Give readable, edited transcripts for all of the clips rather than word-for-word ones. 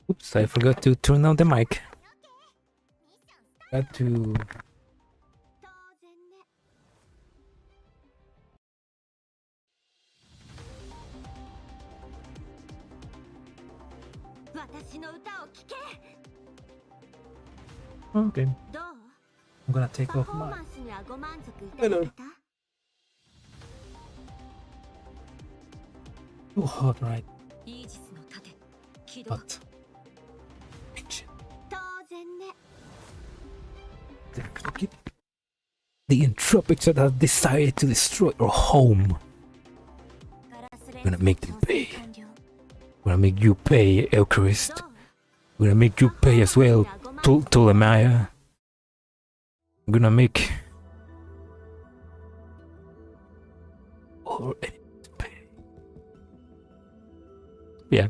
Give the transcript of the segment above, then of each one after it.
Oops, I forgot to turn on the mic. Got to... Okay. I'm gonna take off my... Hello. Too hot, right? Hot. The entropics that have decided to destroy your home. I'm gonna make them pay. I'm gonna make you pay, Eucharist. I'm gonna make you pay as well, Ptolemaiah. I'm gonna make all enemies pay. Yeah.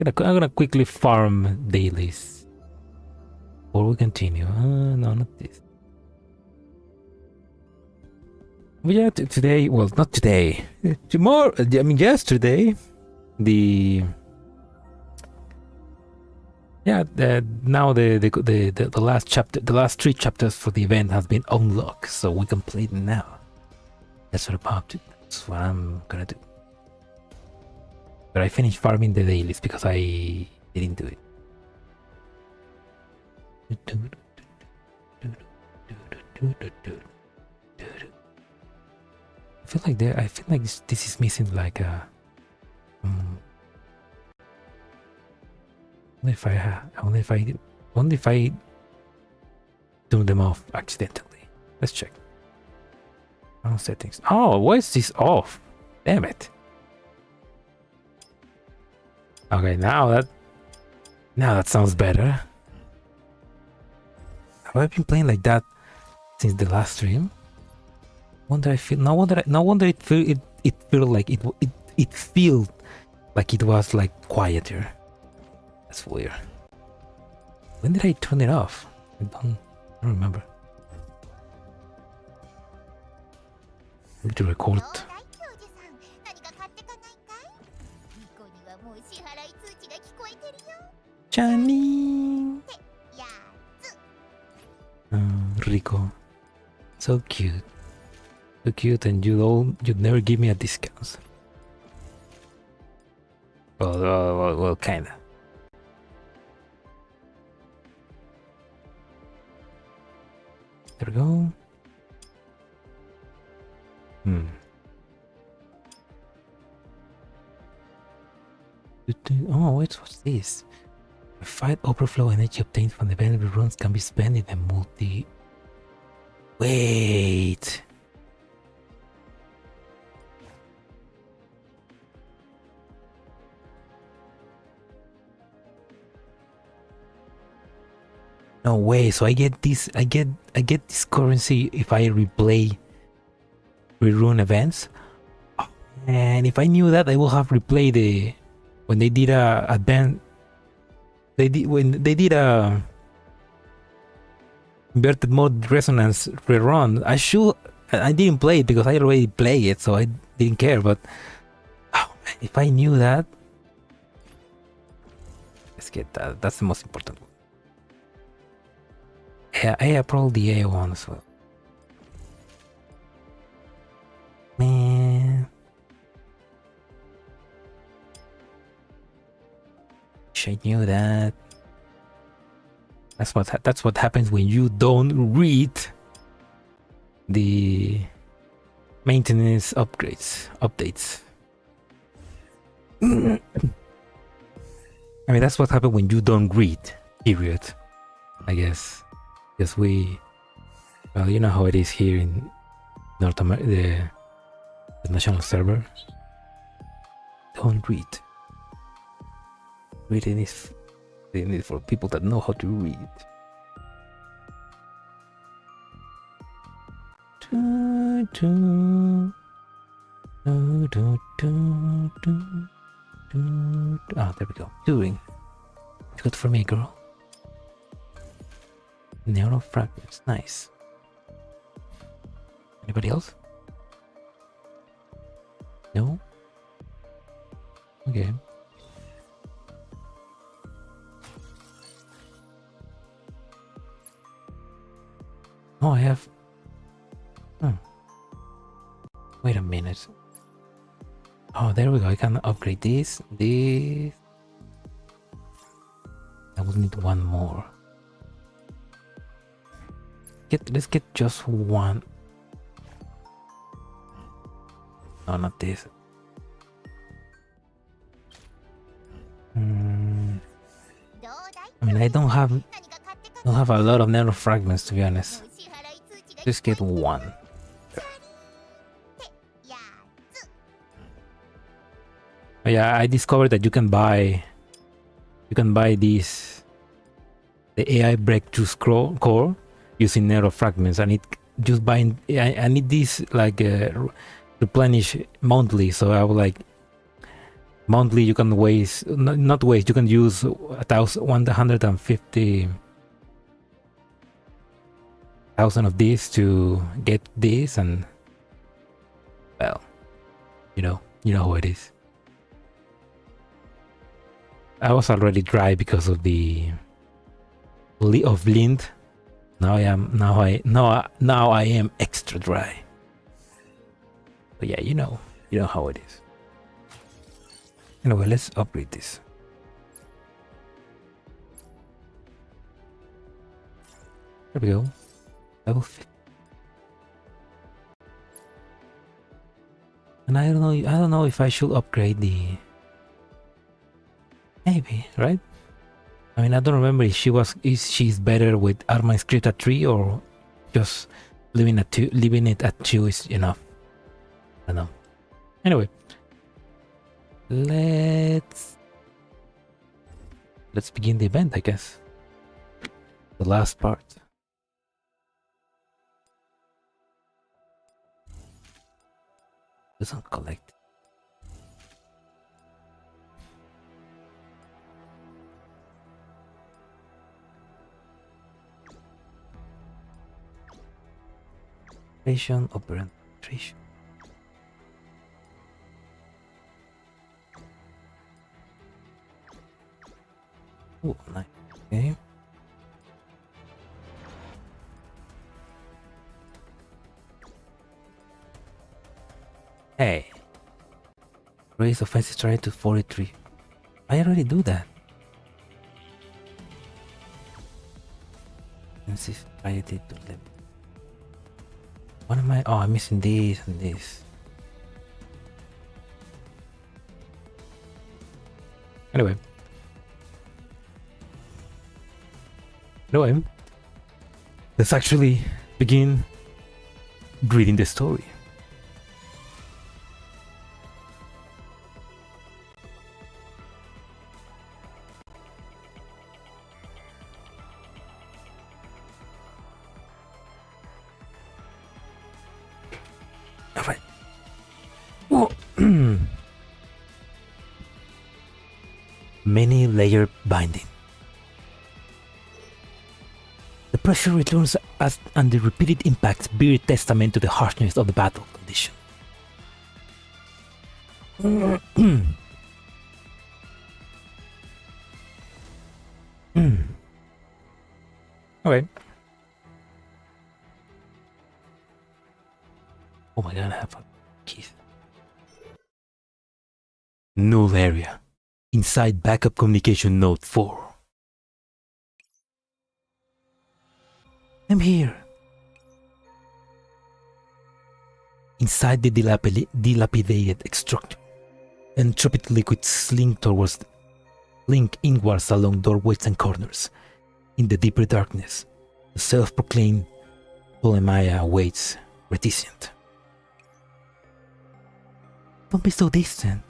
I'm gonna quickly farm dailies. Or we continue. No, not this. But yeah, today, well, not today. Tomorrow, I mean, yesterday, now the last chapter, the last 3 chapters for the event has been unlocked, so we complete it now. That's what I'm gonna do. But I finished farming the dailies because I didn't do it. I feel like this is missing like a. Only if I turn them off accidentally. Let's check. Settings. Oh, why is this off? Damn it. Okay, now that sounds better. Have I been playing like that since the last stream? No wonder it feel like it feels like it was like quieter. That's weird. When did I turn it off? I don't remember. I need to record. Johnny! Rico. So cute. So cute, and you'd never give me a discount. Well, kinda. There we go. Oh, what's this? A fight overflow energy obtained from the available runes can be spent in a multi... Wait! No way, so I get this currency if I replay rerun events. And if I knew that, I would have replayed when they did a inverted mode resonance rerun. I didn't play it because I already played it, so I didn't care, but if I knew that, let's get that. That's the most important one. Yeah, I approve the A one as well. Man, I knew that. That's what happens when you don't read the maintenance updates. I mean, that's what happens when you don't read. Period. I guess. Because well, you know how it is here in North America, the national server. Don't read. Reading is for people that know how to read. Ah, there we go. Doing. Good for me, girl. Neural fragments, nice. Anybody else? No? Okay. Oh, I have... Wait a minute. Oh, there we go. I can upgrade this. I will need one more. Let's get just one. No, not this. I mean, I don't have a lot of nano fragments, to be honest. Just get one. Oh, yeah, I discovered that you can buy these, the AI breakthrough core using nano fragments. I need just buying. I need this like replenish monthly. So I will like monthly. You can waste, not waste. You can use 150,000 of this to get this, and well, you know how it is. I was already dry because of the of lint. Now I am extra dry. But yeah, you know how it is. Anyway, let's upgrade this. There we go. Level 50. And I don't know if I should upgrade the. Maybe, right? I mean, I don't remember if she's better with Arma Script at 3 or just leaving it at 2 is enough. I don't know. Anyway, let's begin the event, I guess. The last part. Doesn't collect. Operant penetration. Oh, nice. Okay. Hey. Raise offensive strength to 43. I already do that. Offensive strength to level. What am I? Oh, I'm missing this and this. Anyway, let's actually begin reading the story. Alright. Oh. Many layer binding. The pressure returns and the repeated impacts bear testament to the harshness of the battle condition. Okay. Oh my god, I have a keys. Null area. Inside backup communication node 4. I'm here. Inside the dilapidated structure, entropic liquids slink inwards along doorways and corners. In the deeper darkness, the self-proclaimed Polemaya waits, reticent. Don't be so distant.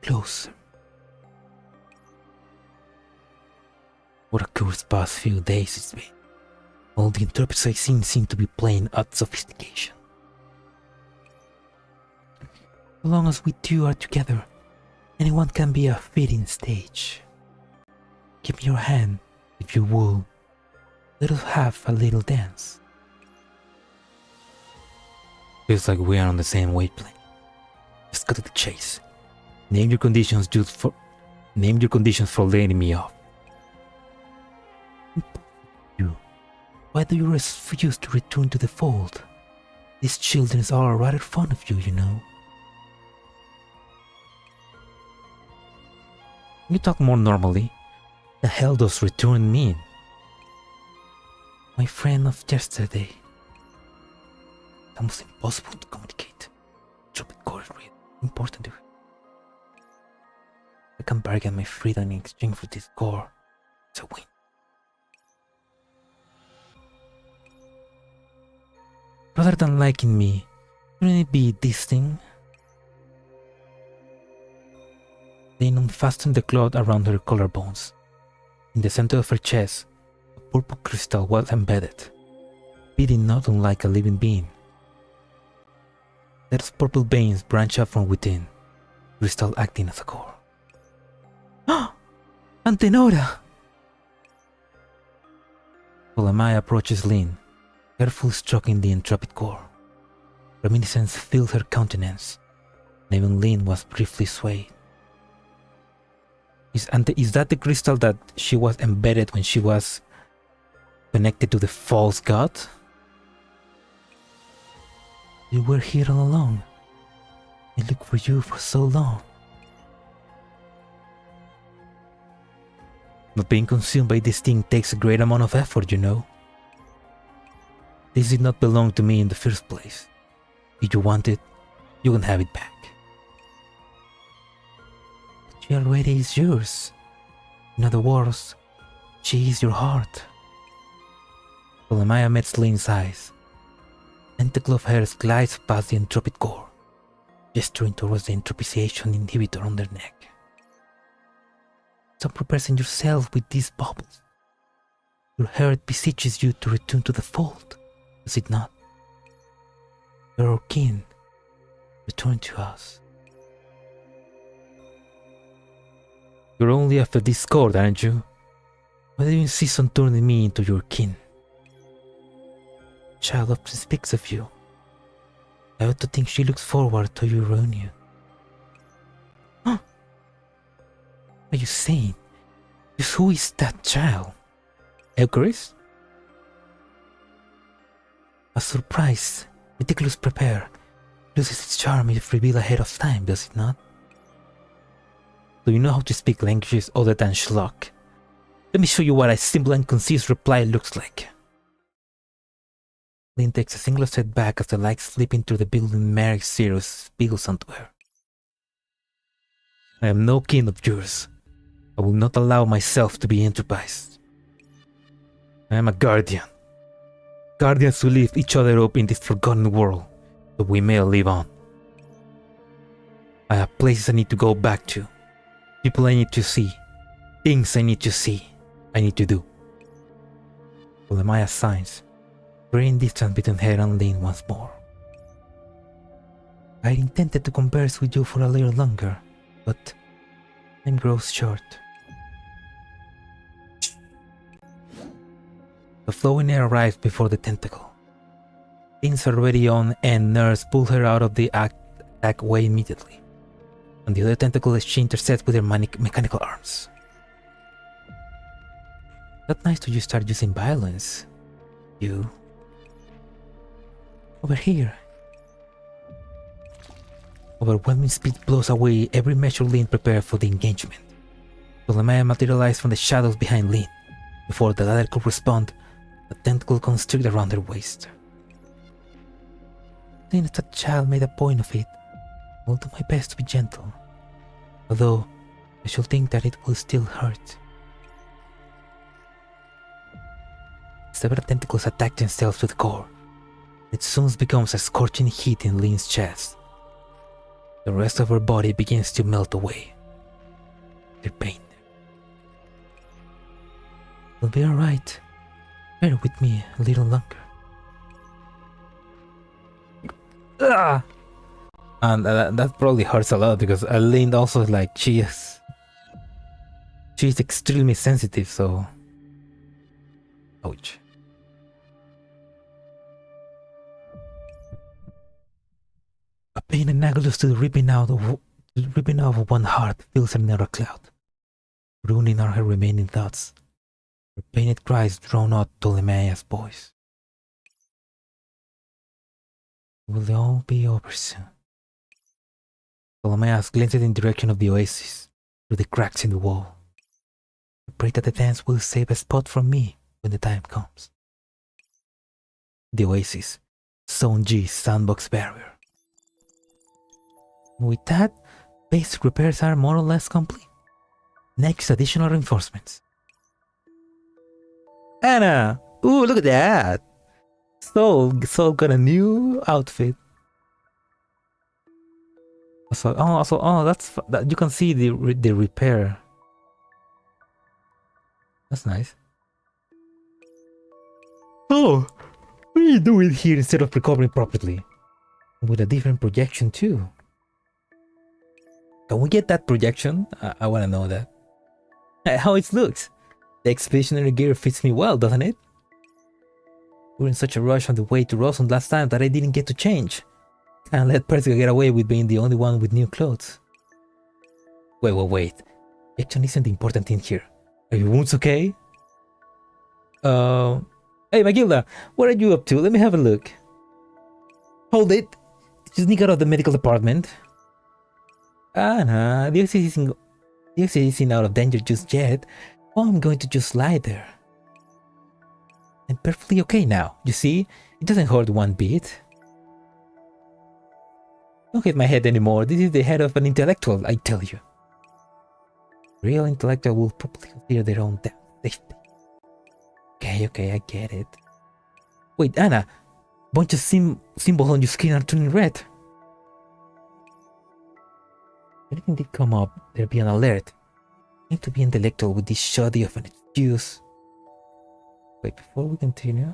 Closer. What a curious past few days it's been. All the interpreters I've seen seem to be playing at sophistication. As long as we two are together, anyone can be a fitting stage. Give me your hand, if you will. Let us have a little dance. Feels like we are on the same wavelength. Let's go to the chase. Name your conditions for laying me off. You. Why do you refuse to return to the fold? These children are rather fond of you, you know. You talk more normally. The hell does return mean? My friend of yesterday. It's almost impossible to communicate. Drop it core is really important to her. I can bargain my freedom in exchange for this core. It's a win. Rather than liking me, shouldn't it be this thing? Then unfastened the cloth around her collarbones. In the center of her chest, a purple crystal was embedded, beating not unlike a living being. Those purple veins branch out from within, crystal acting as a core. Ah! Antenora! Ptolemai approaches Lynn, carefully stroking the entropic core. Reminiscence filled her countenance, and even Lynn was briefly swayed. Is that the crystal that she was embedded when she was connected to the false god? You were here all along. I looked for you for so long. Not being consumed by this thing takes a great amount of effort, you know. This did not belong to me in the first place. If you want it, you can have it back. But she already is yours. In other words, she is your heart. Ptolemaios met Lynn's eyes. Tentacle of hers glides past the entropic core, gesturing towards the entropization inhibitor on their neck. Stop repressing yourself with these bubbles. Your heart beseeches you to return to the fold, does it not? You're our kin. Return to us. You're only after this cord, aren't you? Why do you insist on turning me into your kin? Child often speaks of you. I ought to think she looks forward to your reunion. Huh? What are you saying? Just who is that child? Eucharists? A surprise, meticulous prepare, loses its charm if revealed ahead of time, does it not? Do you know how to speak languages other than schlock? Let me show you what a simple and concise reply looks like. Lynn takes a single step back as the light slipping through the building Magrasea spiegles onto her. I am no kin of yours. I will not allow myself to be enterprised. I am a guardian. Guardians who lift each other up in this forgotten world, so we may live on. I have places I need to go back to, people I need to see, things I need to see, I need to do. Ptolemaios signs, creating distance between her and Lynn once more. I intended to converse with you for a little longer, but time grows short. The flowing air arrives before the tentacle. Things are already on and Nurse pull her out of the attack way immediately, and the other tentacle she intercepts with her mechanical arms. Not nice to you start using violence, you. Over here. Overwhelming speed blows away every measure Lynn prepared for the engagement. Ptolemaios materialized from the shadows behind Lynn. Before the latter could respond, a tentacle constricted around her waist. Lynn as a child made a point of it. I will do my best to be gentle, although I should think that it will still hurt. Several tentacles attack themselves to the core. It soon becomes a scorching heat in Lynn's chest. The rest of her body begins to melt away. Her pain. You'll be alright. Bear with me a little longer. Ah! And that probably hurts a lot because Lynn also like she's extremely sensitive, so ouch. A pain analogous to the ripping out of Ripping off one heart fills another cloud, ruining our remaining thoughts. Her painted cries drown out Ptolemaeus' voice. It will all be over soon. Ptolemaeus glanced in the direction of the oasis, through the cracks in the wall. I pray that the dance will save a spot for me when the time comes. The oasis, Zone G sandbox barrier. With that, basic repairs are more or less complete. Next, additional reinforcements. Anna! Ooh, look at that! Soul got a new outfit. That you can see the repair. That's nice. Oh, what are you doing here instead of recovering properly? With a different projection too. Can we get that projection? I want to know that. How it looks. The expeditionary gear fits me well, doesn't it? We were in such a rush on the way to Rosund last time that I didn't get to change. And let Persica get away with being the only one with new clothes. Wait. Action isn't the important thing here. Are your wounds okay? Hey Magilda, what are you up to? Let me have a look. Hold it! Did you sneak out of the medical department? Nah, the exit isn't out of danger just yet. Oh, I'm going to just lie there. I'm perfectly okay now, you see? It doesn't hurt one bit. Don't hit my head anymore, this is the head of an intellectual, I tell you. Real intellectual will probably consider their own safety. Okay, I get it. Wait, Anna, bunch of symbols on your skin are turning red. If anything did come up, there'd be an alert. I need to be intellectual with this shoddy of an excuse. Wait, before we continue,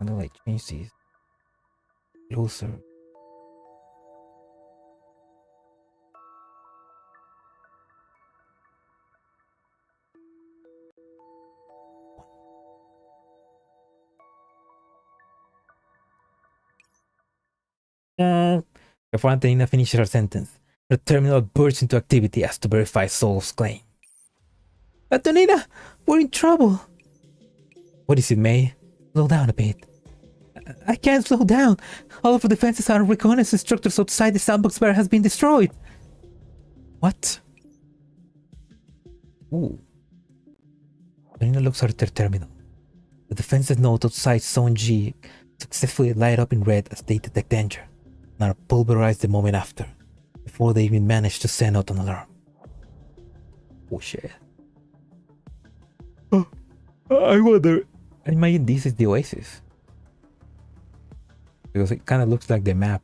I'm gonna like change these closer. Before Antonina finishes her sentence, her terminal bursts into activity as to verify Saul's claim. Antonina, we're in trouble. What is it, May? Slow down a bit. I can't slow down. All of the defenses and reconnaissance structures outside the sandbox barrier has been destroyed. What? Ooh. Antonina looks at her terminal. The defenses node outside Zone G successfully light up in red as they detect danger, and are pulverized the moment after, before they even manage to send out an alarm. Oh shit. I wonder. I imagine this is the oasis. Because it kind of looks like the map.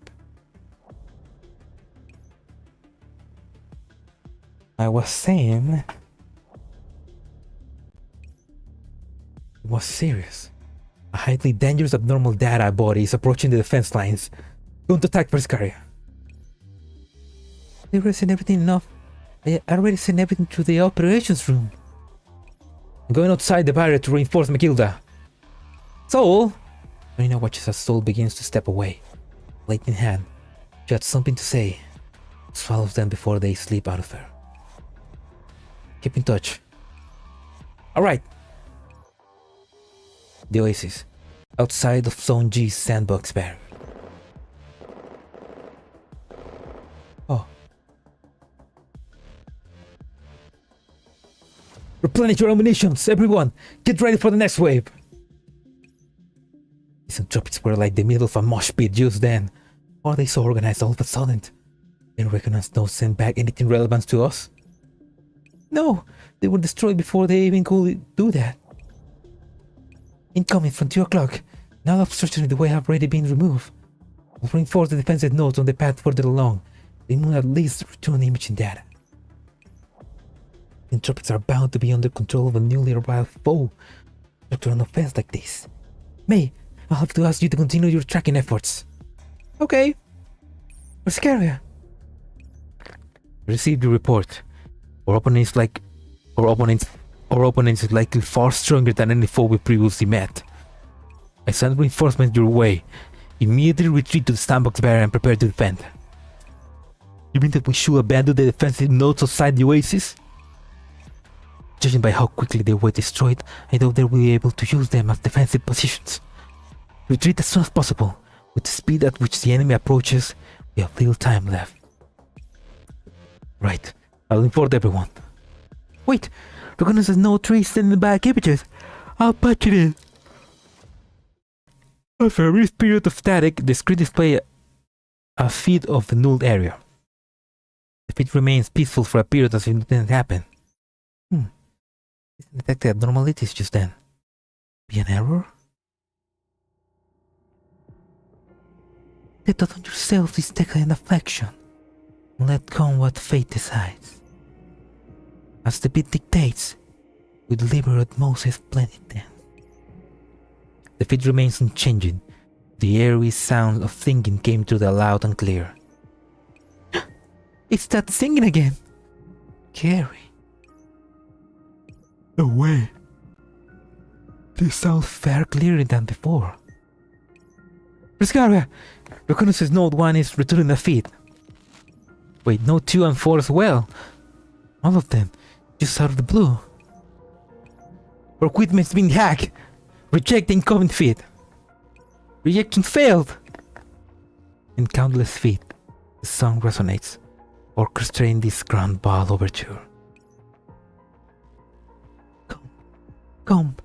I was saying... It was serious. A highly dangerous abnormal data body is approaching the defense lines. Don't attack Persicaria. I already sent everything enough. I already sent everything to the operations room. I'm going outside the barrier to reinforce Magilda. Soul! Marina watches as Soul begins to step away. Blade in hand, she had something to say. Swallows them before they slip out of her. Keep in touch. Alright. The oasis, outside of Zone G's sandbox barrier. Oh. Replenish your ammunitions, everyone! Get ready for the next wave! These Entropics were like the middle of a mosh pit just then. Why are they so organized all of a sudden? They recognize no send back anything relevant to us? No, they were destroyed before they even could do that. Incoming from 2 o'clock. Now obstruction in the way have already been removed. We'll reinforce the defensive nodes on the path further along. They will at least return imaging data. The Entropics are bound to be under control of a newly arrived foe. After an offense like this. May, I'll have to ask you to continue your tracking efforts. Okay. Persicaria. Received the report. Our opponents is likely far stronger than any foe we previously met. I send reinforcements your way. Immediately retreat to the sandbox barrier and prepare to defend. You mean that we should abandon the defensive nodes outside the oasis? Judging by how quickly they were destroyed, I doubt they will be able to use them as defensive positions. Retreat as soon as possible. With the speed at which the enemy approaches, we have little time left. Right. I'll inform everyone. Wait! Reconnaissance no trees standing by images. I'll patch it in. After a brief period of static, the screen displays a feed of the nulled area. The feed remains peaceful for a period as if it didn't happen. Detected abnormalities just then. Be an error? Let on yourself this decadent affliction, and let come what fate decides. As the beat dictates, we deliver Moses' splendid dance. The feed remains unchanging. The eerie sound of singing came through the loud and clear. It's that singing again! Carrie. No way. This sounds far clearer than before. Riscaria! Reconnaissance Node 1 is returning the feed. Wait, Node 2 and 4 as well. All of them, just out of the blue. Our equipment's been hacked. Reject the incoming feed. Rejection failed. In countless feet, the song resonates, orchestrating this grand ball overture. Come,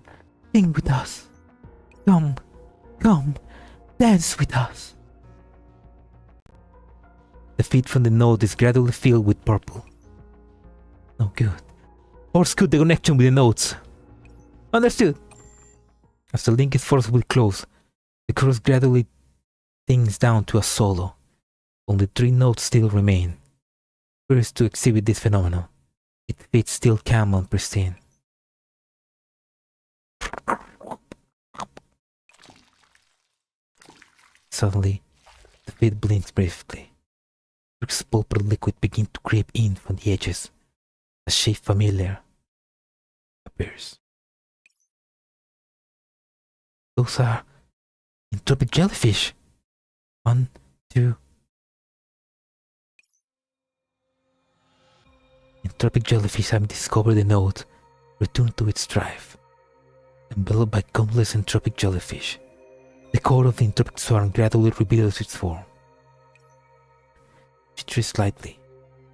sing with us. Come, dance with us. The feed from the node is gradually filled with purple. No good. Force cut the connection with the nodes. Understood. As the link is forcibly closed, the chorus gradually things down to a solo. Only 3 notes still remain. First to exhibit this phenomenon, its feet still calm and pristine. Suddenly, the feet blinks briefly. Brooks pulper liquid begin to creep in from the edges. A shape familiar appears. Those are entropic jellyfish. 1, 2. Entropic jellyfish having discovered the node, return to its drive. Enveloped by countless entropic jellyfish, the core of the entropic swarm gradually reveals its form. She treads slightly,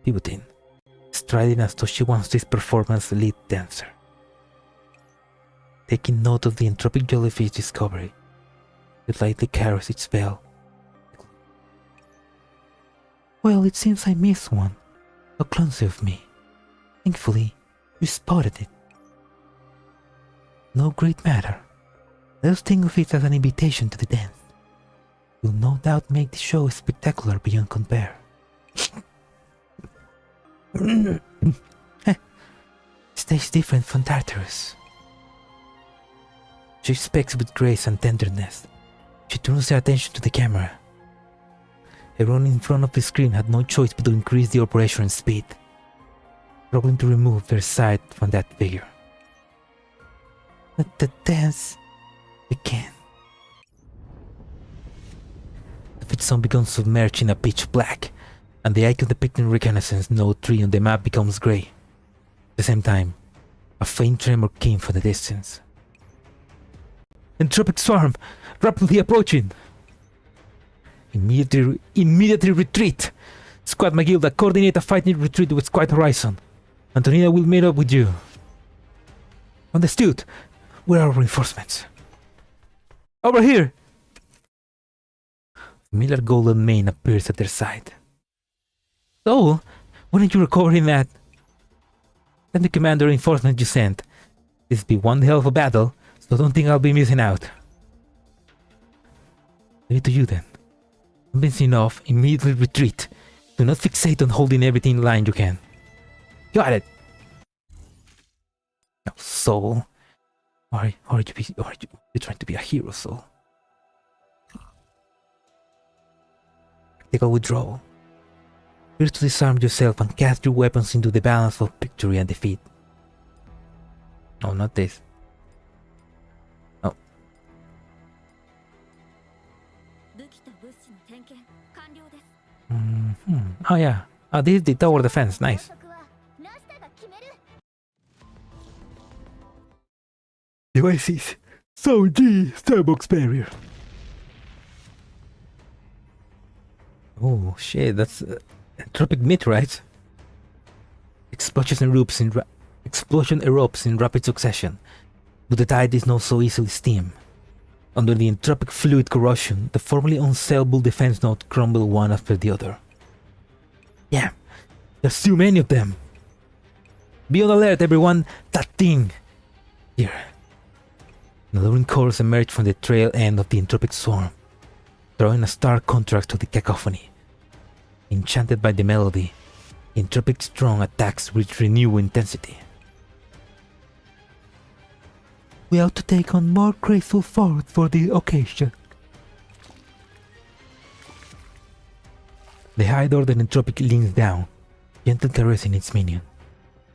pivoting, striding as though she wants this performance lead dancer. Taking note of the entropic jellyfish discovery, it lightly carries its bell. Well, it seems I missed one. How clumsy of me. Thankfully, you spotted it. No great matter. Let us think of it as an invitation to the dance. Will no doubt make the show spectacular beyond compare. Stage different from Tartarus. She speaks with grace and tenderness. She turns her attention to the camera. Everyone in front of the screen had no choice but to increase the operation speed, struggling to remove their sight from that figure. Let the dance begin. The feed zone becomes submerged in a pitch black, and the icon depicting Reconnaissance Node 3 on the map becomes grey. At the same time, a faint tremor came from the distance. Entropic swarm, rapidly approaching. Immediately retreat. Squad Magilda, coordinate a fighting retreat with Squad Horizon. Antonina will meet up with you. Understood. Where are reinforcements? Over here! Familiar golden mane appears at their side. So, why aren't you recovering that? Let me command the reinforcement you sent. This will be one hell of a battle, so don't think I'll be missing out. Leave it to you then. Convinced enough, immediately retreat. Do not fixate on holding everything in line you can. Got it! Now, Soul. Are you trying to be a hero, Soul? Tactical withdrawal. First to disarm yourself and cast your weapons into the balance of victory and defeat. No, not this. No. Oh yeah, Oh, this is the tower defense. Nice. Devices. So G Starbucks barrier. Oh shit, that's entropic meteorite. Explosion erupts in rapid succession, but the tide is not so easily stemmed. Under the entropic fluid corrosion, the formerly unsaleable defense nodes crumble one after the other. Yeah, there's too many of them. Be on alert, everyone. That thing here. An alluring chorus emerged from the trail end of the entropic swarm, drawing a stark contrast to the cacophony. Enchanted by the melody, entropic strong attacks with renewed intensity. We ought to take on more graceful forwards for the occasion. The High Order entropic leans down, gently caressing its minion.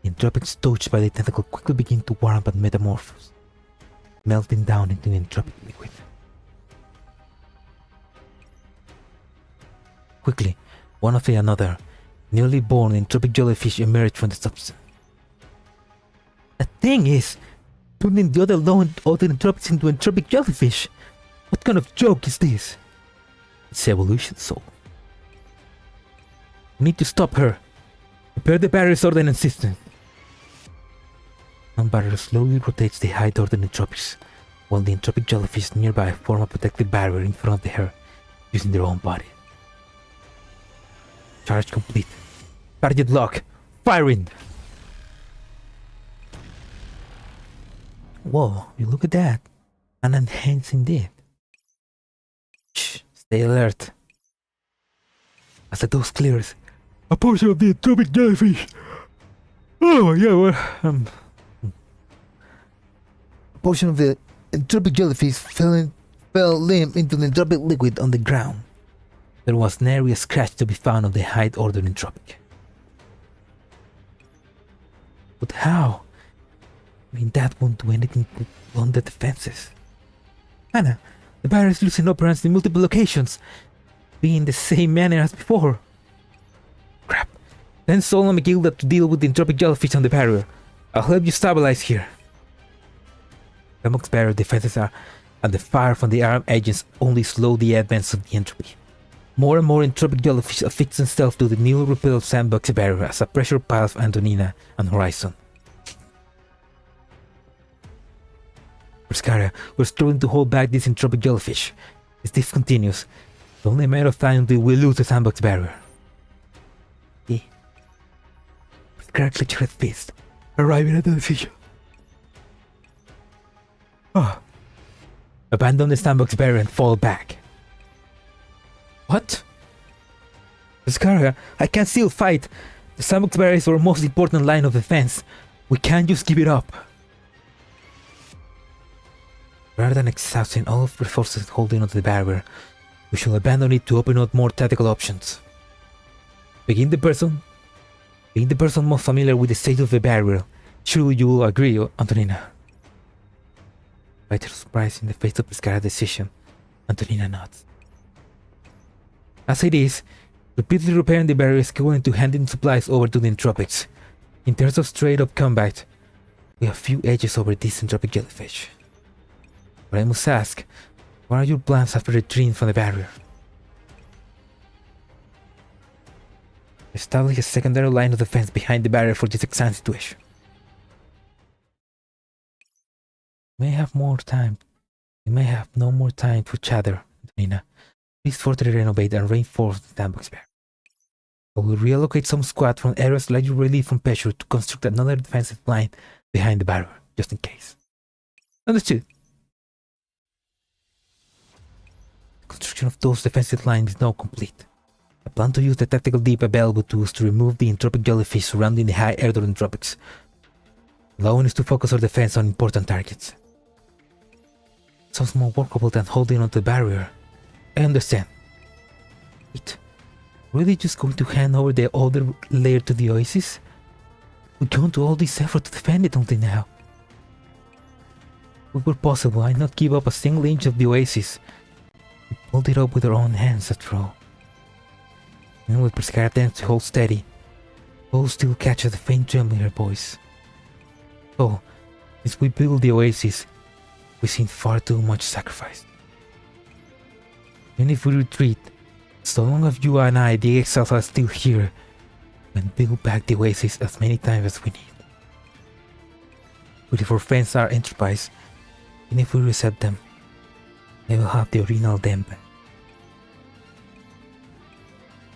The entropics touched by the tentacle quickly begin to warm and metamorphose, melting down into an entropic liquid. Quickly, one after another, newly born entropic jellyfish emerged from the substance. The thing is turning the other entropics into entropic jellyfish. What kind of joke is this? It's evolution, soul. We need to stop her. Prepare the barrier's ordnance system. One barrier slowly rotates the high order entropics, while the entropic jellyfish nearby form a protective barrier in front of her, using their own body. Charge complete. Target lock. Firing! Whoa, you look at that. An enhance indeed. Shh, stay alert. As the dose clears, a portion of the entropic jellyfish. Oh, yeah, well, a portion of the entropic jellyfish fell limp into the entropic liquid on the ground. There was nary a scratch to be found on the high order entropic. But how? I mean, that won't do anything to blunt the defenses. Anna, the barrier is losing operants in multiple locations, being the same manner as before. Crap. Then Solon McGilda to deal with the entropic jellyfish on the barrier. I'll help you stabilize here. Amok's barrier defenses are, and the fire from the armed agents only slow the advance of the entropy. More and more entropic jellyfish affix themselves to the newly repelled sandbox barrier as a pressure piles Antonina and Horizon. Pescara, we're struggling to hold back this entropic jellyfish. If this continues, it's only a matter of time until we lose the sandbox barrier. Pescara clutched her fist, arriving at the decision. Abandon the sandbox barrier and fall back. What? Pescara, I can still fight. The sandbox barrier is our most important line of defense. We can't just give it up. Rather than exhausting all of the forces holding onto the barrier, we shall abandon it to open up more tactical options. Being the person most familiar with the state of the barrier, surely you will agree, Antonina. Despite her surprise in the face of Pescara's decision, Antonina nods. As it is, repeatedly repairing the barrier is equivalent to handing supplies over to the entropics. In terms of straight-up combat, we have few edges over this entropic jellyfish. But I must ask, what are your plans after retreating from the barrier? Establish a secondary line of defense behind the barrier for this exact situation. We may have no more time for chatter, Antonina. Please further renovate and reinforce the sandbox barrier. I will reallocate some squad from areas slightly relieved from pressure to construct another defensive line behind the barrier, just in case. Understood. Construction of those defensive lines is now complete. I plan to use the tactical deep available to us to remove the entropic jellyfish surrounding the high order entropics, allowing us to focus our defense on important targets. Sounds more workable than holding onto the barrier. I understand. Wait, really just going to hand over the other layer to the Oasis? We've gone to all this effort to defend it until now. If it were possible, I'd not give up a single inch of the Oasis. We pulled it up with our own hands after all. And with prescribed attempts to hold steady, Bo still catches the faint tremble in her voice. So, since we build the oasis, we've seen far too much sacrifice. And if we retreat, so long as you and I, the exiles, are still here, we can build back the oasis as many times as we need. But if our friends are enterprise, and if we reset them, they will have the original them back.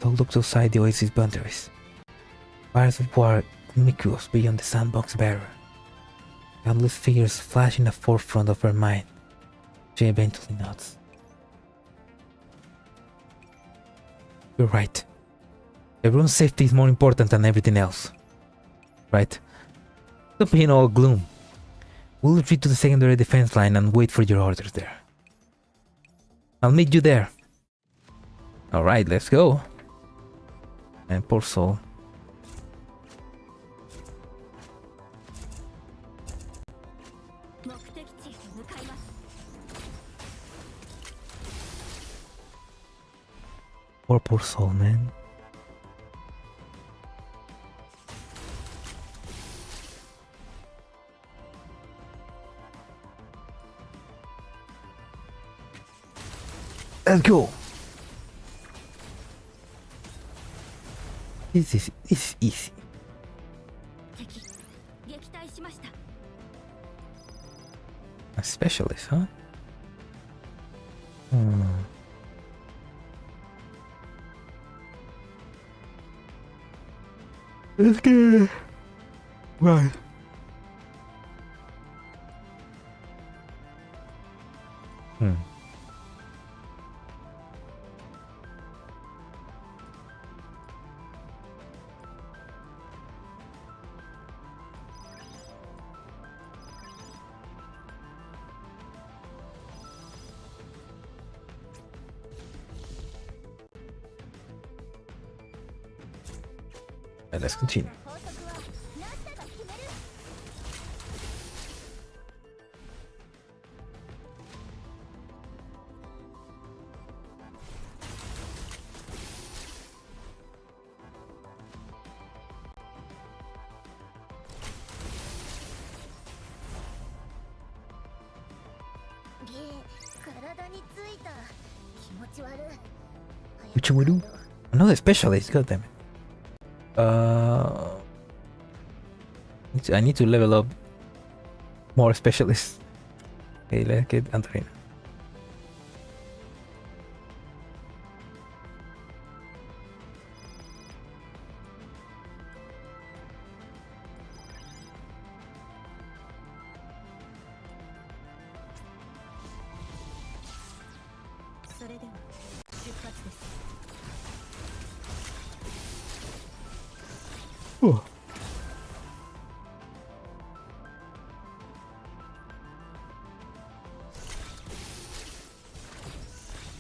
So looks outside the oasis boundaries. Fires of war ubiquitous beyond the sandbox barrier. Countless figures flash in the forefront of her mind. She eventually nods. You're right. Everyone's safety is more important than everything else. Right? Don't be in all gloom. We'll retreat to the secondary defense line and wait for your orders there. I'll meet you there. Alright, let's go. And poor soul. Poor soul, man. Let's go. This is easy. A specialist, huh? Let's go. Right. Let's continue. Uchiwaru? Another specialist, goddammit. I need to level up more specialists. Okay, let's get Antarina.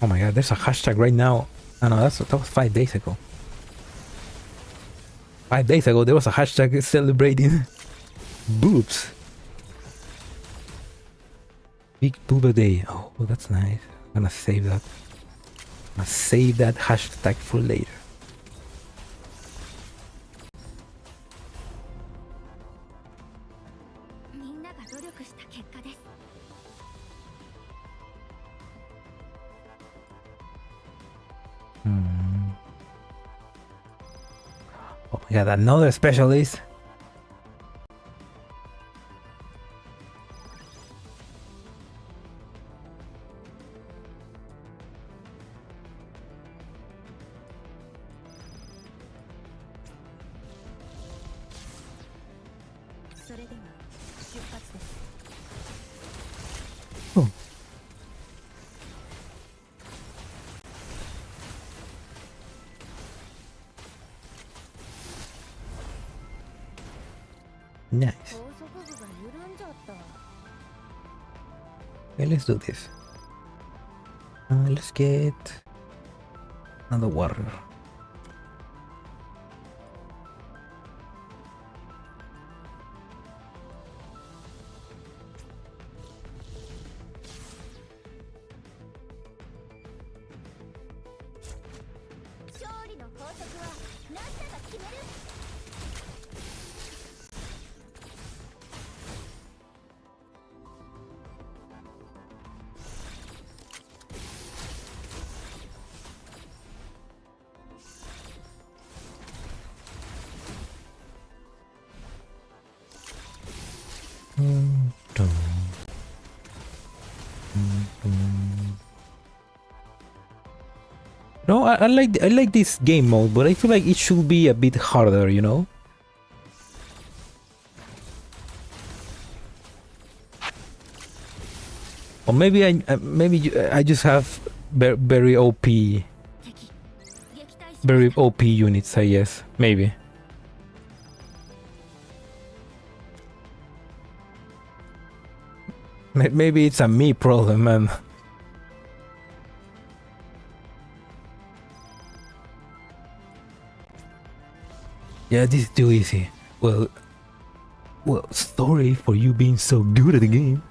Oh my god, there's a hashtag right now. I know that was 5 days ago. 5 days ago there was a hashtag celebrating boobs. Big booba day. Oh, that's nice. I'm gonna save that. I'm gonna save that hashtag for later. Oh my god, another specialist. Oh. Nice. Okay, let's do this. Let's get another warrior. No, I like this game mode, but I feel like it should be a bit harder, you know? Or maybe I just have very OP units, I guess. Maybe. Maybe it's a me problem, man. Yeah, this is too easy. Well, sorry for you being so good at the game.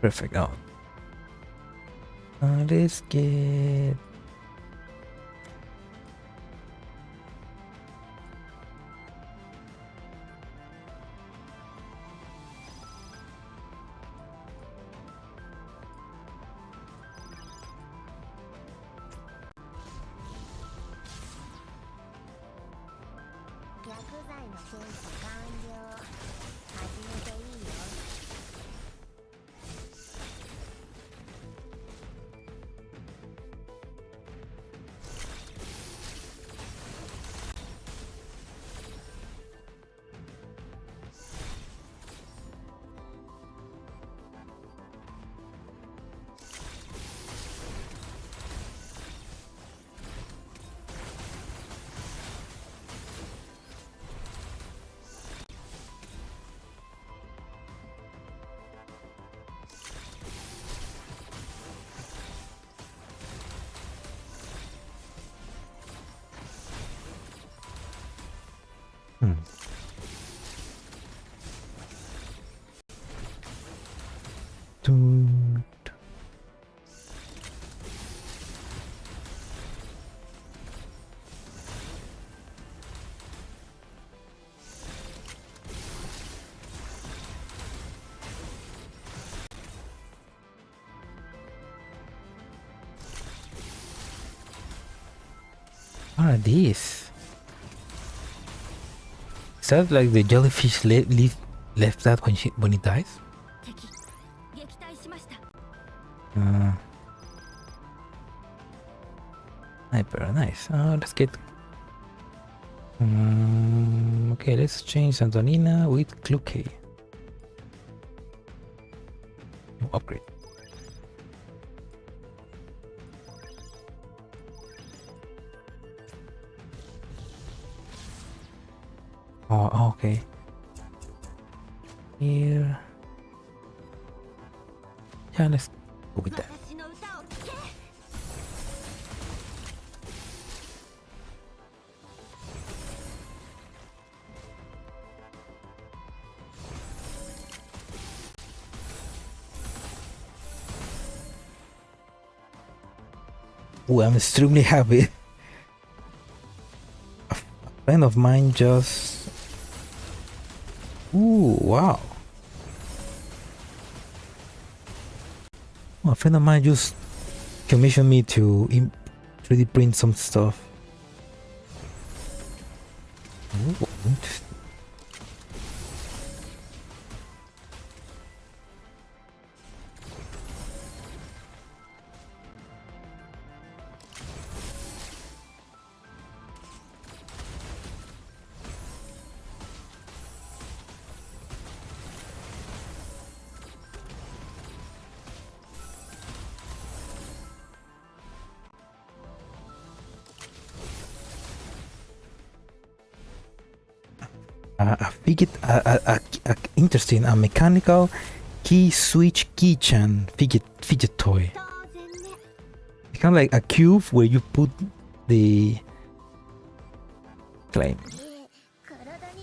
Perfect. Oh. Let's get... What are these? Is that like the jellyfish left that when it dies? Sniper, nice. Let's get... okay, let's change Antonina with Cluke. Upgrade. Oh, okay. Here. Yeah, let's go with that. Ooh, I'm extremely happy. A friend of mine just... Ooh, wow. A friend of mine just commissioned me to 3D print some stuff. Ooh, interesting. A fidget, interesting, a mechanical key switch keychain fidget toy. It's kind of like a cube where you put the claim.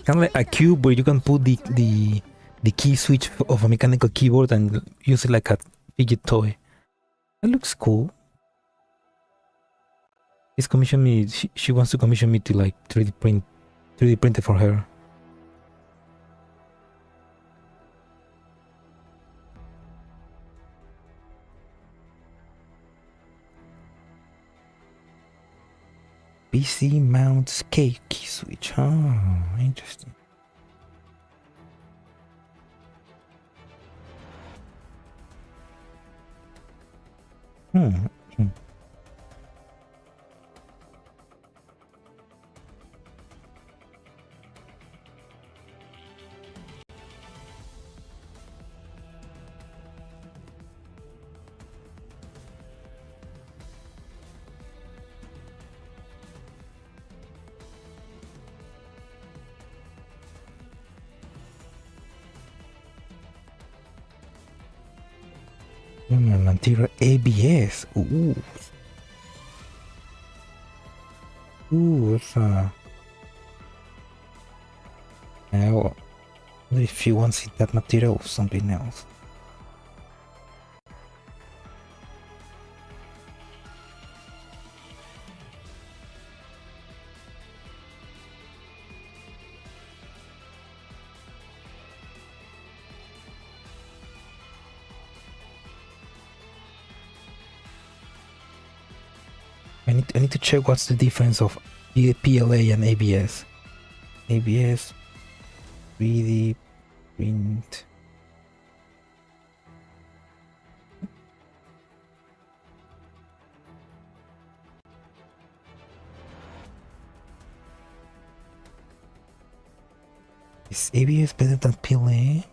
Kind of like a cube where you can put the key switch of a mechanical keyboard and use it like a fidget toy. That looks cool. She's commissioned me. She wants to commission me to like 3D print it for her. PC mounts key switch. Oh, interesting. Material ABS. Ooh, that's now, if she wants that material or something else. I need to check what's the difference of PLA and ABS. ABS 3D print. Is ABS better than PLA?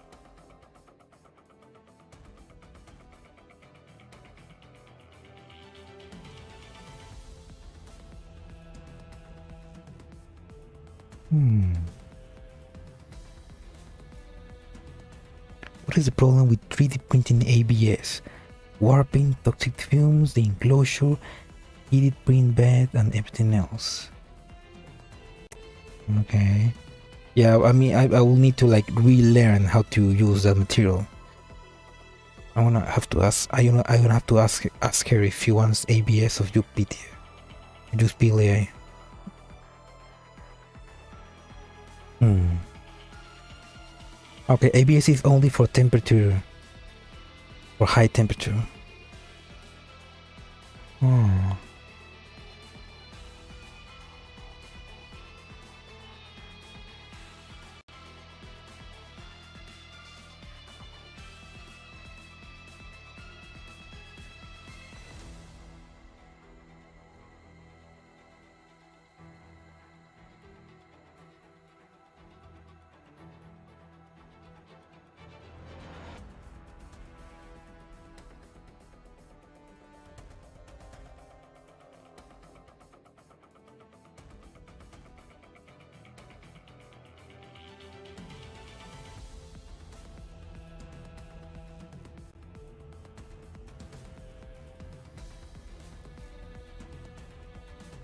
What is the problem with 3D printing ABS? Warping, toxic fumes, the enclosure, heated print bed, and everything else. Okay. Yeah, I mean, I will need to like relearn how to use that material. I'm gonna have to ask. I'm gonna have to ask her if she wants ABS or UPT. Use PLA. Okay, ABS is only for temperature, for high temperature. Oh.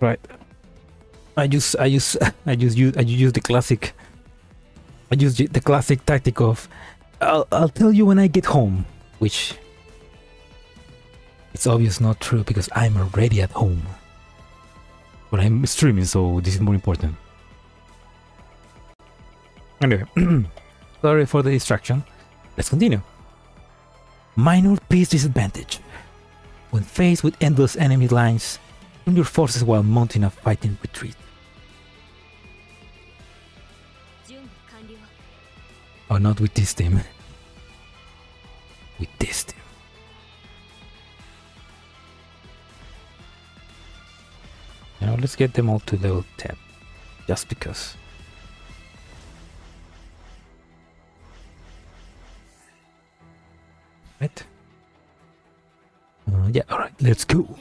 Right. I use the classic. I use the classic tactic of, I'll tell you when I get home, which it's obvious not true because I'm already at home. But I'm streaming, so this is more important. Anyway, sorry for the distraction. Let's continue. Minor piece disadvantage. When faced with endless enemy lines, turn your forces while mounting a fighting retreat. Oh, not with this team. With this team. Now let's get them all to level 10. Just because. Right? Yeah, alright, let's go.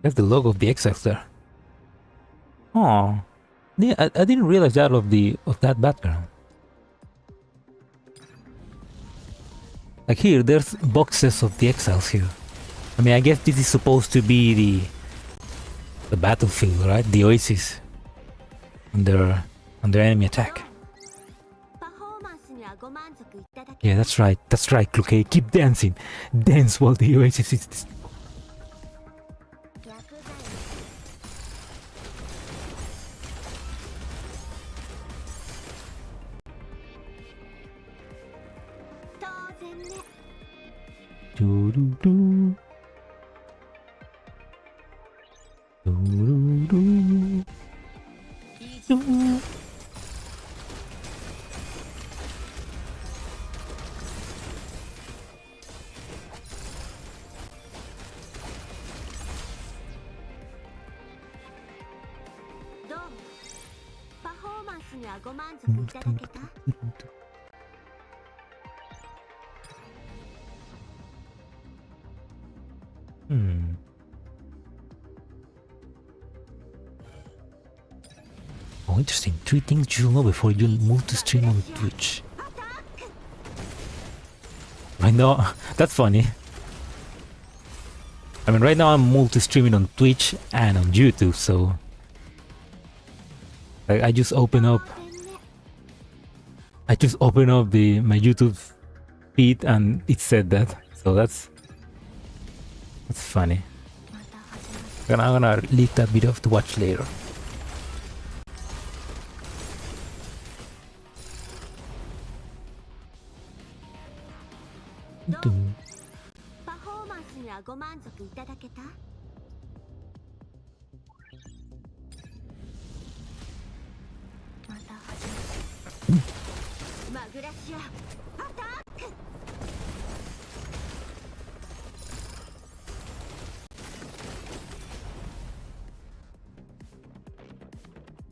That's the logo of the Exiles there. Oh, yeah, I didn't realize that of that background. Like here, there's boxes of the Exiles here. I mean, I guess this is supposed to be the battlefield, right? The oasis under enemy attack. Yeah, that's right. That's right, Kluke. Keep dancing. Dance while the oasis is... Do do do. Do do do. Do. Oh, interesting. 3 things you should know before you move to stream on Twitch. I know, that's funny. I mean, right now I'm multi-streaming on Twitch and on YouTube, so... I just open up... my YouTube feed and it said that, so that's funny. I'm gonna leave that video to watch later. Magrasea, attack!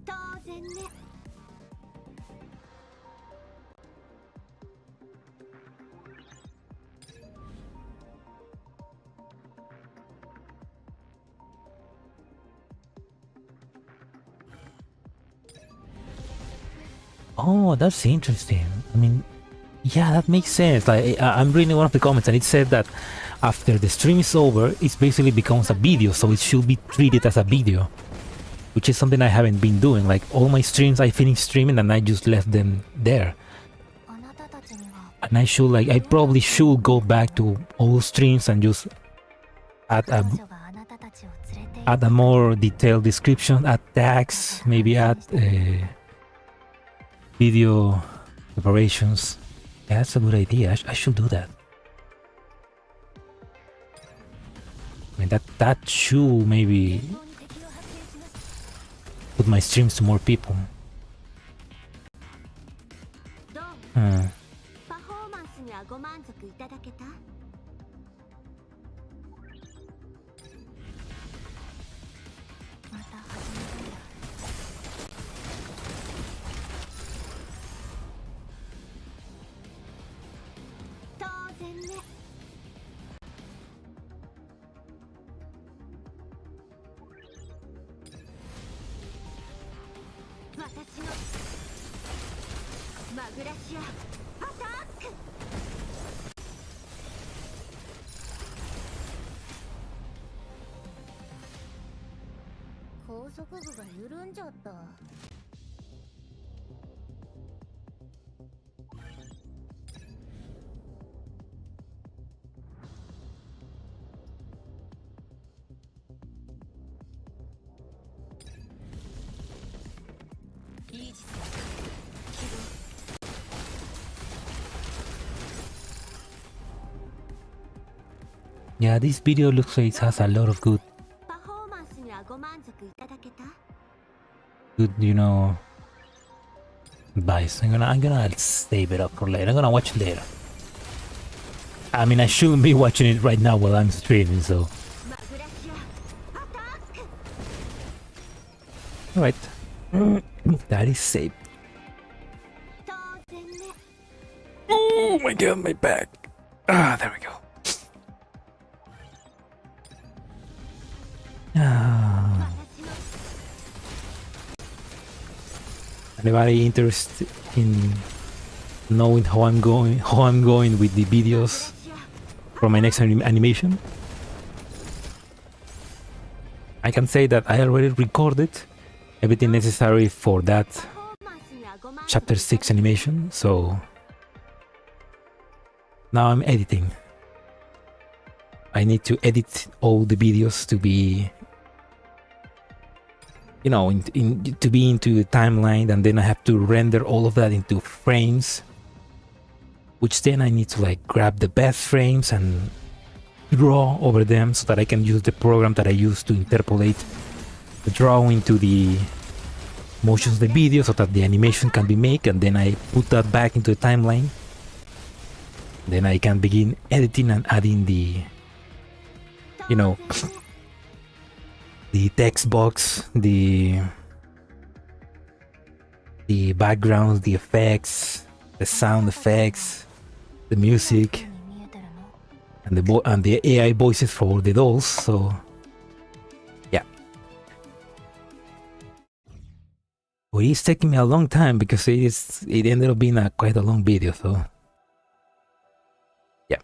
当然ね。Oh, that's interesting. I mean, yeah, that makes sense. Like, I'm reading one of the comments and it said that after the stream is over, it basically becomes a video, so it should be treated as a video, which is something I haven't been doing. Like, all my streams, I finished streaming and I just left them there. And I probably should go back to old streams and just add a more detailed description, add tags, maybe add video preparations. Yeah, that's a good idea. I should do that. I mean, that should maybe put my streams to more people. Magrasea, attack! 高速部が緩んじゃった。Yeah, this video looks like it has a lot of good, you know, advice. I'm gonna save it up for later. I'm gonna watch it later. I mean, I shouldn't be watching it right now while I'm streaming, so. Alright. That is saved. Oh my god, my back. Ah, there we go. Anybody interested in knowing how I'm going with the videos for my next animation? I can say that I already recorded everything necessary for that chapter 6 animation, so now I'm editing. I need to edit all the videos to be, you know, to be into the timeline, and then I have to render all of that into frames, which then I need to like grab the best frames and draw over them so that I can use the program that I use to interpolate the draw into the motions of the video so that the animation can be made, and then I put that back into the timeline. Then I can begin editing and adding the, you know, the text box, the backgrounds, the effects, the sound effects, the music, and the AI voices for the dolls. So yeah, well, it's taking me a long time because it ended up being quite a long video. So yeah,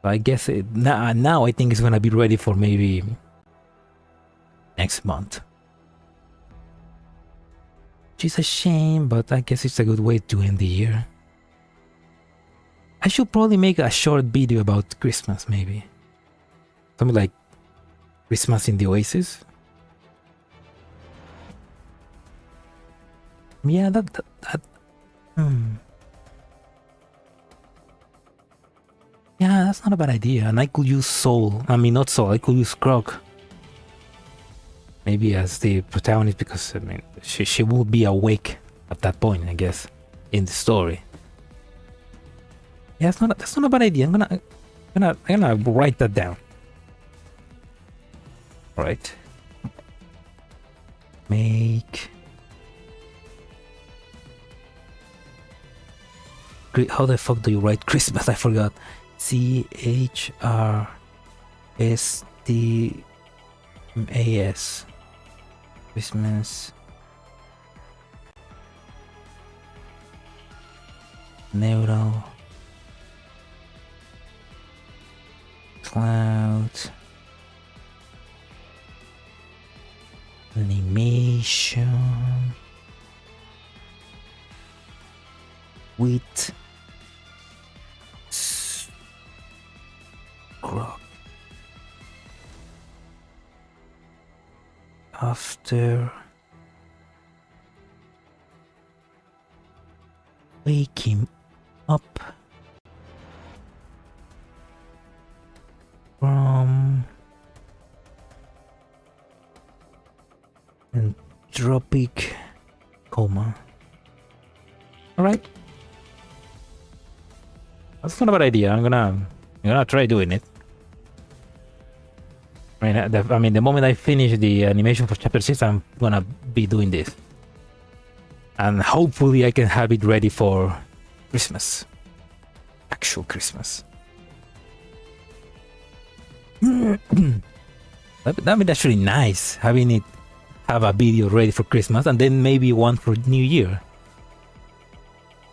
so I guess now I think it's gonna be ready for maybe next month, which is a shame, but I guess it's a good way to end the year. I should probably make a short video about Christmas, maybe something like Christmas in the Oasis. Yeah, that yeah, that's not a bad idea. And I could use Soul. I mean, not Soul. I could use Croc maybe as the protagonist, because I mean she will be awake at that point, I guess, in the story. Yeah, that's not a bad idea. I'm gonna write that down. All right. Make. How the fuck do you write Christmas? I forgot. CHRSTMAS. Christmas. Neural. Cloud. Animation. With Croc. After waking up from entropic coma. All right, that's not a bad idea. I'm gonna try doing it. I mean, the moment I finish the animation for chapter 6, I'm gonna be doing this, and hopefully I can have it ready for Christmas, actual Christmas. That'd be actually nice, having it have a video ready for Christmas and then maybe one for New Year.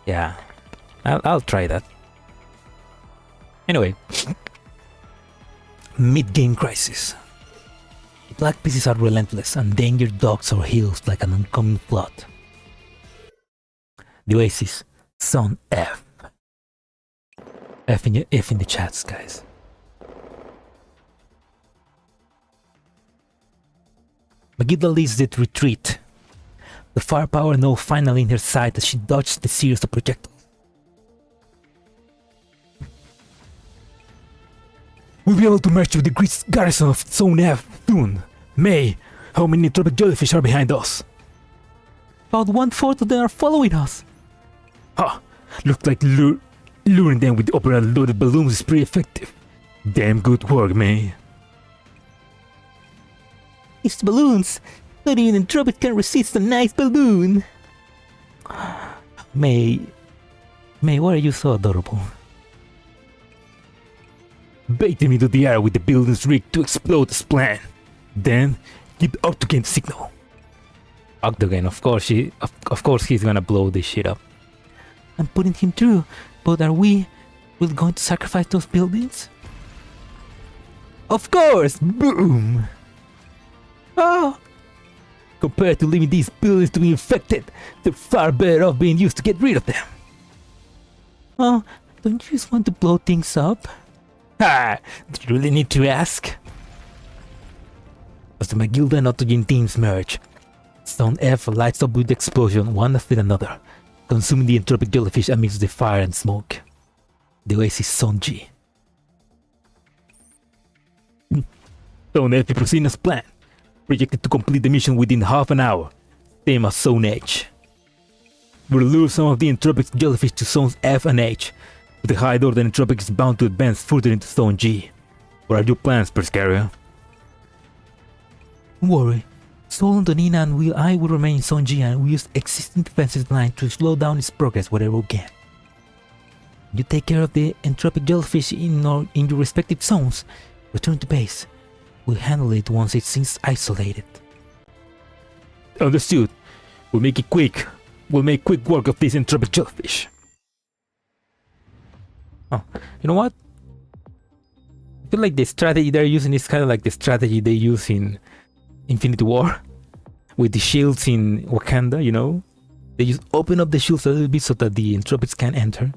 Yeah, I'll try that. Anyway, mid-game crisis. The black pieces are relentless, and danger dogs our heels like an oncoming flood. The Oasis, Zone F. F in the chats, guys. Megiddo leads the retreat. The firepower now finally in her sight as she dodged the series of projectiles. We'll be able to merge with the garrison of Zone F soon. May, how many tropic jellyfish are behind us? About 1/4 of them are following us. Huh, looks like luring them with the opera loaded balloons is pretty effective. Damn good work, May. It's balloons. Not even a tropic can resist a nice balloon. May, why are you so adorable? Bait him into the air with the buildings rigged to explode as planned. Then, keep up to gain the signal. Octagon, of course of course he's gonna blow this shit up. I'm putting him through, but are we really going to sacrifice those buildings? Of course! Boom! Oh! Compared to leaving these buildings to be infected, they're far better off being used to get rid of them. Oh, don't you just want to blow things up? Ha! Do you really need to ask? As the Magilda and Autogen teams merge, Zone F lights up with the explosion one after another, consuming the entropic jellyfish amidst the fire and smoke. The oasis Zone G. Zone F proceeding as planned, projected to complete the mission within half an hour, same as Zone H. We'll lure some of the entropic jellyfish to Zones F and H, but the high door the entropic is bound to advance further into Zone G. What are your plans, Perscaria? Don't worry. Sol, Donina, and I will remain in Zone G and we use existing defensive line to slow down its progress wherever we can. You take care of the entropic jellyfish in your respective zones. Return to base. We'll handle it once it seems isolated. Understood. We'll make it quick. We'll make quick work of this entropic jellyfish. Oh, you know what? I feel like the strategy they're using is kind of like the strategy they use in Infinity War with the shields in Wakanda, you know? They just open up the shields a little bit so that the entropics can enter.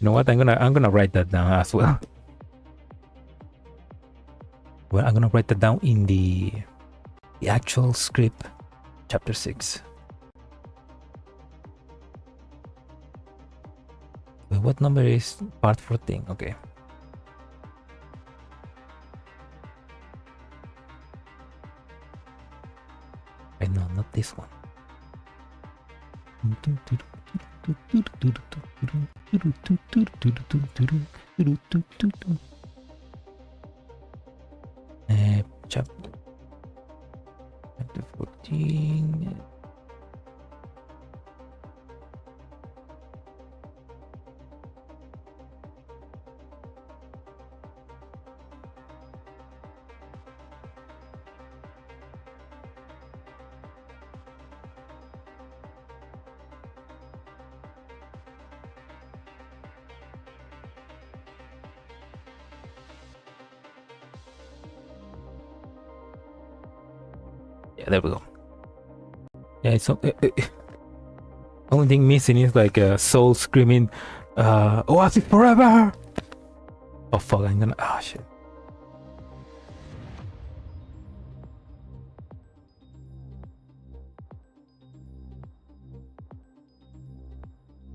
You know what? I'm gonna write that down as well. Well, I'm gonna write that down in the actual script, chapter 6. Wait, what number is part 14? Okay. Wait, no, not this one. Chapter 14. Yeah, there we go. Yeah, it's only thing missing is like a soul screaming, Oasis forever! Oh fuck, I'm gonna, ah shit.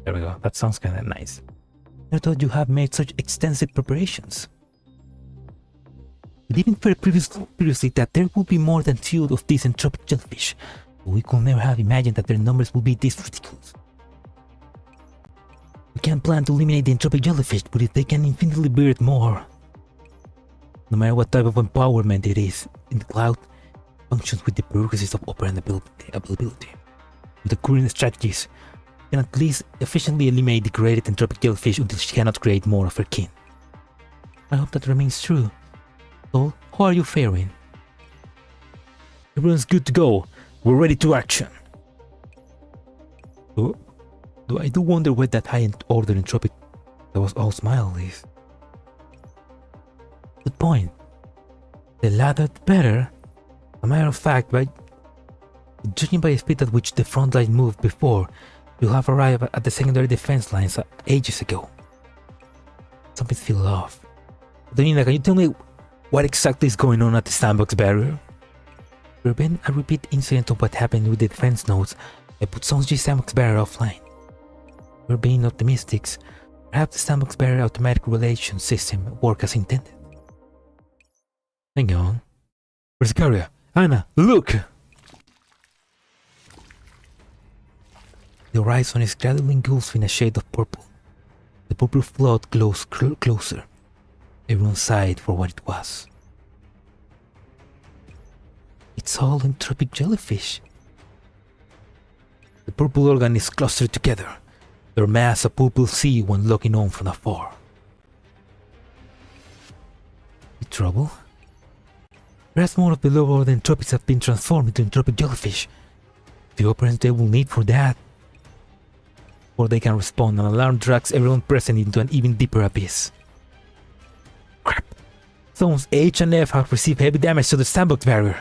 There we go, that sounds kinda nice. I thought you have made such extensive preparations. We didn't fear previously that there would be more than 2 of these entropic jellyfish, but we could never have imagined that their numbers would be this ridiculous. We can't plan to eliminate the entropic jellyfish, but if they can infinitely birth more, no matter what type of empowerment it is, in the cloud functions with the prerequisites of operability. With the current strategies, we can at least efficiently eliminate the created entropic jellyfish until she cannot create more of her kin. I hope that remains true. So, how are you faring? Everyone's good to go. We're ready to action. Oh, I do wonder where that high-end order entropic that was all smile is. Good point. The latter the better. As a matter of fact, judging by the speed at which the front line moved before, you have arrived at the secondary defense lines ages ago. Something feels off. Donina, can you tell me what exactly is going on at the sandbox barrier? There been a repeat incident of what happened with the defense nodes that put Zone G sandbox barrier offline. We're being optimistic. Perhaps the sandbox barrier automatic relation system work as intended. Hang on. Perscaria, Anna, look! The horizon is gradually engulfed in a shade of purple. The purple flood glows closer. Everyone sighed for what it was. It's all entropic jellyfish. The purple organ is clustered together, their mass a purple sea when looking on from afar. In trouble? Perhaps more of the lower order entropics have been transformed into entropic jellyfish. The operants they will need for that. Or they can respond, and alarm drags everyone present into an even deeper abyss. Crap. Zones H and F have received heavy damage to the sandbox barrier.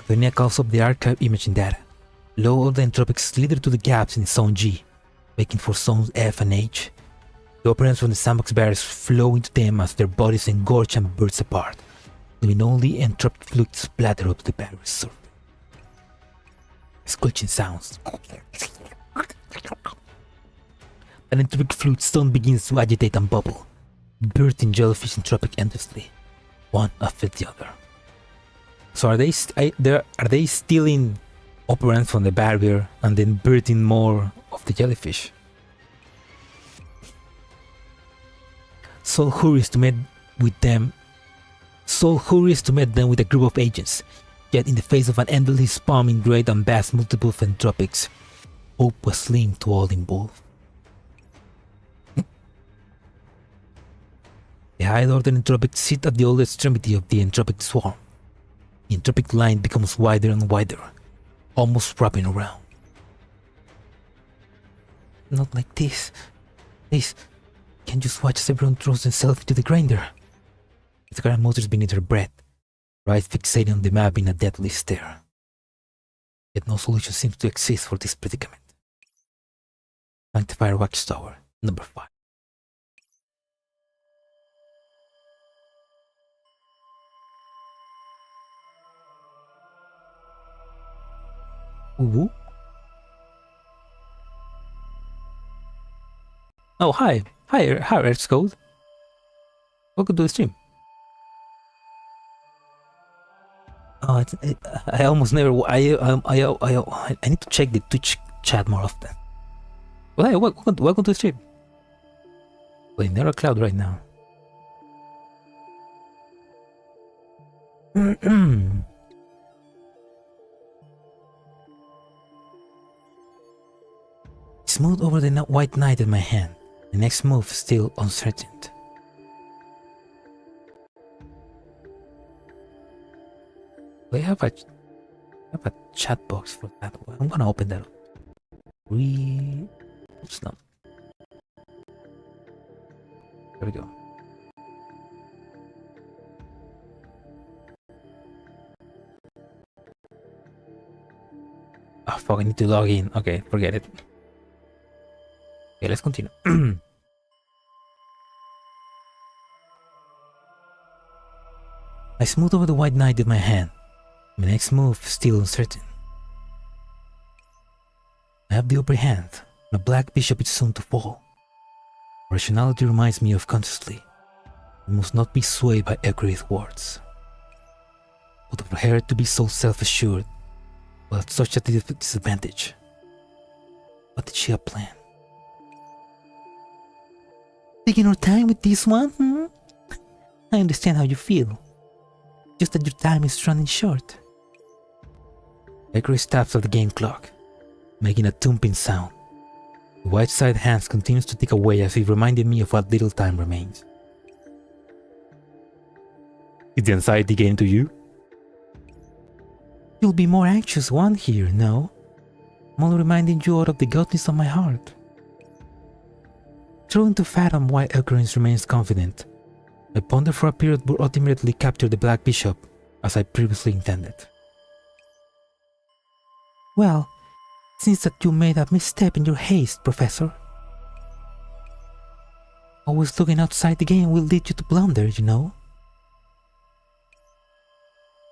Adonia calls up the archive imaging data. Low order entropics slither to the gaps in Zone G, making for Zones F and H. The operants from the sandbox barriers flow into them as their bodies engorge and burst apart, leaving only entropic fluid splatter up the barrier's surface. Squelching sounds. An entropic fluid stone begins to agitate and bubble, birthing jellyfish entropic endlessly, one after the other. So are they stealing operants from the barrier and then birthing more of the jellyfish? Soul hurries to meet them with a group of agents, yet in the face of an endlessly spamming great and vast multiple of entropics, hope was slim to all involved. The high order entropics sit at the old extremity of the entropic swarm. The entropic line becomes wider and wider, almost wrapping around. Not like this. Please, can't just watch as everyone throws themselves into the grinder. The car mutters beneath her breath, her eyes fixating on the map in a deadly stare. Yet no solution seems to exist for this predicament. Sanctifier Watchtower, number 5. Ooh. Oh, hi, Earth's Code. Welcome to the stream. Oh, I almost never. I need to check the Twitch chat more often. Well, hey, welcome to the stream. Playing Never Cloud right now. Smooth over the white knight in my hand. The next move still uncertain. I have a chat box for that. I'm gonna open that up. Oops, no. There we go. Oh fuck, I need to log in. Okay, forget it. Okay, let's continue. I smooth over the white knight in my hand. My next move still uncertain. I have the upper hand. My black bishop is soon to fall. Rationality reminds me of consciously. I must not be swayed by Eucharist words. But for her to be so self-assured, but at such a disadvantage. What did she have planned? Taking our time with this one? I understand how you feel. Just that your time is running short. Eucharist taps at the game clock, making a thumping sound. The white side hands continues to tick away as if reminding me of what little time remains. Is the anxiety getting to you? You'll be more anxious one here, no? I'm only reminding you out of the godness of my heart. Trying to fathom why Eucharist remains confident, I ponder for a period but ultimately capture the Black Bishop as I previously intended. Well, it seems that you made a misstep in your haste, Professor. Always looking outside the game will lead you to blunder, you know.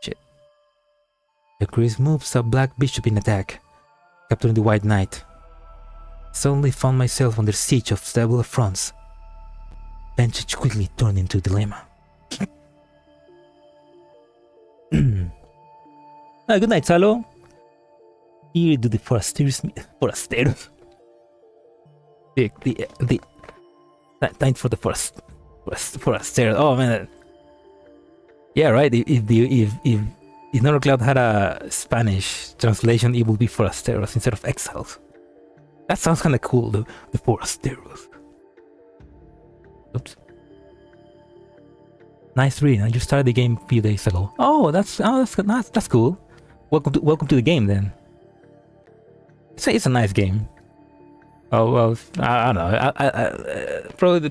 Shit. Eucharist moves a Black Bishop in attack, capturing the White Knight. Suddenly found myself under siege of several affronts. Vantage quickly turned into a dilemma. Good night, Salo. Here do the forasters. The time for the forasters. Oh man. Yeah, right. If Norocloud had a Spanish translation, it would be forasteros instead of exiles. That sounds kind of cool, the forasteros. Oops. Nice read. I just started the game a few days ago. Oh, that's cool. Welcome to the game then. It's a nice game. Oh well, I don't know. Probably the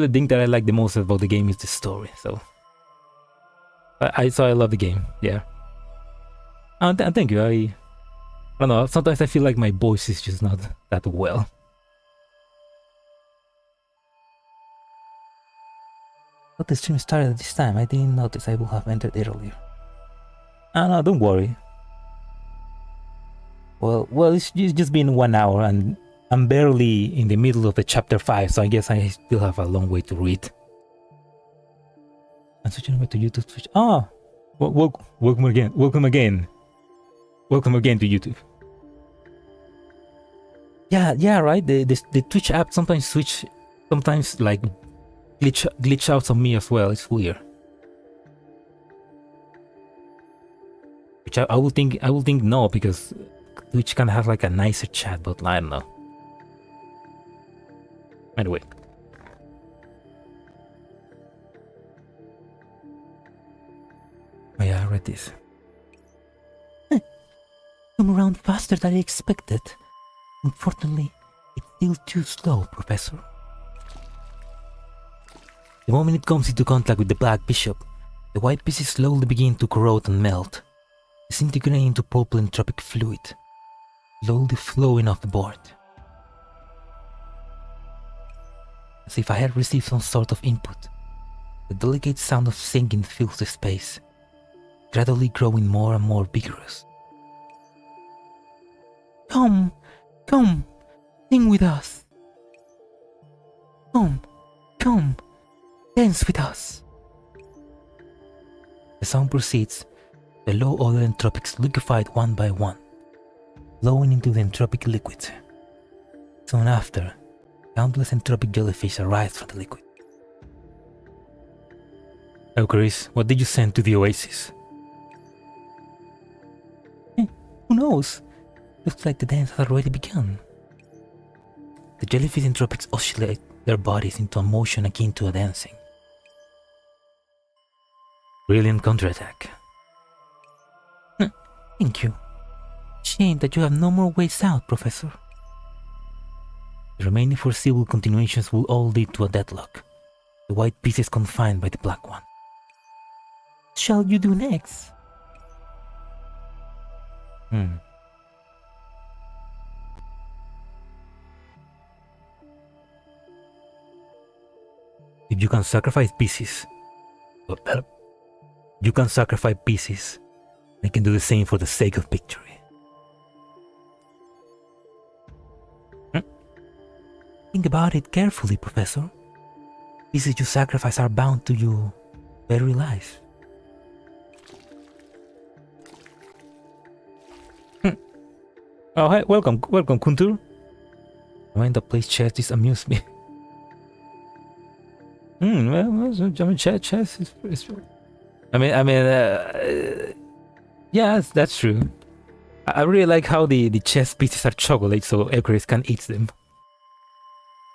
thing that I like the most about the game is the story. So I love the game. Yeah. Thank you. I don't know. Sometimes I feel like my voice is just not that well. But the stream started at this time. I didn't notice I would have entered earlier. No, don't worry. Well, it's just been 1 hour and I'm barely in the middle of the chapter 5, so I guess I still have a long way to read. I'm switching over to YouTube. Welcome again. Welcome again to YouTube. Yeah, right. The Twitch app sometimes like glitch out on me as well. It's weird. Which I will think no, because Twitch can have like a nicer chat, but I don't know. Anyway. Oh yeah, I read this. Come around faster than I expected. Unfortunately, it's still too slow, Professor. The moment it comes into contact with the Black Bishop, the white pieces slowly begin to corrode and melt, disintegrating into purple entropic fluid, slowly flowing off the board. As if I had received some sort of input, the delicate sound of singing fills the space, gradually growing more and more vigorous. Come, sing with us. Come, dance with us. The song proceeds, the low-order entropics liquefied one by one, flowing into the entropic liquid. Soon after, countless entropic jellyfish arise from the liquid. Eucharists, what did you send to the oasis? Who knows? Looks like the dance has already begun. The jellyfish entropics oscillate their bodies into a motion akin to a dancing. Brilliant counterattack. Thank you. Shame that you have no more ways out, Professor. The remaining foreseeable continuations will all lead to a deadlock, the white pieces confined by the black one. What shall you do next? If you can sacrifice pieces, I can do the same for the sake of victory. Think about it carefully, Professor. Pieces you sacrifice are bound to your very life. Oh, hi, welcome, Kuntur. The mind that plays chess, this amused me. Well, chess is. Yeah, that's true. I really like how the chess pieces are chocolate, so Eucharists can eat them.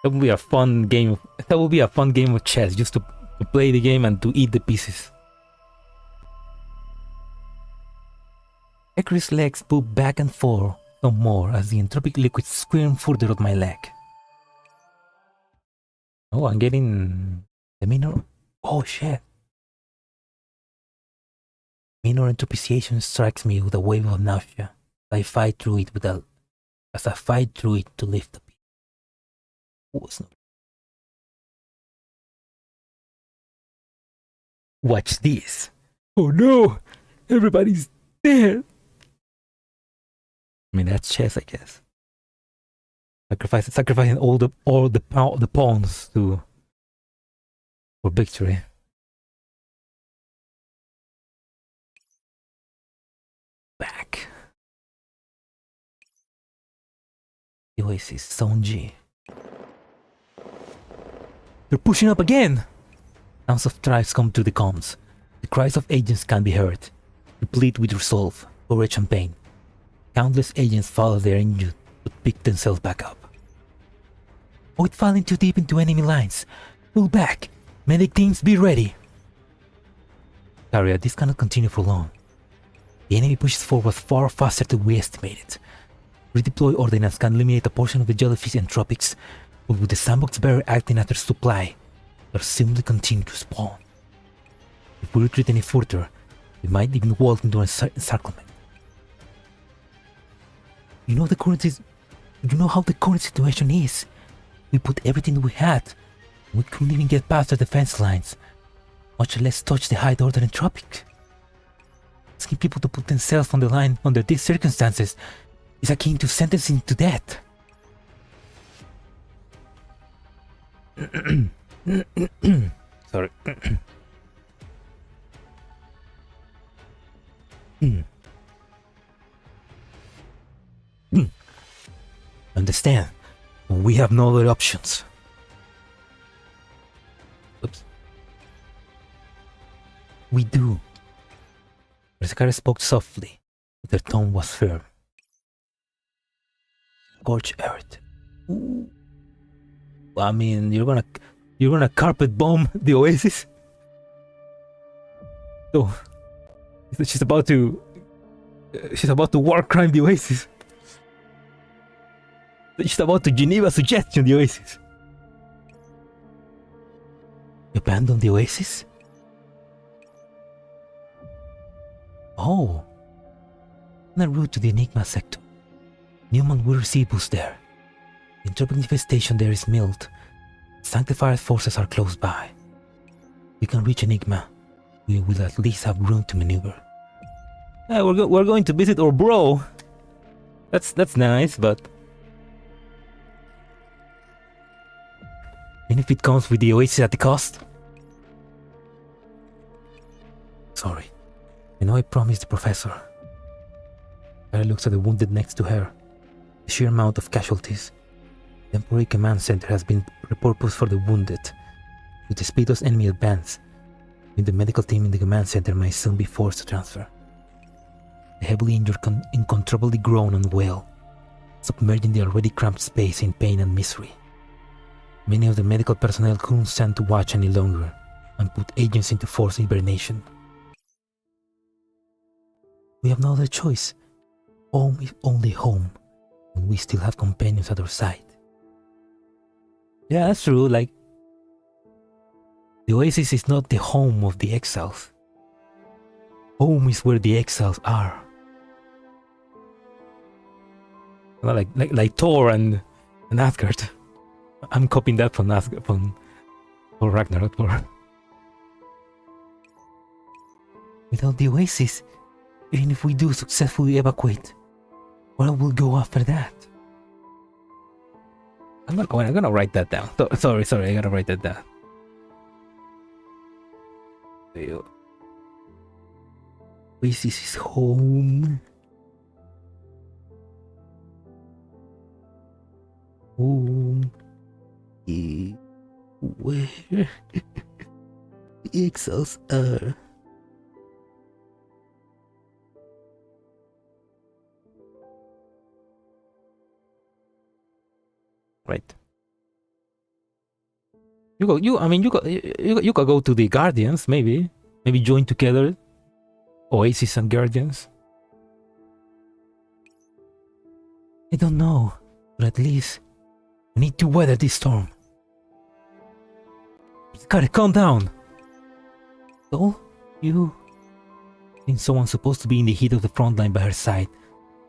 That would be a fun game. Of chess, just to play the game and to eat the pieces. Eucharist's legs move back and forth some more as the entropic liquid squirm further up my leg. Oh, I'm getting the minor. Oh shit. Minor entropization strikes me with a wave of nausea. I fight through it to lift the peak. Watch this. Oh no! Everybody's dead! That's chess, I guess. Sacrificing all the pawns for victory. Back. The Oasis, Zone G. They're pushing up again! Sounds of tribes come through the comms. The cries of agents can be heard, replete with resolve, courage and pain. Countless agents follow their injured to pick themselves back up. Avoid falling too deep into enemy lines. Pull back. Medic teams, be ready! Carrier, this cannot continue for long. The enemy pushes forward far faster than we estimated. Redeploy ordnance can eliminate a portion of the jellyfish and tropics, but with the sandbox barrier acting as their supply, they'll simply continue to spawn. If we retreat any further, we might even walk into an encirclement. You know how the current situation is. We put everything we had. We couldn't even get past the defense lines, much less touch the high order in tropics. Asking people to put themselves on the line under these circumstances is akin to sentencing to death. Sorry. Understand, we have no other options. Oops. We do. Berserker spoke softly, but their tone was firm. Scorch earth. Ooh. I mean, you're gonna carpet bomb the oasis? So, she's about to war crime the oasis. She's about to Geneva suggestion the oasis. You abandon the oasis? Oh. On a route to the Enigma sector. Newman will receive boost there. The Entropic infestation there is mild. Sanctifiers forces are close by. We can reach Enigma. We will at least have room to maneuver. Yeah, we're going to visit our bro. That's nice, but and if it comes with the oasis at the cost? Sorry. I know I promised the professor. Clara looks at the wounded next to her. The sheer amount of casualties. The temporary command center has been repurposed for the wounded. With the speed of enemy advance, the medical team in the command center may soon be forced to transfer. The heavily injured uncontrollably groan and wail, submerging the already cramped space in pain and misery. Many of the medical personnel couldn't stand to watch any longer and put agents into forced hibernation. We have no other choice. Home is only home, and we still have companions at our side. Yeah, that's true, like, the oasis is not the home of the exiles. Home is where the exiles are. Well, like Thor and Asgard. I'm copying that from Asgard, from Ragnarok. Without the oasis, even if we do successfully evacuate, where will go after that? I'm gonna write that down. Sorry, I gotta write that down. Oasis is home. Home is where the exiles are. Right. You could go to the Guardians, maybe join together, Oasis and Guardians. I don't know, but at least we need to weather this storm. Gotta calm down. So, you think someone's supposed to be in the heat of the front line by her side.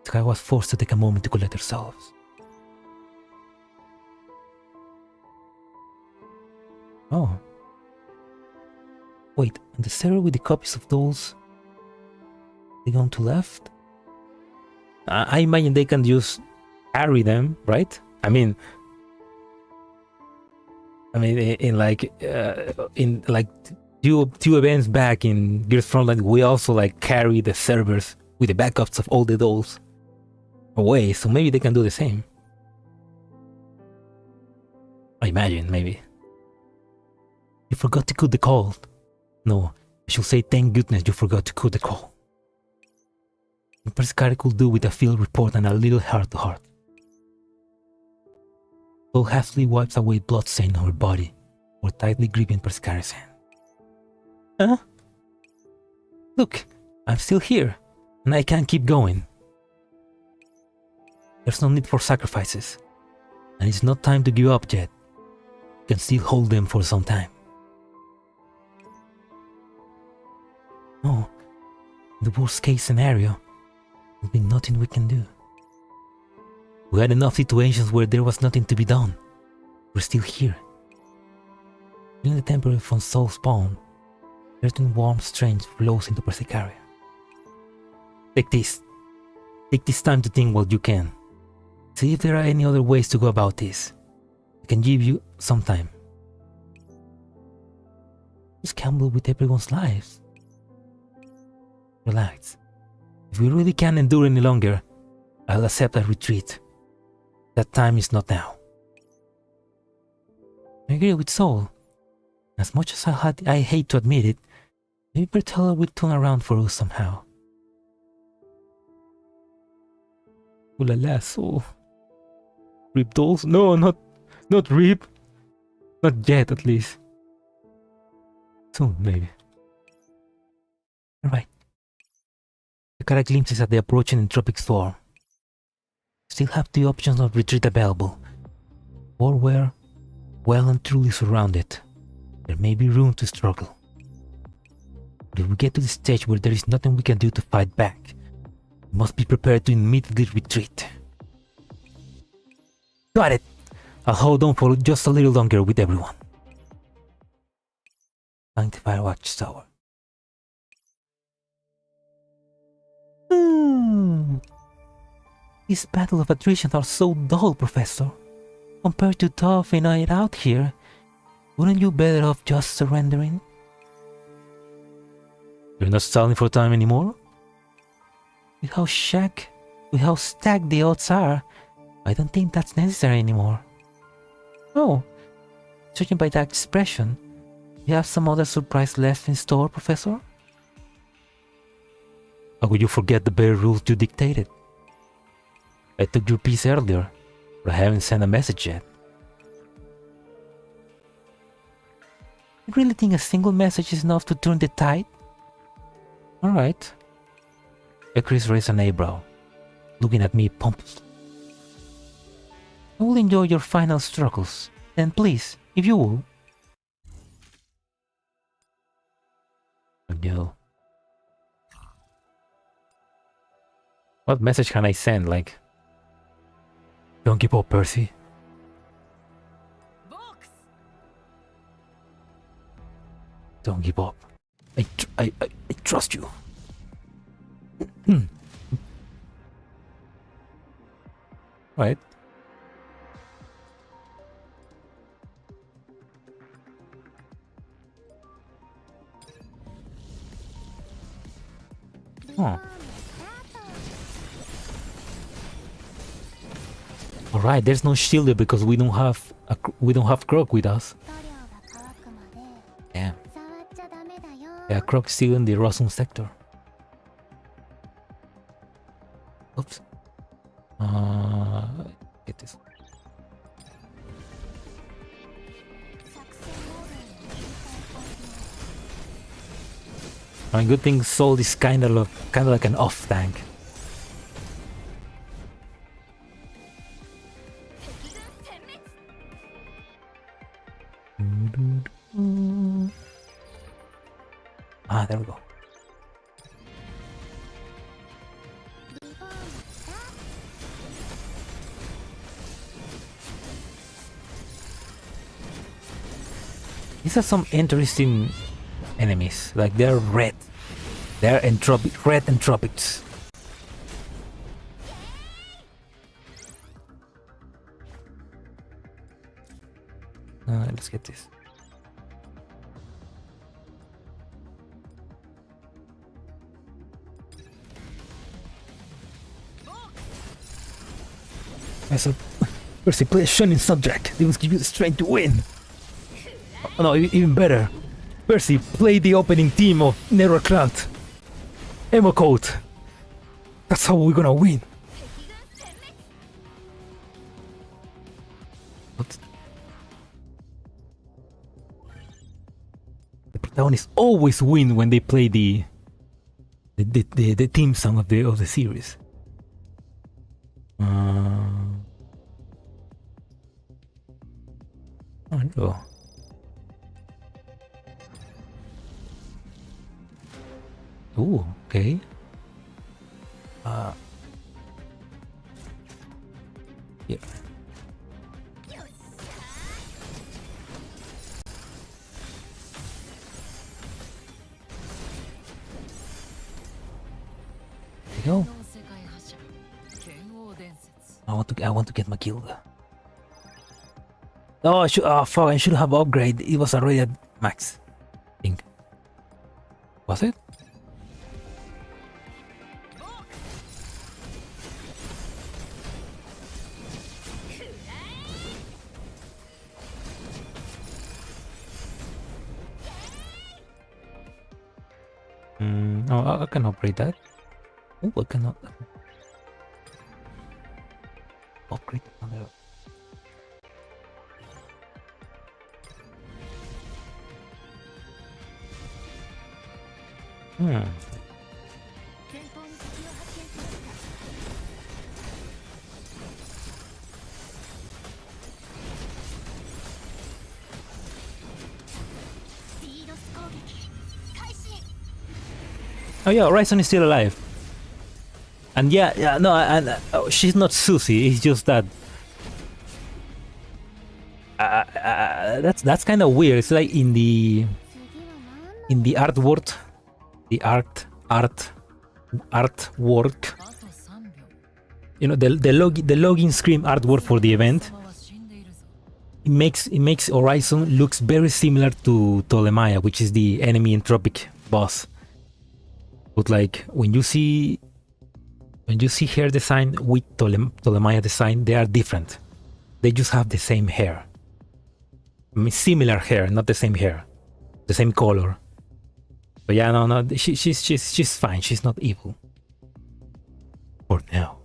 Sky was forced to take a moment to collect herself. Oh. Wait, and the server with the copies of those, they gone to left? I imagine they can just carry them, right? I mean, in like two events back in Girls Frontline, we also like carry the servers with the backups of all the dolls away, so maybe they can do the same. I imagine, maybe. You forgot to cut the call. No, I should say thank goodness you forgot to cut the call. The Perskari could do with a field report and a little heart-to-heart. Paul hastily wipes away blood stain on her body or tightly gripping Persicari's hand. Huh? Look, I'm still here, and I can't keep going. There's no need for sacrifices, and it's not time to give up yet. You can still hold them for some time. No, in the worst case scenario, there'll be nothing we can do. We had enough situations where there was nothing to be done. We're still here. During the temporary from soul spawn, certain warm strength flows into Persicaria. Take this. Take this time to think what you can. See if there are any other ways to go about this. I can give you some time. Just gamble with everyone's lives. Relax. If we really can't endure any longer, I'll accept a retreat. That time is not now. I agree with Soul. As much as I hate to admit it, maybe Bertella will turn around for us somehow. Ooh la la, Soul. Rip dolls? No, not Rip. Not yet, at least. Soon, maybe. Alright. You got a glimpses at the approaching entropic storm. Still have the options of retreat available, or where, well and truly surrounded, there may be room to struggle. But if we get to the stage where there is nothing we can do to fight back, we must be prepared to immediately retreat. Got it! I'll hold on for just a little longer with everyone. Sanctifier Watchtower. These battles of attrition are so dull, Professor. Compared to toughing it out here, wouldn't you better off just surrendering? You're not stalling for time anymore? With how stacked the odds are, I don't think that's necessary anymore. Oh, judging by that expression, you have some other surprise left in store, Professor? How could you forget the bare rules you dictated? I took your piece earlier, but I haven't sent a message yet. You really think a single message is enough to turn the tide? Alright. Eucharists raised an eyebrow, looking at me pompously. I will enjoy your final struggles, then please, if you will. Oh no. What message can I send, like... Don't give up, Percy. Box. Don't give up. I trust you. Right. Huh. All right, there's no shielder because we don't have Croc with us. Yeah. Yeah, Croc's still in the Rosum sector. Oops. Get this. I mean, good thing Soul is kind of like an off tank. Ah, there we go. These are some interesting enemies. Like they're red. They're red entropics. Let's get this. So, Percy, play a shining subject. They must give you the strength to win. Oh, no, even better. Percy, play the opening theme of Nero Cloud. Emo Code. That's how we're gonna win. What? protagonists always win when they play the theme song of the series. Oh no. Ooh, okay. Yeah. There you go. I want to get my kill. Oh, fuck! I should have upgrade. It was already at max. I think. Was it? Oh, I can upgrade that. Oh, I cannot upgrade another. Oh yeah, Horizon is still alive. And yeah, no, and she's not Susie. It's just that that's kind of weird. It's like in the artwork, the artwork. You know, the login screen artwork for the event. It makes Horizon looks very similar to Ptolemaya, which is the enemy entropic boss. But like when you see her design with Ptolemaya design, they are different. They just have the same hair. I mean, similar hair, not the same hair, the same color. But yeah, no, she's fine. She's not evil. For now.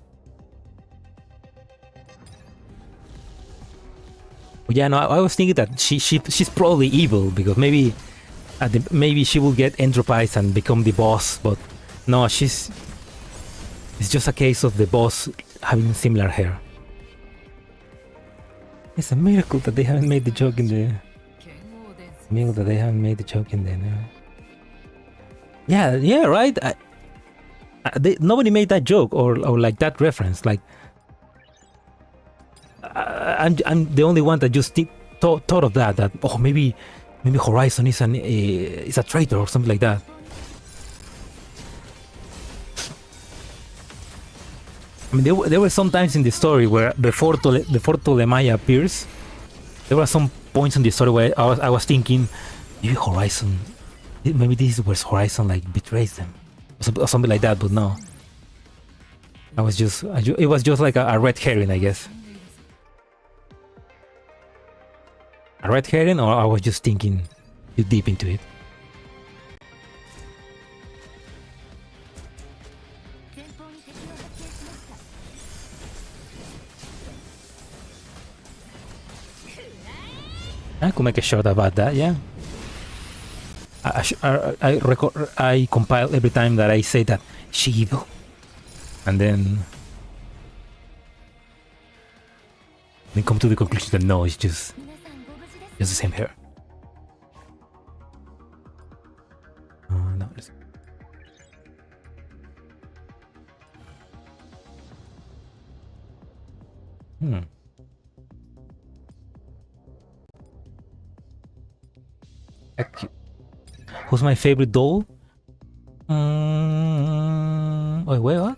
But yeah, no, I was thinking that she's probably evil because maybe she will get entropized and become the boss. But no, it's just a case of the boss having similar hair. It's a miracle that they haven't made the joke in the. Yeah, right. Nobody made that joke or like that reference. Like, I'm the only one that just thought of that. That oh maybe Horizon is a traitor or something like that. I mean, there were some times in the story where before Ptolemaya appears, there were some points in the story where I was thinking, maybe this is where Horizon like betrays them, or something like that. But no, it was just like a red herring, I guess. A red herring, or I was just thinking too deep into it. I could make a short about that, yeah. I compile every time that I say that she evil, and then come to the conclusion that no, it's just the same hair. No, Who's my favorite doll? Wait, what?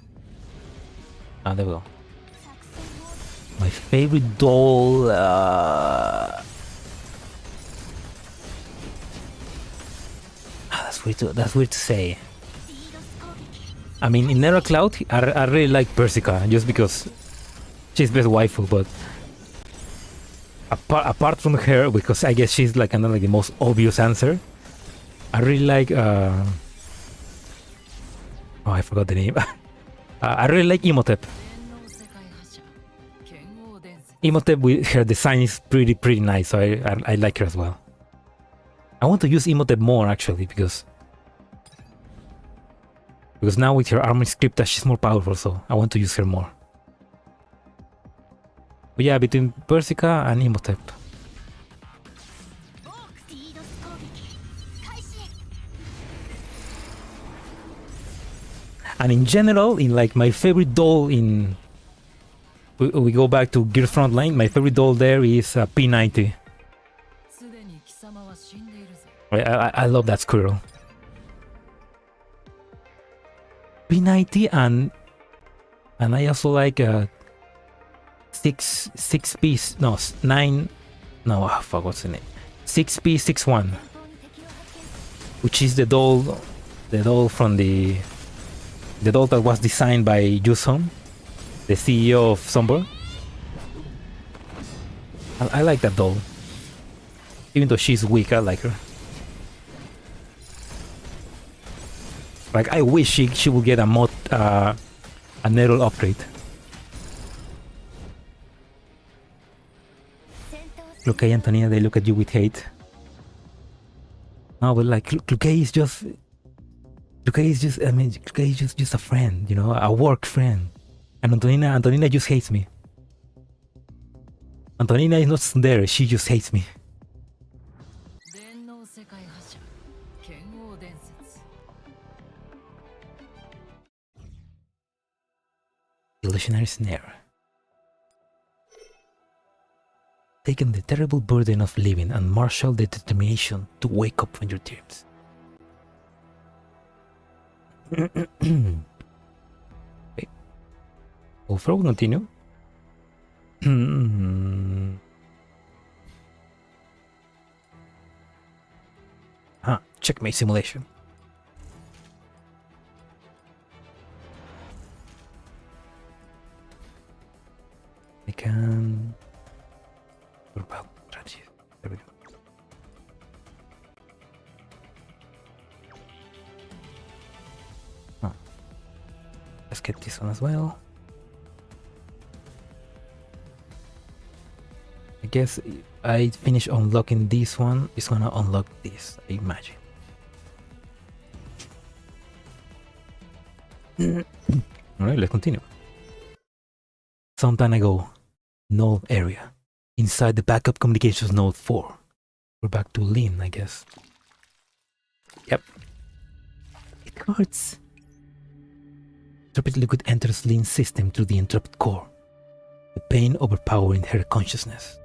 Ah, there we go. My favorite doll. That's weird to say. I mean, in Nera Cloud, I really like Persica just because she's best waifu, but apart from her, because I guess she's like another the most obvious answer. I really like oh, I forgot the name. I really like Imhotep. Imhotep with her design is pretty nice, so I like her as well. I want to use Imhotep more actually because now with her armor script she's more powerful, so I want to use her more. But yeah, between Persica and Imhotep. And in general, in like my favorite doll in... We go back to Girls Frontline, my favorite doll there is P90. I love that squirrel. P90 and I also like six piece, no, 9, no, oh, fuck, what's the name? 6P61, which is the doll from the doll that was designed by Yuson, the CEO of Sunborn. I like that doll. Even though she's weak, I like her. Like, I wish she would get a mod, a Nettle upgrade. Lucay, Antonina, they look at you with hate. No, but like, Lucay is just, I mean, Lucay is just a friend, you know, a work friend. And Antonina just hates me. Antonina is not there, she just hates me. Illusionary snare. Taking the terrible burden of living and marshal the determination to wake up from your dreams. Okay. Before we continue. Checkmate simulation. I can... What about Rajiv? There we go. Oh. Let's get this one as well. I guess I finish unlocking this one. It's gonna unlock this, I imagine. Alright, let's continue. Some time ago, node area. Inside the backup communications node 4. We're back to Lynn, I guess. Yep. It hurts. Interrupted liquid enters Lynn's system through the interrupted core. The pain overpowering her consciousness.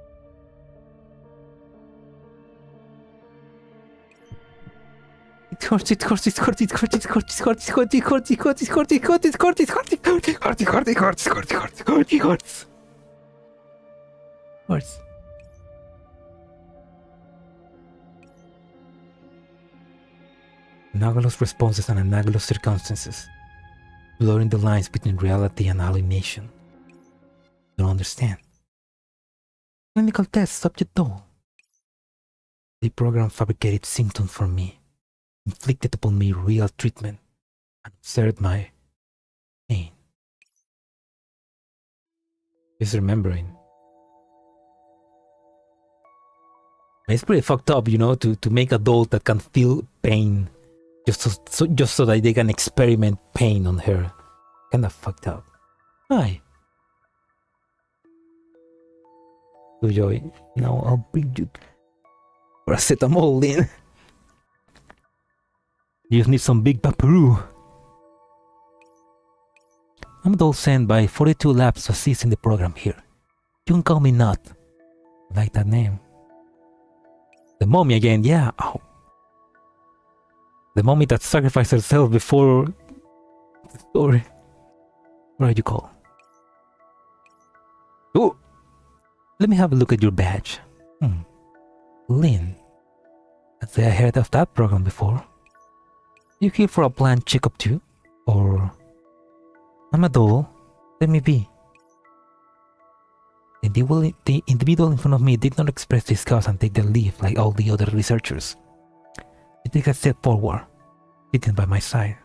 It hurts, it hurts, it hurts, it hurts, it hurts, it hurts, it hurts, it hurts, it hurts, it hurts, it hurts, it hurts, it hurts, it hurts, it hurts, it hurts, it hurts, it hurts, it hurts, it hurts. Hurts. Analogous responses and analogous circumstances, blurring the lines between reality and alienation. Don't understand. Clinical test subject though. The program fabricated symptoms for me, inflicted upon me real treatment, and observed my pain. Just remembering. It's pretty fucked up, you know, to make a doll that can feel pain just so that they can experiment pain on her. Kinda fucked up. Hi. Good joy. Now I'll bring you paracetamol in. You just need some big paparoo. I'm a doll sent by 42 Labs to assist in the program here. You can call me Nut. I like that name. The mommy again, yeah. Oh. The mommy that sacrificed herself before the story. What are you called? Oh, let me have a look at your badge. Lynn. I'd say I heard of that program before. You here for a planned checkup too? Or... I'm a doll. Let me be. The individual in front of me did not express disgust and take their leave like all the other researchers. She took a step forward, sitting by my side.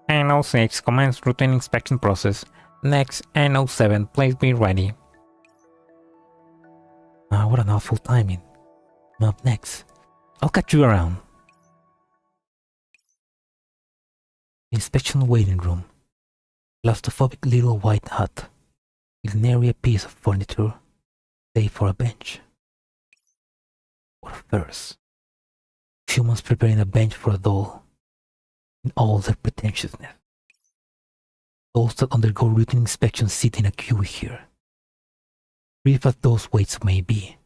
NO6 commence routine inspection process. Next, NO7, please be ready. what an awful timing. I'm up next. I'll catch you around. Inspection waiting room. Claustrophobic little white hut. With nary a piece of furniture, save for a bench. What a farce. Humans preparing a bench for a doll. In all their pretentiousness. Dolls that undergo routine inspections sit in a queue here. Brief as those waits may be,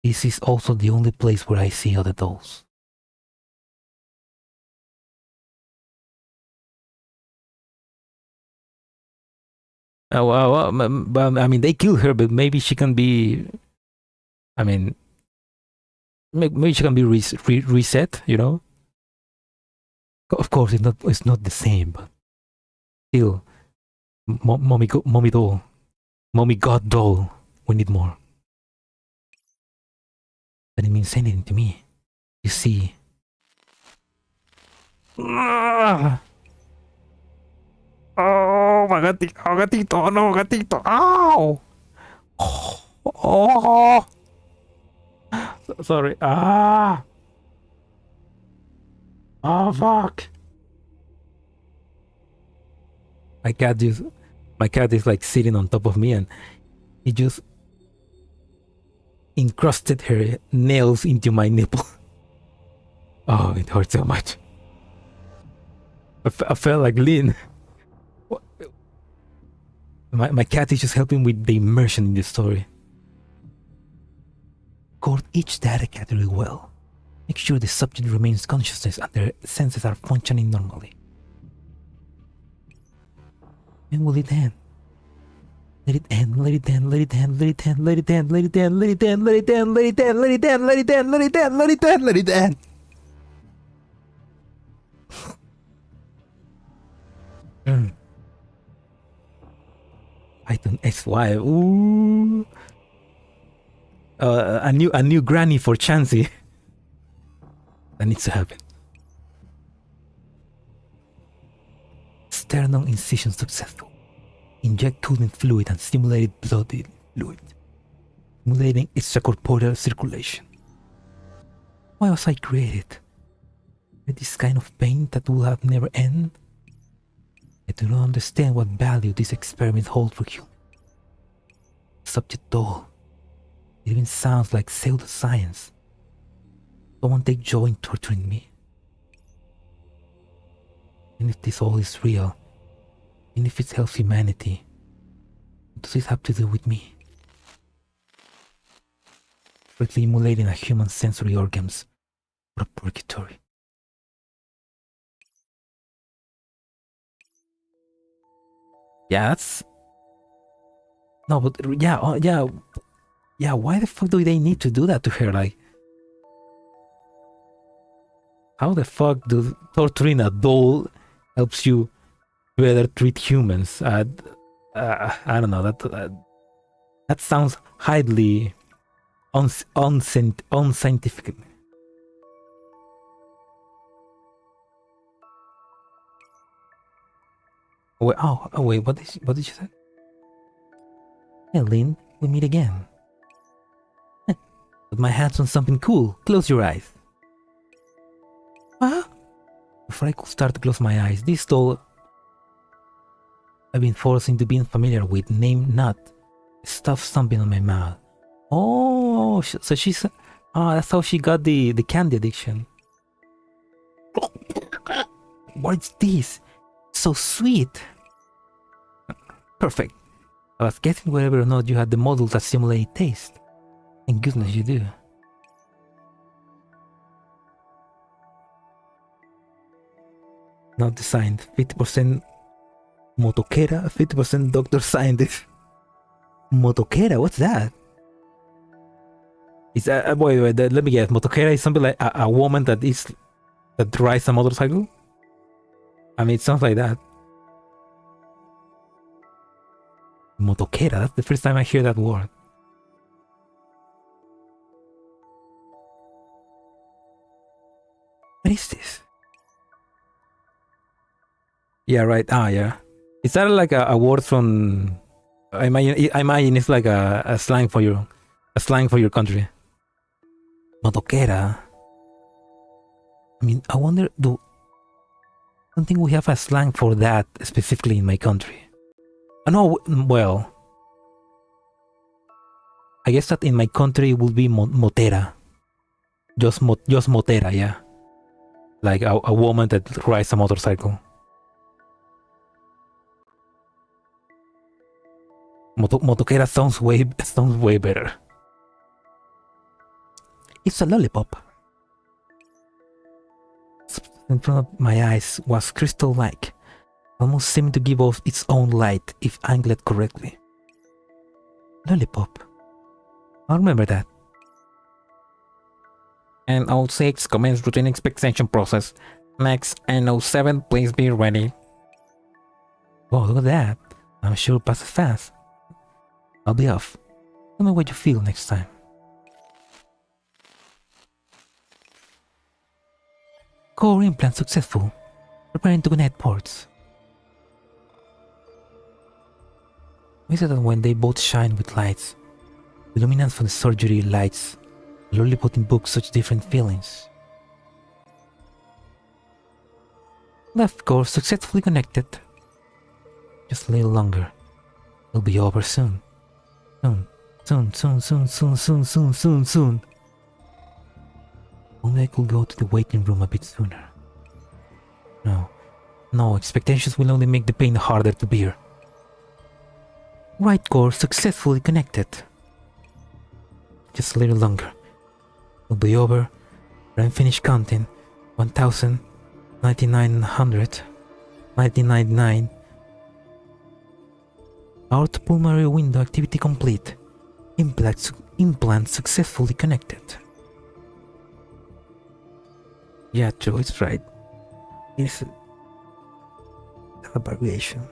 this is also the only place where I see other dolls. Well, I mean, they killed her, but maybe she can be. I mean, maybe she can be reset. You know. Of course, it's not the same, but still, mommy doll, mommy god doll. We need more. That didn't mean anything to me. You see. Oh, my gatito, no, gatito. Ow! Oh! Sorry. Oh, fuck. My cat is like sitting on top of me, and he just encrusted her nails into my nipple. Oh, it hurts so much. I felt like Lynn. My cat is just helping with the immersion in the story. Code each data category well. Make sure the subject remains consciousness and their senses are functioning normally. When will it end? Let it end, let it end, let it end, let it end, let it end, let it end, let it end, let it end, let it end, let it end, let it end, let it end, let it end, let it end. Python XY. Ooh. A new granny for Chansey. That needs to happen. Sternum incision successful. Inject cooling fluid and stimulated blood fluid, stimulating extracorporeal circulation. Why was I created? With this kind of pain that will have never end? I do not understand what value this experiment holds for humans. Subject doll. It even sounds like pseudoscience. Someone take joy in torturing me. And if this all is real, and if it helps humanity, what does it have to do with me? Strictly emulating a human sensory organs for a purgatory. Yeah, that's... No, but yeah, why the fuck do they need to do that to her? Like, how the fuck does torturing a doll helps you better treat humans? I don't know, that sounds highly unscientific. Wait, wait, what did you say? Hey, Lynn, we meet again. Put my hands on something cool. Close your eyes. Huh? Before I could start to close my eyes, this doll I've been forced into being familiar with, named Nut, stuffed something on my mouth. Oh, so she's... that's how she got the candy addiction. What's this? So sweet. Perfect. I was guessing whether or not you had the models that simulate taste. Thank goodness you do. Not designed. 50% motoquera, 50% doctor scientist. Motoquera, what's that? Is that wait, let me guess. Motoquera is something like a woman that rides a motorcycle? I mean, it sounds like that. Motoquera, that's the first time I hear that word. What is this? Yeah, right. Yeah. Is that like a word from... I imagine it's like a slang for your A slang for your country. Motoquera. I mean, I wonder, I don't think we have a slang for that specifically in my country. I know, well, I guess that in my country it would be motera. Just motera, yeah. Like a woman that rides a motorcycle. Motoquera sounds way better. It's a lollipop. In front of my eyes was crystal-like, almost seeming to give off its own light if angled correctly. Lollipop. I'll remember that. And 06 commence routine expansion process. Next and 07 please be ready. Whoa, look at that. I'm sure it passes fast. I'll be off. Tell me what you feel next time. Core implant successful. Preparing to connect ports. Is it that when they both shine with lights, the luminance from the surgery lights, the lollipop invokes such different feelings? Left core successfully connected. Just a little longer. It'll be over soon. Soon. Only I could go to the waiting room a bit sooner. No, expectations will only make the pain harder to bear. Right core successfully connected. Just a little longer. It'll be over. I'm finished counting. 1000, 9900, 1999. Aorta pulmonary window activity complete. Implant successfully connected. Yeah, Joe, it's right. It's a variation.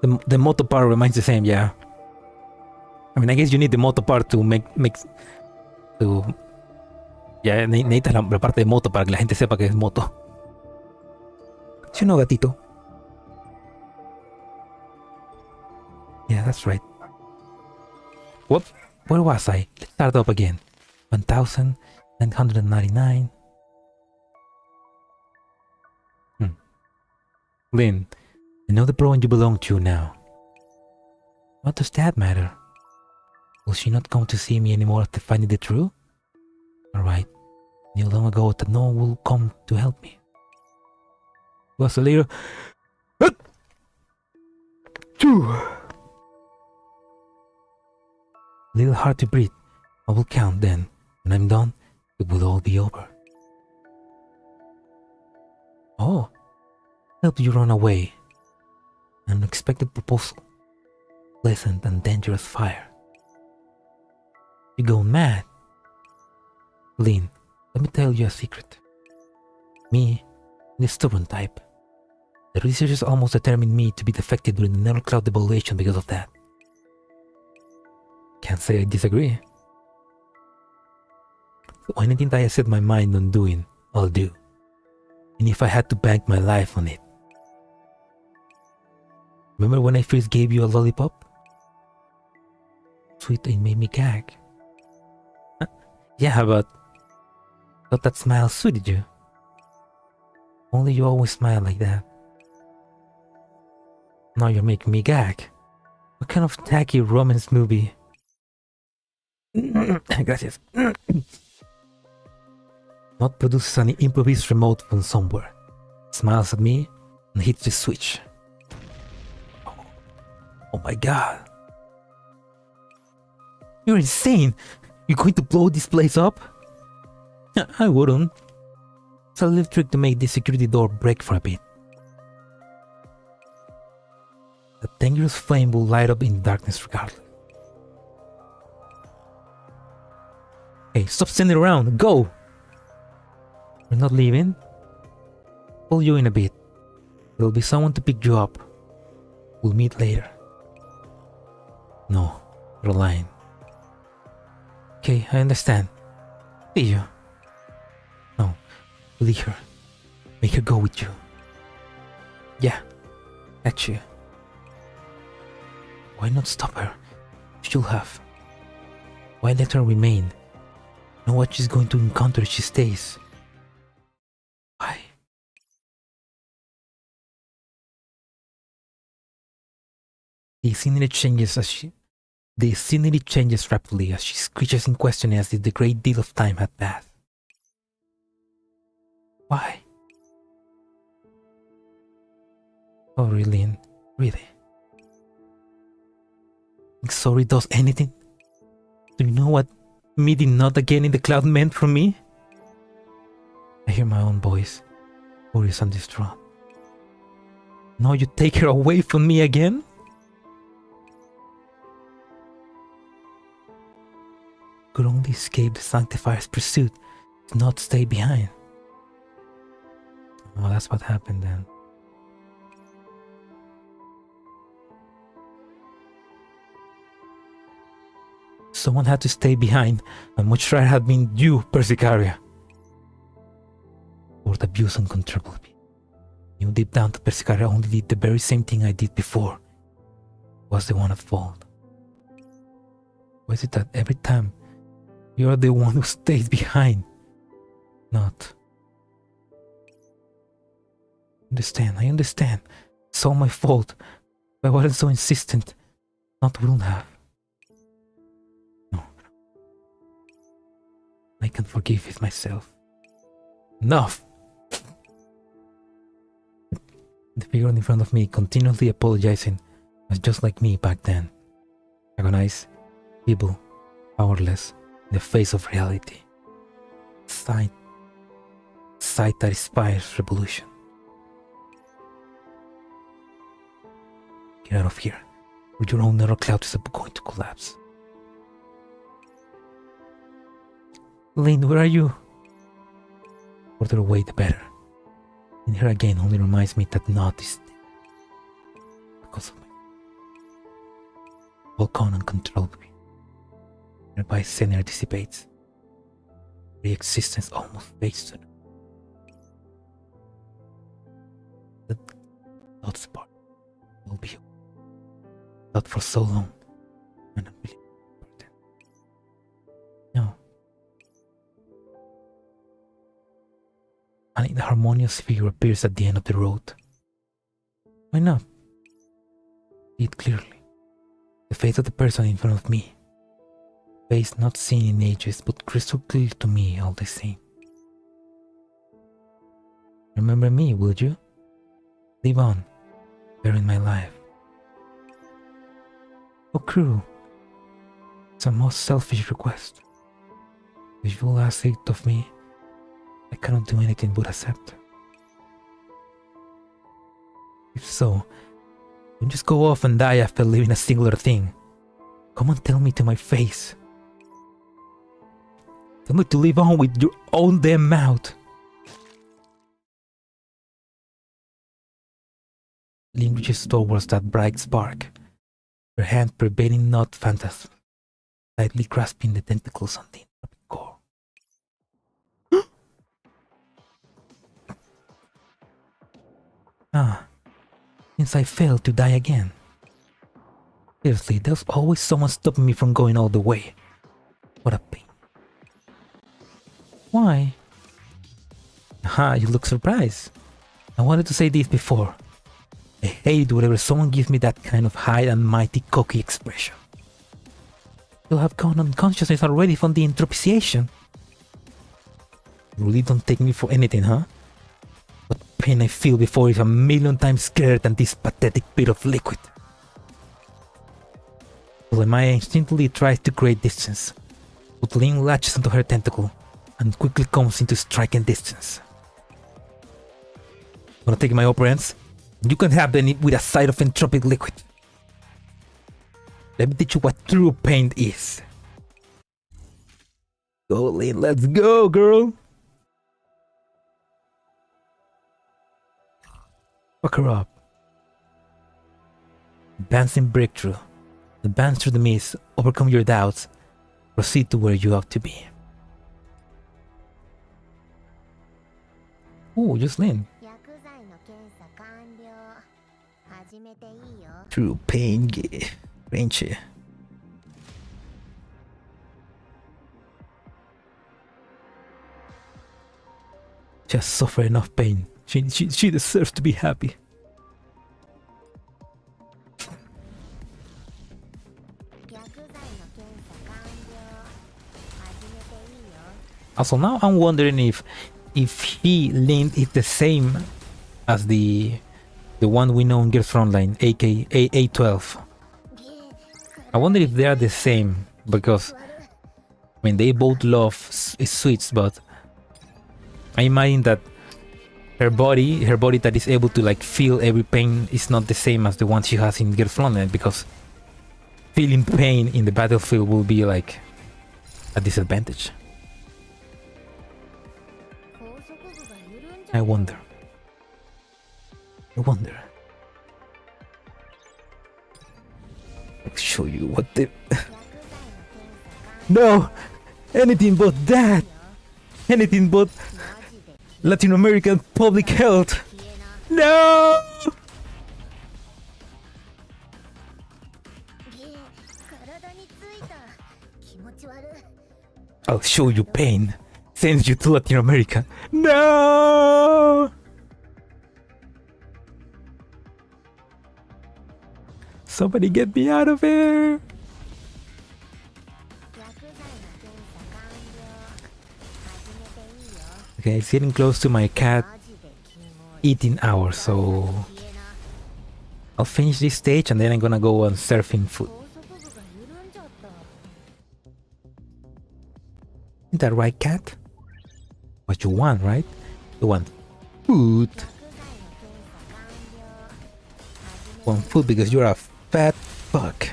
The motor part remains the same, yeah. I mean, I guess you need the motor part to make to... Ya necesitas la parte de moto para que la gente sepa que es moto. ¿Sí o no, gatito? Yeah, that's right. What? Where was I? Let's start up again. 1999. Lynn, I know the program you belong to now. What does that matter? Will she not come to see me anymore after finding the truth? Alright, I knew long ago that no one will come to help me. It was a little... little hard to breathe. I will count then. When I'm done, it will all be over. Oh, helped you run away. An unexpected proposal. Pleasant and dangerous fire. You're going mad. Lynn, let me tell you a secret. Me, the stubborn type. The researchers almost determined me to be defective during the neural cloud evaluation because of that. Can't say I disagree. So anything that I set my mind on doing, I'll do. And if I had to bank my life on it. Remember when I first gave you a lollipop? Sweet, it made me gag. Yeah, but thought that smile suited you. Only you always smile like that. Now you're making me gag. What kind of tacky romance movie? Gracias. Not produces an improvised remote from somewhere. Smiles at me and hits the switch. Oh my god. You're insane! You're going to blow this place up? I wouldn't. It's a little trick to make the security door break for a bit. The dangerous flame will light up in darkness regardless. Hey, stop standing around! Go! We're not leaving? Pull you in a bit. There'll be someone to pick you up. We'll meet later. No, you're lying. Okay, I understand. See you. No, leave her. Make her go with you. Yeah, that's you. Why not stop her? She'll have. Why let her remain? Know what she's going to encounter if she stays. Why? The scenery changes rapidly as she screeches in question as if the great deal of time had passed. Why? Oh, really? Really? Think sorry does anything? Do you know what meeting not again in the cloud meant for me? I hear my own voice, furious and distraught. Now you take her away from me again? Could only escape the Sanctifiers' pursuit, to not stay behind. Oh, that's what happened then. Someone had to stay behind, and much rather had been you, Persicaria. Lord abuse uncontrollably. Knew deep down that Persicaria only did the very same thing I did before. Was the one at fault. Why is it that every time you're the one who stays behind? Not. I understand. It's all my fault. If I wasn't so insistent, not wouldn't have. No. I can forgive it myself. Enough! The figure in front of me, continually apologizing, was just like me back then. Agonized, feeble, powerless, in the face of reality. Sight that inspires revolution. Get out of here, or your own narrow cloud is going to collapse. Lynn, where are you? The further away, the better. And here again only reminds me that not is dead. Because of me. Volcano uncontrollably. Nearby scenery dissipates. The existence almost fades to them. The thoughts part will be thought for so long and unbelievable. No. An inharmonious figure appears at the end of the road. Why not? See it clearly. The face of the person in front of me. Face not seen in ages, but crystal clear to me all the same. Remember me, would you? Live on, bearing my life. Oh, cruel. It's a most selfish request. If you will ask it of me, I cannot do anything but accept. If so, don't just go off and die after living a singular thing. Come and tell me to my face. Tell me to live on with your own damn mouth. Lynn reaches towards that bright spark, her hand pervading not phantasm, lightly grasping the tentacles on the core. Since I failed to die again. Seriously, there's always someone stopping me from going all the way. What a pain. Why? Aha, you look surprised. I wanted to say this before. I hate whenever someone gives me that kind of high and mighty cocky expression. You'll have gone unconsciousness already from the intropiciation. You really don't take me for anything, huh? What pain I feel before is a million times scarier than this pathetic bit of liquid. Maya instinctively tries to create distance, but Lynn latches onto her tentacle and quickly comes into striking distance. Wanna take my operants? You can have them with a side of entropic liquid. Let me teach you what true pain is. Go, Lynn, let's go, girl! Fuck her up. Advancing breakthrough. Advance through the mist, overcome your doubts, proceed to where you ought to be. Oh, just Lynn. True pain, French. She has suffered enough pain. She deserves to be happy. Also, now I'm wondering if he named it the same as the one we know in Girls Frontline, aka A12. I wonder if they are the same, because I mean they both love sweets, but I imagine that her body that is able to like feel every pain is not the same as the one she has in Girls Frontline, because feeling pain in the battlefield will be like a disadvantage. I wonder. I'll show you what the... No! Anything but that! Anything but Latin American public health! No! I'll show you pain. Sends you to Latin America. No! Somebody get me out of here! Okay, it's getting close to my cat eating hour, so I'll finish this stage and then I'm gonna go on surfing food. Is that right, cat? What you want, right? You want food. Want food because you're a fat fuck.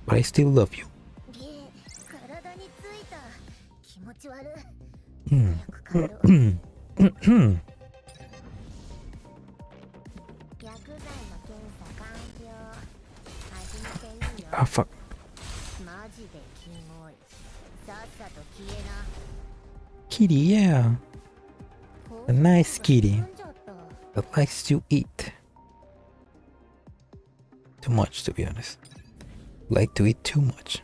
But I still love you. Ah, fuck. Kitty, yeah. A nice kitty that likes to eat. Too much, to be honest. Like to eat too much.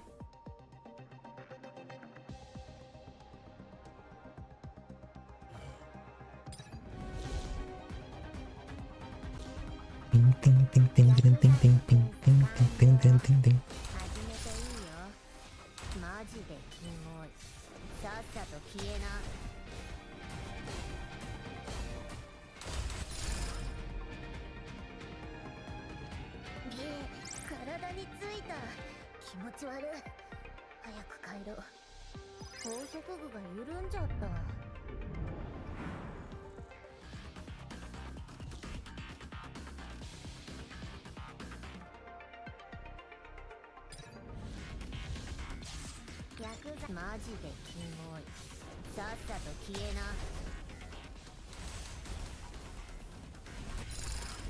Ding ding ding ding ding ding ding ding ding ding ding ding ding.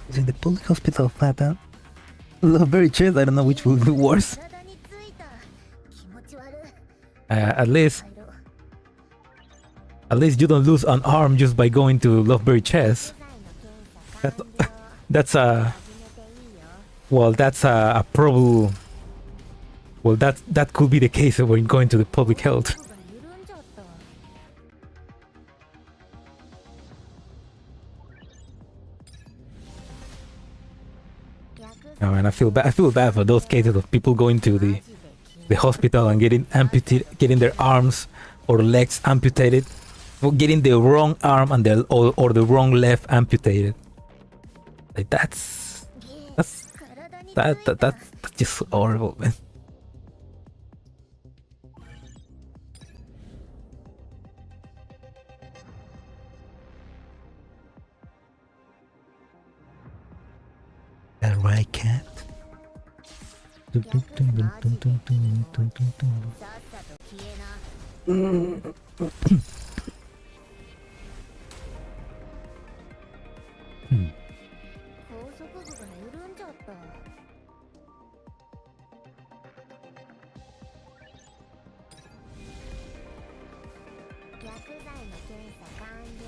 Is it the public hospital flat out? Very chairs, I don't know which will be worse. At least you don't lose an arm just by going to Loveberry Chess. That's a... Well, that's a probable... Well, that could be the case when going to the public health. Oh, and I feel bad for those cases of people going to the hospital and getting their arms or legs amputated, or getting the wrong arm and or the wrong leg amputated. Like that's just horrible, man. That right, cat?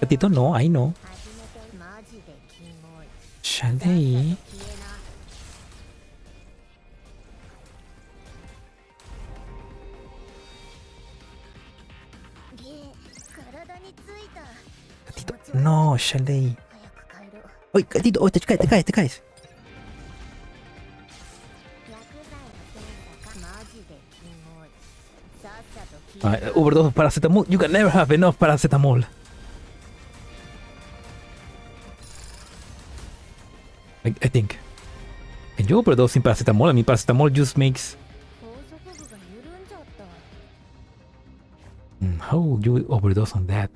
Patito, no, I know. Shade. Gatito. No, Chalet. Oy, Gatito. Oh, te caes. Overdose of paracetamol. You can never have enough paracetamol. I think. Can you overdose in paracetamol? I mean, paracetamol just makes... how would you overdose on that?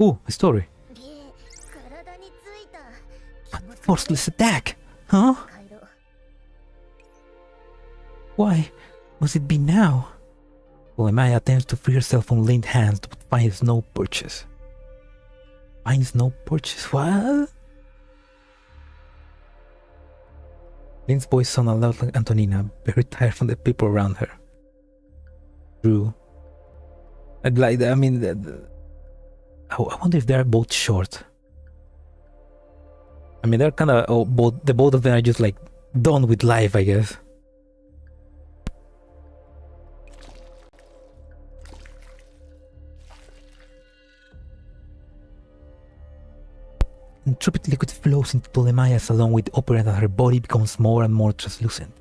Ooh, a story. Forceless attack, huh? Why must it be now? Polemaya attempts to free herself from Lin's hands but finds no purchase. Finds no purchase? What? Lin's voice sounded a lot like Antonina, very tired from the people around her. True. I wonder if they're both short. I mean, they're kind of the both of them are just like done with life, I guess. Intrepid liquid flows into Ptolemaeus along with operant as her body becomes more and more translucent.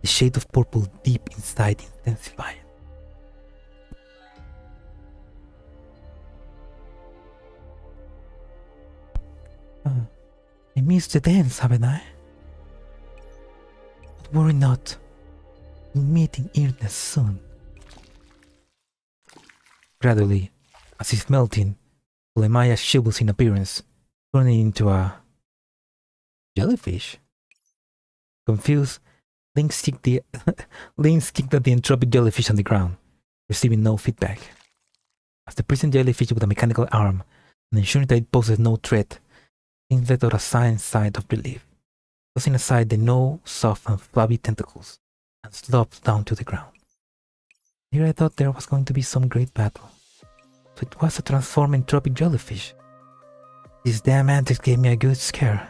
The shade of purple deep inside intensifying. I missed the dance, haven't I? But worry not. We'll meet in earnest soon. Gradually, as if melting, Ptolemaeus shrivels in appearance, turning into a jellyfish. Confused, Link kicked at the entropic jellyfish on the ground, receiving no feedback. As the prison jellyfish with a mechanical arm, and ensuring that it poses no threat, Link let out a sigh of relief, tossing aside the no soft and flabby tentacles, and slopped down to the ground. Here I thought there was going to be some great battle, so it was a transforming entropic jellyfish. These damn antics gave me a good scare.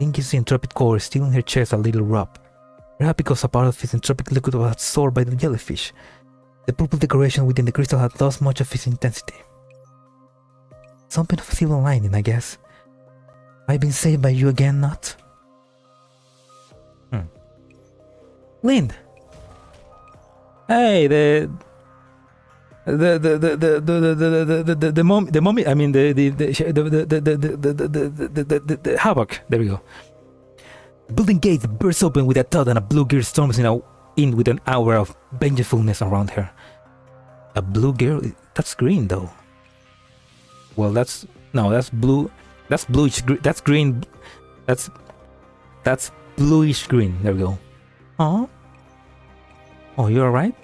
Link gives the entropic core still in her chest a little rub, perhaps because a part of its entropic liquid was absorbed by the jellyfish. The purple decoration within the crystal had lost much of its intensity. Something of a silver lining, I guess. I've been saved by you again, not? Lynn! Hey, the mummy, I mean the havoc. There we go. The building gate bursts open with a thud and a blue girl storms in with an aura of vengefulness around her. A blue girl? That's green though. Well, that's blue. That's bluish. That's green. That's bluish green. There we go. Oh, you're alright?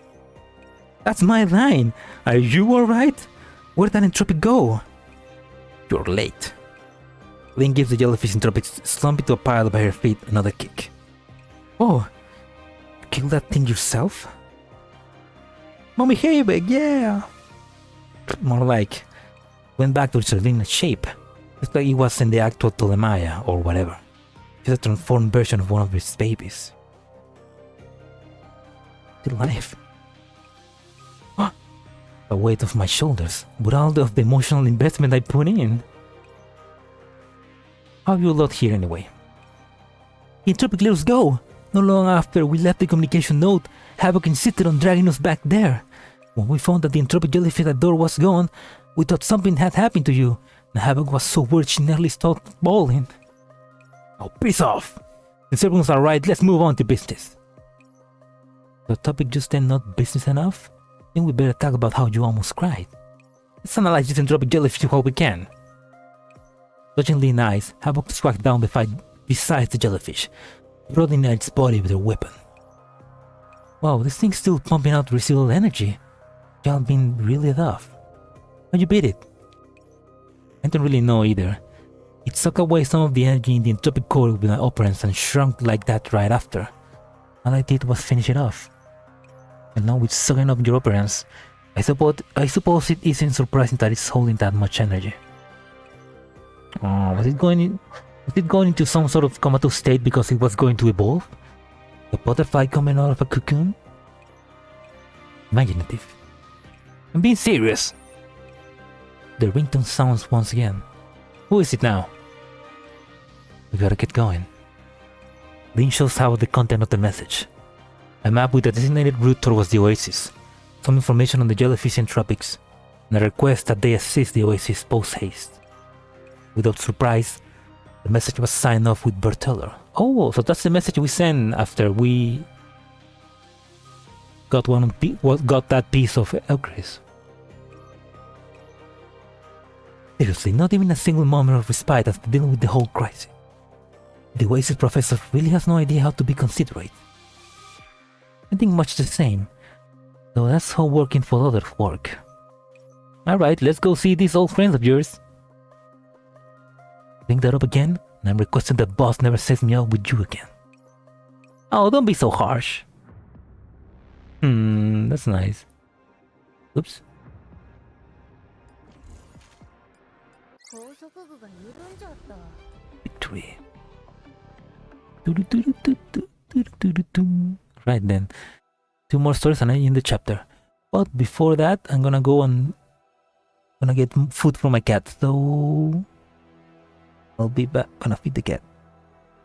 That's my line. Are you alright? Where'd that entropic go? You're late. Link gives the jellyfish entropic slump into a pile by her feet another kick. Oh, you killed that thing yourself? Mommy Hayback, yeah! More like, went back to its original shape, just like it was in the actual Ptolemaea or whatever. Just a transformed version of one of its babies. Still alive. The weight of my shoulders, with all of the emotional investment I put in. How you lot here anyway? The entropic let us go. Not long after we left the communication node, Havoc insisted on dragging us back there. When we found that the entropic jellyfish at door was gone, we thought something had happened to you, and Havoc was so worried she nearly stopped bawling. Oh, piss off! Since everyone's alright, let's move on to business. The topic just then not business enough? Then we better talk about how you almost cried. Let's analyze this entropic jellyfish while we can. Dodging Lee's eyes, Havoc swagged down beside the jellyfish, prodding at its body with her weapon. Wow, this thing's still pumping out residual energy. Y'all been really tough. How'd you beat it? I don't really know either. It sucked away some of the energy in the entropic core with my operants and shrunk like that right after. All I did was finish it off. And now with sucking up your operants, I suppose it isn't surprising that it's holding that much energy. Oh, was it going into some sort of comatose state because it was going to evolve? A butterfly coming out of a cocoon? Imaginative. I'm being serious. The ringtone sounds once again. Who is it now? We gotta get going. Lin shows out the content of the message. A map with a designated route towards the oasis, some information on the jellyfish and tropics, and a request that they assist the oasis post-haste. Without surprise, the message was signed off with Berteller. Oh, so that's the message we sent after we got that piece of Eucharist. Seriously, not even a single moment of respite after dealing with the whole crisis. The Oasis professor really has no idea how to be considerate. I think much the same, though that's how working for others work. Alright, let's go see these old friends of yours. Bring that up again, and I'm requesting that boss never sets me up with you again. Oh, don't be so harsh. That's nice. Oops. 高速具が緩んじゃった。 Victory. Right then. 2 more stories and I end the chapter. But before that, I'm gonna go and get food for my cat. So I'll be back. Gonna feed the cat.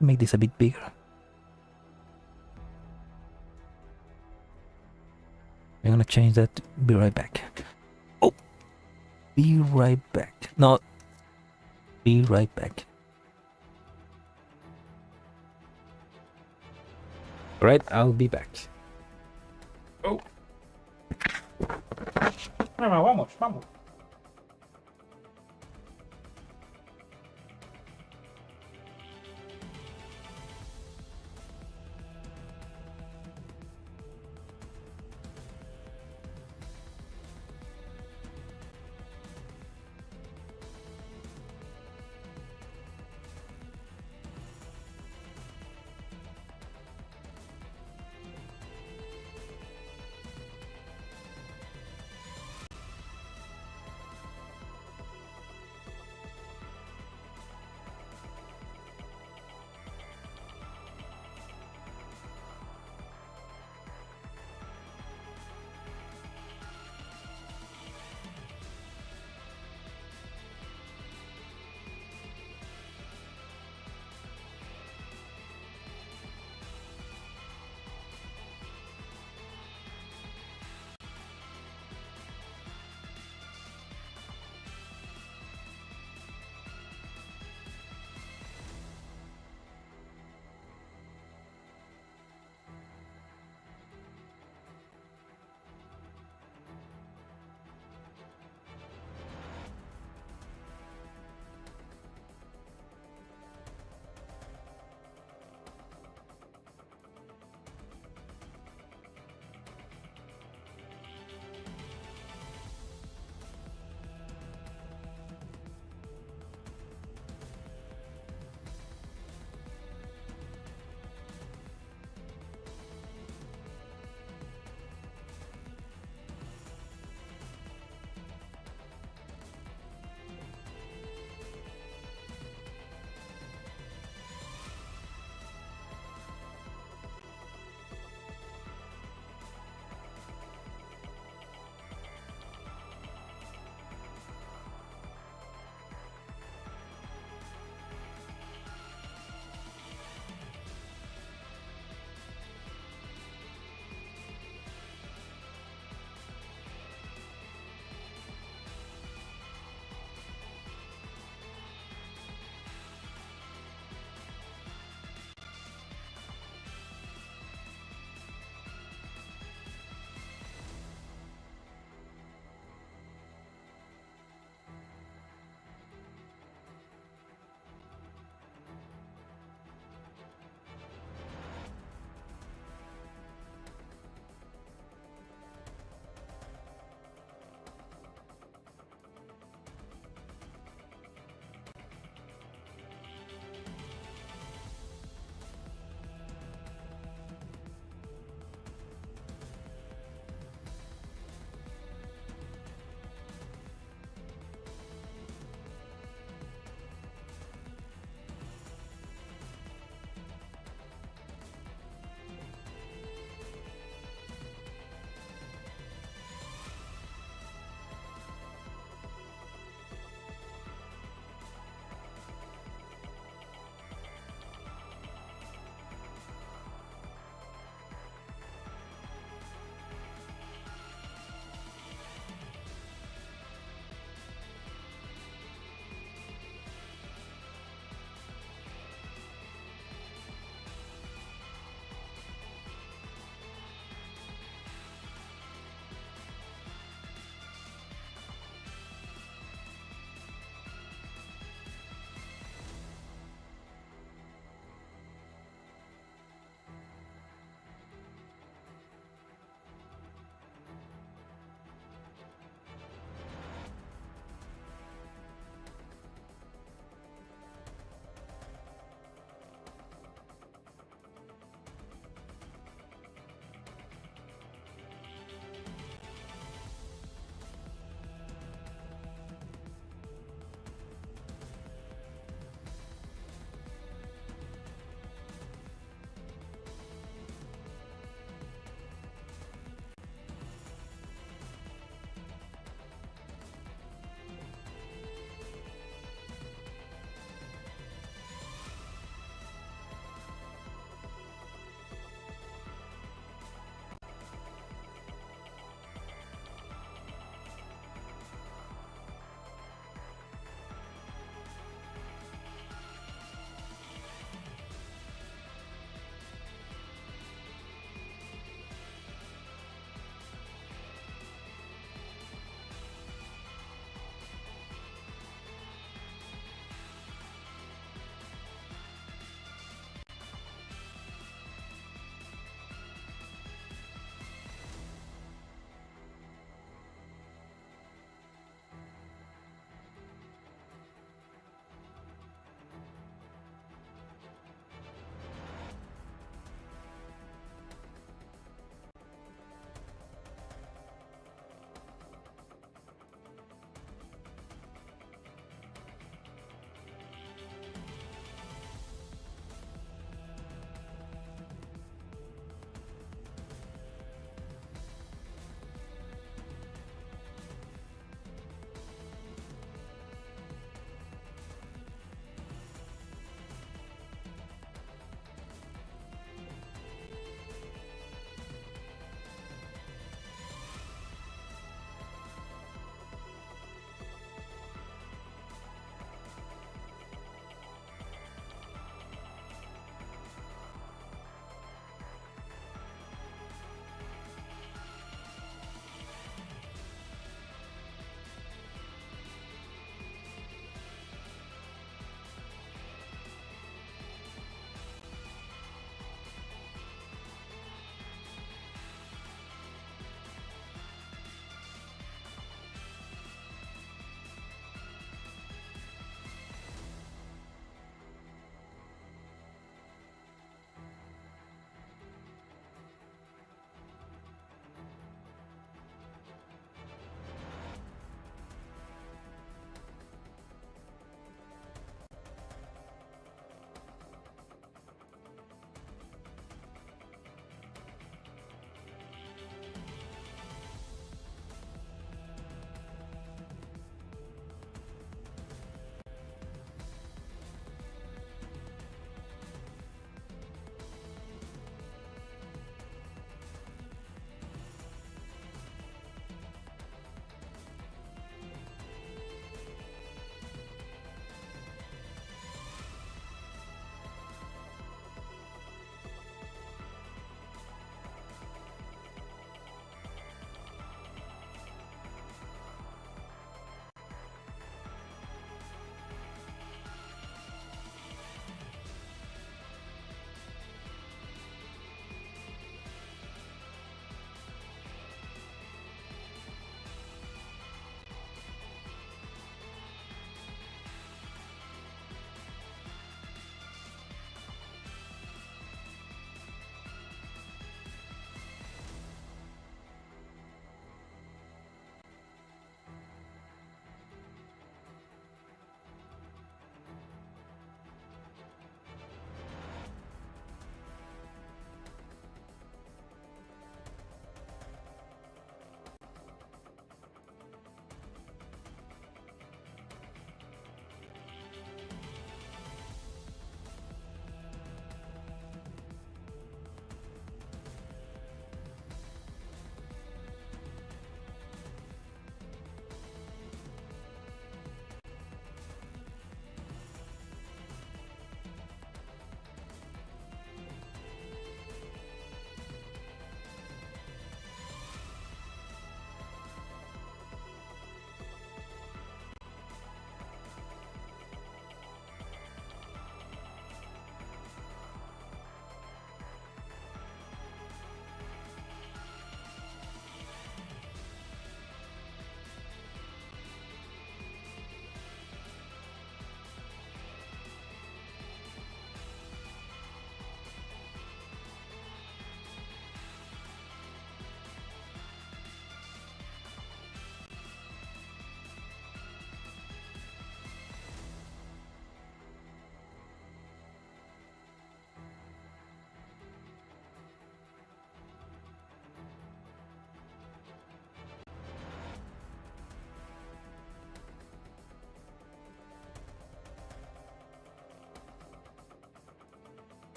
Make this a bit bigger. I'm gonna change that. Be right back. Oh, be right back. No, be right back. Right, I'll be back. Oh. Vamos, vamos.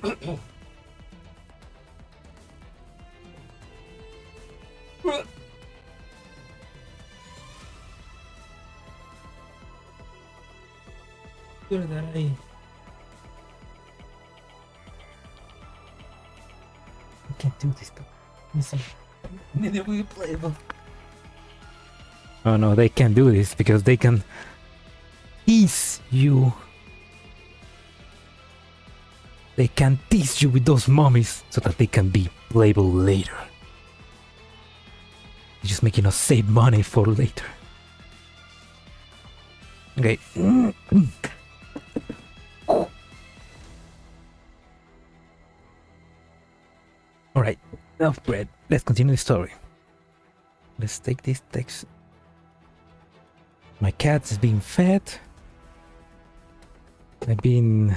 I can't do this though. Listen. Never playable. Oh no, they can't do this because they can tease you. They can tease you with those mummies so that they can be playable later. You're just making us save money for later. Okay. Alright, enough bread. Let's continue the story. Let's take this text. My cat is being fed. I've been...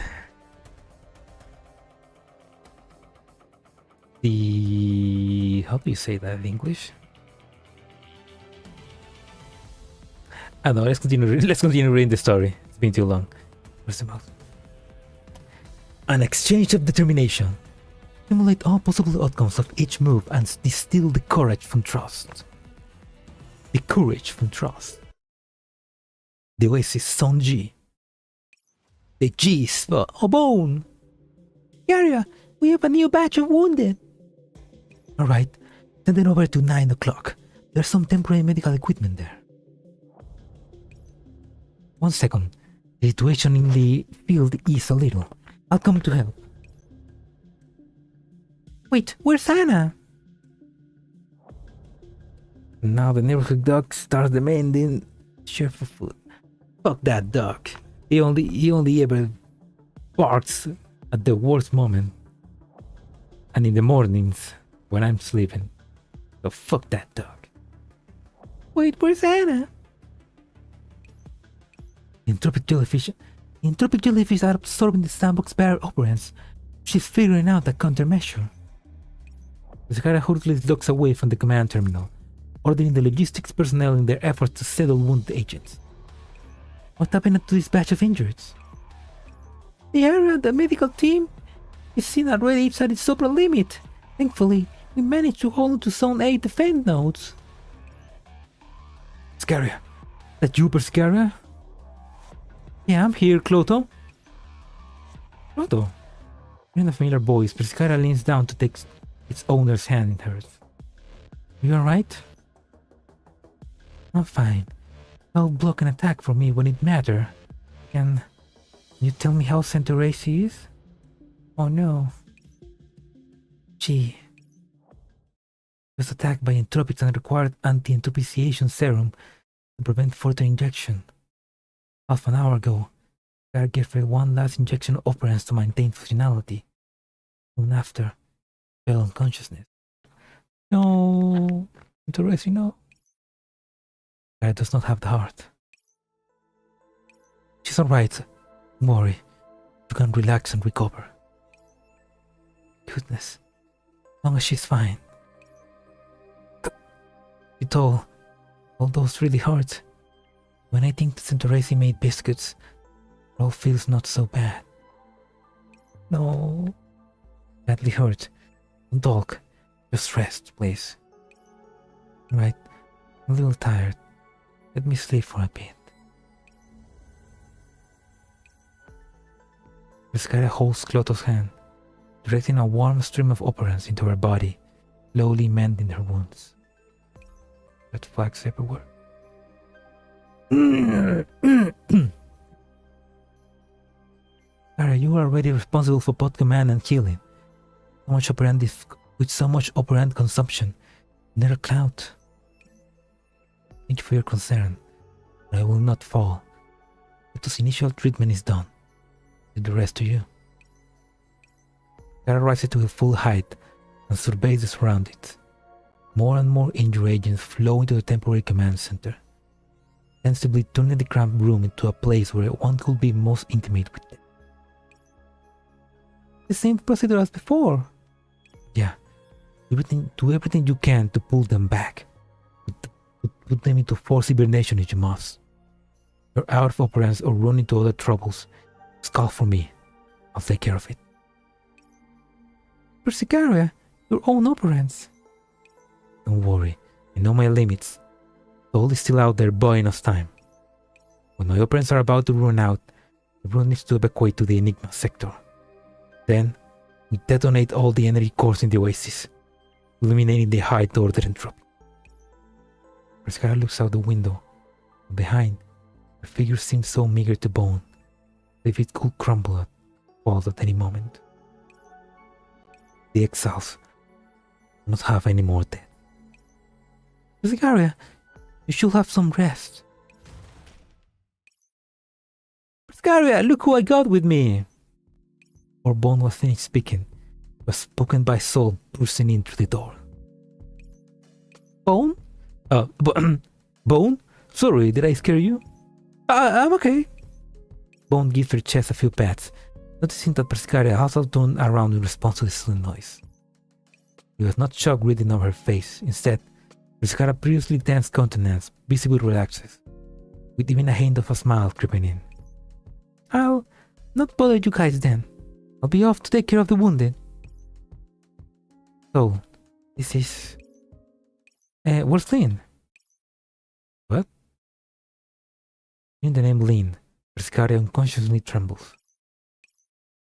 How do you say that in English? I don't know, let's continue reading the story. It's been too long. Where's the mouse? An exchange of determination. Simulate all possible outcomes of each move and distill the courage from trust. The courage from trust. The Oasis Son G. The G is for Obone. Yaria, we have a new batch of wounded. Alright, send it over to 9 o'clock. There's some temporary medical equipment there. 1 second. The situation in the field is a little. I'll come to help. Wait, where's Anna? Now the neighborhood dog starts demanding share for food. Fuck that dog. He only ever barks at the worst moment. And in the mornings when I'm sleeping. So fuck that dog. Wait, where's Anna? Entropic jellyfish are absorbing the sandbox barrier operants. She's figuring out a countermeasure. The Sahara hurriedly looks away from the command terminal, ordering the logistics personnel in their efforts to settle wounded agents. What happened to this batch of injuries? The medical team is seen already inside its upper limit. Thankfully, we managed to hold on to Zone 8 defense nodes. Scaria. That you, Scaria? Yeah, I'm here, Cloto. Cloto? In a familiar voice, Scaria leans down to take its owner's hand in hers. You alright? I'm fine. I'll block an attack for me when it matters. Can you tell me how Centaurace is? Oh no. Gee. Was attacked by entropics and required anti-entropiciation serum to prevent further injection. Half an hour ago, I gave her one last injection of operants to maintain functionality. Soon after, fell unconsciousness. No, Centaurace, no. I does not have the heart. She's alright. Don't worry. You can relax and recover. Goodness. As long as she's fine. It all those really hurt. When I think that Centaurace made biscuits, it all feels not so bad. No. Badly hurt. Don't talk. Just rest, please. Right. I'm a little tired. Let me sleep for a bit. Skyra holds Cloto's hand, directing a warm stream of operants into her body, slowly mending her wounds. Red flags everywhere. Skyra, you are already responsible for both command and healing. With so much operant consumption, never cloud. Thank you for your concern, but I will not fall. Cloto's initial treatment is done. Leave the rest to you. Skyra rises to her full height and surveys the surroundings. More and more injured agents flow into the temporary command center, sensibly turning the cramped room into a place where one could be most intimate with them. The same procedure as before. Yeah, do everything you can to pull them back. Put them into forced hibernation if you must. You're out of operants or run into other troubles. Just call for me. I'll take care of it. Persicaria, your own operants. Don't worry, I know my limits. Soul is still out there buying us time. When my operants are about to run out, everyone needs to evacuate to the Enigma sector. Then, we detonate all the energy cores in the Oasis, eliminating the high order entropy. Persicaria looks out the window. Behind, her figure seems so meager to bone, as if it could crumble at falls at any moment. The exiles do not have any more death. Persicaria, you should have some rest. Persicaria, look who I got with me! Before Bone was finished speaking, it was spoken by Soul bursting in through the door. Bone? Bone? Sorry, did I scare you? I'm okay. Bone gives her chest a few pats, noticing that Persicaria also turned around in response to the sudden noise. It was not shock written on her face. Instead, Persicaria previously tense countenance visibly relaxes, with even a hint of a smile creeping in. I'll not bother you guys then. I'll be off to take care of the wounded. So, this is... where's Lynn? What? In the name Lynn, Persicaria unconsciously trembles.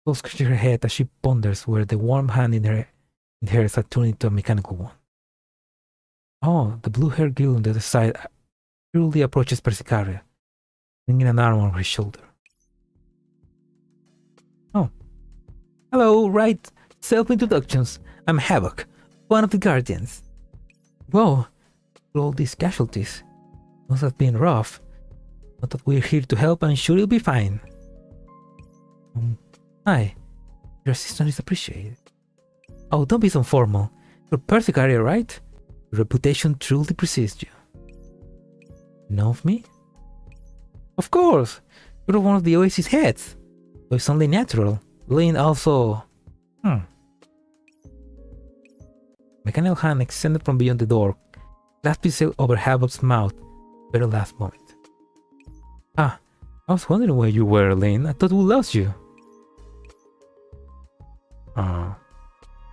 Soul scratches her head as she ponders where the warm hand in hers had turned into a mechanical one. Oh, the blue-haired girl on the other side hurriedly approaches Persicaria, bringing an arm on her shoulder. Oh. Hello, right. Self-introductions. I'm Havoc, one of the Guardians. Whoa, for all these casualties. Must have been rough. But that we're here to help, I'm sure you'll be fine. Hi. Your assistance is appreciated. Oh, don't be so formal. You're Persicaria, right? Your reputation truly precedes you. You know of me? Of course! You're one of the Oasis heads. So it's only natural. Lynn also... Mechanical hand extended from beyond the door, clasped itself over Havoc's mouth at the very last moment. Ah, I was wondering where you were, Lynn. I thought we lost you.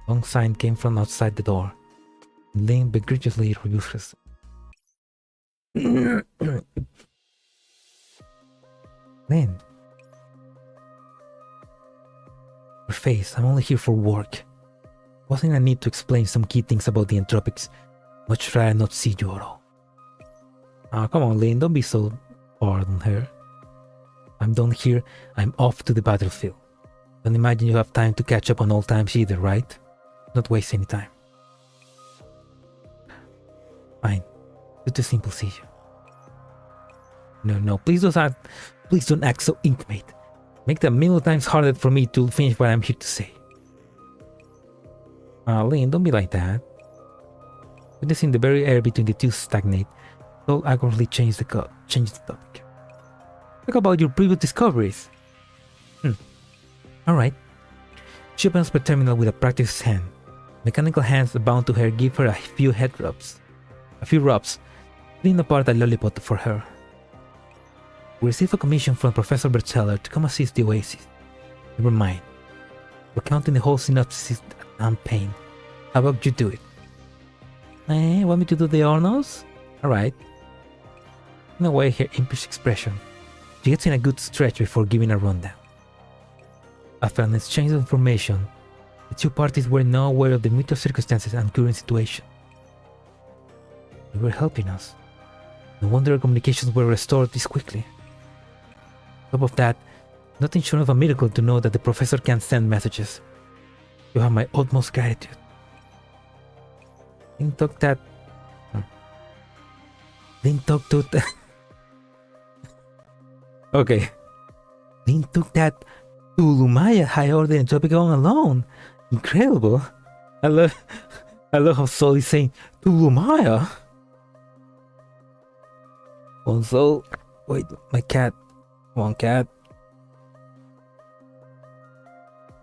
Long sign came from outside the door. Lynn begrudgingly rebuked herself. Lynn. Your face, I'm only here for work. Wasn't a need to explain some key things about the entropics. Much rather not see you at all. Come on, Lynn, don't be so hard on her. I'm done here, I'm off to the battlefield. Don't imagine you have time to catch up on old times either, right? Not waste any time. Fine. Good to simple see you. No, please don't act so intimate. Make it a million times harder for me to finish what I'm here to say. Lynn, don't be like that. Witnessing the very air between the two stagnate, Soul awkwardly changed the topic. Talk about your previous discoveries. Alright. She opens the terminal with a practiced hand. Mechanical hands bound to her give her a few rubs, cleaning apart a lollipop for her. We received a commission from Professor Berteller to come assist the Oasis. Never mind. We're counting the whole synopsis and pain. How about you do it? Want me to do the honors? Alright. In a way, her impish expression. She gets in a good stretch before giving a rundown. After an exchange of information, the two parties were now aware of the mutual circumstances and current situation. They were helping us. No wonder our communications were restored this quickly. On top of that, nothing short of a miracle to know that the professor can send messages. You have my utmost gratitude. Lynn took that... Okay. Lynn took that to Lumaya high order and topic on alone. Incredible. I love how Soul is saying to Lumaya. Also, wait, my cat. Come on, cat.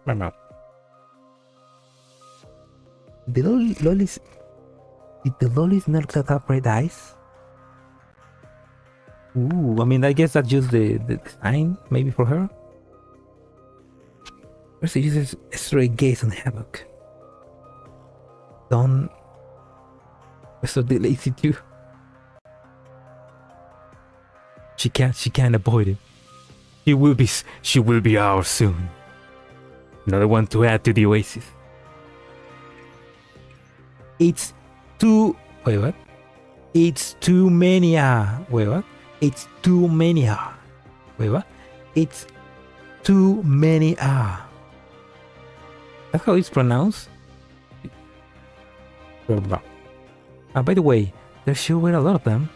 My mouth. Did the lollies not cut up red eyes? Ooh, I mean, I guess that's just the design, maybe for her. First, he uses a straight gaze on Havoc. Don't. So lazy too. She can't avoid it. She will be ours soon. Another one to add to the oasis. It's too. Wait, what? It's too many. Wait, what? It's too many. Wait, what? It's too many. That's how it's pronounced. Blah, blah. By the way, there sure were a lot of them.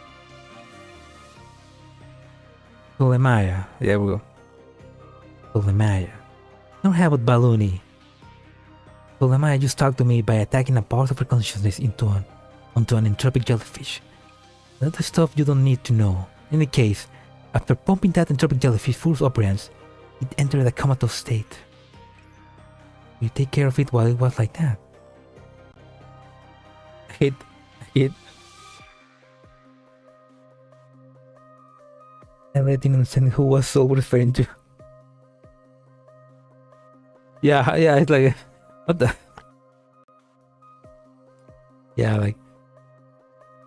Ptolemaya. There we go. Ptolemaya. Don't have a balloony. Ptolemaya just talked to me by attacking a part of her consciousness onto an entropic jellyfish. That's the stuff you don't need to know. In any case, after pumping that entropic jellyfish full of operands, it entered a comatose state. You take care of it while it was like that. I didn't understand who was Soul referring to. Yeah, it's like, what the? Yeah, like,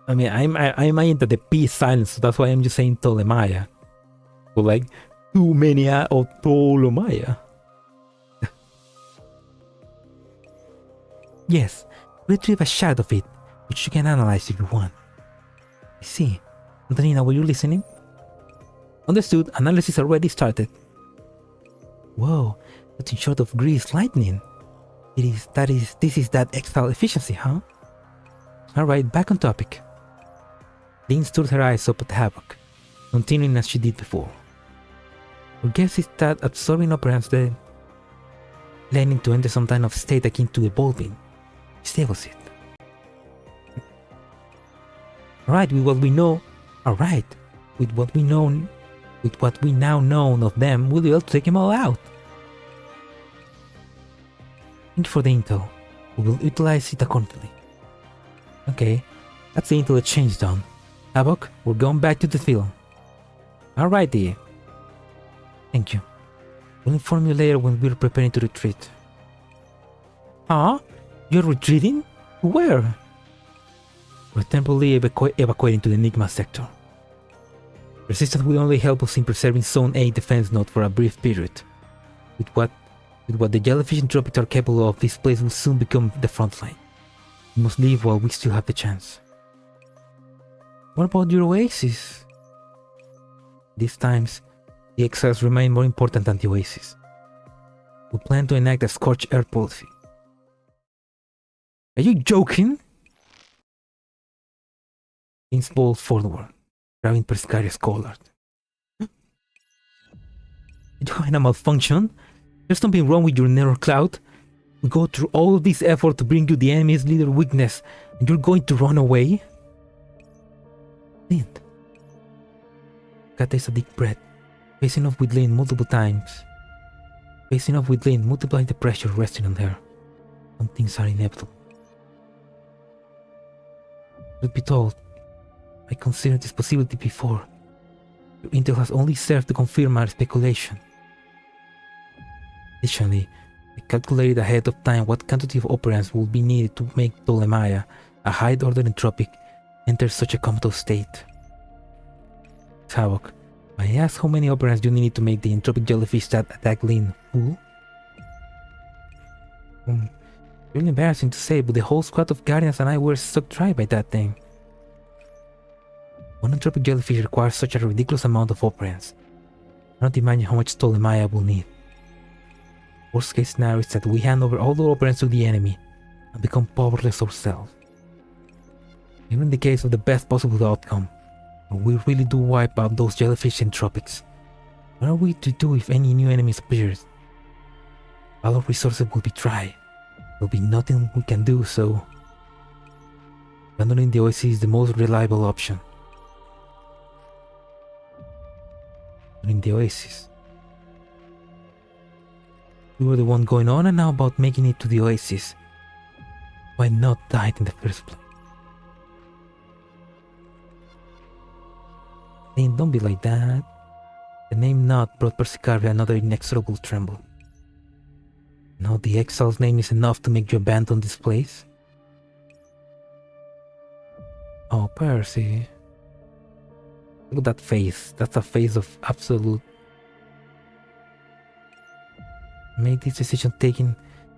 I mean, I'm into the P silence, so that's why I'm just saying Ptolemaya. But like, too many or Ptolemaya. Yes, retrieve a shard of it, which you can analyze if you want. I see. Antonina, were you listening? Understood, analysis already started. Whoa, nothing short of grease lightning. This is that Exiled efficiency, huh? Alright, back on topic. Lynn stood her eyes up at Havoc, continuing as she did before. Her guess is that absorbing operands then led him to enter some kind of state akin to evolving. Stables it. Alright, with what we know. Alright, with what we now know of them, we'll be able to take them all out. Thank you for the intel. We will utilize it accordingly. Okay, that's the intel exchange done. Havoc, we're going back to the field. Alrighty. Thank you. We'll inform you later when we're preparing to retreat. Huh? You're retreating? Where? We're temporarily evacuating to the Enigma sector. Resistance will only help us in preserving Zone A defense node for a brief period. With what the jellyfish and tropics are capable of, this place will soon become the front line. We must leave while we still have the chance. What about your oasis? These times, the exiles remain more important than the oasis. We plan to enact a scorched earth policy. Are you joking? Vince bowled forward, grabbing Pescaria's collar. Did you have a malfunction? There's something wrong with your nerve cloud. We go through all of this effort to bring you the enemy's leader weakness, and you're going to run away? Lind. Kat takes a deep breath, facing off with Lind multiple times. Facing off with Lind, multiplying the pressure resting on her. Some things are inevitable. Truth be told, I considered this possibility before. Your intel has only served to confirm our speculation. Additionally, I calculated ahead of time what quantity of operands will be needed to make Ptolemaya, a high-order entropic, enter such a comatose state. Havoc, I asked how many operands you needed to make the entropic jellyfish that attacked Lynn full? Really embarrassing to say, but the whole squad of Guardians and I were sucked dry by that thing. One entropic jellyfish requires such a ridiculous amount of operands. I cannot imagine how much Ptolemaya will need. Worst case scenario is that we hand over all the operands to the enemy and become powerless ourselves. Even in the case of the best possible outcome, when we really do wipe out those jellyfish and tropics, what are we to do if any new enemies appears? All our resources will be dry. There'll be nothing we can do, so abandoning the oasis is the most reliable option. In the oasis. We were the one going on and now about making it to the oasis. Why not die in the first place? Lynn, don't be like that. The name Not brought Persicaria another inexorable tremble. Now the exile's name is enough to make you abandon this place? Oh, Percy. Look at that face. That's a face of absolute. Make this decision taking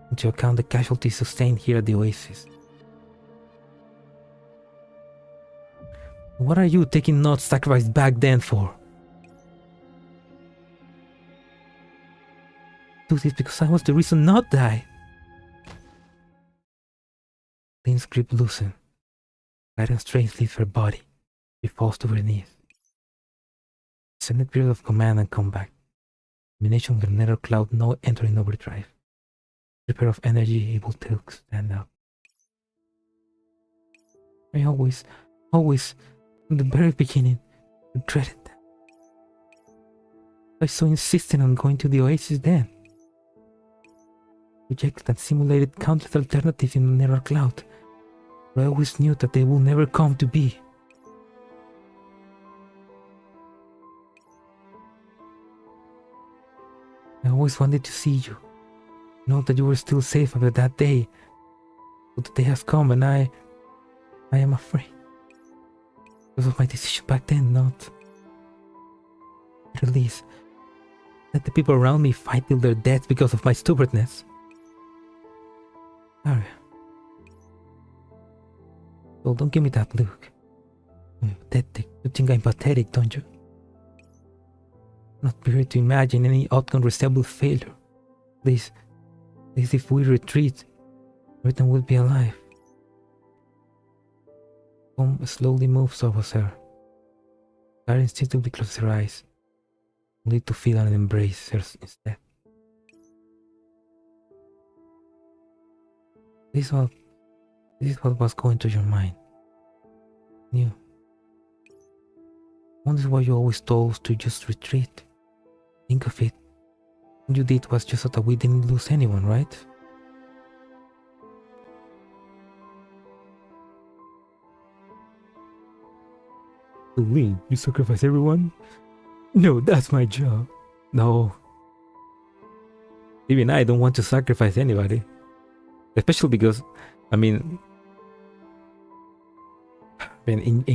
into account the casualties sustained here at the Oasis. What are you taking not sacrificed back then for? Do this because I was the reason not die. Lynn's grip loosened. Guidance strength leaves her body. She falls to her knees. Extended period of command and comeback. Combination with another cloud now entering overdrive. Repair of energy able to stand up. I always, from the very beginning, dreaded them. I was so insistent on going to the Oasis then. Rejected and simulated countless alternatives in the narrow cloud. But I always knew that they would never come to be. I always wanted to see you. Know that you were still safe after that day. But the day has come and I am afraid. Because of my decision back then, not. At least, let the people around me fight till their deaths because of my stubbornness. Arya. So don't give me that look. I'm pathetic. You think I'm pathetic, don't you? Not prepared to imagine any outcome resembles failure. Please, if we retreat, everything will be alive. Tom slowly moves towards her. Karen instinctively closes her eyes, only to feel and embrace her instead. This is what was going through your mind. You. Wonders why you always told us to just retreat. Think of it. What you did was just so that we didn't lose anyone, right? To win, you sacrifice everyone? No, that's my job. No. Even I don't want to sacrifice anybody. Especially because, in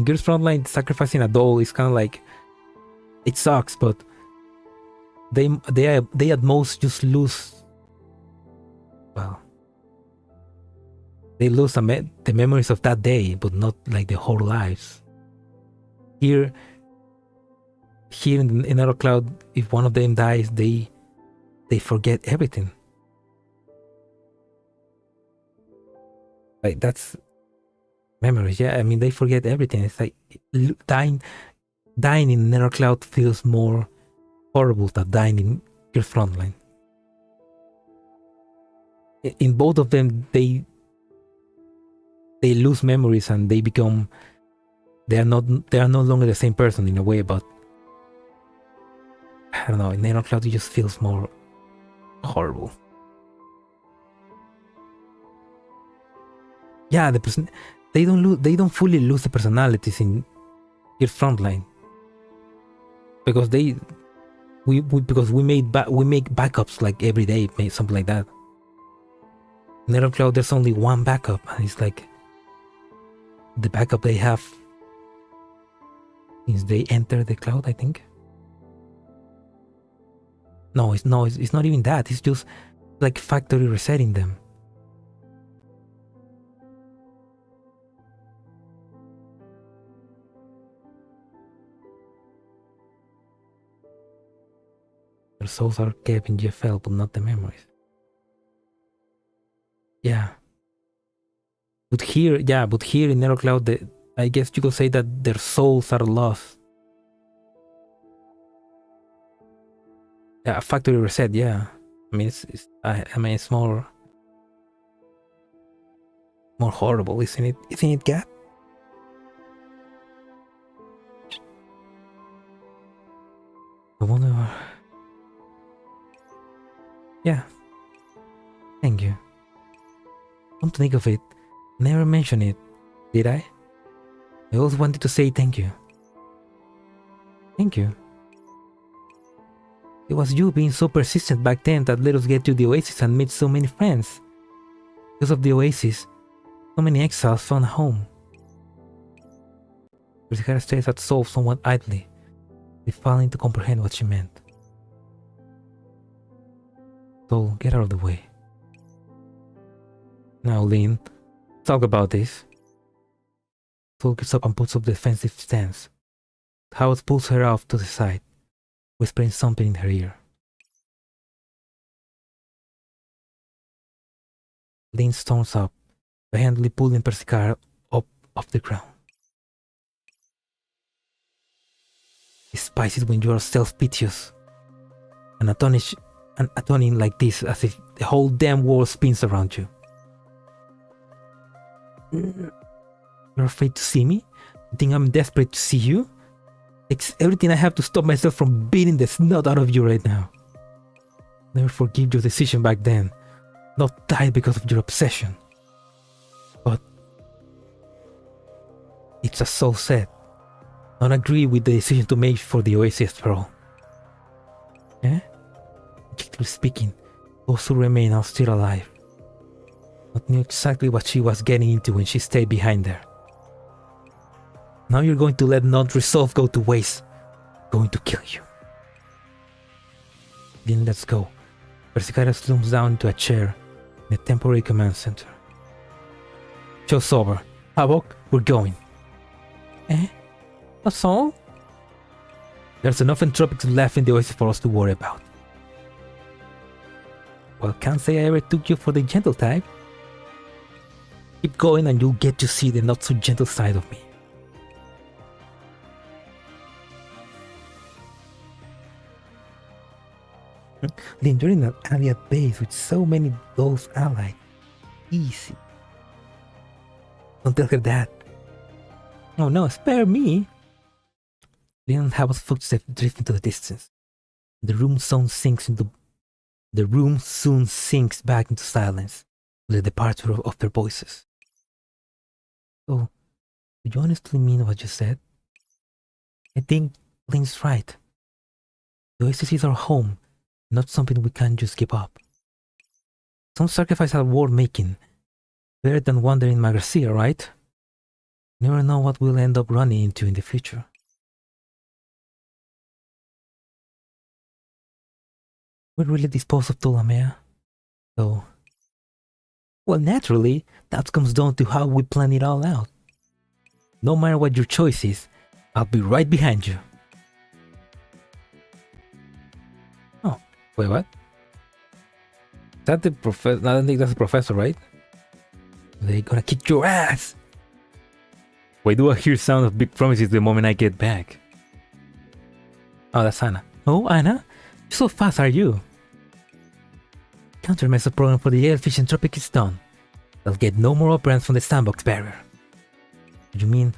Girls Frontline, sacrificing a doll is kind of like, it sucks, but they at most just lose. Well, they lose the memories of that day, but not like their whole lives. Here in Arrow Cloud, if one of them dies, they forget everything. Like, that's memories, yeah. They forget everything. It's like dying in Narrow Cloud feels more horrible than dying in Girls Frontline. In both of them, they lose memories and they are no longer the same person in a way, but I don't know, in Narrow Cloud it just feels more horrible. Yeah, they don't fully lose the personalities in Girls Frontline because we make backups like every day, something like that. In Narrow Cloud, there's only one backup, and it's like the backup they have since they enter the cloud, I think. No, it's not even that. It's just like factory resetting them. Their souls are kept in GFL, but not the memories. Yeah. But here in Narrow Cloud, I guess you could say that their souls are lost. Yeah, factory reset, yeah. It's more horrible, isn't it? Isn't it, Gap? I wonder. Yeah. Thank you. Come to think of it, never mentioned it, did I? I always wanted to say thank you. Thank you. It was you being so persistent back then that let us get to the Oasis and meet so many friends. Because of the Oasis, so many exiles found a home. Persicaria stares at Soul somewhat idly, failing to comprehend what she meant. Soul, get out of the way. Now, Lynn, talk about this. Soul gets up and puts up the defensive stance. Howard pulls her off to the side, whispering something in her ear. Lynn storms up, handily pulling Persicaria up off the ground. Despise it when you are self-piteous and atoning like this, as if the whole damn world spins around you. You're afraid to see me? You think I'm desperate to see you? It's everything I have to stop myself from beating the snot out of you right now. Never forgive your decision back then. Not die because of your obsession. But it's as Soul said. Don't agree with the decision to make for the Oasis after all. Eh? Objectively speaking, those who remain are still alive. But knew exactly what she was getting into when she stayed behind there. Now you're going to let not resolve go to waste. Going to kill you. Then let's go. Persicaria slumps down into a chair in a temporary command center. Show's over. Havoc, we're going. Eh? That's all? There's enough entropics left in the Oasis for us to worry about. Well, can't say I ever took you for the gentle type. Keep going and you'll get to see the not so gentle side of me. Lynn, you're in an allied base with so many those allied. Easy. Don't tell her that. Oh no, spare me. Lynn and Havo's footsteps drift into the distance. The room soon sinks back into silence with the departure of their voices. So, do you honestly mean what you said? I think Lynn's right. The Oasis is our home, not something we can just give up. Some sacrifices are worth making. Better than wandering Magrasea, right? You never know what we'll end up running into in the future. We really dispose of Ptolemea? So, well, naturally, that comes down to how we plan it all out. No matter what your choice is, I'll be right behind you. Oh, wait, what? Is that the professor? I don't think that's the professor, right? They're gonna kick your ass! Why do I hear sound of big promises the moment I get back? Oh, that's Anna. Oh, Anna? So fast are you? Countermeasure program for the jellyfish entropic is done. They'll get no more operands from the sandbox barrier. You mean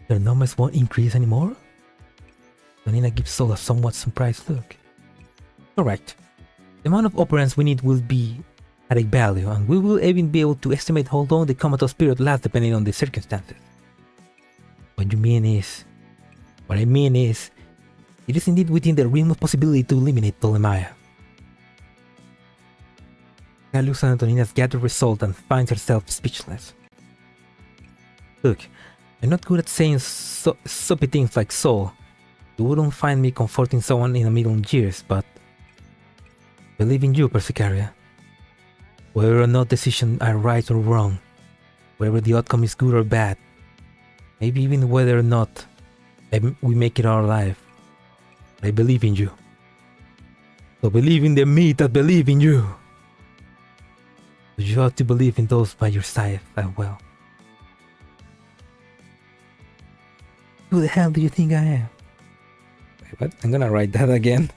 their numbers won't increase anymore? Donina gives Soul a somewhat surprised look. Correct. The amount of operands we need will be at a value, and we will even be able to estimate how long the comatose period lasts depending on the circumstances. What I mean is, it is indeed within the realm of possibility to eliminate Ptolemea. Anna looks at Antonina's gathered result and finds herself speechless. Look, I'm not good at saying soppy things like Soul. You wouldn't find me comforting someone in a million years, but I believe in you, Persicaria. Whether or not decisions are right or wrong, whether the outcome is good or bad, maybe even whether or not we make it our life, I believe in you. So believe in the me that believe in you. But you ought to believe in those by your side as well. Who the hell do you think I am? Wait, what? I'm gonna write that again.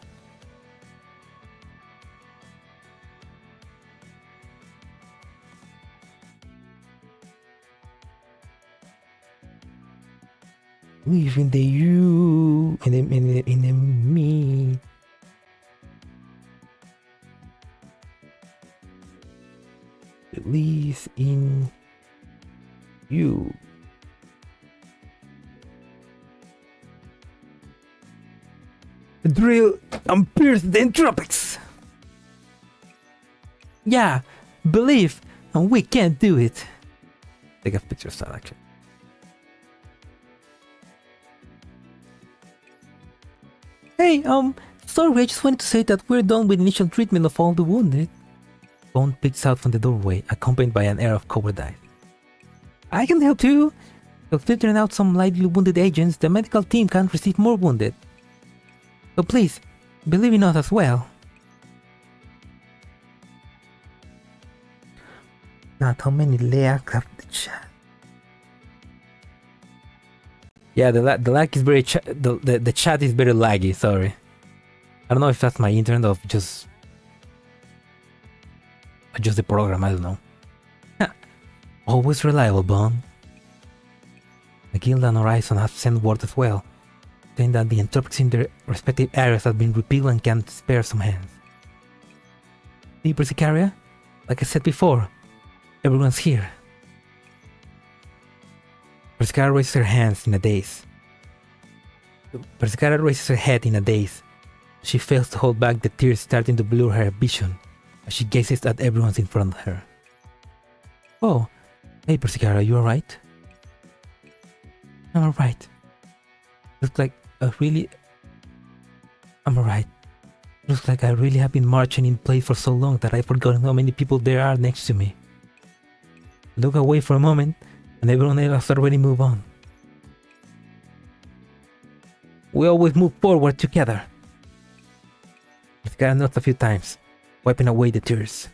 Believe in the you, in the me. Believe in you. Drill and pierce the entropics. Yeah, believe, and we can't do it. Take a picture of that actually. Hey, sorry, I just wanted to say that we're done with initial treatment of all the wounded. Bone peeks out from the doorway, accompanied by an air of cowardice. I can help you! If filtering out some lightly wounded agents, the medical team can't receive more wounded. So please, believe in us as well. Not how many layers have the chat. Yeah, the lag is very the chat is very laggy. Sorry, I don't know if that's my internet or just the program. I don't know. Always reliable, Bone. The guild and Horizon have sent word as well, saying that the interpreters in their respective areas have been repealed and can spare some hands. See, Persicaria? Like I said before, everyone's here. Persicaria raises her hands in a daze. Persicaria raises her head in a daze. She fails to hold back the tears starting to blur her vision as she gazes at everyone in front of her. Oh, hey Persicaria, you alright? I'm alright. Looks like I'm alright. Looks like I really have been marching in place for so long that I've forgotten how many people there are next to me. Look away for a moment, and everyone else already moved on. We always move forward together. Persicaria nods a few times, wiping away the tears.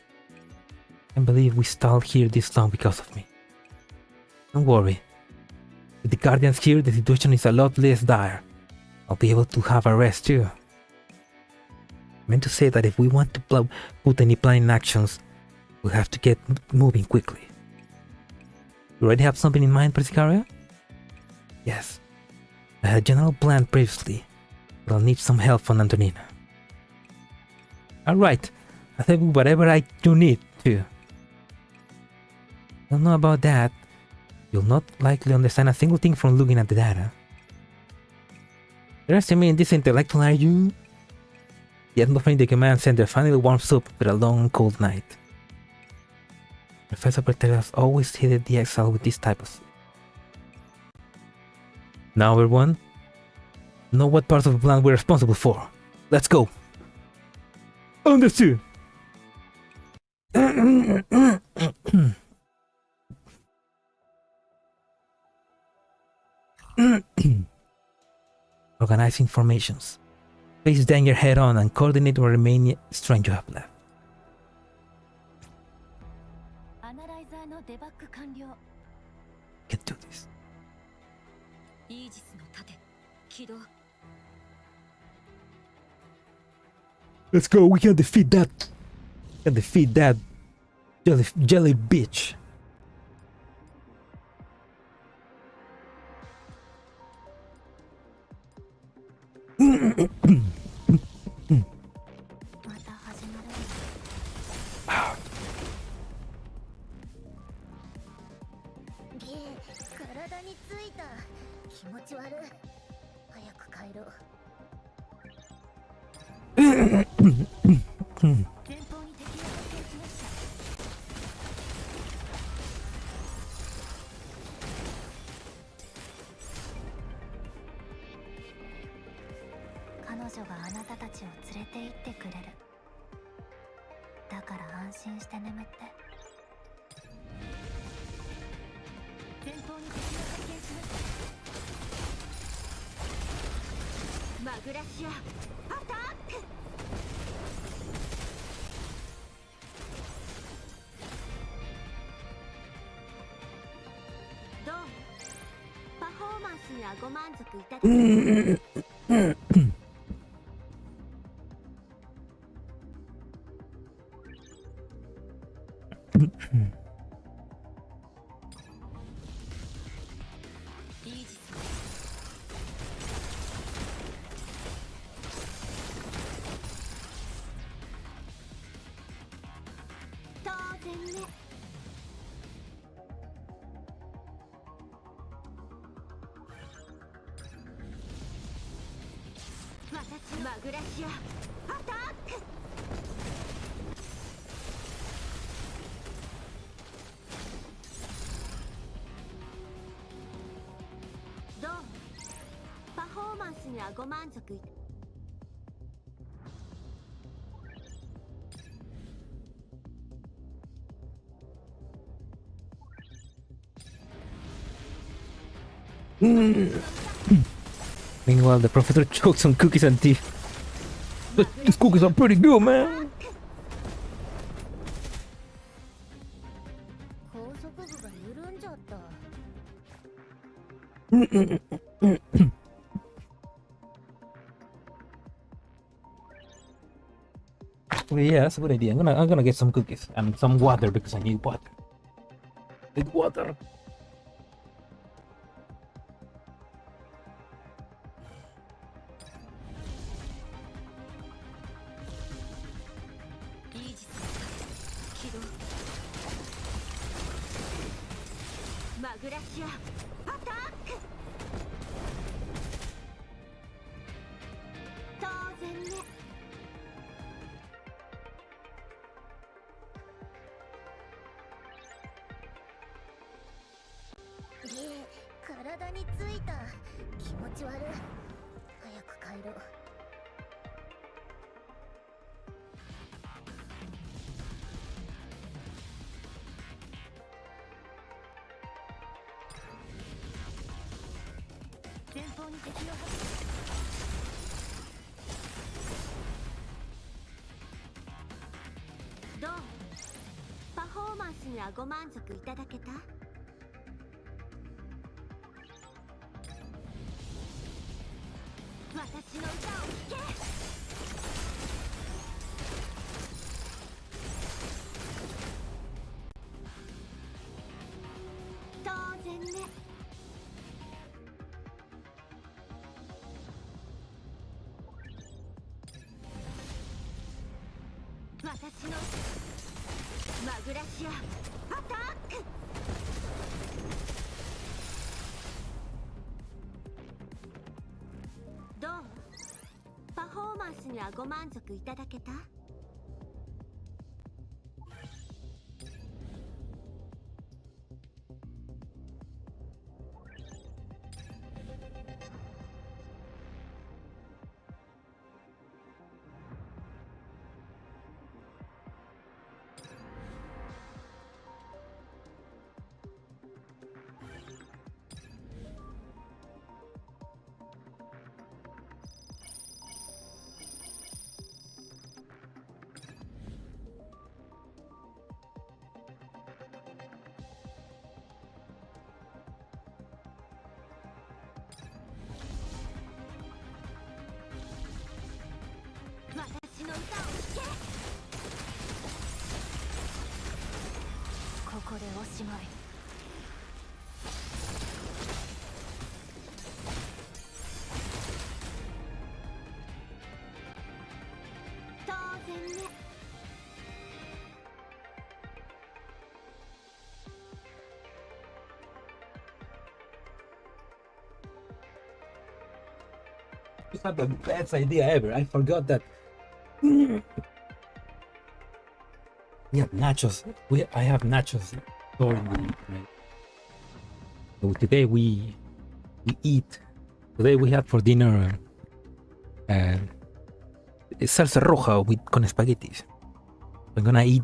I can't believe we stalled here this long because of me. Don't worry. With the Guardians here, the situation is a lot less dire. I'll be able to have a rest too. I meant to say that if we want to put any plan in actions, we'll have to get moving quickly. You already have something in mind, Persicaria? Yes. I had a general plan previously, but I'll need some help from Antonina. Alright, I'll help you whatever you need too. Don't know about that. You'll not likely understand a single thing from looking at the data. Underestimating this intellectual, are you? The atmosphere in the command center finally warms up after a long cold night. Professor Bertellus always hated the Exiled with this type of sleep. Now everyone, know what parts of the plan we're responsible for. Let's go! Understood! Organizing formations. Face danger head on and coordinate what remaining strength you have left. Can do this. Let's go, we can defeat that. We can defeat that jelly bitch. Magrasea, attack! Do, パフォーマンスにはご満足いただきます。Magrasea, attack! Do, パフォーマンスにはご満足いただきます。Meanwhile, the professor chokes on cookies and tea. But these cookies are pretty good, man. 高速部が緩んじゃった。 Oh, yeah, that's a good idea. I'm gonna get some cookies and some water because I need water. Need water. Magrasea, attack! 当然ね。体についた。気持ち悪い。早く帰ろう。前方に敵を発見。どう？パフォーマンスにはご満足いただけた？私の歌を聴け。当然ね。私のマグラシアアタック。どう？パフォーマンスにはご満足いただけた？私の歌を聴け。ここでおしまい。当然ね。It's not the best idea ever. I forgot that. We have nachos. I have nachos stored in the right. So today we eat. Today we had for dinner salsa roja con spaghettis. I'm gonna eat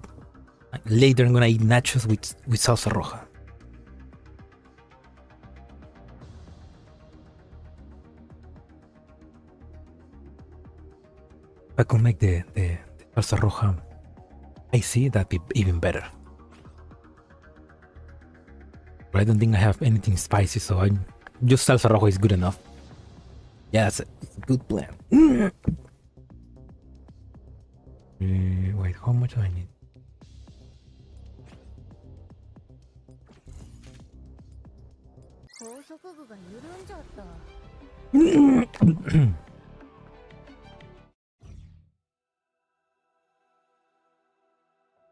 later. I'm gonna eat nachos with salsa roja. If I could make the salsa roja, I see that'd be even better. But I don't think I have anything spicy, so just salsa roja is good enough. Yeah, it's a good plan. Wait, how much do I need?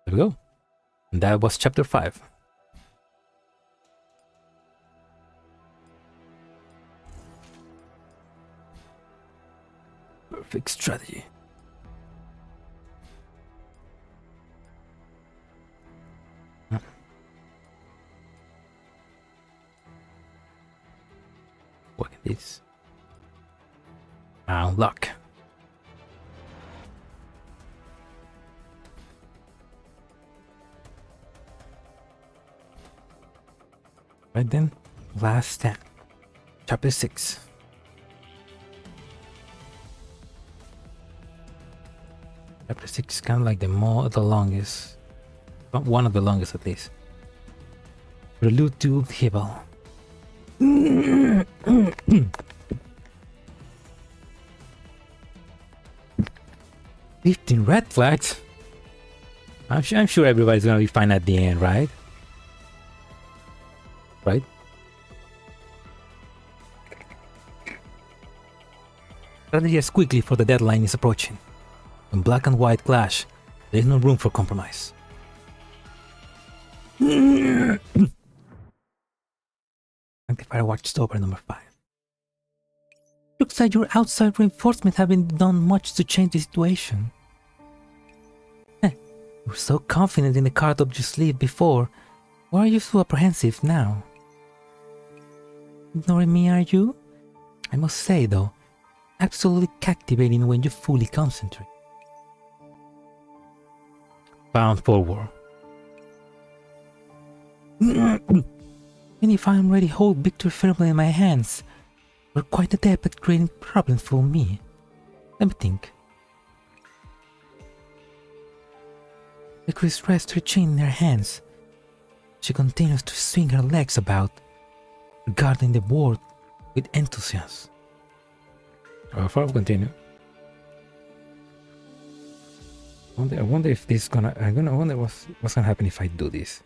There we go. And that was chapter 5. Perfect strategy. Look at this. Unlock. Right then, last step. Chapter 6. Chapter 6 is kind of like the longest. One of the longest at least. Prelude to Hebel. 15 red flags? I'm sure everybody's gonna be fine at the end, right? Right? Strategize quickly for the deadline is approaching. When black and white clash, there is no room for compromise. Sanctifier Watchtower number 5. Looks like your outside reinforcements haven't done much to change the situation. You were so confident in the card up your sleeve before. Why are you so apprehensive now? Ignoring me, are you? I must say though, absolutely captivating when you fully concentrate. Bound forward. And if I am ready, hold victory firmly in my hands. You're quite adept at creating problems for me. Let me think. The Chris rests her chin in her hands. She continues to swing her legs about, regarding the board with enthusiasm. Before we continue, I wonder if this is gonna. I wonder what's gonna happen if I do this.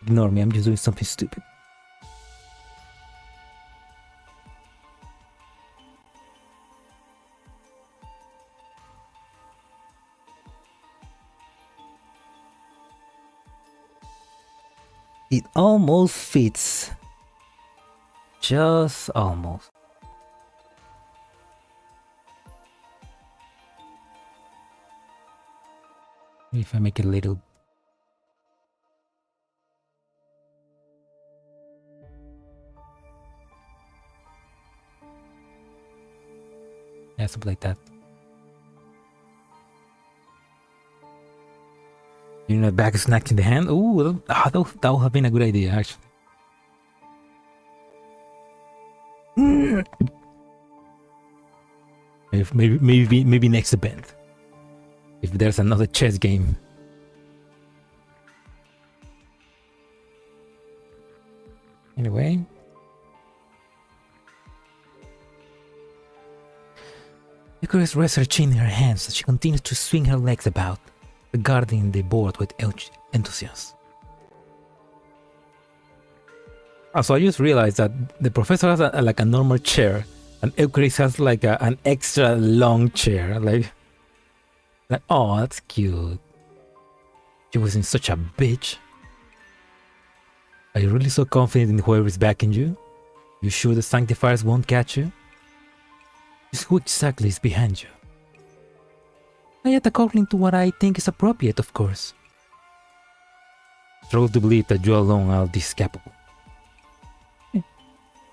Ignore me, I'm just doing something stupid. It almost fits. Just almost. If I make it a little. Yeah, something like that. You know, back snack in the hand. Ooh, that would have been a good idea, actually. Maybe next event. If there's another chess game. Anyway. Eucharist rests her chin in her hands as she continues to swing her legs about, regarding the board with enthusiasm. So I just realized that the professor has like a normal chair, and Eucharist has like an extra long chair. Like, oh, that's cute. She wasn't such a bitch. Are you really so confident in whoever is backing you? You sure the Sanctifiers won't catch you? Just who exactly is behind you? Yet according to what I think is appropriate, of course. Struggle to believe that you alone are this capable.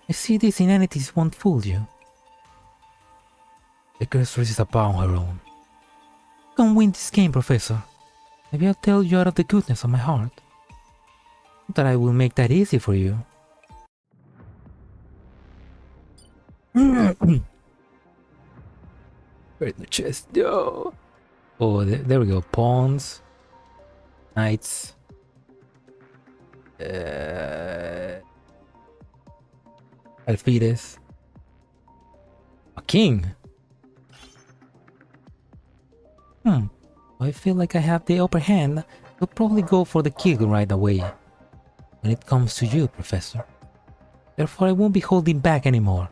I see these inanities won't fool you. The curse races upon her own. Come win this game, Professor. Maybe I'll tell you out of the goodness of my heart. Not that I will make that easy for you. Where's the chest? No. Oh, there we go. Pawns. Knights. Alfides. A king. I feel like I have the upper hand. I'll probably go for the kill right away. When it comes to you, Professor. Therefore, I won't be holding back anymore.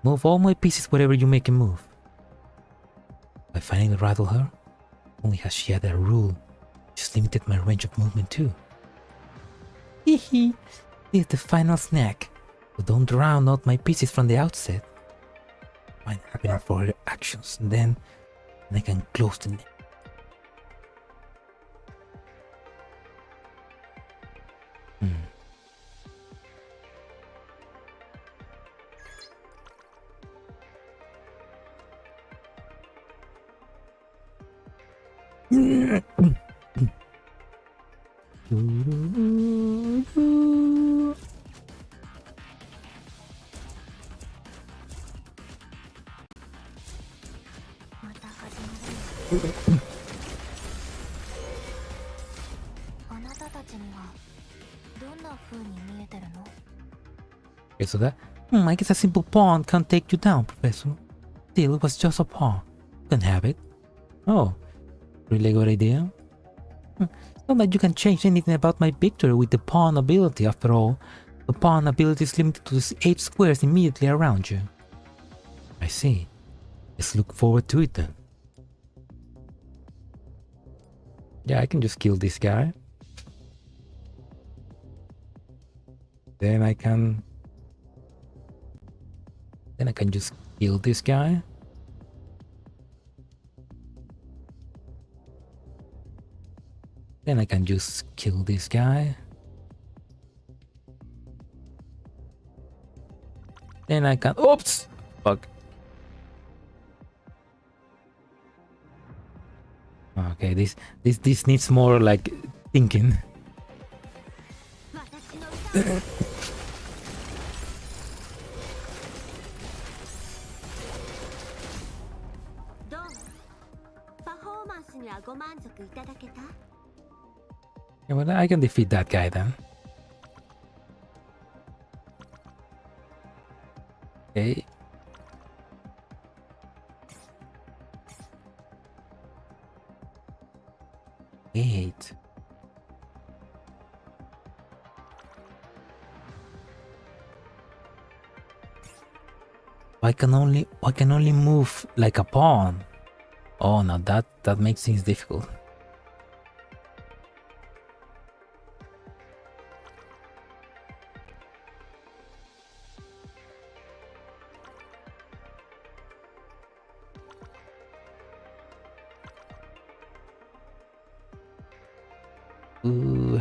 Move all my pieces wherever you make a move. By finally rattle her, only has she had a rule, just limited my range of movement too. Hehe, this is the final snack, but don't drown out my pieces from the outset. Find happening for her actions, and then I can close the net. また始まるの。あなたたちにはどんな風に見えてるの？ Okay, so that. I guess a simple pawn can't take you down, Professor. Still, it was just a pawn. You can have it. Oh, really good idea. It's not like you can change anything about my victory with the pawn ability, after all. The pawn ability is limited to the 8 squares immediately around you. I see. Let's look forward to it then. Yeah, I can just kill this guy. Then I can just kill this guy. Then I can just kill this guy. Then I can. Oops! Fuck. Okay, this needs more like thinking. 私の歌どう？パフォーマンスにはご満足いただけた？ Yeah, well, I can defeat that guy then. Okay. Eight. I can only move like a pawn. Oh, now that makes things difficult. Ooh.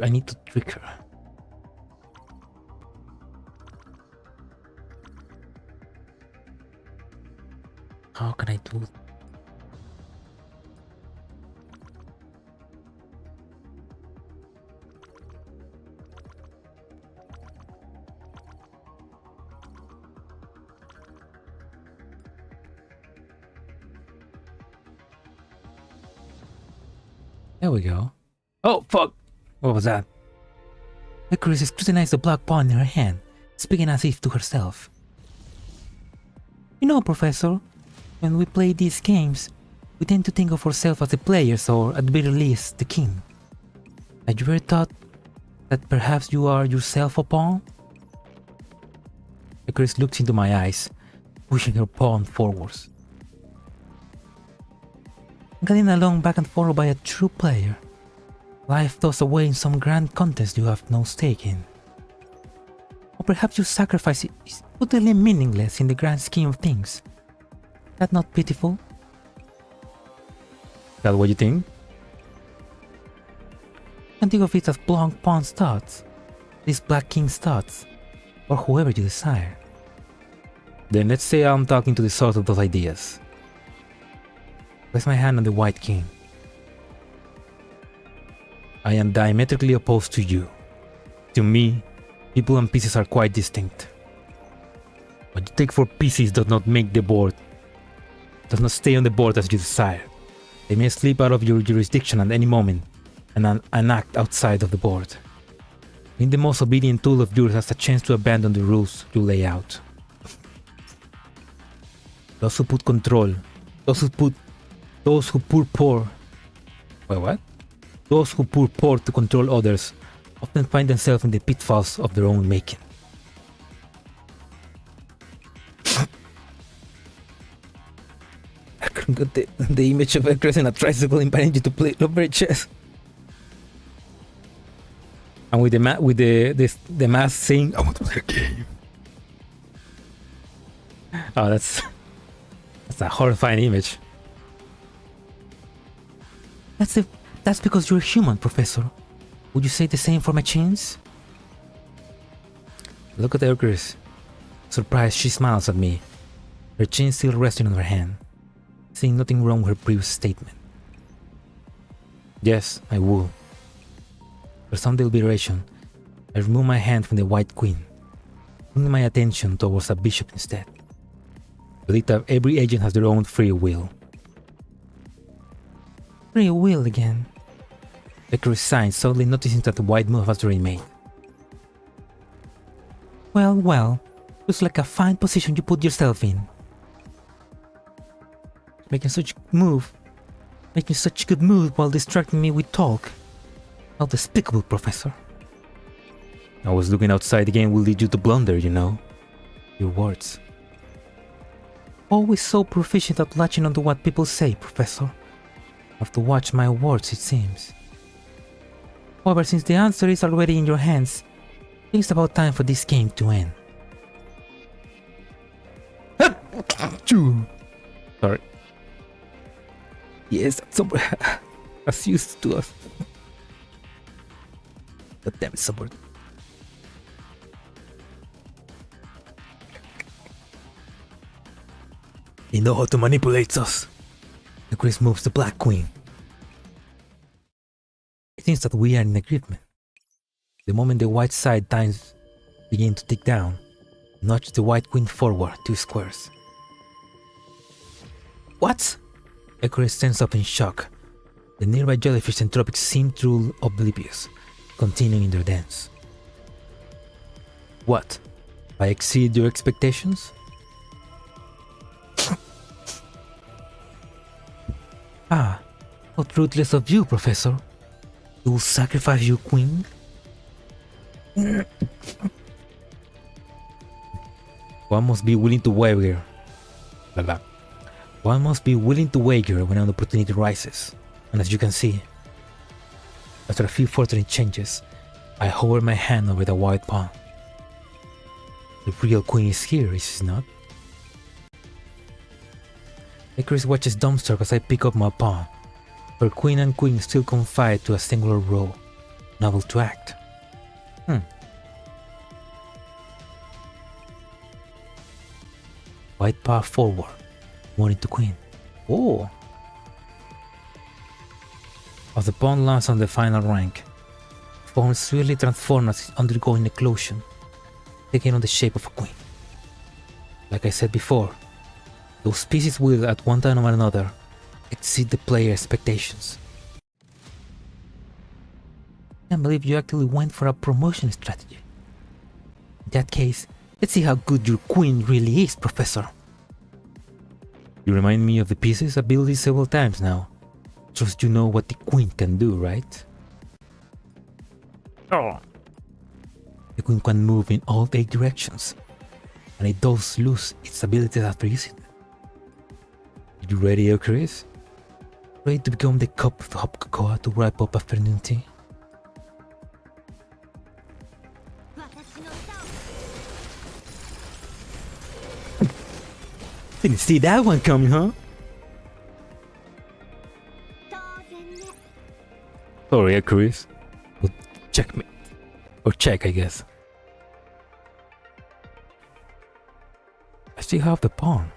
I need to trick her. How can I do that? There we go. Oh, fuck! What was that? Eucharists scrutinized the black pawn in her hand, speaking as if to herself. You know, Professor, when we play these games, we tend to think of ourselves as the players or, at the very least, the king. Had you ever thought that perhaps you are yourself a pawn? Eucharist looks into my eyes, pushing her pawn forwards. Getting along back and forth by a true player. Life throws away in some grand contest you have no stake in. Or perhaps your sacrifice is utterly meaningless in the grand scheme of things. That not pitiful? That what you think? You can think of it as Blanc Pawn's thoughts, this Black King's thoughts, or whoever you desire. Then let's say I'm talking to the source of those ideas. Place my hand on the White King. I am diametrically opposed to you. To me, people and pieces are quite distinct. What you take for pieces does not make the board, does not stay on the board as you desire. They may slip out of your jurisdiction at any moment and act outside of the board. Being the most obedient tool of yours has a chance to abandon the rules you lay out. Those who put control, those who pour poor. Wait, what? Those who pour poor to control others often find themselves in the pitfalls of their own making. I couldn't get the image of a Eucharists in a tricycle inviting you to play rubber chess. And with the mask saying, "I want to play a game." Oh, that's a horrifying image. That's because you're human, Professor. Would you say the same for my chins? Look at Eucharists. Surprised, she smiles at me, her chin still resting on her hand, seeing nothing wrong with her previous statement. Yes, I will. For some deliberation, I remove my hand from the White Queen, bringing my attention towards a bishop instead. I believe that every agent has their own free will. Free will again. Becker sighed, suddenly noticing that the white move has already made. Well, looks like a fine position you put yourself in. Making such good move while distracting me with talk. How despicable, Professor. I was looking outside again will lead you to blunder, you know. Your words. Always so proficient at latching onto what people say, Professor. Have to watch my words, it seems. However, since the answer is already in your hands, I think it's about time for this game to end. Sorry. Yes, Sunborn as used to us. But damn it, Sunborn. They know how to manipulate us. The Chris moves the Black Queen. It seems that we are in agreement. The moment the white side times begin to tick down, nudge the White Queen forward 2 squares. What? Eucharists stands up in shock. The nearby jellyfish and tropics seem true oblivious, continuing their dance. What? I exceed your expectations? Ah, how ruthless of you, Professor. You will sacrifice your queen? One must be willing to wager. One must be willing to wager when an opportunity rises. And as you can see, after a few fortunate changes, I hover my hand over the white pawn. The real queen is here, is she not? Eucharists watches dumbstruck as I pick up my pawn. Her queen and queen still confide to a singular row. Novel to act. White pawn forward, moving to queen. Oh! As the pawn lands on the final rank, the pawn swiftly transforms as it's undergoing eclosion, taking on the shape of a queen. Like I said before, those pieces will, at one time or another, exceed the player's expectations. I can't believe you actually went for a promotion strategy. In that case, let's see how good your queen really is, Professor. You remind me of the pieces ability several times now. Trust you know what the queen can do, right? Oh. The queen can move in all 8 directions, and it does lose its abilities after using them. Are you ready, Eucharists? Ready to become the cup of hot cocoa to wrap up afternoon tea? Didn't see that one coming, huh? Sorry, Eucharists. Well, checkmate. Or check, I guess. I still have the pawn.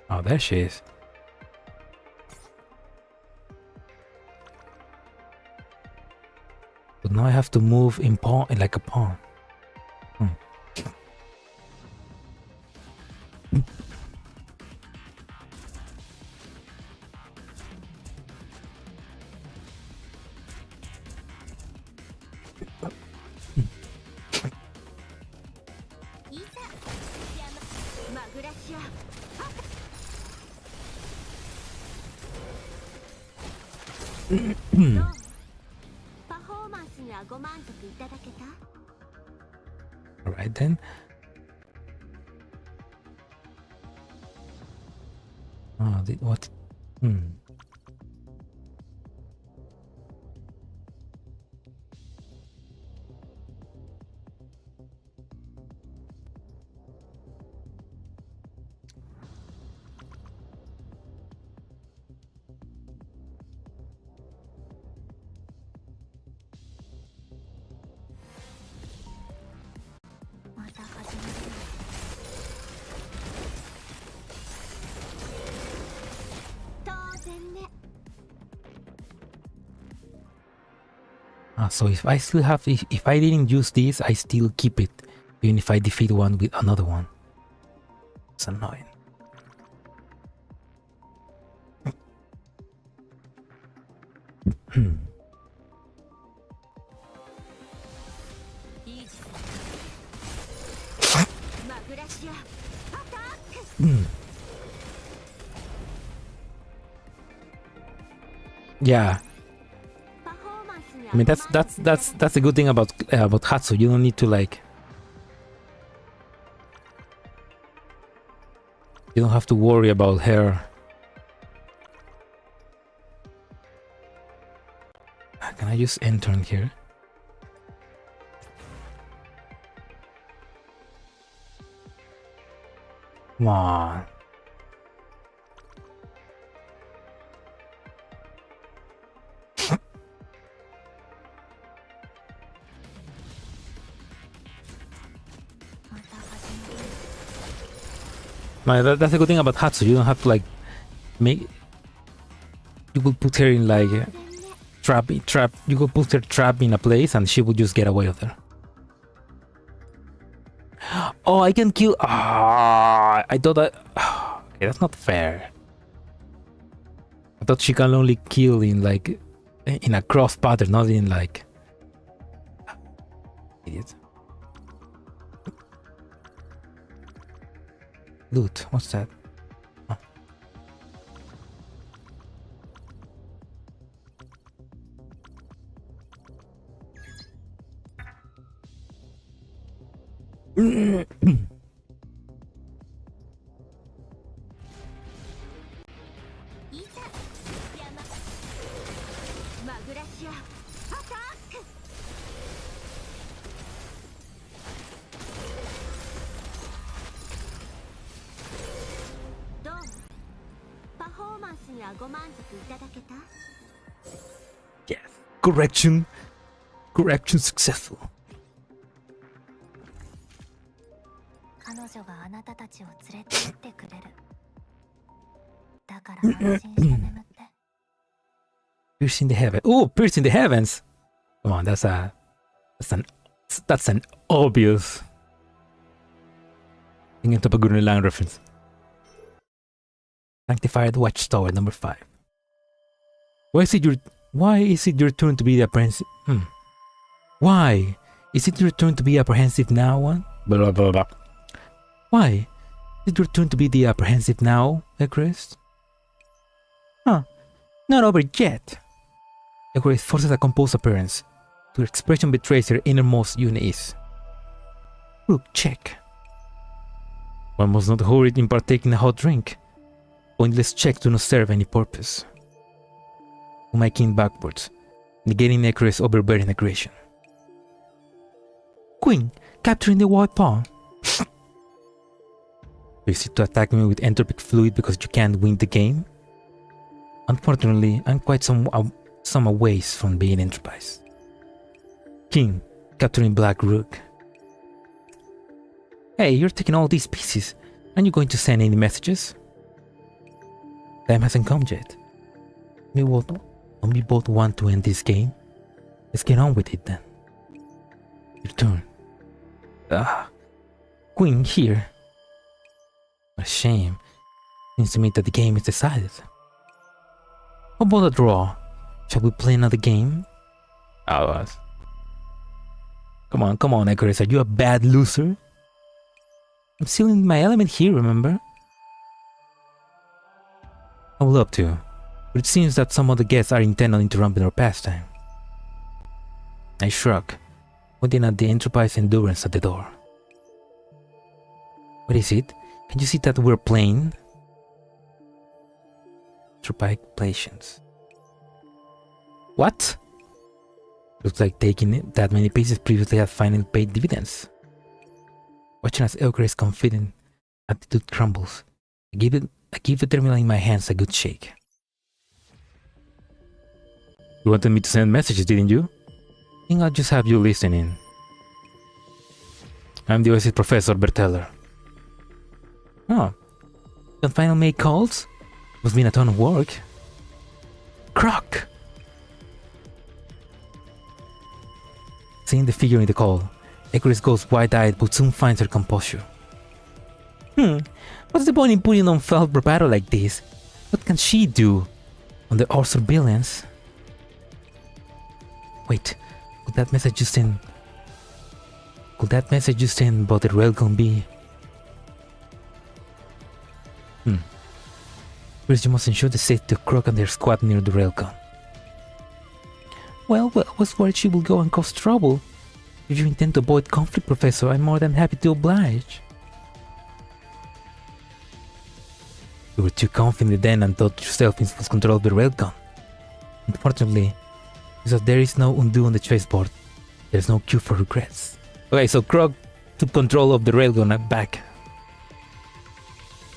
Oh, there she is. But now I have to move in pawn like a pawn. Alright then. Oh, what? So if I still have, if I didn't use this, I still keep it, even if I defeat one with another one. It's annoying. Magrasea, attack! Yeah, I mean that's a good thing about Hatsu. You don't need to like. You don't have to worry about her. Can I just enter in here? Come on. That's a good thing about Hatsu. You don't have to like make. You will put her in like trap. You could put her trap in a place, and she will just get away with her. Oh, I can kill. I thought that. Okay, that's not fair. I thought she can only kill in like in a cross pattern, not in like. Idiot. Loot. What's that? Oh. Magrasea, attack! Yes. Correction. Correction successful. 彼女があなたたちを連れて行ってくれる。だから安心して眠って。Piercing the heaven. Oh, piercing the heavens. Come on, that's an obvious. Tingin to pag lang reference. Sanctified Watchtower number 5. Why is it your turn to be the apprehensive? Why is it your turn to be apprehensive now? Blah blah blah. Why is it your turn to be the apprehensive now, Eucharist? Not over yet. Eucharist forces a composed appearance. Her expression betrays her innermost unease. Look, check. One must not hurry in partaking a hot drink. Pointless checks do not serve any purpose. Pull my king backwards, negating Eucharist's overbearing aggression. Queen, capturing the white pawn. You seek to attack me with entropic fluid because you can't win the game? Unfortunately, I'm quite some ways from being entropized. King, capturing Black Rook. Hey, you're taking all these pieces. Aren't you going to send any messages? Time hasn't come yet. Don't we both want to end this game? Let's get on with it then. Your turn. Queen here. What a shame. Seems to me that the game is decided. How about a draw? Shall we play another game? Come on, Eucharist. Are you a bad loser? I'm still in my element here, remember? I would love to, but it seems that some of the guests are intent on interrupting our pastime. I shrug, pointing at the Enterprise Endurance at the door. What is it? Can you see that we're playing? Enterprise patience. What? Looks like taking that many pieces previously had finally paid dividends. Watching as Eucharist's confident attitude crumbles, I give the terminal in my hands a good shake. You wanted me to send messages, didn't you? I think I'll just have you listening. I'm the Oasis Professor Berteller. Oh, you can finally make calls? Must been a ton of work. Croc! Seeing the figure in the call, Eucharist goes wide-eyed but soon finds her composure. What's the point in putting on felt bravado like this? What can she do under our surveillance? Wait, could that message you sent about the railgun be? First you must ensure the safety of Croc and their squad near the railgun. Well, I was worried she will go and cause trouble. If you intend to avoid conflict, Professor, I'm more than happy to oblige. You were too confident then and thought yourself in full control of the railgun. Unfortunately, because there is no undo on the chessboard, there is no cue for regrets. Okay, so Croc took control of the railgun back.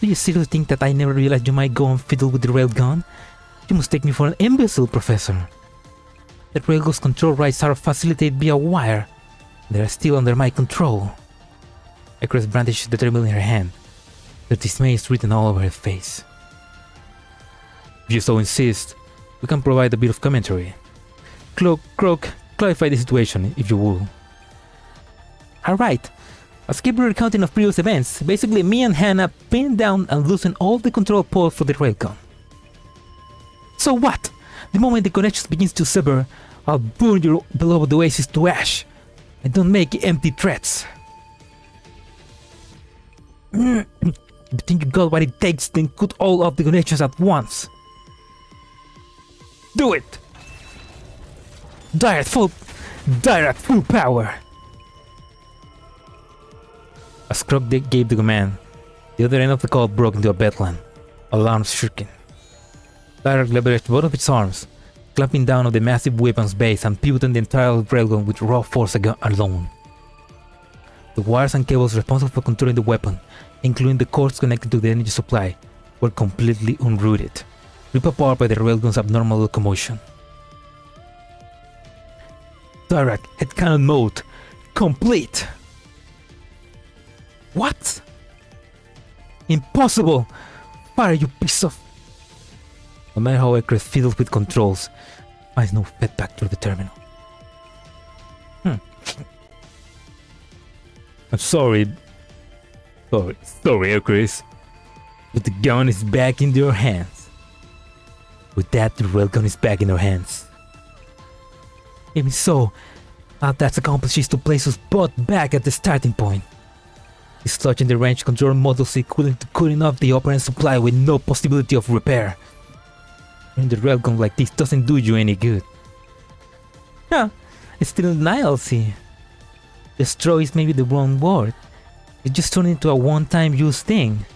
Do you seriously think that I never realized you might go and fiddle with the railgun? You must take me for an imbecile, Professor. The railgun's control rights are facilitated via wire. They are still under my control. Eucharist brandished the terminal in her hand. The dismay is written all over her face. If you so insist, we can provide a bit of commentary. Croc, clarify the situation, if you will. Alright, I'll skip the recounting of previous events. Basically, me and Hannah pinned down and loosened all the control poles for the railgun. So what? The moment the connection begins to sever, I'll burn your beloved oasis to ash. I don't make empty threats. You think you got what it takes, then cut all of the connections at once. Do it! Die at full power! As Croc gave the command, the other end of the call broke into a bedlam, alarms shrieking. Direct leveraged both of its arms, clamping down on the massive weapon's base and pivoting the entire railgun with raw force alone. The wires and cables responsible for controlling the weapon, including the cords connected to the energy supply, were completely unrooted, ripped apart by the railgun's abnormal locomotion. Direct headcannon mode complete! What? Impossible! Fire, you piece of... No matter how Eucharist fiddles with controls, finds no feedback through the terminal. I'm sorry, Eucharist, but the gun is back in your hands. With that, the railgun is back in our hands. Even so, all that's accomplished is to place us both back at the starting point. Dislodging the range control modules equivalent to cutting off the operant supply with no possibility of repair. Running the railgun like this doesn't do you any good. Huh, it's still in denial, see. Destroy is maybe the wrong word. It just turned into a one-time use thing.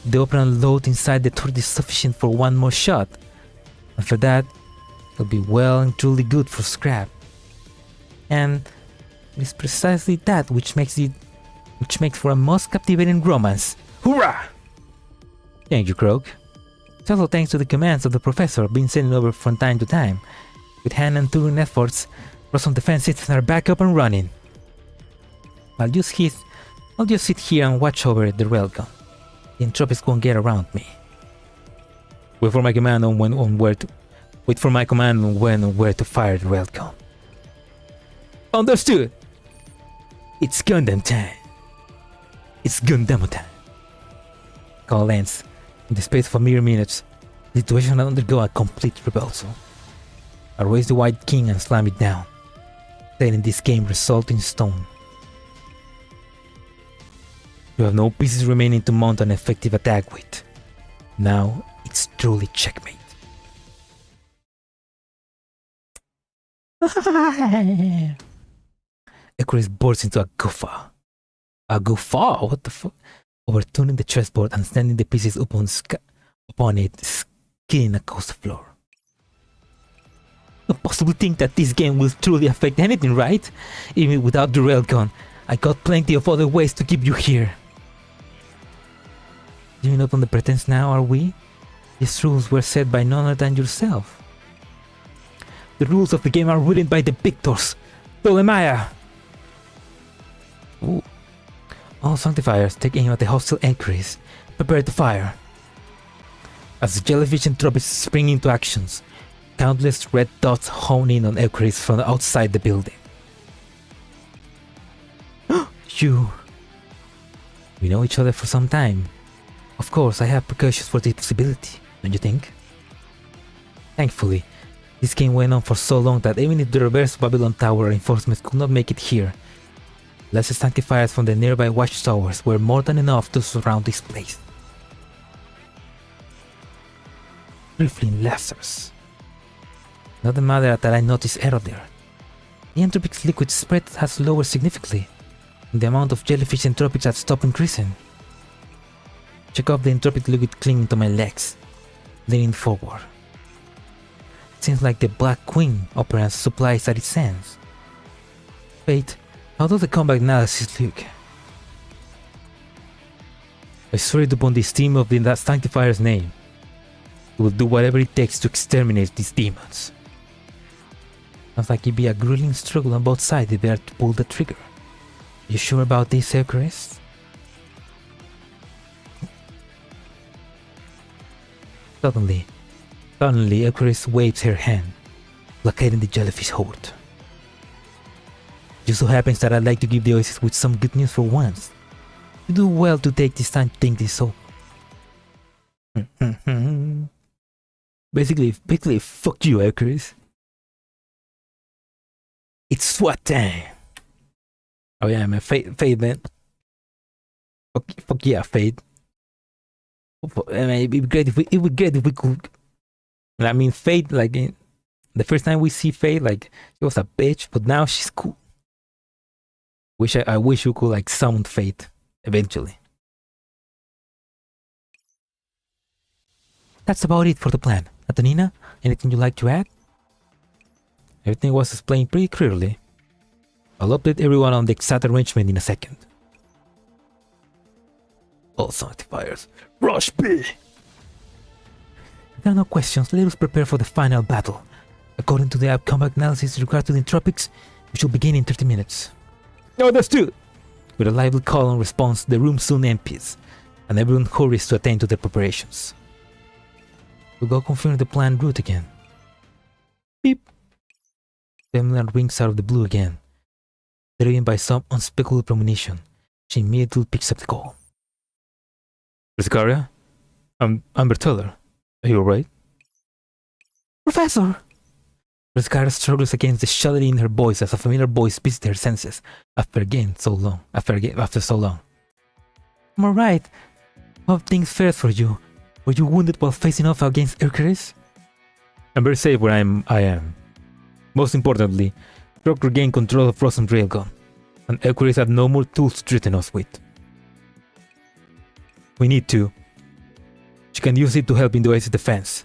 The operant load inside the turret is sufficient for one more shot. After that, it'll be well and truly good for scrap. And it's precisely that which makes for a most captivating romance. Hoorah! Thank you, Croc. It's also thanks to the commands of the Professor being sent over from time to time. With hand and Turing efforts, Rosson defense systems are back up and running. I'll just sit here and watch over the railgun. The Entropists won't get around me. Wait for my command on when and where to fire the railgun. Understood. It's Gundam time. It's Gundam time. Call ends. In the space of a mere minutes, the situation will undergo a complete reversal. I raise the White King and slam it down, letting this game result in stone. You have no pieces remaining to mount an effective attack with. Now it's truly checkmate. Eucharist bursts into a guffaw. A guffaw? What the fuck? Overturning the chessboard and sending the pieces upon it, skidding across the floor. You possibly think that this game will truly affect anything, right? Even without the railgun, I got plenty of other ways to keep you here. Giving up on the pretense now, are we? These rules were set by none other than yourself. The rules of the game are written by the victors. Ptolemaiah! Ooh. All Sanctifiers take aim at the hostile anchors. Prepare to fire. As the jellyfish and trophies spring into actions, countless red dots hone in on Eucharists from outside the building. you. We know each other for some time. Of course, I have precautions for the possibility, don't you think? Thankfully, this game went on for so long that even if the reverse Babylon Tower reinforcements could not make it here, lesser Sanctifiers from the nearby watchtowers were more than enough to surround this place. Trifling lessers. Not the matter that I noticed earlier. The entropic liquid spread has lowered significantly, and the amount of jellyfish entropics has stopped increasing. Check off the entropic liquid clinging to my legs, leaning forward. Seems like the Black Queen operates supplies at its ends. Wait, how does the combat analysis look? I swear it upon the esteem of the Sanctifier's name. We will do whatever it takes to exterminate these demons. Sounds like it'd be a grueling struggle on both sides if they are to pull the trigger. You sure about this, Eucharists? Suddenly, Eucharist waves her hand, blockading the jellyfish horde. Just so happens that I'd like to give the Oasis with some good news for once. You do well to take this time to think this over. Basically, fuck you, Eucharist. It's SWAT time. Oh yeah, man, Fade, man. Fuck yeah, Fade. I mean, it'd be great if we could. I mean, Fade, like the first time we see Fade, like she was a bitch, but now she's cool. I wish you could like summon Fade eventually. That's about it for the plan. Antonina, anything you'd like to add? Everything was explained pretty clearly. I'll update everyone on the exact arrangement in a second. All Sanctifiers, rush B! If there are no questions, let us prepare for the final battle. According to the combat analysis regarding to the entropics, we shall begin in 30 minutes. Understood! With a lively call and response, the room soon empties, and everyone hurries to attend to their preparations. We'll go confirm the planned route again. Beep! The emerald rings out of the blue again. Driven by some unspeakable premonition, she immediately picks up the call. Riscaria? I'm Berteller. Are you alright? Professor! Riscaria struggles against the shuddering in her voice as a familiar voice visits her senses after so long. I'm alright. How have things fared for you? Were you wounded while facing off against Eucharists? I'm very safe where I am. Most importantly, Rock regained control of Frozen Railgun, and Eucharists have no more tools to threaten us with. We need to. She can use it to help in the Oasis defense.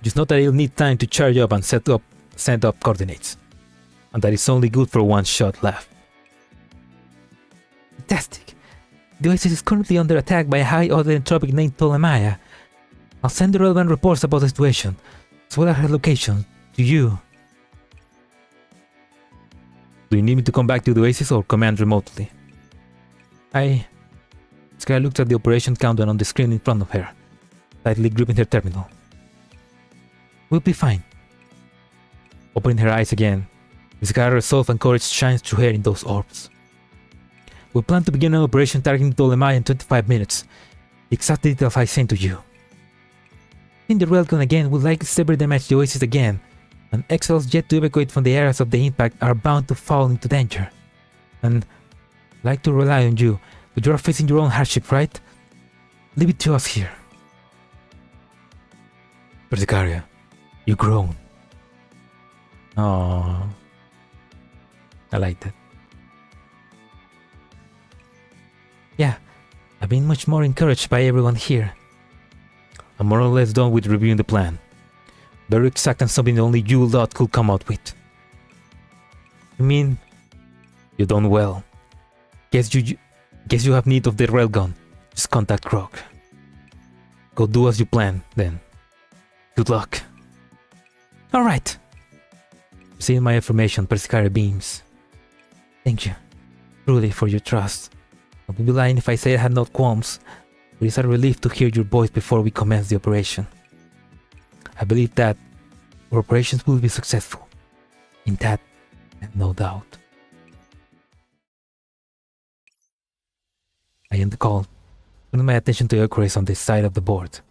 Just note that it'll need time to charge up and send up coordinates, and that it's only good for one shot left. Fantastic. The Oasis is currently under attack by a high-order entropic named Ptolemaya. I'll send the relevant reports about the situation, as well as her location, to you. Do you need me to come back to the Oasis or command remotely? Sky looked at the operation countdown on the screen in front of her, tightly gripping her terminal. We'll be fine. Opening her eyes again, Sky's resolve and courage shines through her in those orbs. We plan to begin an operation targeting Ptolemai in 25 minutes. The exact details I sent to you. In the railgun again will likely severely damage the Oasis again, and exiles yet to evacuate from the areas of the impact are bound to fall into danger. And I'd like to rely on you, but you are facing your own hardship, right? Leave it to us here. Persicaria, you grown. Oh, I like that. Yeah, I've been much more encouraged by everyone here. I'm more or less done with reviewing the plan. Very exact and something only you lot could come out with. You mean you done well? Guess you have need of the railgun. Just contact Grog. Go do as you plan, then. Good luck. Alright. Receive my information, Persicaria beams. Thank you, truly, for your trust. I would be lying if I say I had no qualms. It is a relief to hear your voice before we commence the operation. I believe that our operations will be successful. In that, I have no doubt. I end the call. Turning my attention to Eucharists on the side of the board.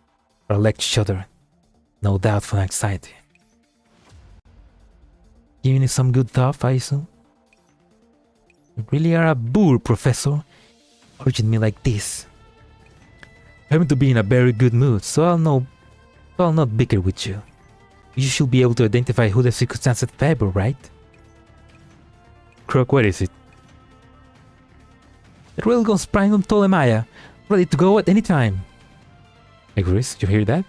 Our legs shudder. No doubt from anxiety. Giving you some good stuff, I assume? You really are a boor, Professor. Urging me like this. I happen to be in a very good mood, so I'll not bicker with you. You should be able to identify who the circumstances favor, right? Crook, what is it? The Railgun's Prime Ptolemaya, ready to go at any time. Agris, you hear that?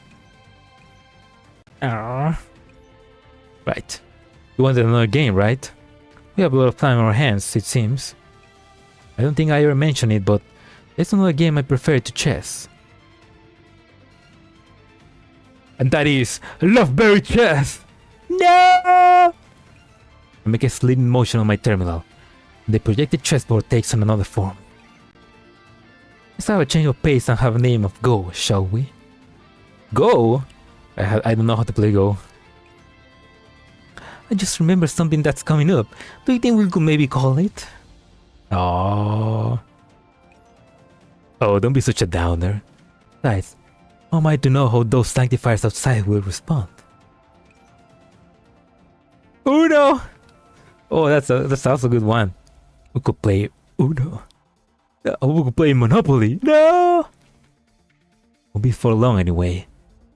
Right. You wanted another game, right? We have a lot of time on our hands, it seems. I don't think I ever mentioned it, but there's another game I prefer to chess. And that is Loveberry Chess! No! I make a sliding motion on my terminal. The projected chessboard takes on another form. Let's have a change of pace and have a name of Go, shall we? Go? I don't know how to play Go. I just remember something that's coming up. Do you think we could maybe call it? Oh, don't be such a downer. Besides, how am I to know how those Sanctifiers outside will respond? Uno! Oh, that's also a good one. We could play Uno. We could play Monopoly. No! Won't be for long anyway.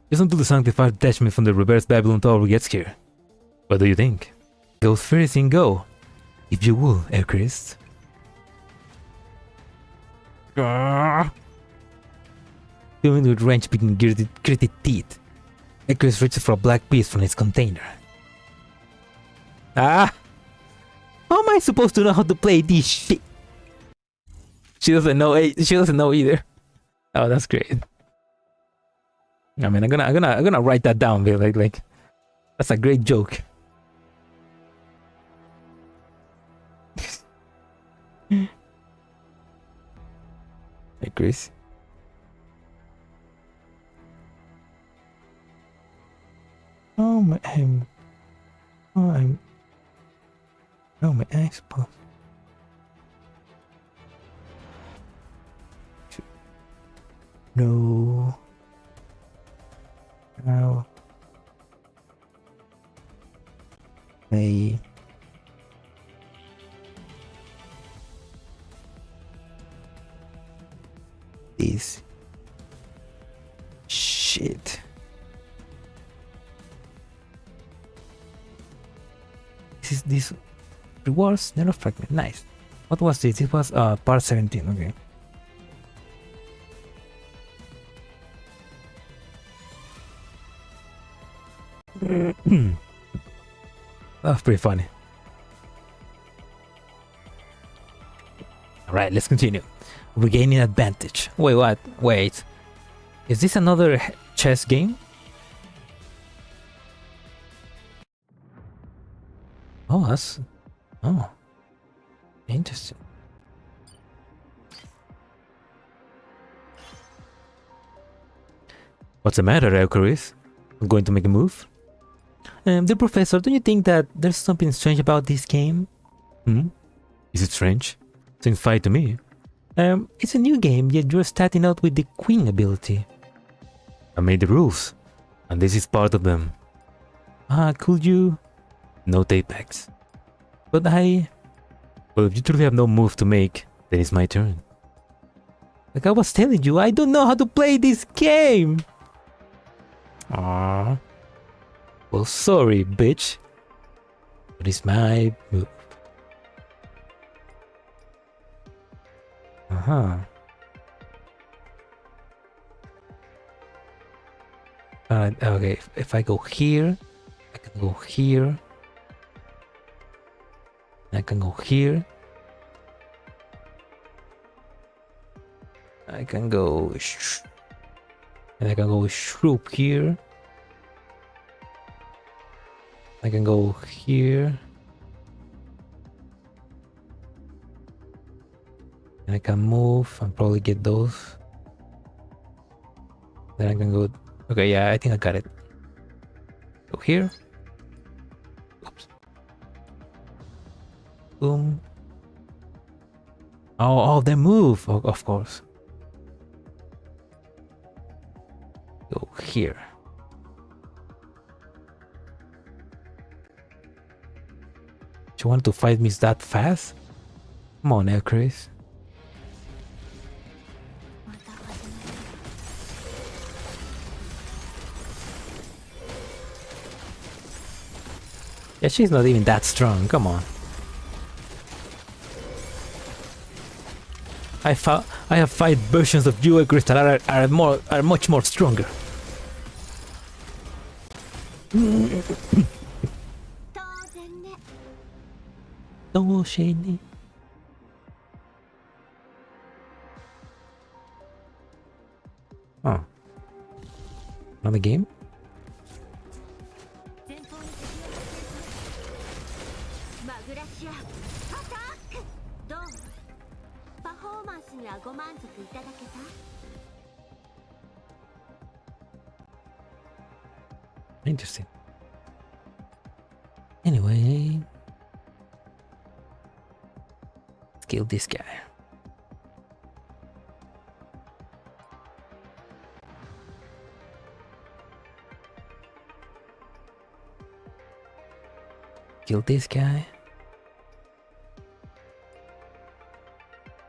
Just until the Sanctifier detachment from the reverse Babylon Tower gets here. What do you think? Go first and go. If you will, Eucharist. Feeling with wrench between gritted teeth, Eucharist reaches for a black piece from its container. How am I supposed to know how to play this shit? She doesn't know. She doesn't know either. Oh, that's great. I mean, I'm gonna write that down. Like, that's a great joke. Hey, Chris. Oh my, oh my eyes, pop. No. Now. Hey. This shit. This rewards Nero fragment. Nice. What was this? It was part 17. Okay. That's pretty funny. Alright, let's continue. Regaining advantage. Wait, what? Wait. Is this another chess game? Oh, that's... Oh. Interesting. What's the matter, Eucharist? I'm going to make a move? Dear Professor, don't you think that there's something strange about this game? Is it strange? Seems fine to me. It's a new game, yet you're starting out with the Queen ability. I made the rules, and this is part of them. Could you... Note Apex. But well, if you truly have no move to make, then it's my turn. Like I was telling you, I don't know how to play this game! Aww. Well, sorry, bitch. But it's my move. Okay, if I go here, I can go here. I can go here. I can go and I can go shroop here. I can go here. And I can move and probably get those. Then I can go. Okay, yeah, I think I got it. Go here. Oops. Boom. Oh, they move. Oh, of course. Go here. You want to fight me that fast? Come on, Eucharists. また始める。 Yeah, she's not even that strong. Come on. I have 5 versions of you, Eucharists, that are much more stronger. 当然ね。どうしに Oh. Another game? 前方に敵を発見しました。マグラシア、アタック。どう？パフォーマンスにはご満足いただけた？ Interesting. Anyway, let's kill this guy. Kill this guy.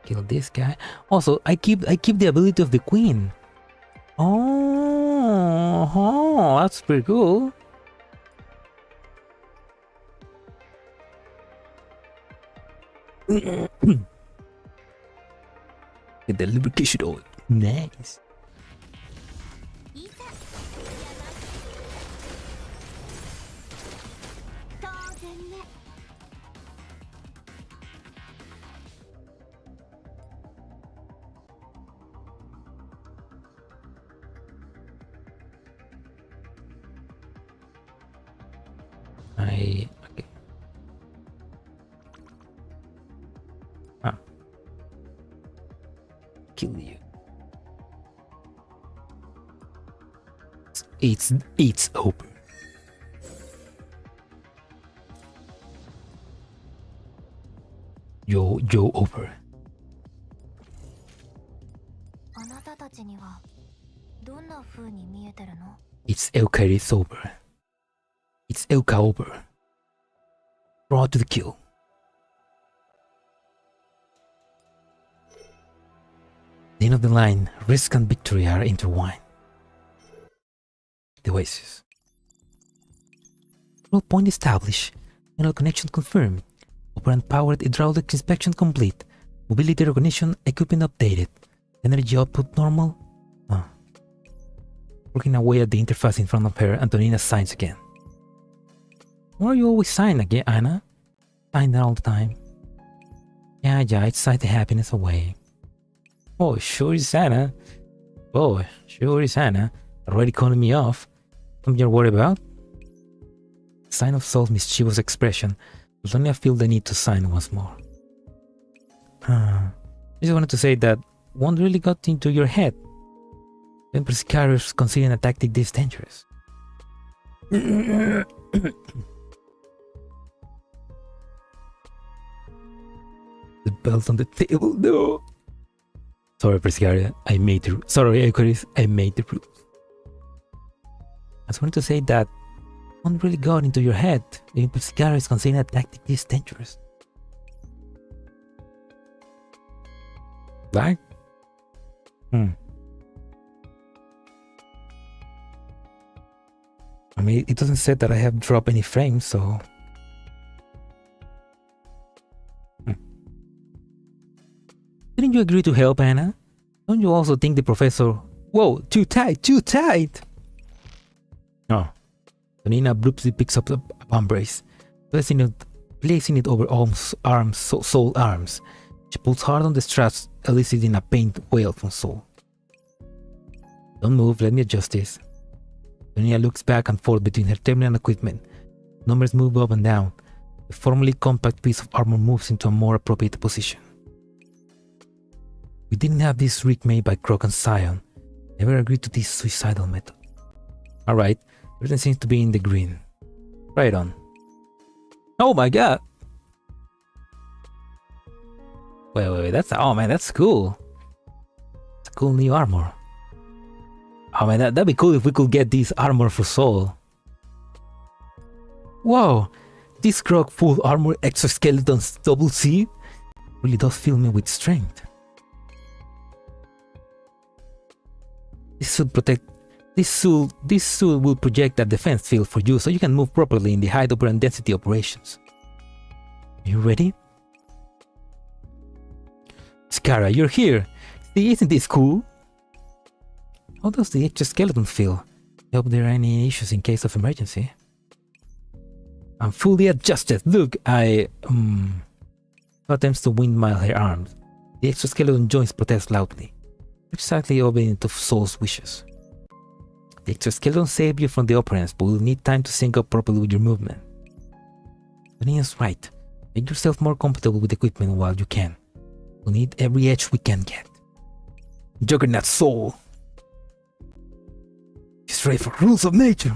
Kill this guy. Also, I keep the ability of the queen. Oh, that's pretty cool. Get the lubrication oil. Nice. いざ。当然ね。 Okay. Ah. Kill you. It's over. Yo over. あなたたちにはどんな風に見えてるの？ It's Eucharists over. It's Euka over. Draw to the kill. The end of the line, risk and victory are intertwined. The Oasis. Roll point established. Channel connection confirmed. Operant powered hydraulic inspection complete. Mobility recognition equipment updated. Energy output normal. Working away at the interface in front of her, Antonina signs again. Why are you always sighing again, Anna? Sighing all the time. Yeah, it sighed the happiness away. Oh, sure is Anna. Oh, sure is Anna. Already calling me off. Something you're worried about? Sign of Soul's mischievous expression. But only I feel the need to sign once more. I just wanted to say that one really got into your head. The Empress Carriers considering a tactic this dangerous. The belt on the table, no. Sorry, Prescaria, I made the sorry, Eucharist, I made the rules. I just wanted to say that one really got into your head. The Prescaria is considering a tactic this dangerous. Right? I mean, it doesn't say that I have dropped any frames, so... Didn't you agree to help, Anna? Don't you also think the professor... Whoa, too tight, too tight! No. Tonina abruptly picks up the palm brace, placing it over Soul arms. She pulls hard on the straps, eliciting a pained wail from Soul. Don't move, let me adjust this. Tonina looks back and forth between her terminal equipment. Numbers move up and down. The formerly compact piece of armor moves into a more appropriate position. We didn't have this rig made by Croc and Scion. Never agreed to this suicidal method. Alright, everything seems to be in the green. Right on. Oh my god! Wait, that's... Oh man, that's cool. It's a cool new armor. Oh man, that'd be cool if we could get this armor for Soul. Whoa, this Croc full armor exoskeleton's double C really does fill me with strength. This suit will project a defense field for you so you can move properly in the high operant density operations. Are you ready? Skara, you're here. See, isn't this cool? How does the exoskeleton feel? I hope there are any issues in case of emergency. I'm fully adjusted. Look, I attempts to windmill her arms. The exoskeleton joints protest loudly, exactly obeying to Soul's wishes. The exoskeleton saved you from the operants, but will need time to sync up properly with your movement. Vanina's right. Make yourself more comfortable with the equipment while you can. We'll need every edge we can get. Juggernaut Soul! She's ready for rules of nature!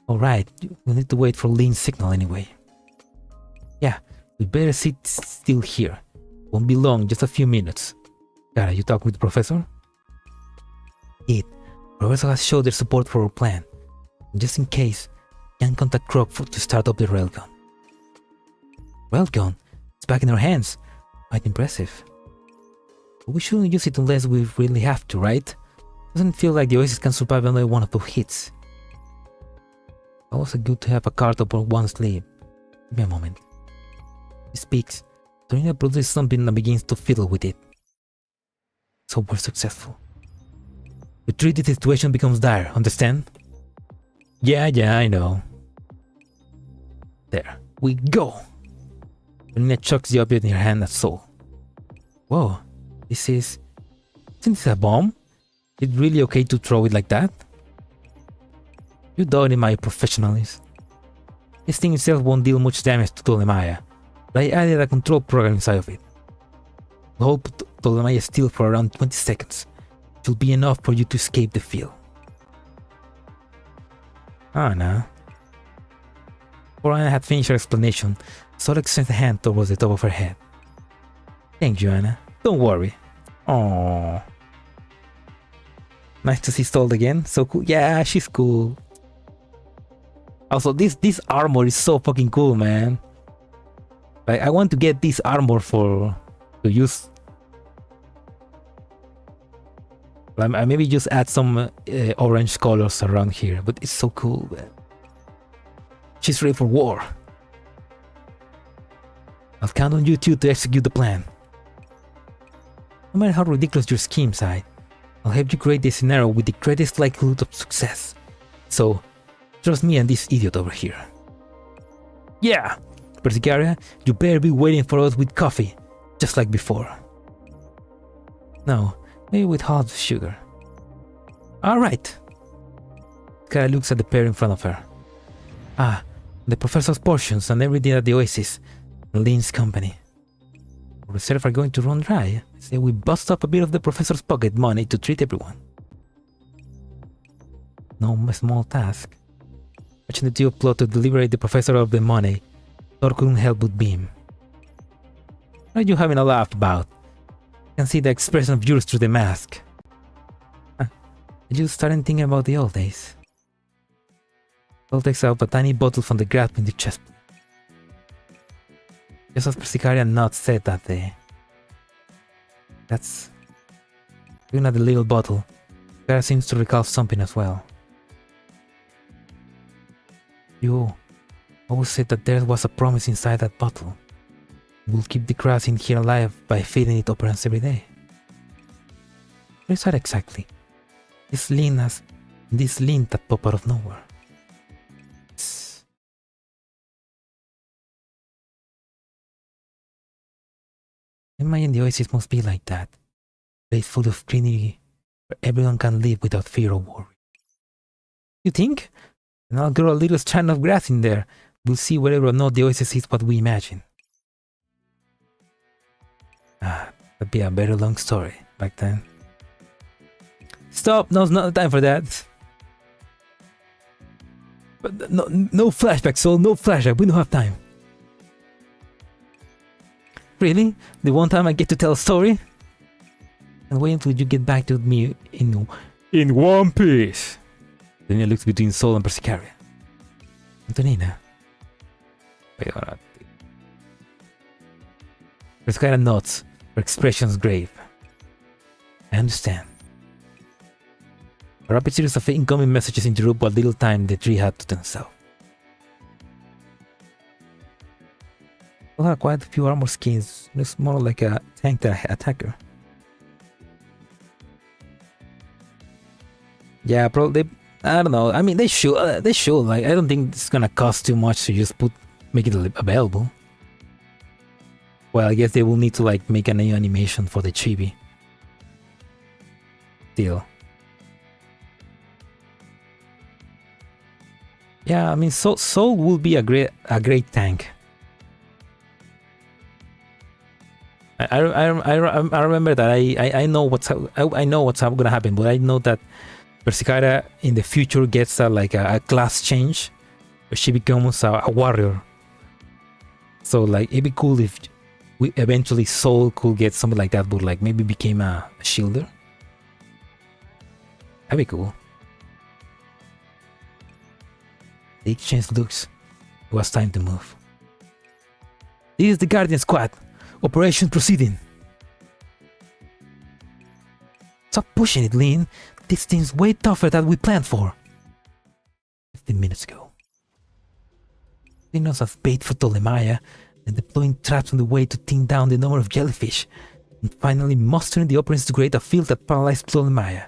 Alright, we'll need to wait for Lean's signal anyway. Yeah, we better sit still here. Won't be long, just a few minutes. Cara, you talk with the professor? Professor has showed their support for our plan. And just in case, can contact Croc to start up the railgun. Railgun? It's back in our hands. Quite impressive. But we shouldn't use it unless we really have to, right? Doesn't feel like the Oasis can survive another one of those hits. Also good to have a card up on one sleeve. Give me a moment. He speaks. Torina produces something and begins to fiddle with it. So we're successful. Retreat, the situation becomes dire, understand? Yeah, I know. There, we go! Torina chucks the object in her hand at Soul. Whoa, isn't this a bomb? Is it really okay to throw it like that? You doubted my professionalism. This thing itself won't deal much damage to Ptolemaya, but I added a control program inside of it. We'll hold Ptolemaya still for around 20 seconds. It will be enough for you to escape the field. Oh no. Before Anna had finished her explanation, Sol extended a hand towards the top of her head. Thank you, Anna. Don't worry. Aww. Nice to see Sol again. So cool. Yeah, she's cool. Also, this armor is so fucking cool, man. Like, I want to get this armor to use. I maybe just add some orange colors around here, but it's so cool, man. She's ready for war. I'll count on you two to execute the plan. No matter how ridiculous your scheme, Side, I'll help you create this scenario with the greatest likelihood of success. So, trust me and this idiot over here. Yeah! Persicaria, you better be waiting for us with coffee, just like before. No, maybe with half the sugar. Alright. Kara looks at the pair in front of her. Ah, the professor's portions and everything at the Oasis. Lynn's company. Reserve are going to run dry. Say we bust up a bit of the professor's pocket money to treat everyone. No small task. Watching the duo plot to deliberate the professor of the money, Thor couldn't help but beam. What are you having a laugh about? I can see the expression of yours through the mask. I just started thinking about the old days. Thor takes out a tiny bottle from the grab in the chest. Just as Persicaria not said that day. That's... Looking at the little bottle, Kara seems to recall something as well. You always said that there was a promise inside that bottle. We'll keep the grass in here alive by feeding it operants every day. What is that exactly? This lean that pop out of nowhere. Imagine the Oasis must be like that. A place full of greenery where everyone can live without fear or worry. You think? And I'll grow a little strand of grass in there. We'll see whether or not the Oasis is what we imagine. Ah, that'd be a very long story back then. Stop! No, it's not the time for that. But no flashback, Soul, no flashback. We don't have time. Really? The one time I get to tell a story? And wait until you get back to me in In one piece. Antonina looks between Sol and Persicaria. Antonina. Wait, hold on. Persicaria nods, her expression's grave. I understand. A rapid series of incoming messages interrupt what little time the three had to themselves. Well, have quite a few armor skins. Looks more like a tank than an attacker. Yeah, probably. I don't know. I mean, they should. They should. Like, I don't think it's gonna cost too much to just make it available. Well, I guess they will need to like make a new animation for the chibi. Still. Yeah, I mean, Soul will be a great tank. I remember that I know what's gonna happen, but I know that Persicaria in the future gets a class change, where she becomes a warrior. So like it'd be cool if we eventually Soul could get something like that, but like maybe became a shielder. That'd be cool. The exchange looks. It was time to move. This is the Guardian Squad. Operation proceeding. Stop pushing it, Lin. This thing's way tougher than we planned for. 15 minutes ago. Signals as bait for Ptolemaya and deploying traps on the way to thin down the number of jellyfish, and finally mustering the operatives to create a field that paralyzed Ptolemaya.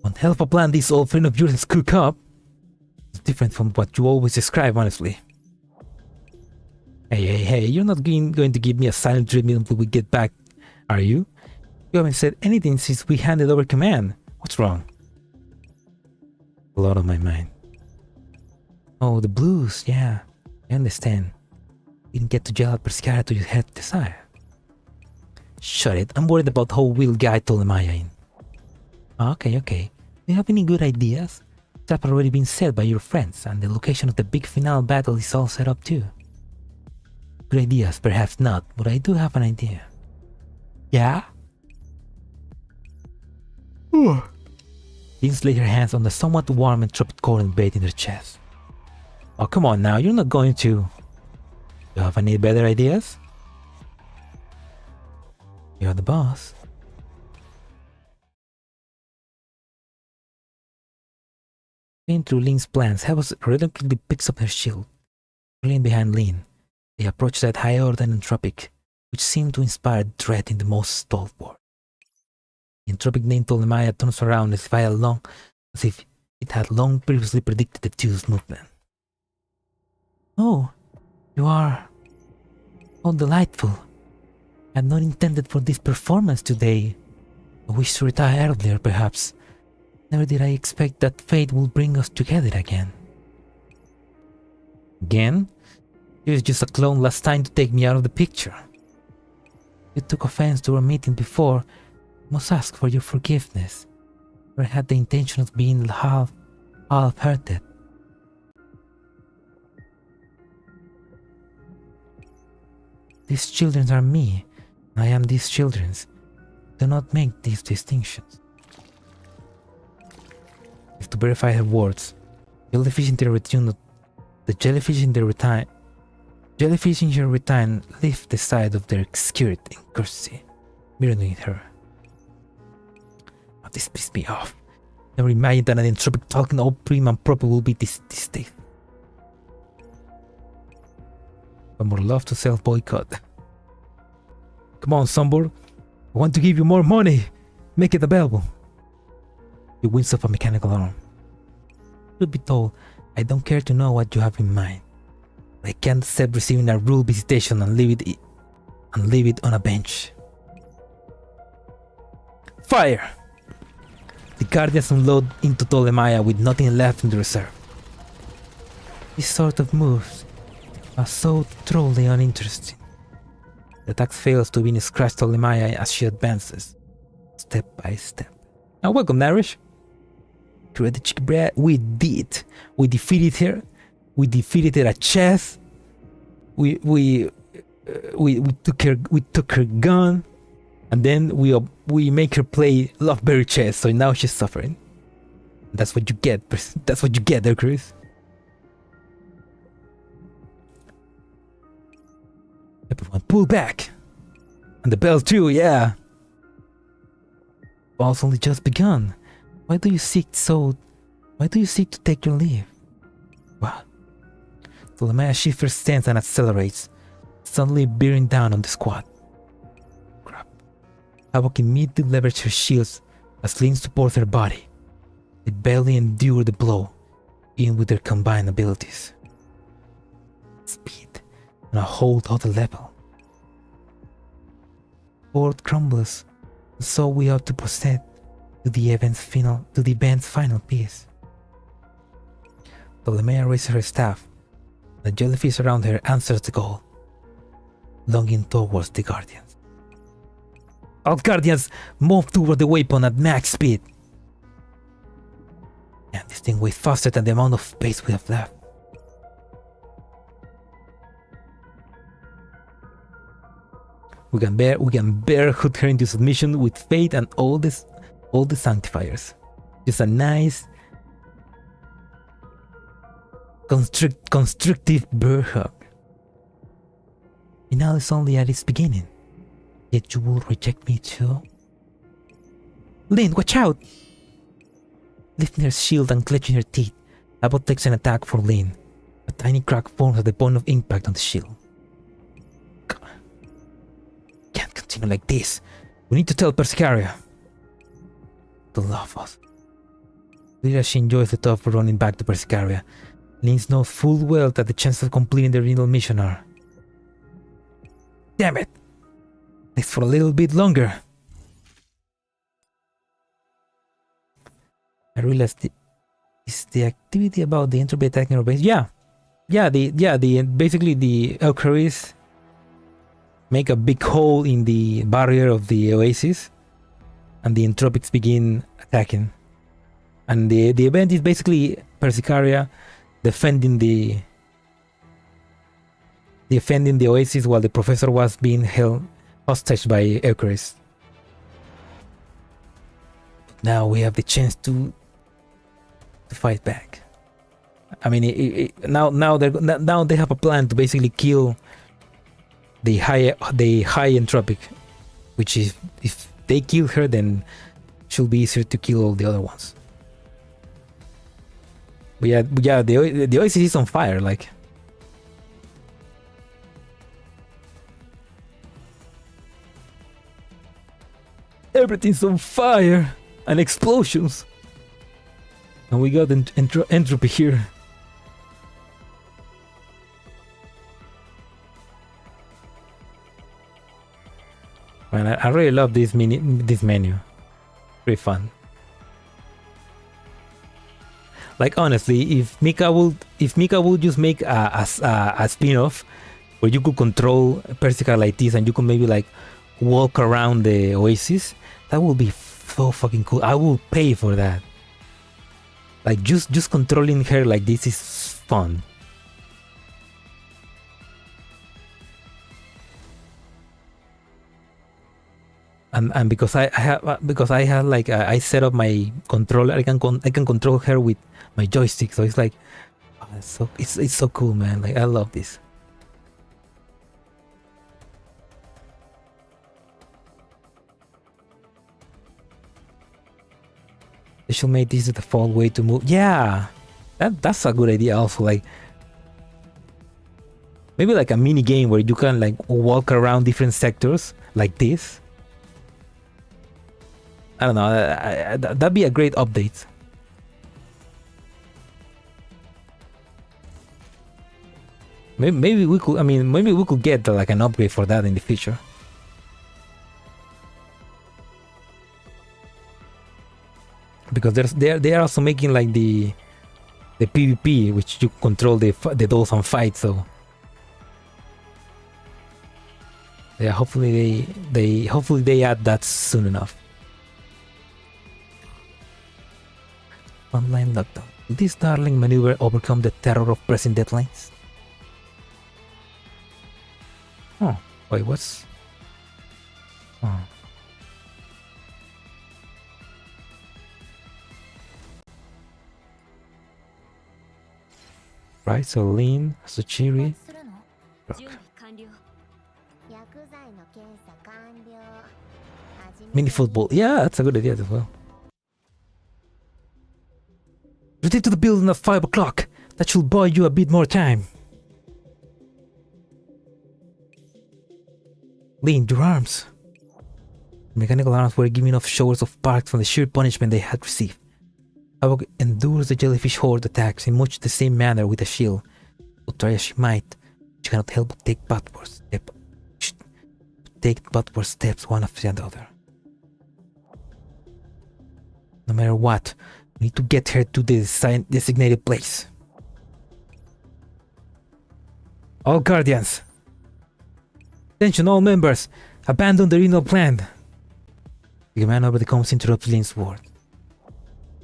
One hell of a plan this old friend of yours has cooked up. It's different from what you always describe, honestly. Hey, you're not going to give me a silent treatment until we get back, are you? You haven't said anything since we handed over command. What's wrong? A lot on my mind. Oh, the blues, yeah. I understand. Didn't get to yell at Persicaria to your heart's desire. Shut it, I'm worried about how we'll guide Ptolemaya in. Okay. Do you have any good ideas? Trap already been set by your friends, and the location of the big final battle is all set up too. Good ideas, perhaps not, but I do have an idea. Yeah? Lin laid her hands on the somewhat warm and tropic corn bait in her chest. Oh, come on now, you're not going to... You have any better ideas? You're the boss. Going through Lin's plans, Havas reluctantly picks up her shield. Pulling behind Lin, they approach that high order entropic, which seemed to inspire dread in the most stalwart. The entropic named Ptolemaya turns around as if it had long previously predicted the two's movement. Oh, you are... Oh, delightful. I had not intended for this performance today. I wish to retire earlier, perhaps. Never did I expect that fate will bring us together again. Again? You was just a clone last time to take me out of the picture. You took offense to our meeting before. I must ask for your forgiveness. I had the intention of being half-hearted. These children are me, and I am these children's. Do not make these distinctions. If to verify her words, jellyfish in her retinue lift the side of their skirt in courtesy, mirroring her. Oh, this pissed me off. Never imagined that an entropic talking all prim and proper will be this day. But more love to self-boycott. Come on, Sunborn. I want to give you more money. Make it available. He winds up a mechanical arm. Truth be told, I don't care to know what you have in mind. But I can't accept receiving a rude visitation and leave it on a bench. Fire! The Guardians unload into Ptolemaya with nothing left in the reserve. This sort of moves are so truly uninteresting. The attack fails to even scratch Ptolemaya as she advances, step by step. Now welcome, Narish. Create the chick brat. We did. We defeated her. We defeated her at chess. We took her gun. And then we make her play Loveberry chess, so now she's suffering. That's what you get. That's what you get there, Chris. Everyone pull back. And the bell too, yeah. Ball's only just begun. Why do you seek to take your leave? What? Ptolemai's shifts her stance and accelerates, suddenly bearing down on the squad. Crap. Havok immediately leverages her shields as Lyn supports her body. They barely endure the blow, even with their combined abilities. Speed on a whole other level. Board crumbles, so we ought to proceed to the event's final piece. Ptolemaea raises her staff. The jellyfish around her answers the call, longing towards the Guardians. All Guardians move toward the weapon at max speed. And this thing weighs faster than the amount of space we have left. We can bear hook her into submission with Fate and all the Sanctifiers. Just a nice constructive bear hug. Final is only at its beginning. Yet you will reject me too? Lyn, watch out! Lifting her shield and clenching her teeth, Abbott takes an attack for Lyn. A tiny crack forms at the point of impact on the shield. God. Can't continue like this. We need to tell Persicaria. To love us. Clear as she enjoys the thought of running back to Persicaria, Lyn knows full well that the chances of completing the renal mission are... Damn it! Let's for a little bit longer. I realized is the activity about the entropy attacking our base. Basically the Eucharists make a big hole in the barrier of the oasis, and the entropics begin attacking. And the event is basically Persicaria defending the oasis while the professor was being held hostage by Eucharists. Now we have the chance to fight back. I mean, now they have a plan to basically kill the high entropic, which is, if they kill her, then it should be easier to kill all the other ones. But yeah, the oasis is on fire, like. Everything's on fire and explosions. And we got entropy here. Man, I really love this menu. Pretty fun. Like honestly, if Mika would just make a spin-off where you could control Persica like this and you could maybe like walk around the oasis, that would be so fucking cool. I will pay for that. Like just controlling her like this is fun. And because I have like I set up my controller, I can control her with my joystick. So it's like, oh, it's so cool, man. Like I love this. They should make this the default way to move. Yeah, that's a good idea. Also, like maybe like a mini game where you can like walk around different sectors like this. I don't know. That'd be a great update. Maybe we could. I mean, maybe we could get like an upgrade for that in the future. Because they are also making like the PvP, which you control the dolls and fight. So yeah, hopefully they add that soon enough. Online lockdown. Will this darling maneuver overcome the terror of pressing deadlines? Oh, wait, what's... Oh. Right, so Lin, Suchiri. するの？ Rook. 薬剤の検査完了。 Mini football. Yeah, that's a good idea as well. Return to the building at 5 o'clock. That should buy you a bit more time. Lin, your arms. The mechanical arms were giving off showers of sparks from the sheer punishment they had received. Havok endures the jellyfish horde attacks in much the same manner with a shield. But try as she might, she cannot help but take backward steps one after the other. No matter what, we need to get her to the designated place. All guardians! Attention all members! Abandon the renal plan! The command over the comms interrupts Lin's word.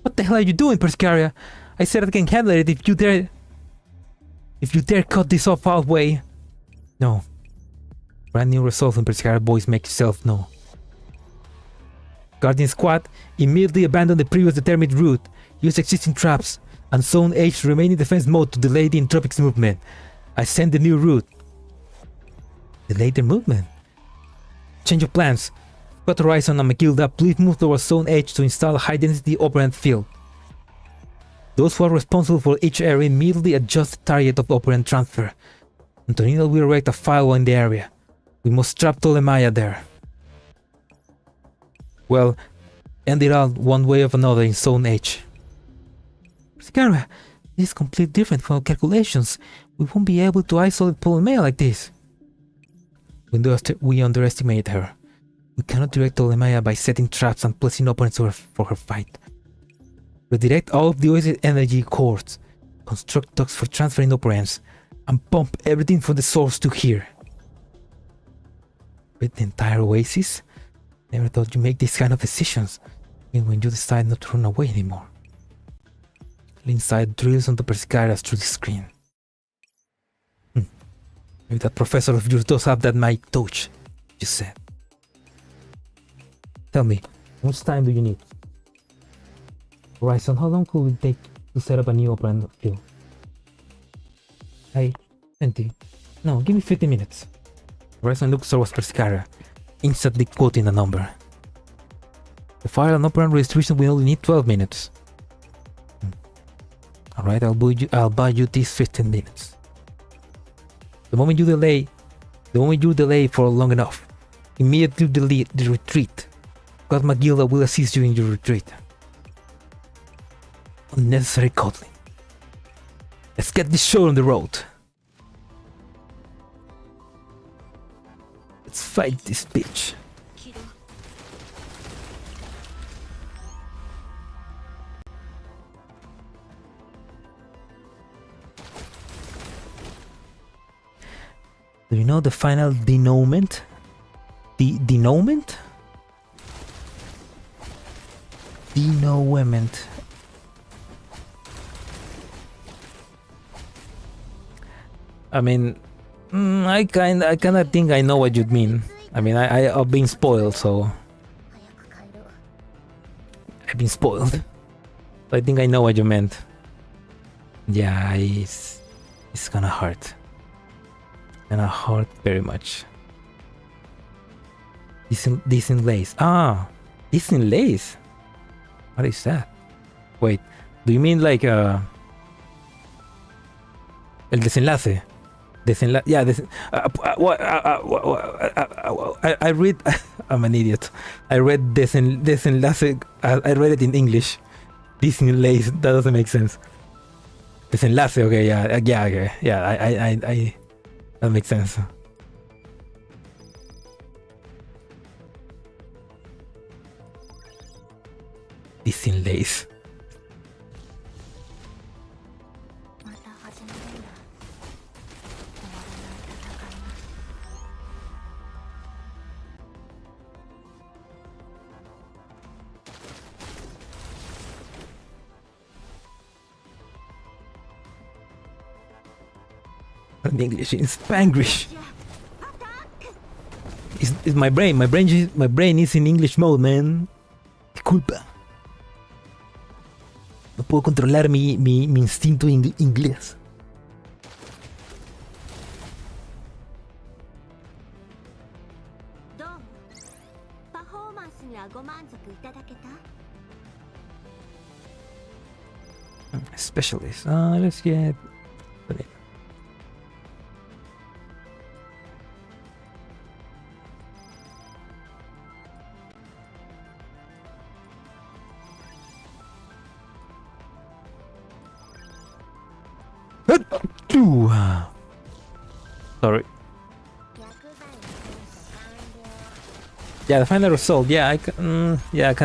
What the hell are you doing, Persicaria? I said I can handle it if you dare cut this off halfway. No. Brand new resolve in Persicaria voice make yourself known. Guardian Squad, immediately abandon the previous determined route, use existing traps, and Zone H remain in defense mode to delay the Entropics movement. I send the new route. Delay the movement? Change of plans. Squad Horizon and Magilda, please move towards Zone H to install a high-density operant field. Those who are responsible for each area immediately adjust the target of operant transfer. Antonina will erect a firewall in the area. We must trap Ptolemaya there. Well, end it out one way or another in Zone H. Scarra, this is completely different from our calculations. We won't be able to isolate Ptolemaya like this. We underestimate her. We cannot direct Ptolemaya by setting traps and placing opponents for her fight. Redirect all of the Oasis energy cores, construct ducts for transferring operands, and pump everything from the source to here. With the entire Oasis? Never thought you make these kind of decisions, even when you decide not to run away anymore. Inside drills onto Persicaras through the screen. Maybe that professor of yours does have that mic touch, you said. Tell me, how much time do you need? Horizon, how long could it take to set up a new operand field? 20. No, give me 50 minutes. Horizon looks towards Persicara, instantly quoting the number. The file and operand registration will only need 12 minutes. Alright, I'll buy you these 15 minutes. The moment you delay for long enough, immediately delete the retreat. God Magilda will assist you in your retreat. Unnecessary coddling. Let's get this show on the road. Let's fight this bitch. Do you know the final denouement? Denouement? Denouement. I mean, I kinda think I know what you mean. I mean, I've been spoiled, so I've been spoiled. I think I know what you meant. Yeah, it's gonna hurt. Gonna hurt very much. Decent lace. Ah, decent lace. What is that? Wait, do you mean like el desenlace? Yeah, I read. I'm an idiot. I read desenlace. I read it in English. Disney lace. That doesn't make sense. Desenlace. Okay, yeah, okay, yeah. I that makes sense. Disney lace. In English, in Spanglish. It's my brain. My brain is in English mode, man. Disculpa. No puedo controlar mi instinto inglés. Specialist. Let's get. Sorry. Yeah, the final result. Yeah, I kind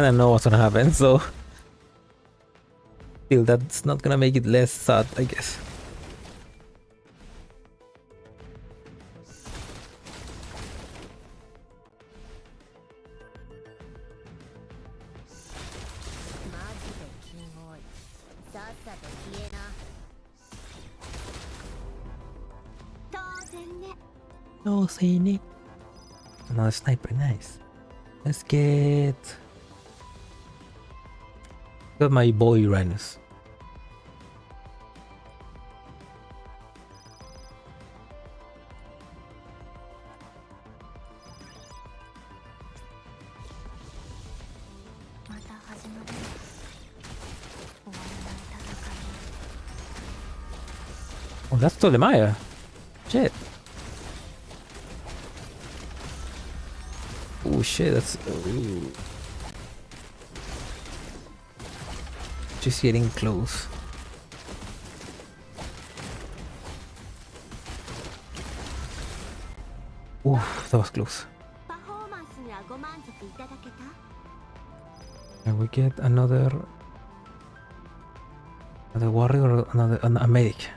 of know what's gonna happen. So, still, that's not gonna make it less sad, I guess. No, saying it. Another sniper, nice. Let's get. Got my boy Uranus. Oh, that's Tolemaya. Shit. Oh shit, that's... Ooh. Just getting close. Ooh, that was close. And we get another warrior or a medic.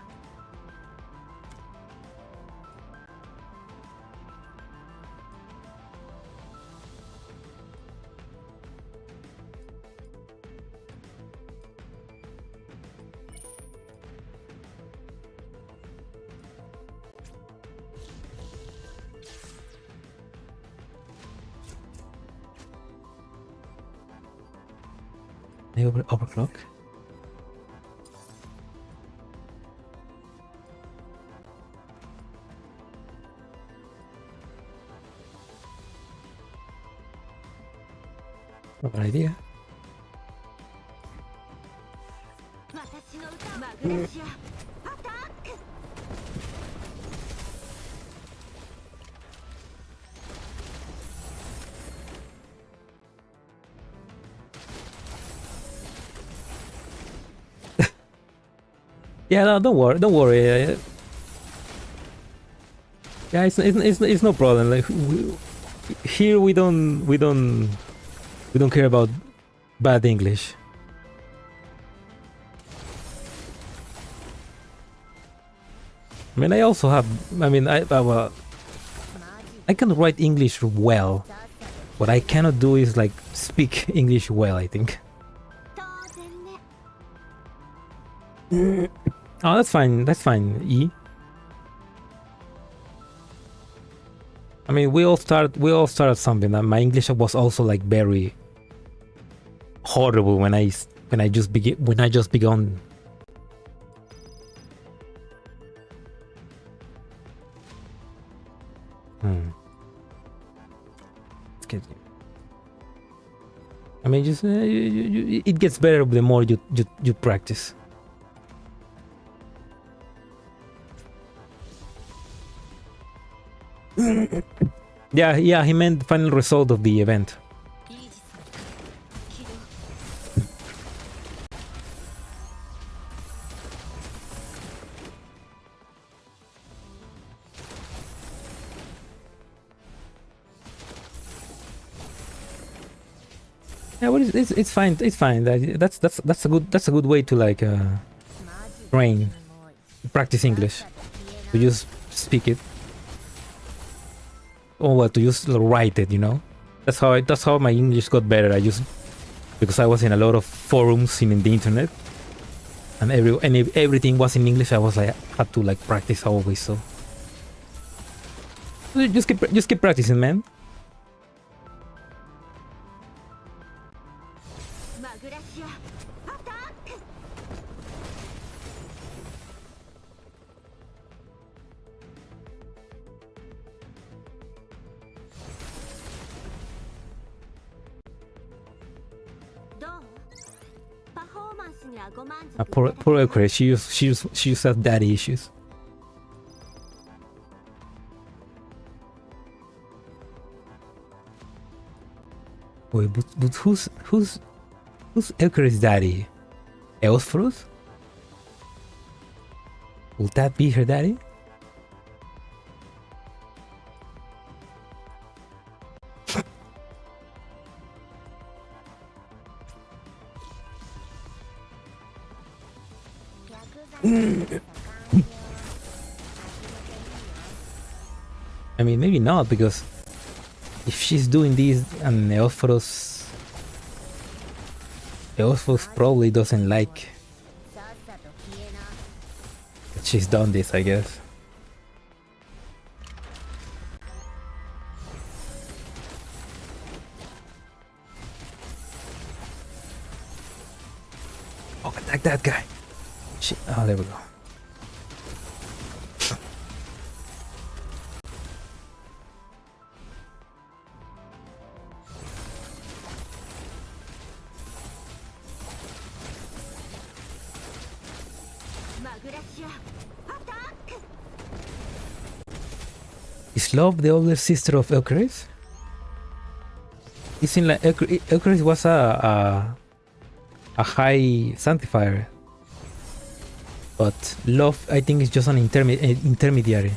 Overclock. Not an idea. Yeah, no, don't worry. Yeah, it's no problem. Like here we don't care about bad English. I mean, I also have. I mean, well, I can write English well. What I cannot do is like speak English well, I think. Oh, that's fine. That's fine. E. I mean, we all started something. My English was also like very horrible when I just began. Let's get. I mean, just it gets better the more you practice. Yeah, he meant the final result of the event. Yeah, well, it's fine. It's fine. That's a good way to like train, practice English, to just speak it. Or what, to just write it, you know. That's how my English got better. Because I was in a lot of forums in the internet, and everything was in English. I was like had to like practice always. So just keep practicing, man. Poor Eucharist. She used to have daddy issues. Wait, but who's Eucharist's daddy? Eosphorus? Will that be her daddy? I mean, maybe not, because if she's doing this and Eosphorus probably doesn't like that she's done this, I guess. Oh, attack that guy. Shit. Oh, there we go. Is Love the older sister of Eucharist? It seemed like Eucharist was a high Sanctifier, but Love, I think, is just an intermediary.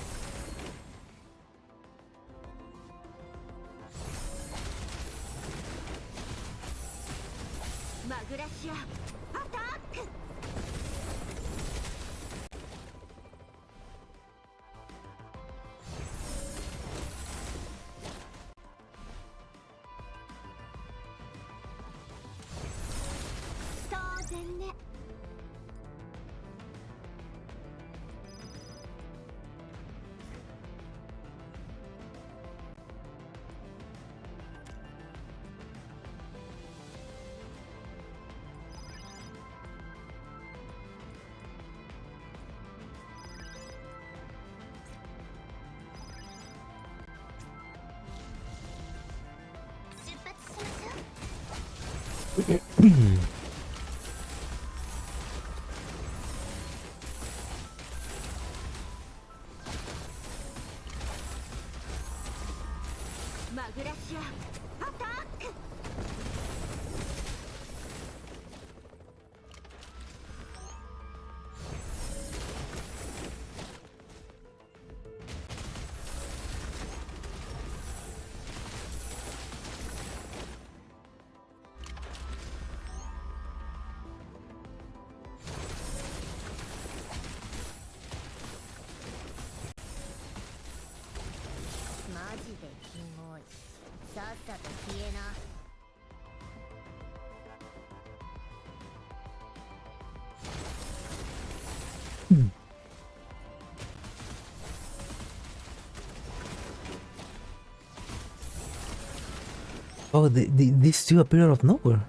Oh, these two appear out of nowhere.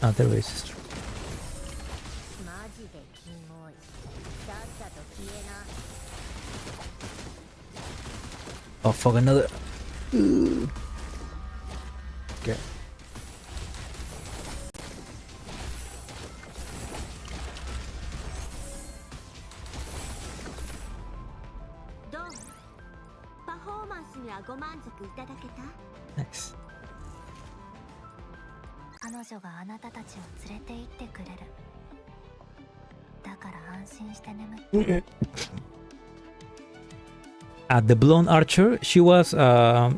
Ah, there it is. Oh, fuck, another. Okay. Nice. 彼女があなたたちを連れて行ってくれる。だから安心して眠って。The blonde archer, she was I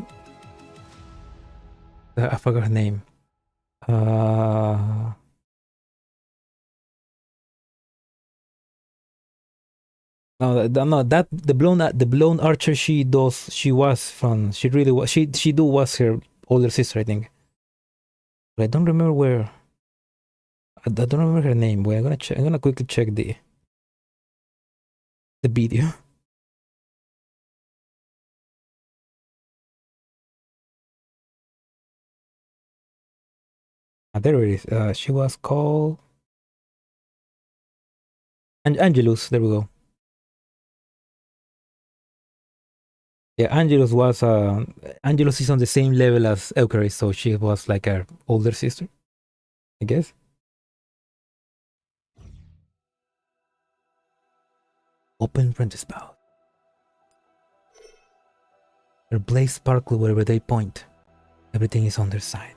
forgot her name. No, that the blonde archer she was her older sister, I think. But I don't remember where. I don't remember her name. Wait, I'm gonna quickly check the video. There it is. She was called Angelus. There we go. Yeah, Angelus is on the same level as Eucharist, so she was like her older sister, I guess. Open friend spout. Their blades sparkle wherever they point. Everything is on their side.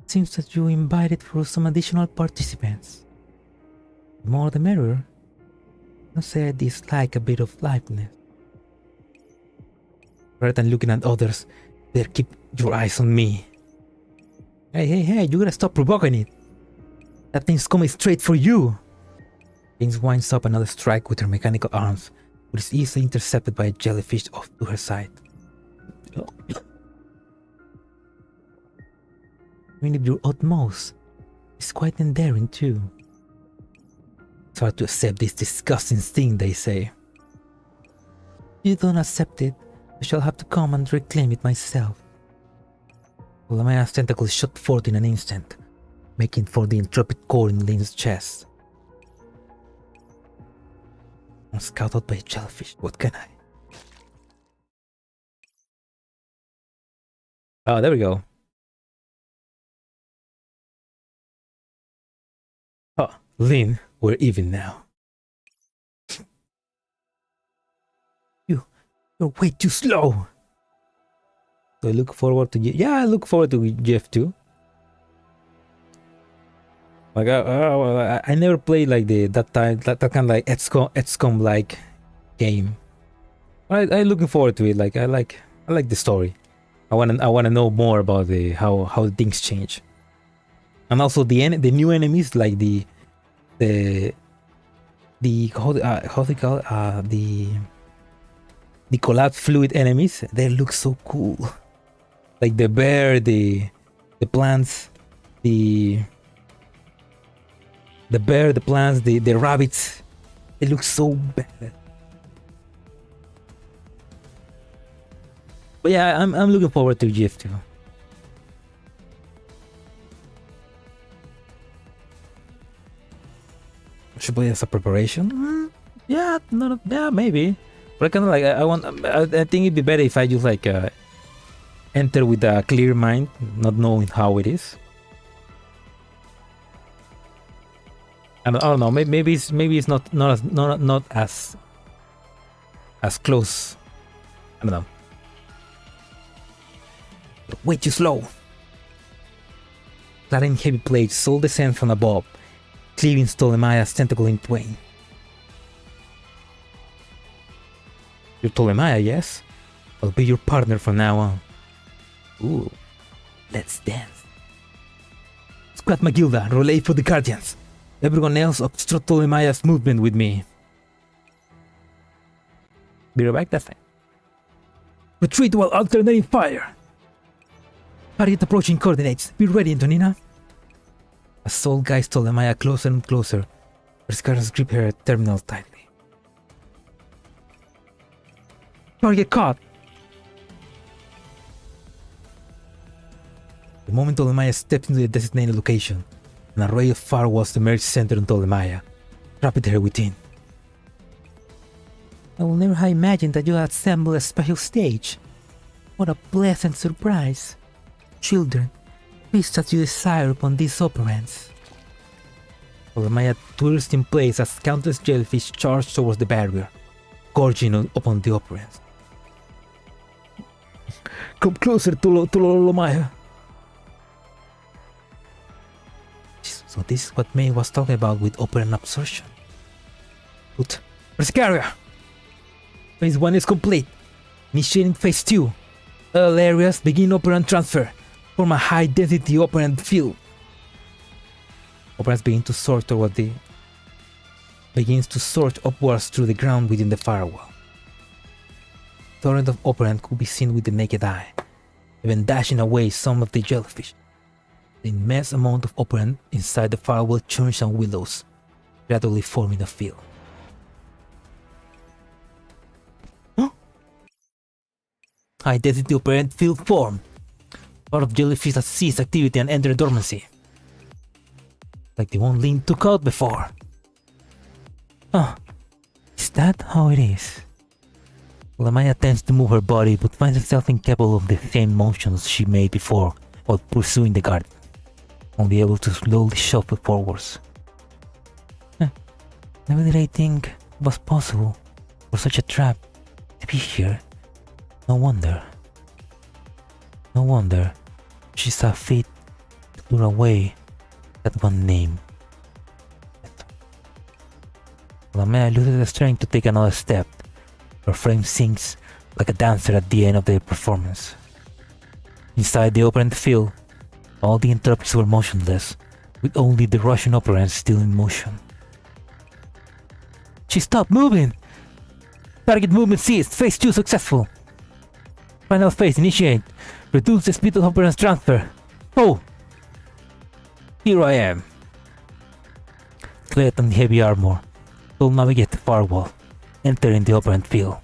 Seems that you invited for some additional participants. The more the merrier. Don't say I dislike a bit of liveliness. Rather than looking at others, better keep your eyes on me. Hey, you gotta stop provoking it. That thing's coming straight for you. James winds up another strike with her mechanical arms, which is easily intercepted by a jellyfish off to her side. I mean, if your utmost is quite endearing too. It's hard to accept this disgusting thing, they say. If you don't accept it, I shall have to come and reclaim it myself. Olamaya's tentacles shot forth in an instant, making for the intrepid core in Lynn's chest. I'm scouted by a jellyfish, what can I? Oh, there we go. Oh, Lynn, we're even now. You're way too slow. So I look forward to I look forward to Jeff too. Like I never played like that kind of like XCOM like game. I looking forward to it. Like I like the story. I wanna know more about the how things change. And also the new enemies like the how they call the collapsed fluid enemies, they look so cool. Like the bear, the plants, the plants, the rabbits. They look so bad. But yeah, I'm looking forward to GF too. Should play as a preparation? Yeah, maybe. But I kind of like I think it'd be better if I just like enter with a clear mind, not knowing how it is. I don't know. Maybe it's not as close. I don't know. Way too slow. Clattering heavy blades soul descend from above, cleaving Ptolemaea's tentacle in twain. You're Ptolemaea, yes? I'll be your partner from now on. Ooh, let's dance. Squad Magilda, relay for the Guardians. Everyone else obstruct Ptolemaea's movement with me. Be right back, that's fine. Retreat while alternating fire. Target approaching coordinates. Be ready, Antonina. As Soul guides Ptolemaea closer and closer, her scars grip her terminal tightly. Target caught! The moment Ptolemaea stepped into the designated location, an array of firewalls emerged centered on Ptolemaea, trapping her within. I will never have imagined that you had assembled a special stage. What a pleasant surprise. Children, feast as you desire upon these operants. Ptolemaea twirls in place as countless jellyfish charge towards the barrier, gorging upon the operants. Come closer, Ptolemaea. So this is what May was talking about with operant absorption. Good. Magrasea! Phase 1 is complete. Initiating Phase 2. All areas begin operant transfer. Form a high density operant field. Operants begins to surge upwards through the ground within the firewall. Torrent of operant could be seen with the naked eye, even dashing away some of the jellyfish. The immense amount of operant inside the firewall churns and willows, gradually forming a field. High density operant field form. Part of jellyfish that cease activity and enter dormancy. Like the one Lin took out before. Oh, is that how it is? Lamaya attempts to move her body but finds herself incapable of the same motions she made before while pursuing the garden, only able to slowly shuffle forwards. Never did I think it was possible for such a trap to be here. No wonder she saw fit to lure away that one name. Lamaya loses the strength to take another step. Her frame sinks like a dancer at the end of the performance. Inside the operant field, all the interrupters were motionless, with only the Russian operant still in motion. She stopped moving! Target movement ceased. Phase 2 successful. Final phase initiate. Reduce the speed of operant's transfer. Oh! Here I am. Clad in heavy armor, will navigate the firewall, entering the operant field.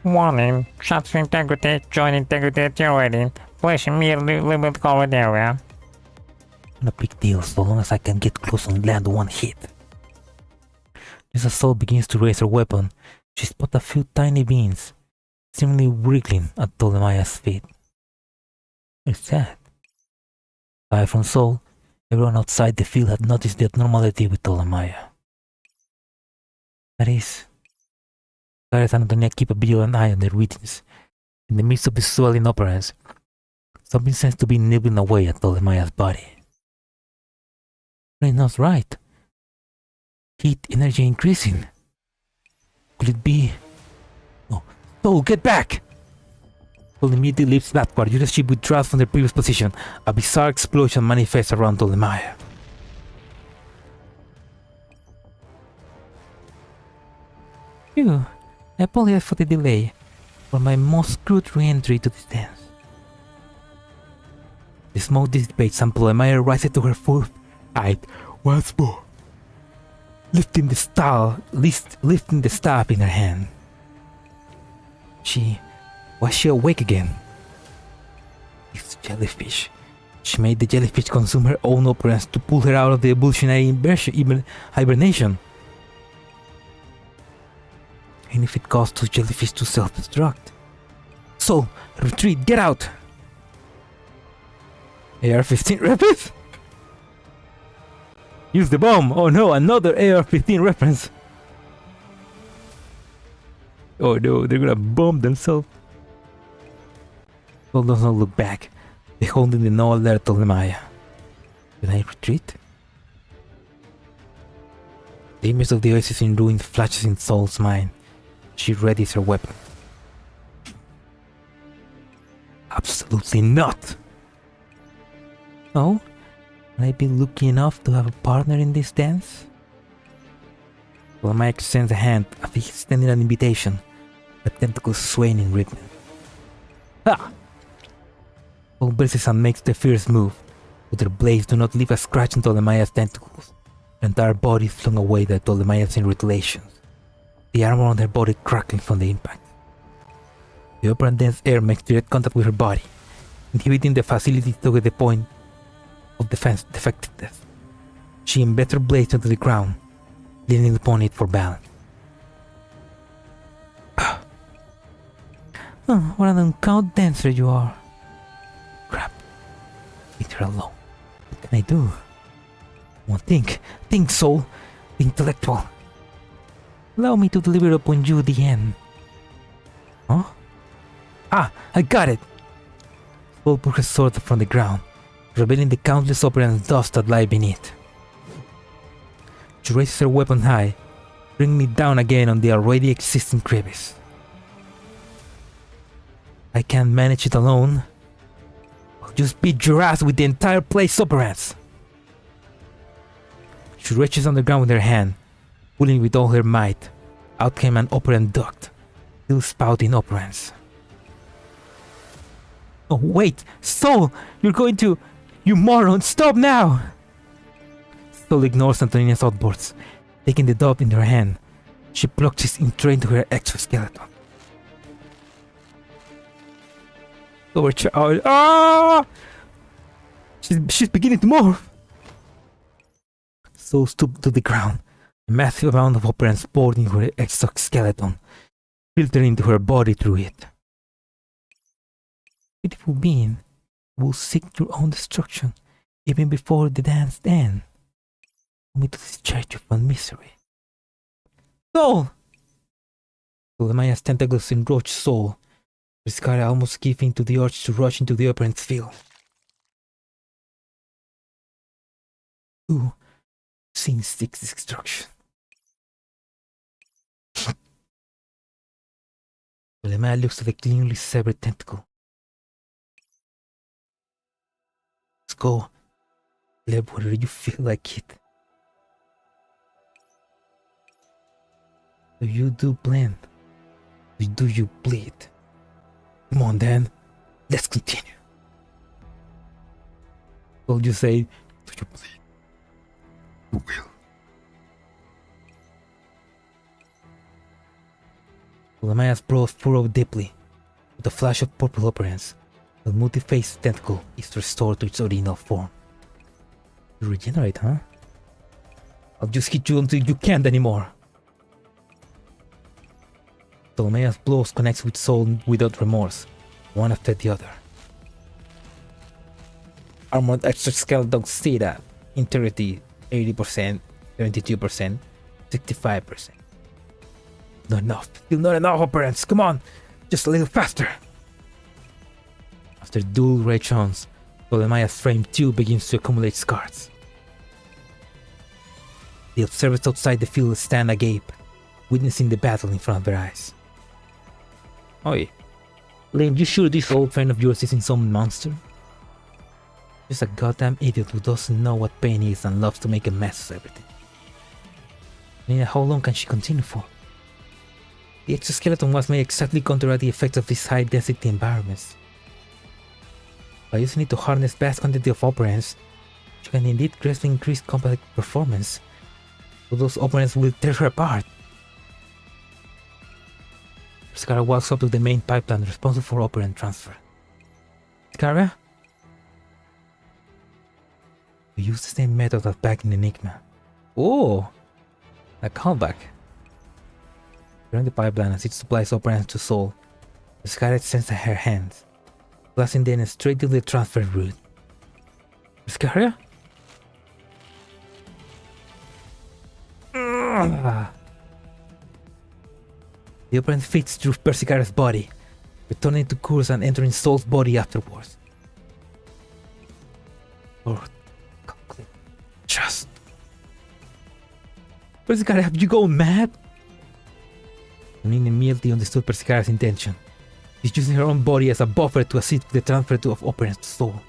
Warning, shots integrity, joint integrity deteriorating. Please immediately limit covered area. Not a big deal so long as I can get close and land one hit. Just as Sol begins to raise her weapon, she spots a few tiny beings, seemingly wriggling at Ptolemaea's feet. What is that? Aside from Sol, everyone outside the field had noticed the abnormality with Ptolemaea. That is, Cyrus and Antonia keep a vigilant eye on their regions. In the midst of the swelling operance, something seems to be nibbling away at Ptolemaea's body. Reynolds right. Heat energy increasing. Could it be? Oh, Sol, get back! Sol immediately leaps backward, just as she withdraws from their previous position. A bizarre explosion manifests around Ptolemaea. Phew, I apologize for the delay, for my most crude re-entry to this dance. The smoke dissipates and Ptolemaea rises to her full height once more, lifting the staff in her hand. Was she awake again? It's jellyfish. She made the jellyfish consume her own operance to pull her out of the evolutionary hibernation. And if it caused those jellyfish to self-destruct. So, retreat, get out! AR-15 reference? Use the bomb! Oh no, another AR-15 reference! Oh no, they're gonna bomb themselves. Sol does not look back, beholding the no alert Ptolemaea. Can I retreat? The image of the oasis in ruin flashes in Sol's mind. She readies her weapon. Absolutely not! Oh? Can I be lucky enough to have a partner in this dance? Ptolemaea extends a hand as if extending an invitation, her tentacles swaying in rhythm. Ha! Sol braces and makes the first move, but her blades do not leave a scratch on Ptolemaea's tentacles. Her entire body is flung away by Ptolemaea's retaliations, the armor on her body crackling from the impact. The operant dense air makes direct contact with her body, inhibiting the facility to get the point of defense defectiveness. She embeds her blades into the ground, leaning upon it for balance. Oh, what an uncouth dancer you are. Crap. Leave her alone. What can I do? Well, think, Sol. The intellectual. Allow me to deliver upon you the end. Huh? Ah, I got it! Sol pulls her sword from the ground, revealing the countless operant dust that lie beneath. She raises her weapon high, bringing it down again on the already existing crevice. I can't manage it alone. I'll just beat your ass with the entire place operants. She reaches on the ground with her hand, pulling with all her might. Out came an operant duct, still spouting operants. Oh wait, Sol! You're going to... You moron! Stop now! Sol ignores Antonia's outbursts. Taking the dove in her hand, she plucks it into her exoskeleton. Overcharged. Ah! She's beginning to morph! Soul stooped to the ground. A massive amount of operants poured into her exoskeleton, filtering into her body through it. Beautiful being, you will seek your own destruction, even before the dance ends. Allow me to discharge you from misery. Soul! Maya's tentacles enroached Soul. Viscara almost gave in to the urge to rush into the operant's field. Ooh. Scene 6 destruction. Maya looks at the cleanly severed tentacle. Let's go. Live whatever you feel like it. Do you do blend? Do you bleed? Come on then. Let's continue. Will you say, do you bleed? You will. Maya's brow furrowed deeply. With a flash of purple operance, the multi-faced tentacle is restored to its original form. You regenerate, huh? I'll just hit you until you can't anymore. Maya's blows connects with Soul without remorse, one after the other. Armored exoskeleton see that. Integrity 80%, 72%, 65%. Not enough. Still not enough, operants. Come on. Just a little faster. After dual rations, Maya's frame 2 begins to accumulate scars. The observers outside the field stand agape, witnessing the battle in front of their eyes. Oi. Lane, you sure this old friend of yours isn't some monster? Just a goddamn idiot who doesn't know what pain is and loves to make a mess of everything. Nina, how long can she continue for? The exoskeleton was made exactly to counteract the effects of these high-density environments. By using it to harness vast quantity of operants, you can indeed greatly increase combat performance, but those operants will tear her apart. Scara walks up to the main pipeline responsible for operant transfer. Scara? We use the same method as back in Enigma. Oh! A callback. During the pipeline as it supplies operants to Soul, the Scarlet sends her hands, glancing then straight to the transfer route. Scaria? The operant fits through Persicara's body, returning to course and entering Soul's body afterwards. Lord, complete trust. Persicara, have you gone mad? Nina immediately understood Persicara's intention. She's using her own body as a buffer to assist with the transfer of operants to Soul.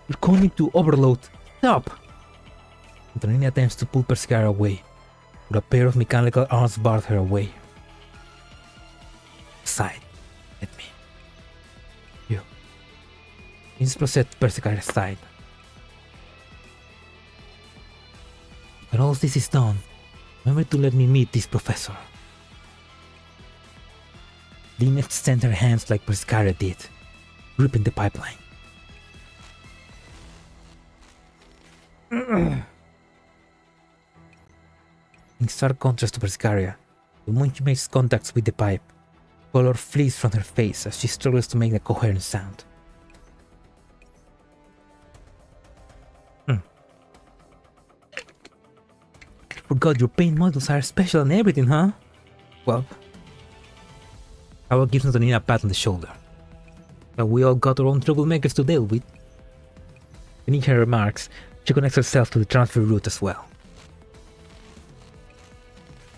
You're going to overload. Stop! Antonina attempts to pull Persicara away, but a pair of mechanical arms barred her away. Aside. Let me. You. Please proceed to Persicara's side. When all this is done, remember to let me meet this professor. Lynn extends her hands like Perscara did, gripping the pipeline. In stark contrast to Perscaria, the moment she makes contacts with the pipe, color flees from her face as she struggles to make a coherent sound. Forgot your paint models are special and everything, huh? Well, Howard gives Antonina a pat on the shoulder. But we all got our own troublemakers to deal with. Beneath her remarks, she connects herself to the transfer route as well.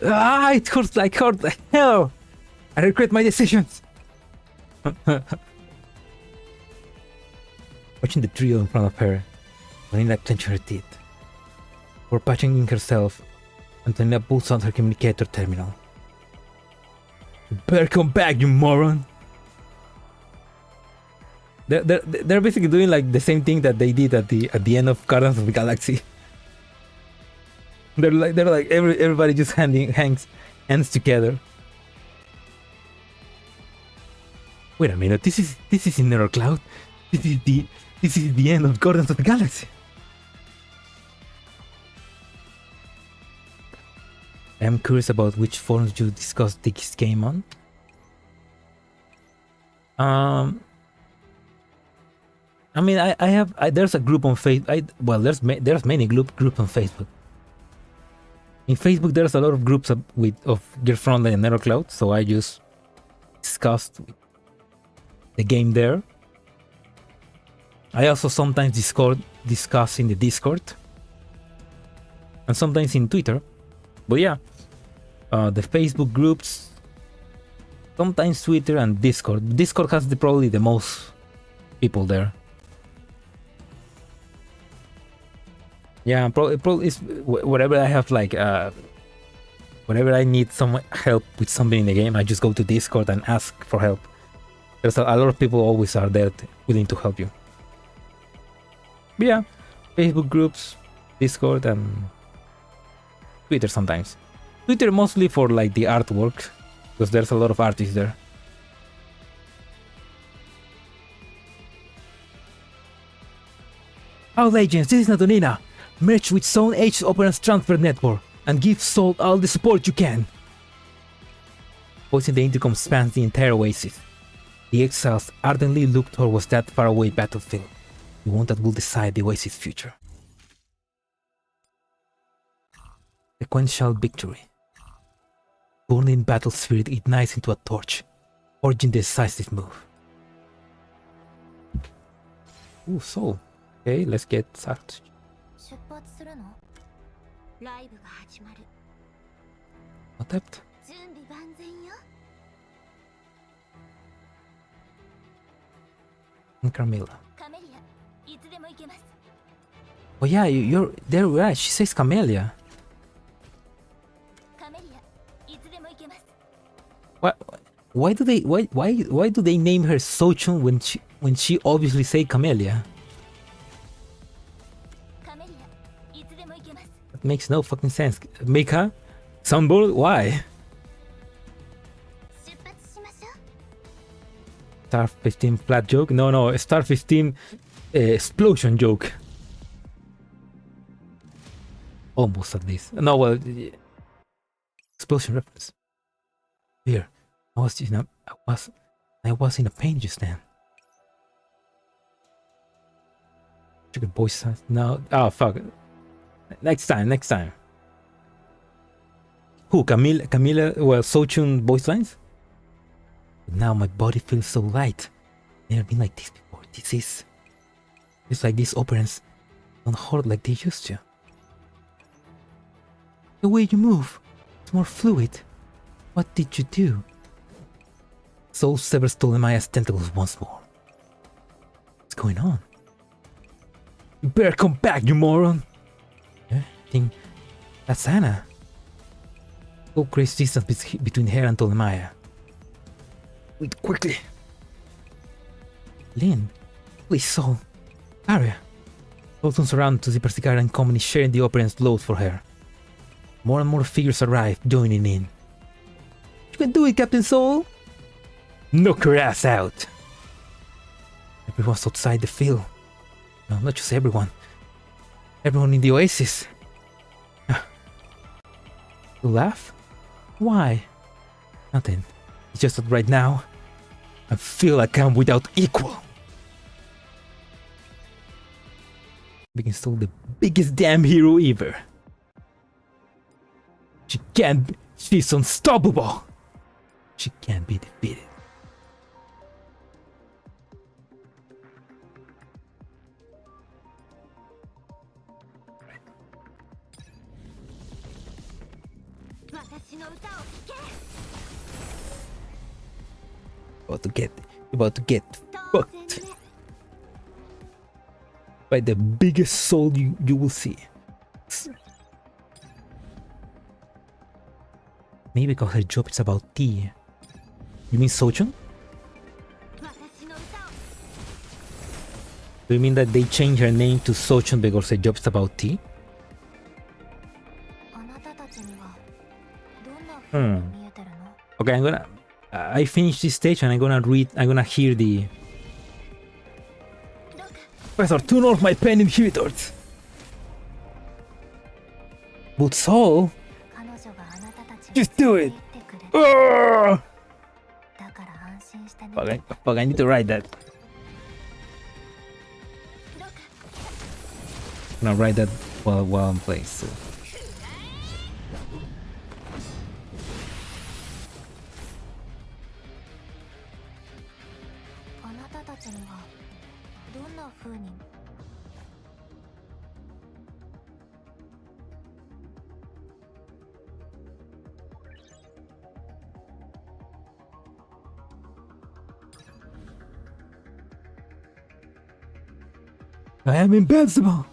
Ah, it hurts like hell! I regret my decisions! Watching the trio in front of her, Antonina clenches her teeth. Before patching in herself, Antonina pulls out her communicator terminal. You better come back, you moron! They're basically doing like the same thing that they did at the end of Guardians of the Galaxy. They're like everybody just hangs hands together. Wait a minute, this is in Nether Cloud. This is the end of Guardians of the Galaxy. I'm curious about which forums you discussed this game on. I mean, there's a group on Facebook. There's many groups on Facebook. In Facebook, there's a lot of groups of Girls Frontline and Nethercloud, so I just discussed the game there. I also sometimes discuss in the Discord, and sometimes in Twitter. But yeah, the Facebook groups, sometimes Twitter and Discord. Discord has probably the most people there. Yeah, probably it's whatever I have, like whenever I need some help with something in the game, I just go to Discord and ask for help. There's a lot of people always are there willing to help you. But yeah, Facebook groups, Discord, and Twitter sometimes. Twitter mostly for like the artwork, because there's a lot of artists there. Oh legends, this is Nadonina. Merge with Zone H's Operance Transfer Network and give Soul all the support you can. Voice in the intercom spans the entire oasis. The exiles ardently look towards that faraway battlefield, the one that will decide the oasis' future. Sequential victory. Burning battle spirit ignites into a torch, forging the decisive move. Ooh, Soul. Okay, let's get started. 出発するの？ライブが始まる。 What happened? 準備万全よ。 And Carmilla. カメリア、いつでも行けます。 Oh yeah, you're there, right? She says Camellia. カメリア、いつでも行けます。 Why do they name her Sochun when she obviously say Camellia? カメリア、いつでも行けます。 That makes no fucking sense. Make her Sunborn? Why? 出発しましょう。 Star 15 flat joke? No, Star 15 explosion joke. Almost at least. No, well, explosion reference. Here, I was in a pain just then. Chicken voice sounds. No, oh fuck. Next time. Who? Camilla? Well, Sochun voice lines. But now my body feels so light. Never been like this before. It's like these operants don't hurt like they used to. The way you move, it's more fluid. What did you do? Soul severs Ptolemaeus' tentacles once more. What's going on? You better come back, you moron! I think that's Anna. Go create distance between her and Ptolemaeus. Wait, quickly! Lynn, please, Soul. Aria. Soul turns around to see Persicara and company sharing the operant's load for her. More and more figures arrive, joining in. You can do it, Captain Soul! Knock her ass out! Everyone's outside the field. No, not just everyone. Everyone in the oasis. You laugh? Why? Nothing. It's just that right now, I feel like I'm without equal. Making Soul the biggest damn hero ever. She's unstoppable. She can't be defeated. About to get fucked by the biggest soul you will see. Maybe because her job is about tea. You mean Sochun? Do you mean that they changed her name to Sochun because her job is about tea? Okay, I finished this stage and I'm gonna hear the Professor, turn off my pen inhibitors. But Soul, 彼女があなたたちを just do 連 it. れて行ってくれる Ugh! だから安心してね Fuck, I need to write that. I'm gonna write that while I'm playing. So. あなたたちにはどんな風に I am invincible.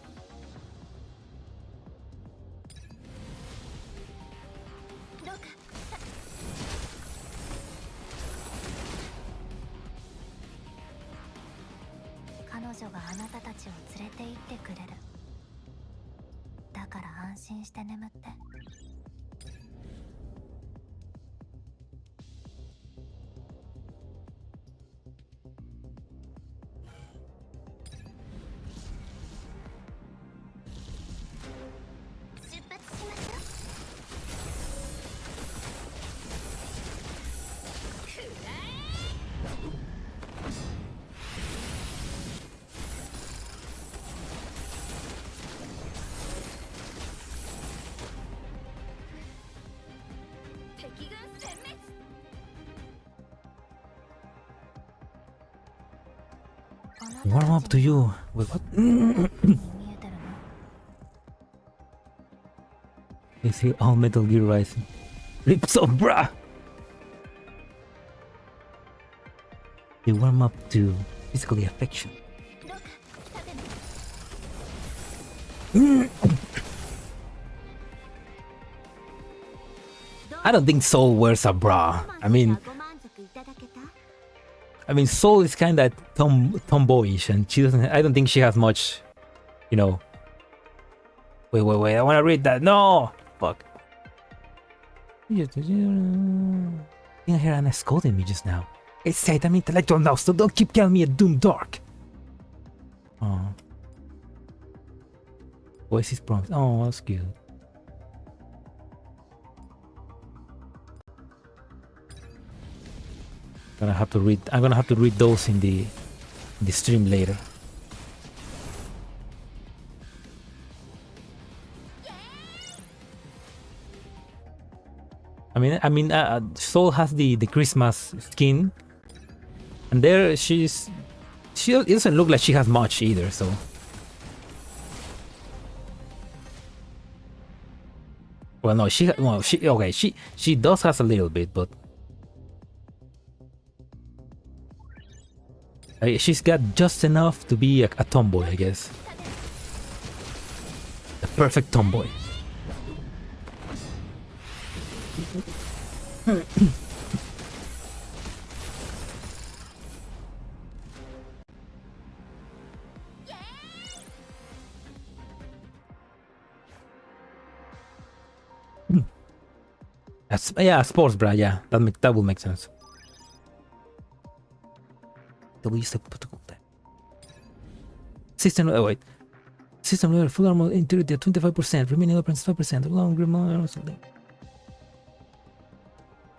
彼女があなたたちを連れて行ってくれるだから安心して眠って 出発しましょう 敵軍殲滅 Warm up to you. Wait, what? 見えてるの You see all Metal Gear Rising. Lips of bra. You warm up to physically affection. ロカ食べる I don't think Soul wears a bra. I mean, ご満足いただけた Soul is kind of tomboyish, and she doesn't. I don't think she has much, you know. Wait. I want to read that. No, fuck. You can hear Anna scolding me just now. It's said I'm intellectual now, so don't keep calling me a doom dark. Oh. Voice is promised. Oh, that's cute. I'm gonna have to read those in the stream later. Soul has the Christmas skin, and there she doesn't look like she has much either. So. Well, no, she does has a little bit, but. She's got just enough to be a tomboy, I guess. The perfect tomboy. Yeah, sports bra. Yeah, that will make sense. We used to put that. System. Oh wait. System level full armor interior 25%. Remaining operants 5%. Longer or something.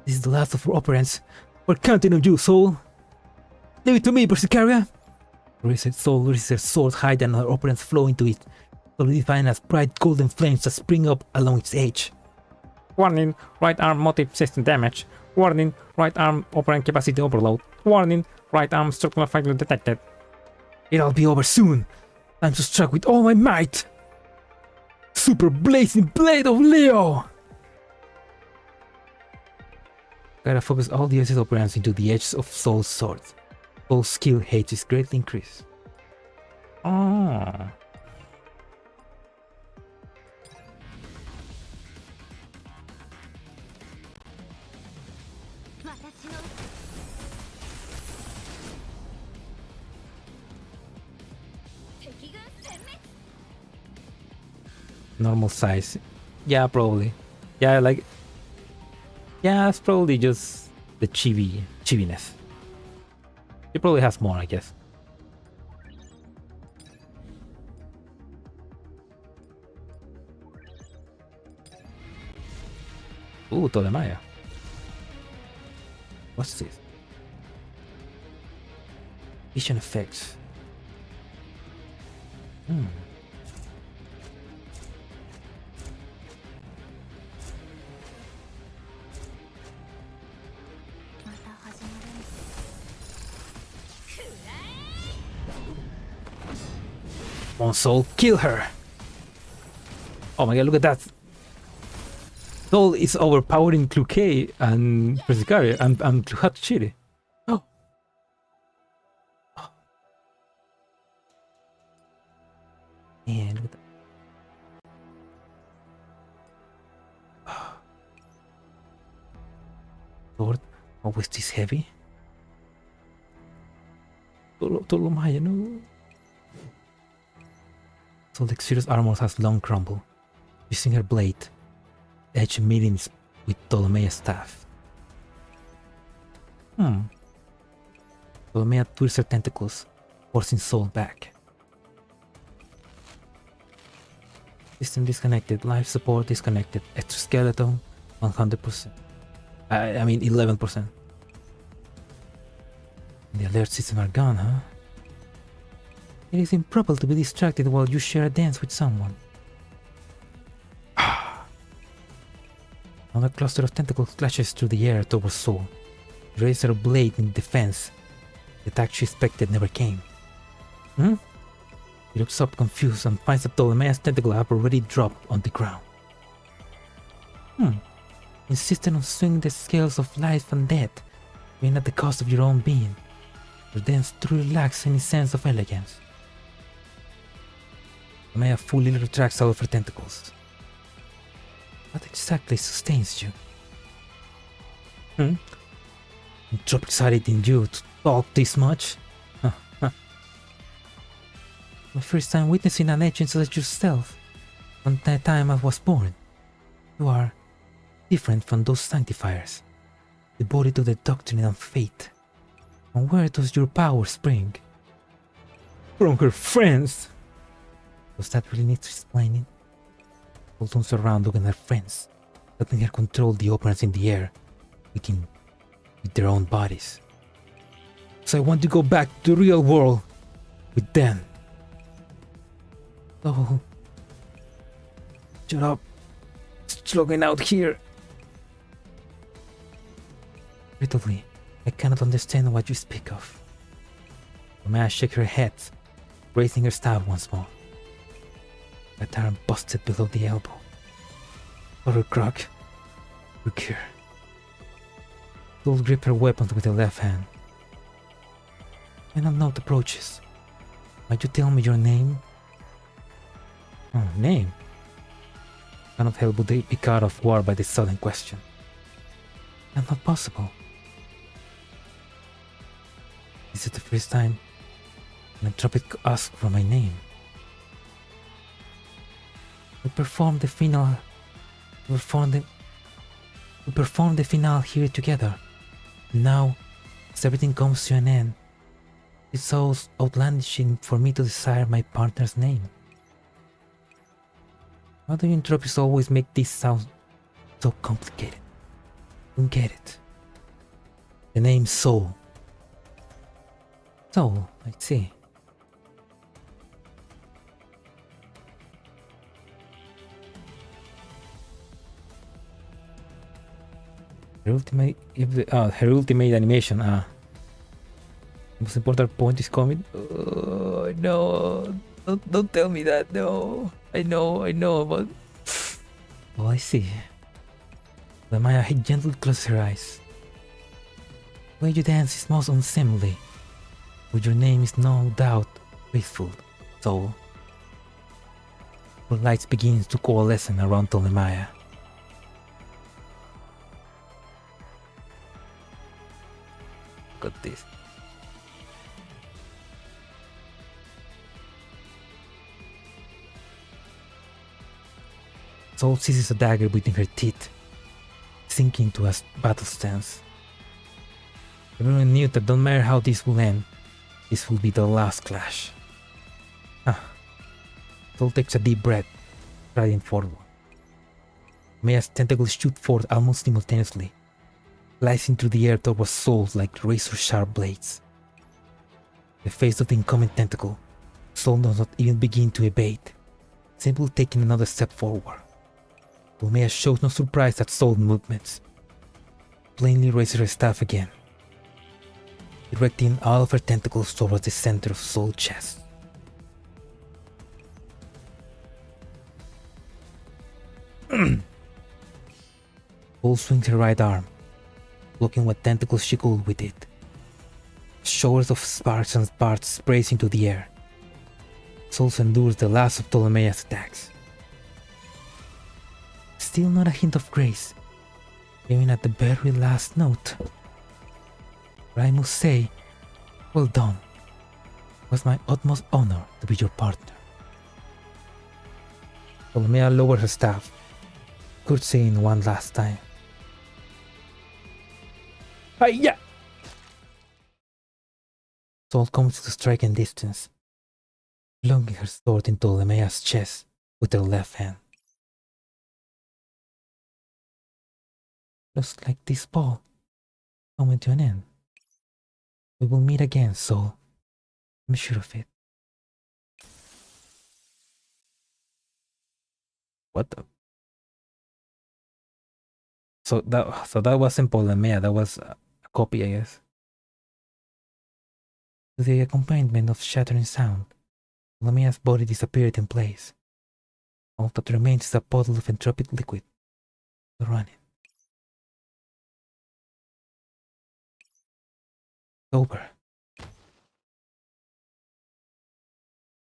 This is the last of our operants. We're counting on you, Soul. Leave it to me, Berserkaria. Reset Soul, reset sword, hide and our operants flow into it, solidifying as bright golden flames that spring up along its edge. Warning, right arm motive system damage. Warning, right arm operant capacity overload. Warning, right arm structural failure detected. It'll be over soon. Time to strike with all my might. Super blazing blade of Leo. Gotta focus all the SS operands into the edges of Soul's sword. Soul's skill H is greatly increased. Oh. Normal size. Yeah, probably. Yeah, like. Yeah, it's probably just the chiviness. He probably has more, I guess. Ooh, Tolemaya. What's this? Vision effects. Hmm. One soul, kill her! Oh my god, look at that! Soul is overpowering Cluquet and Persicaria and Hatchiri. Oh! Man, look at that. Lord, always this heavy? Tolomaya, no. So the Exiled armor has long crumble. Using her blade, edge meetings with Ptolemae's staff. Ptolemaea twists her tentacles, forcing Soul back. System disconnected, life support disconnected, exoskeleton 100%. I mean 11%. The alert system are gone, huh? It is improper to be distracted while you share a dance with someone. Another cluster of tentacles clashes through the air towards Soul. She raises her blade in defense. The attack she expected never came. She looks up confused and finds that Ptolemaea's tentacle have already dropped on the ground. Insistent on swinging the scales of life and death, even at the cost of your own being. Your dance truly lacks any sense of elegance. Ptolemaea fully retracts all of her tentacles. What exactly sustains you? Dropped excited in you to talk this much? My first time witnessing an agent such as yourself. From the time I was born. You are different from those Sanctifiers, devoted to the doctrine and faith. From where does your power spring? From her friends! Does that really need explaining? Soul turns around looking at her friends, letting her control the operants in the air, with their own bodies. So I want to go back to the real world with them. Oh, shut up. Struggling out here. Irritably, I cannot understand what you speak of. Maya shook her head, raising her staff once more. Her arm busted below the elbow. For her crug, look here. Soul gripped her weapons with her left hand. Final note approaches. Might you tell me your name? Oh, name? Cannot help but be caught off guard by this sudden question. That's not possible. This is the first time an entropic asked for my name. We performed the finale here together. Now, as everything comes to an end, it's so outlandish for me to desire my partner's name. Why do you entropics always make this sound so complicated? I don't get it. The name Soul. Soul, I see. Her ultimate animation. The most important point is coming. Oh no! Don't tell me that. No, I know, but oh, I see. The Maya gently closes her eyes. The way you dance is most unseemly, but your name is no doubt faithful, Soul. The lights begin to coalesce around Tolemaya. Look at this. Soul seizes a dagger between her teeth, sinking to a battle stance. Everyone knew that no matter how this will end, this will be the last clash. Soul takes a deep breath, striding forward. Maya's tentacles shoot forth almost simultaneously, slicing through the air towards Soul like razor-sharp blades. The face of the incoming tentacle, Soul does not even begin to evade, simply taking another step forward. Maya shows no surprise at Soul's movements, plainly raises her staff again, directing all of her tentacles towards the center of Soul's chest. Soul swings her right arm, blocking what tentacles she could with it. Showers of sparks and sparks sprays into the air. Soul endures the last of Ptolemaeus' attacks. Still not a hint of grace, even at the very last note. But I must say, well done. It was my utmost honor to be your partner. Ptolemaea lowered her staff, curtsying one last time. Hiya! Soul comes to striking distance, plunging her sword into Ptolemaea's chest with her left hand. Just like this ball, coming to an end. We will meet again, Soul. I'm sure of it. What the? So that wasn't Ptolemaea, that was a copy, I guess. To the accompaniment of shattering sound, Ptolemaea's body disappeared in place. All that remains is a puddle of entropic liquid. Running. Over.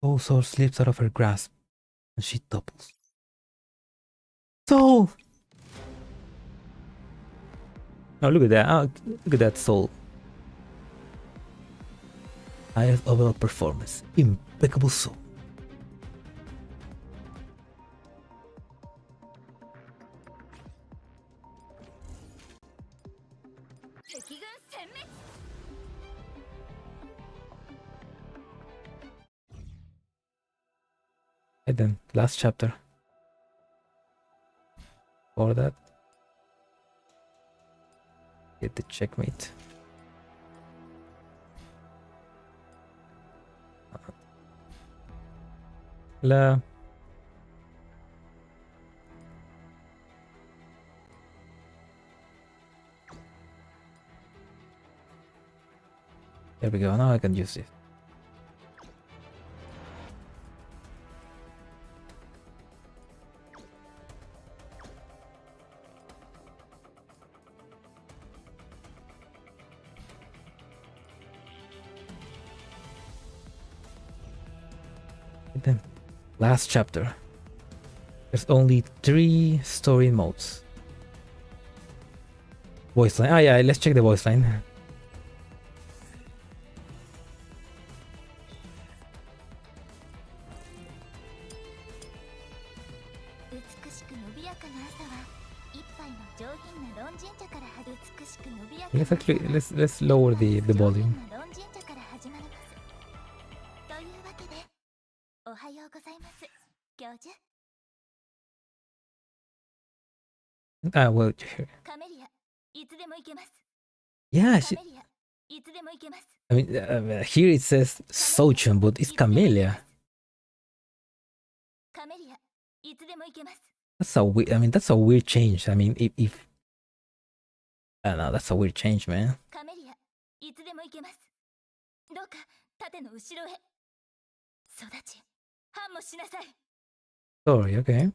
Soul sword slips out of her grasp, and she topples. Soul! Oh, look at that! Oh, look at that Soul. Highest overall performance. Impeccable Soul. And then, last chapter. For that, get the checkmate. La. There we go. Now I can use it. Then, last chapter. There's only 3 story modes. Voice line. Ah, yeah, let's check the voice line. Let's lower the volume. Ah, well, yeah, I mean, here it says Sochun, but it's Camellia. That's a weird. I mean, that's a weird change. I mean, if I don't know, that's a weird change, man. Sorry, okay.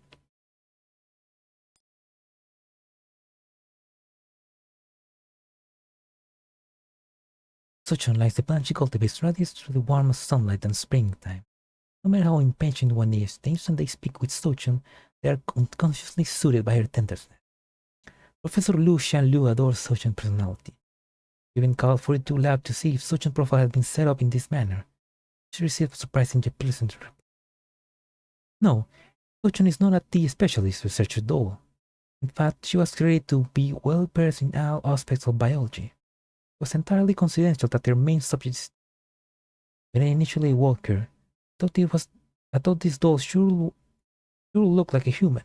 Sochun likes the plant she cultivates radiates through the warmest sunlight and springtime. No matter how impatient one is, the instant they speak with Sochun, they are unconsciously soothed by her tenderness. Professor Lu Xianlu adores Sochun's personality. Even called 42 Lab to see if Sochun's profile had been set up in this manner. She received a surprisingly pleasant reply. No, Sochun is not a tea specialist researcher at all. In fact, she was created to be well versed in all aspects of biology. It was entirely coincidental that their main subject is. When I initially woke her, I thought this doll sure looked like a human.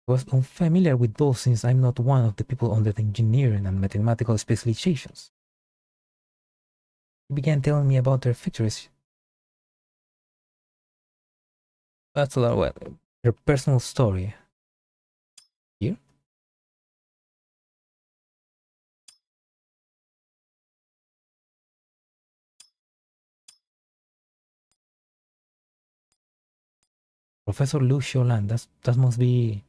I was unfamiliar with those since I'm not one of the people under the engineering and mathematical specializations. He began telling me about their features. That's a lot. Well, their personal story. Here? Professor Lucio Land. That must be.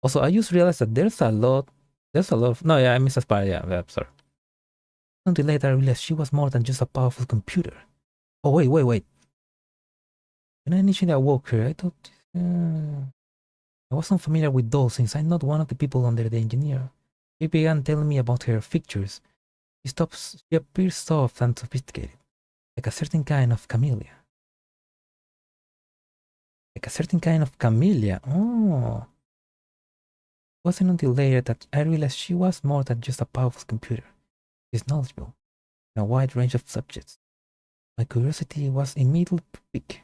Also, I just realized that there's a lot. No, yeah, I missed a part. Yeah, sorry. Until later, I realized she was more than just a powerful computer. Oh, wait. When I initially awoke her, I thought. I wasn't familiar with those since I'm not one of the people under the engineer. She began telling me about her features. She appears soft and sophisticated, like a certain kind of camellia. Like a certain kind of camellia. Oh. It wasn't until later that I realized she was more than just a powerful computer. She's knowledgeable in a wide range of subjects. My curiosity was immediately piqued.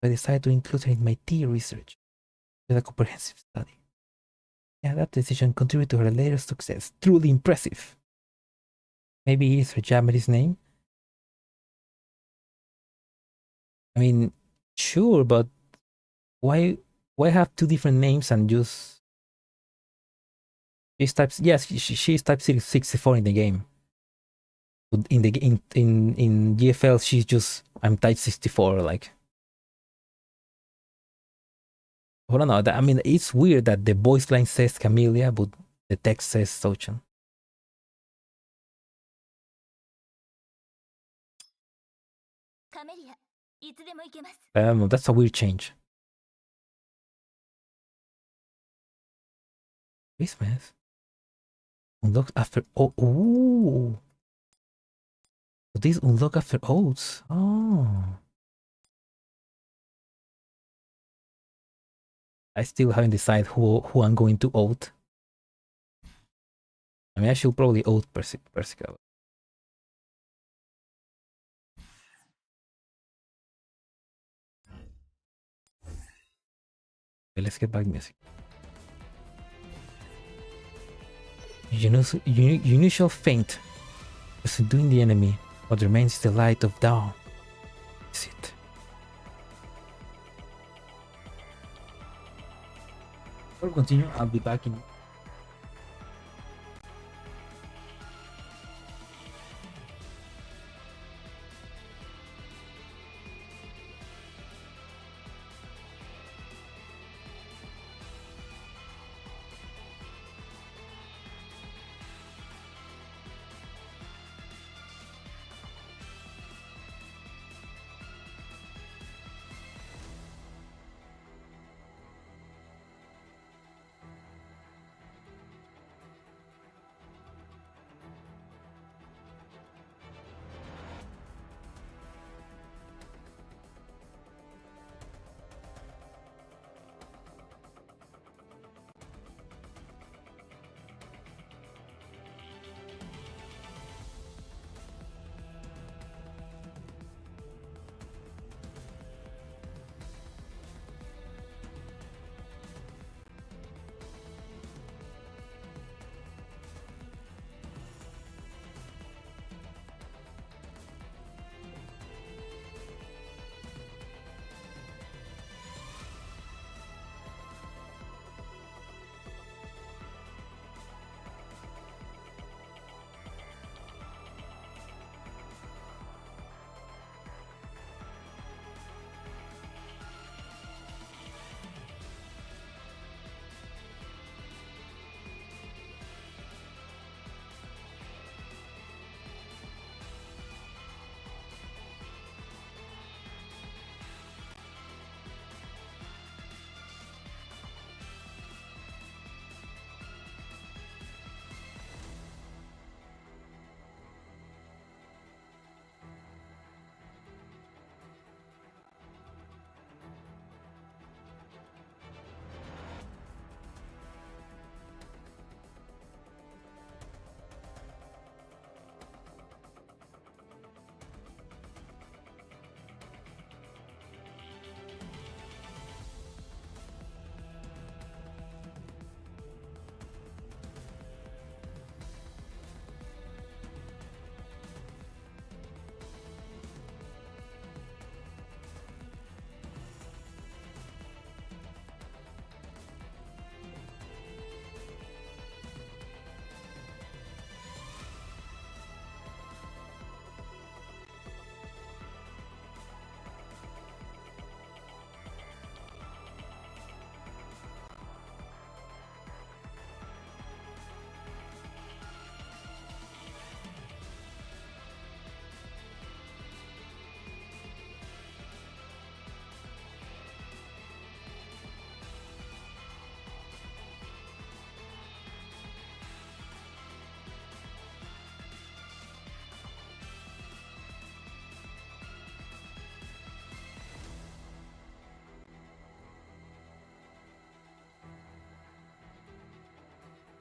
I decided to include her in my tea research with a comprehensive study. Yeah, that decision contributed to her later success. Truly impressive. Maybe it's her Japanese name? I mean, sure, but why have two different names and just she's type yes she's type 64 in the game. But in the in GFL she's just I'm type 64 like. I don't know. I mean, it's weird that the voice line says Camellia, but the text says Sochan. That's a weird change. Christmas unlocked after ooh. So these unlock after oaths. Oh. I still haven't decided who I'm going to oath. I mean, I should probably oath Persica. Okay, let's get back music. Initial feint. Subduing the enemy. What remains is the light of dawn. Is it? Before we continue, I'll be back in.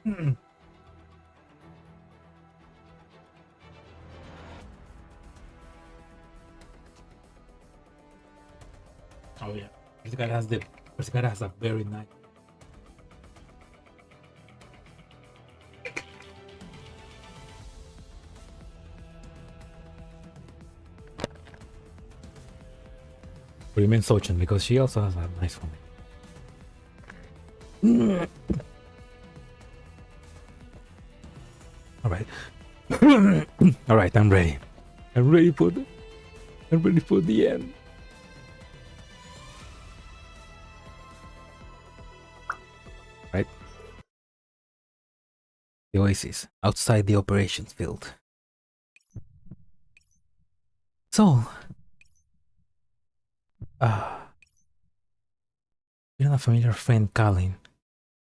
Oh yeah, this guy has a very nice. But you mean Sochan because she also has a nice one. All right, all right, I'm ready. I'm ready for the end. Right. The oasis outside the operations field. So, you're not a familiar friend, Colin.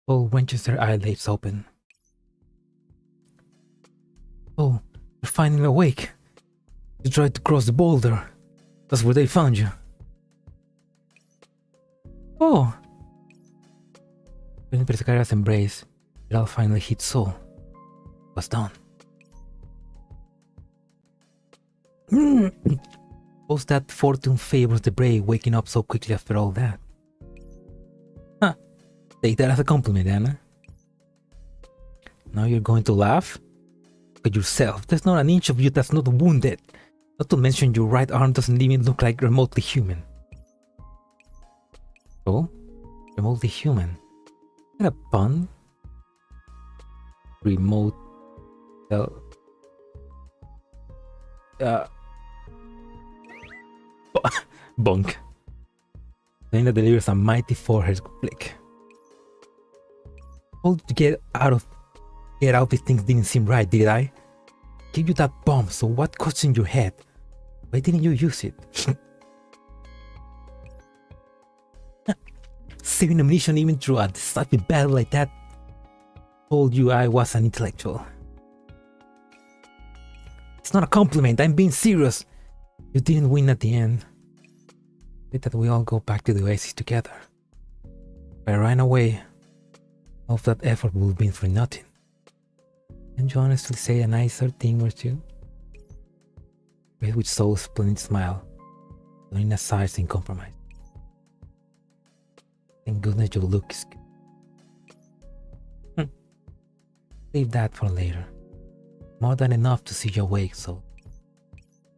Paul Winchester eyelids open. Oh, you're finally awake. You tried to cross the boulder. That's where they found you. Oh. When Persicaria's embrace, it all finally hit Soul. Was done. Suppose that fortune favors the brave waking up so quickly after all that. Huh. Take that as a compliment, Anna. Now you're going to laugh? Look at yourself. There's not an inch of you that's not wounded. Not to mention your right arm doesn't even look like remotely human. Oh? Remotely human? Is that a pun? Remote... Bunk. Lena delivers a mighty forehead flick. Told you to get out these things didn't seem right, did I? Gave you that bomb, so what got in your head? Why didn't you use it? Saving ammunition even through a decisive battle like that. Told you I was an intellectual. It's not a compliment, I'm being serious. You didn't win at the end. Wait that we all go back to the oasis together. If I ran away, all of that effort would have been for nothing. Can you honestly say a nicer thing or two? With Soul's splendid smile, Lorena sighs in compromise. Thank goodness your look is good. Leave that for later. More than enough to see you awake, so...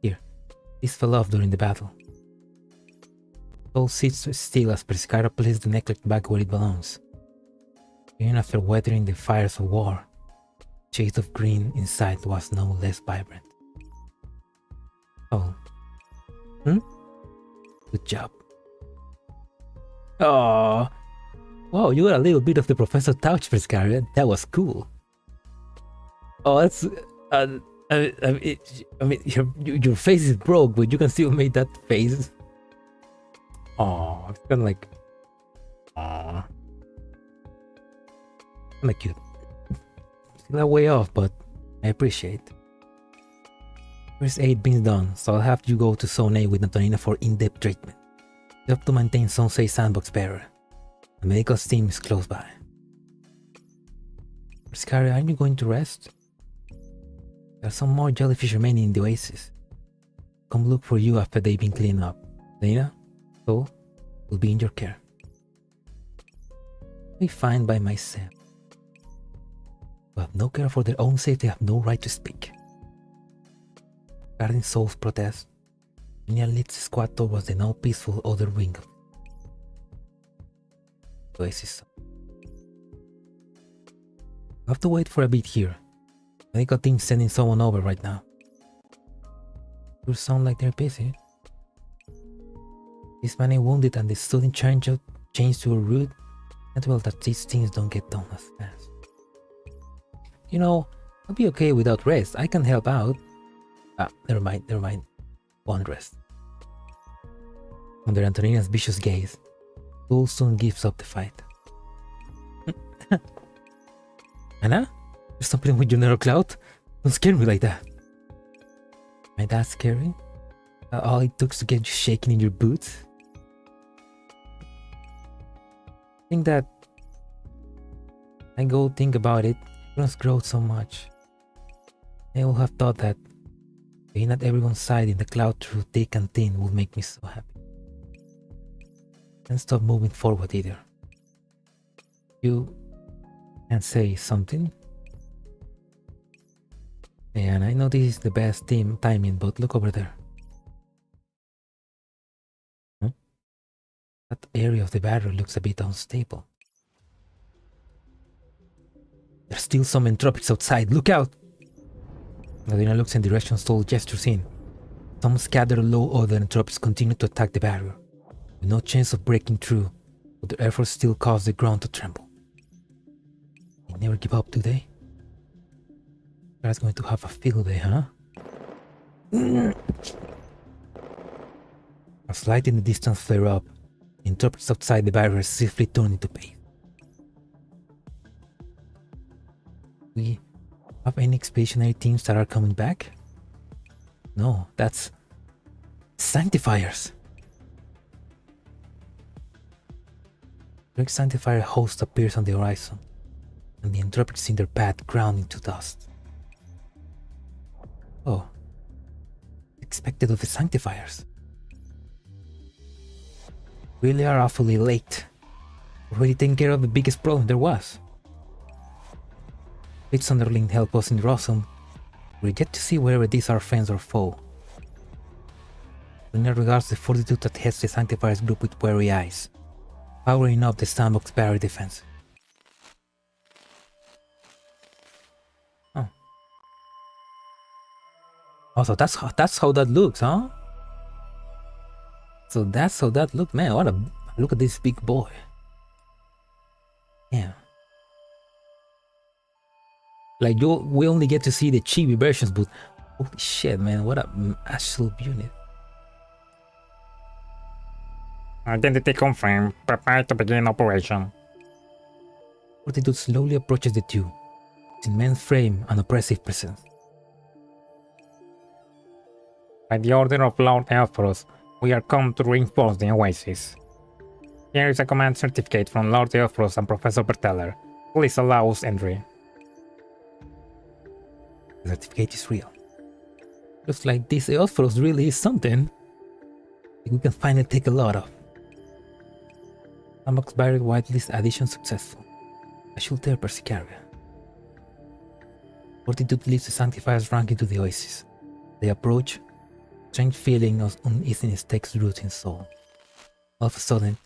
Here, this fell off during the battle. Soul sits still as Prescara places the necklace back where it belongs. Even after weathering the fires of war, the shade of green inside was no less vibrant. Oh. Good job. Oh. Wow, you got a little bit of the Professor Touch, Prescara. That was cool. Oh, that's... I mean, your face is broke, but you can still make that face. Oh, it's kind of like... Aww. Kinda cute. Still a way off, but I appreciate. First aid being done, so I'll have you go to Zone A with Antonina for in-depth treatment. You have to maintain Zone C sandbox bearer. The medical team is close by. Scary, aren't you going to rest? There are some more jellyfish remaining in the oasis. Come look for you after they've been cleaned up. Lena, so will be in your care. I'll be fine by myself. Who have no care for their own safety have no right to speak. Regarding Soul's protest, Lena leads the squad towards the now peaceful other wing of the oasis. I have to wait for a bit here. Medical team sending someone over right now. You sound like they're busy. This man is wounded and the student changed to a route. Not well that these things don't get done as fast. You know, I'll be okay without rest. I can help out. Never mind. One rest. Under Antonina's vicious gaze, Soul soon gives up the fight. Anna? There's something with your narrow cloud? Don't scare me like that. Am I that scary? All it took to get you shaking in your boots? I I go think about it, everyone's growth so much. I would have thought that being at everyone's side in the cloud through thick and thin would make me so happy. Can't stop moving forward either. You can say something? And I know this is the best timing, but look over there. Huh? That area of the barrier looks a bit unstable. There's still some entropics outside. Look out! Nadina looks in the direction Sol gestures in. Some scattered low, other entropics continue to attack the barrier, with no chance of breaking through, but their efforts still cause the ground to tremble. They never give up, do they? That's going to have a field day, huh? As light in the distance flare up, the entropics outside the barrier swiftly turn into paste. We have any expeditionary teams that are coming back? No, that's Sanctifiers. Great Sanctifier host appears on the horizon, and the entropics in their path ground into dust. Oh, expected of the Sanctifiers. Really are awfully late. Already taking care of the biggest problem there was. Its underling help us in Rossum. We get to see whether these are friends or foe. Luna regards the fortitude that heads the Sanctifiers group with wary eyes, powering up the sandbox barrier defense. Oh. Also, that's how that looks, huh? So that's how that looked, man. Look at this big boy. Yeah. Like we only get to see the chibi versions, but holy shit, man, what a actual unit. Identity confirmed. Prepare to begin operation. Fortitude slowly approaches the two, its immense frame and oppressive presence. By the order of Lord Eophorus, we are come to reinforce the Oasis. Here is a command certificate from Lord Eophorus and Professor Berteller. Please allow us entry. The certificate is real. Looks like this Eophorus really is something we can finally take a lot of. Sandbox barrier whitelist addition successful. I should tell Persicaria. Fortitude leads the Sanctifiers rank into the Oasis. They approach. Strange feeling of uneasiness takes root in soul. All of a sudden,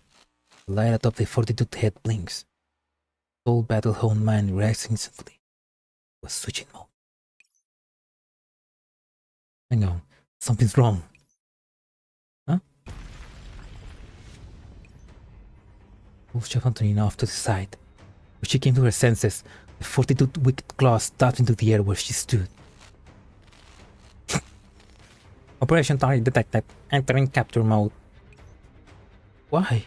the light atop the Fortitude head blinks. Soul battle-honed mind reacts instantly to a switching mode. Hang on, something's wrong. Huh? Wolf shoved Antonina off to the side. When she came to her senses, the Fortitude wicked claws stabbed into the air where she stood. Operation target detected. Entering capture mode. Why?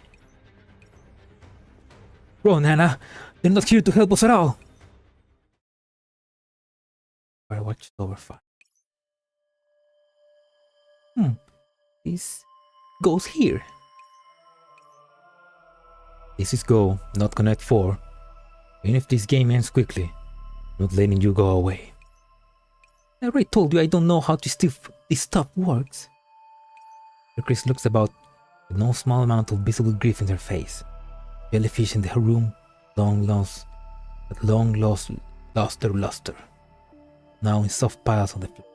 Bro, Nana, they're not here to help us at all. Firewatch over 5. This goes here. This is go, not Connect 4. Even if this game ends quickly, I'm not letting you go away. I already told you I don't know how this stuff works. Chris looks about with no small amount of visible grief in her face. Jellyfish in her room, long lost their luster. Now in soft piles on the floor.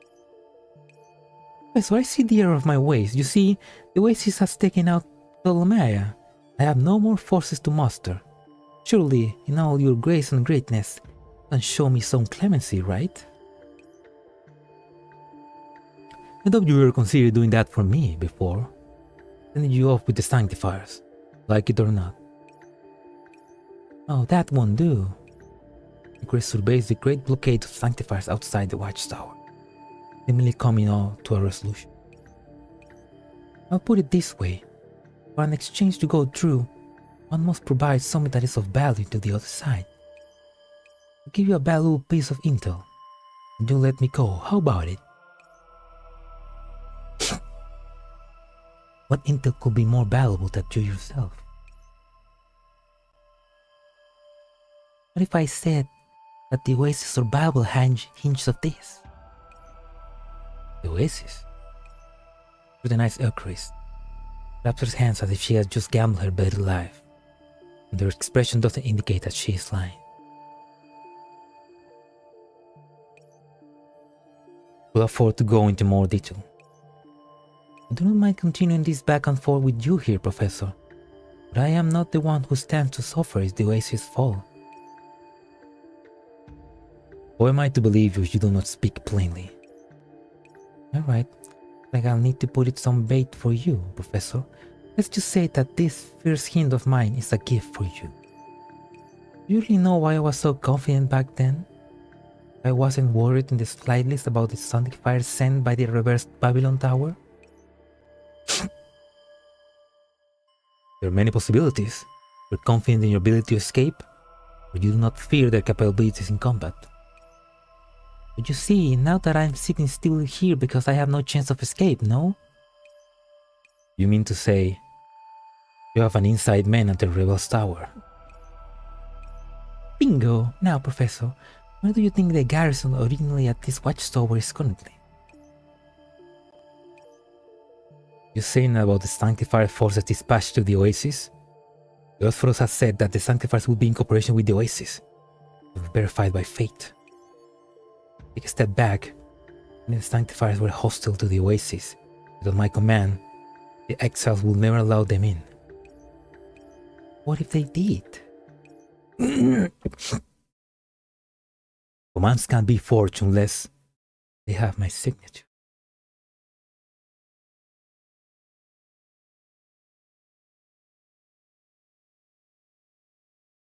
So I see the error of my ways. You see, the Oasis has taken out Ptolemaea. I have no more forces to muster. Surely, in all your grace and greatness, you can show me some clemency, right? I thought you were considering doing that for me before. Sending you off with the Sanctifiers, like it or not. Oh, that won't do. Chris surveys the great blockade of Sanctifiers outside the watchtower, seemingly coming to a resolution. I'll put it this way. For an exchange to go through, one must provide something that is of value to the other side. I'll give you a valuable piece of intel, and you let me go. How about it? What intel could be more valuable than you yourself? What if I said that the Oasis survival hinged of this? The Oasis? Scrutinized Eucharist. Claps her hands as if she has just gambled her very life, and her expression doesn't indicate that she is lying. We'll afford to go into more detail. I do not mind continuing this back and forth with you here, Professor, but I am not the one who stands to suffer if the Oasis fall. Who am I to believe you if you do not speak plainly? Alright, like I'll need to put it some bait for you, Professor. Let's just say that this first hint of mine is a gift for you. Do you really know why I was so confident back then? I wasn't worried in the slightest about the Sanctifiers sent by the reversed Babylon Tower? There are many possibilities. You're confident in your ability to escape, or you do not fear their capabilities in combat. But you see, now that I'm sitting still here because I have no chance of escape, no? You mean to say, you have an inside man at the Rebels Tower? Bingo! Now, Professor, where do you think the garrison originally at this watchtower is currently? You're saying about the Sanctifier forces dispatched to the Oasis? Girls Frontline has said that the Sanctifiers will be in cooperation with the Oasis, verified by fate. Take a step back, and the Sanctifiers were hostile to the Oasis, but on my command, the Exiles will never allow them in. What if they did? Commands can't be forged unless they have my signature.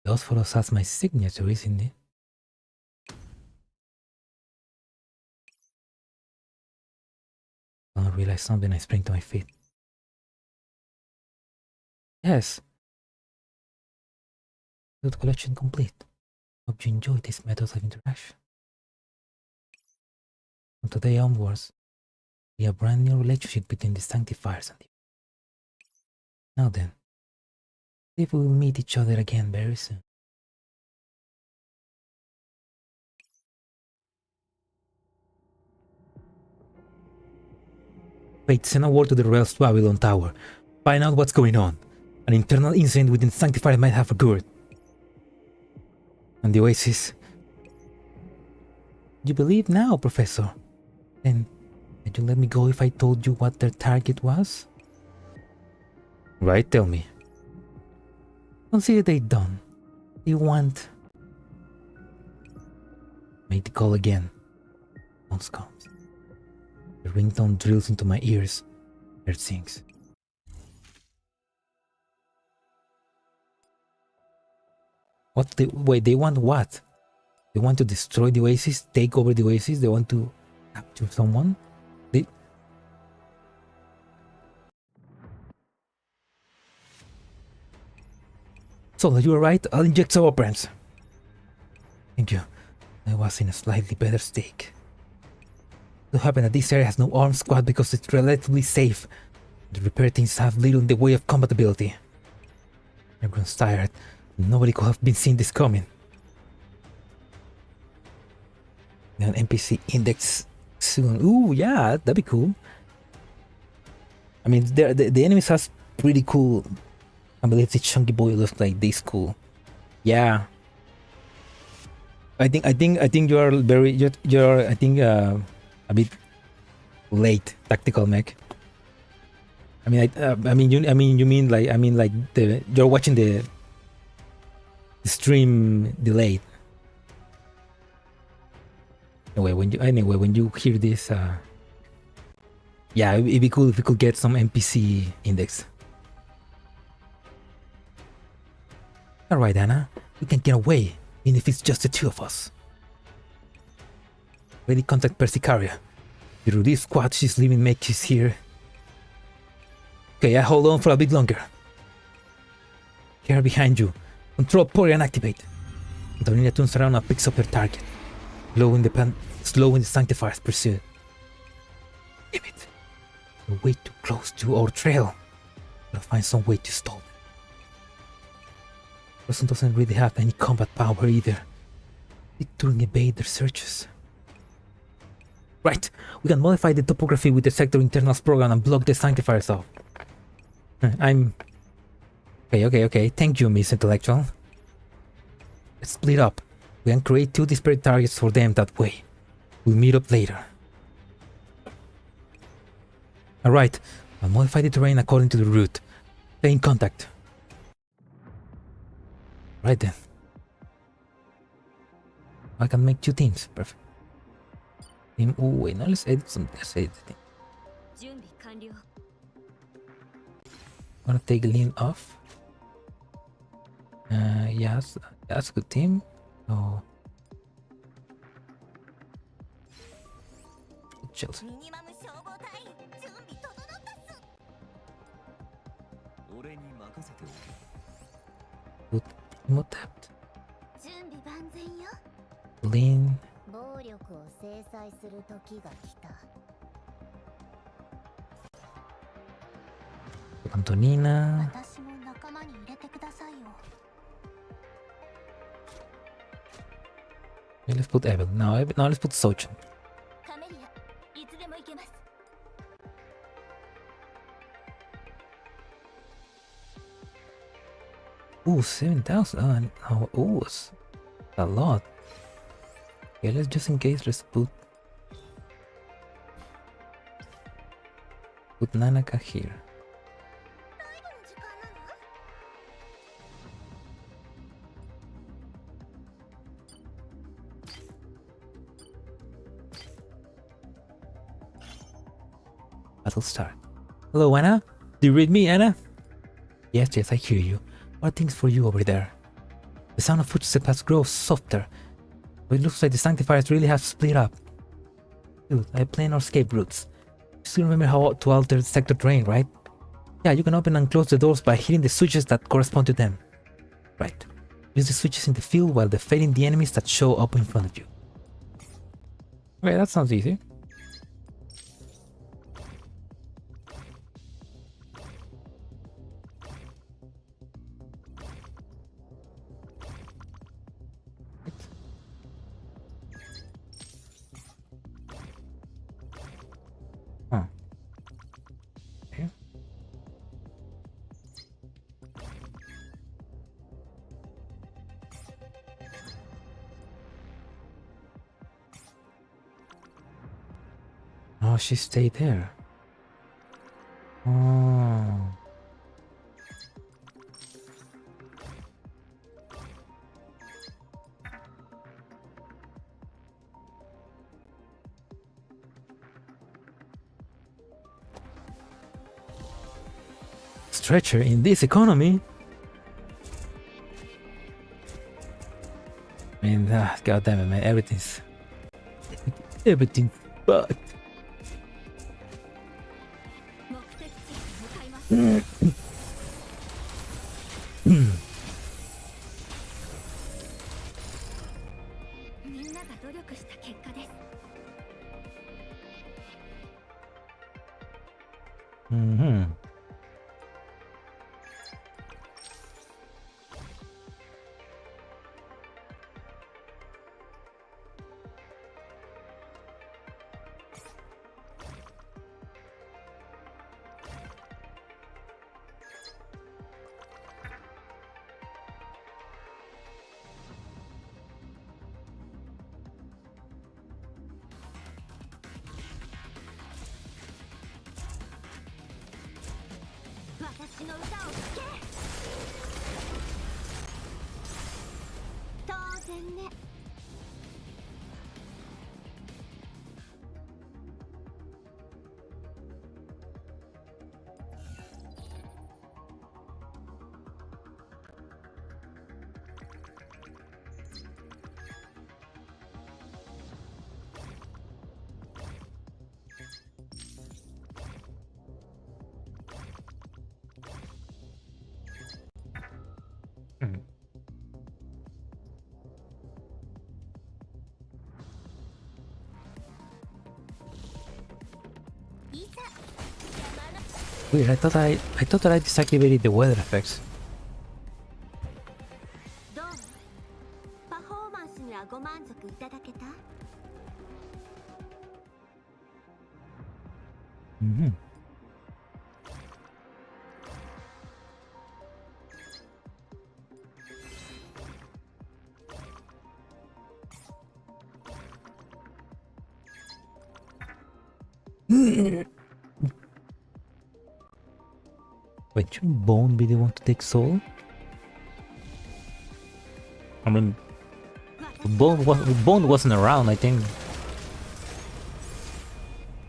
Those photos has my signature, isn't it? I realize something. I spring to my feet. Yes. Field collection complete. Hope you enjoy this method of interaction. From today onwards, we have a brand new relationship between the Sanctifiers and the... Now then, if we will meet each other again very soon. Wait, send a word to the Reversed Babylon Tower. Find out what's going on. An internal incident within Sanctifier might have occurred. And the Oasis... You believe now, Professor? Then, would you let me go if I told you what their target was? Right, tell me. Consider they done. They want... Make the call again. Once comes. The ringtone drills into my ears. It sings. Wait, they want what? They want to destroy the Oasis? Take over the Oasis? They want to capture someone? So, you were right. I'll inject some operants. Thank you. I was in a slightly better state. It happened that this area has no armed squad because it's relatively safe. The repair teams have little in the way of compatibility. Everyone's tired. Nobody could have been seen this coming. An NPC index soon. Ooh, yeah, that'd be cool. I mean, the enemies has pretty cool. I believe the chunky boy looks like this cool. Yeah. I think you are you're I think a bit late, tactical mech. I mean you mean like you're watching the stream delayed. Anyway, when you hear this, yeah, it'd be cool if we could get some NPC index. All right, Anna, we can get away, even if it's just the two of us. Ready, contact Persicaria. The relief squad she's leaving mech is here. Okay, I hold on for a bit longer. Here behind you. Control Porian activate. Antonina turns around and picks up her target. Slowing the Sanctifiers pursuit. Damn it. You're way too close to our trail. We'll find some way to stall them. person doesn't really have any combat power either. It couldn't evade their searches. Right, we can modify the topography with the sector internals program and block the Sanctifiers off. I'm... Okay. Thank you, Miss Intellectual. Let's split up. We can create 2 disparate targets for them that way. We'll meet up later. Alright, I'll modify the terrain according to the route. Stay in contact. Right then. I can make 2 teams. Perfect. Team... Oh, wait, now let's edit some... Let's edit the thing. I'm gonna take Lean off. Yes, that's a good team. Oh. Chelsea. Good team adapt. Lean. Antonina. Okay, let's put Evel. Now let's put Sochin. Ooh, 7,000. Oh, it's a lot. Okay, let's just in case, let's put Nanaka here. Battle start. Hello, Anna. Do you read me, Anna? Yes, I hear you. What are things for you over there? The sound of footsteps has grown softer, but it looks like the Sanctifiers really have split up. Dude, I plan our escape routes. You still remember how to alter the sector terrain, right? Yeah, you can open and close the doors by hitting the switches that correspond to them. Right. Use the switches in the field while defeating the enemies that show up in front of you. Okay, that sounds easy. Okay. Oh, she stayed there. Oh. Stretcher in this economy? I mean, god damn it, man, everything's fucked. Mm-hmm. Weird, I thought that I deactivated the weather effects. パフォーマンスにはご満足いただけた？ Mhm. Wait, shouldn't Bone be the one to take Soul? I mean, Bone wasn't around, I think.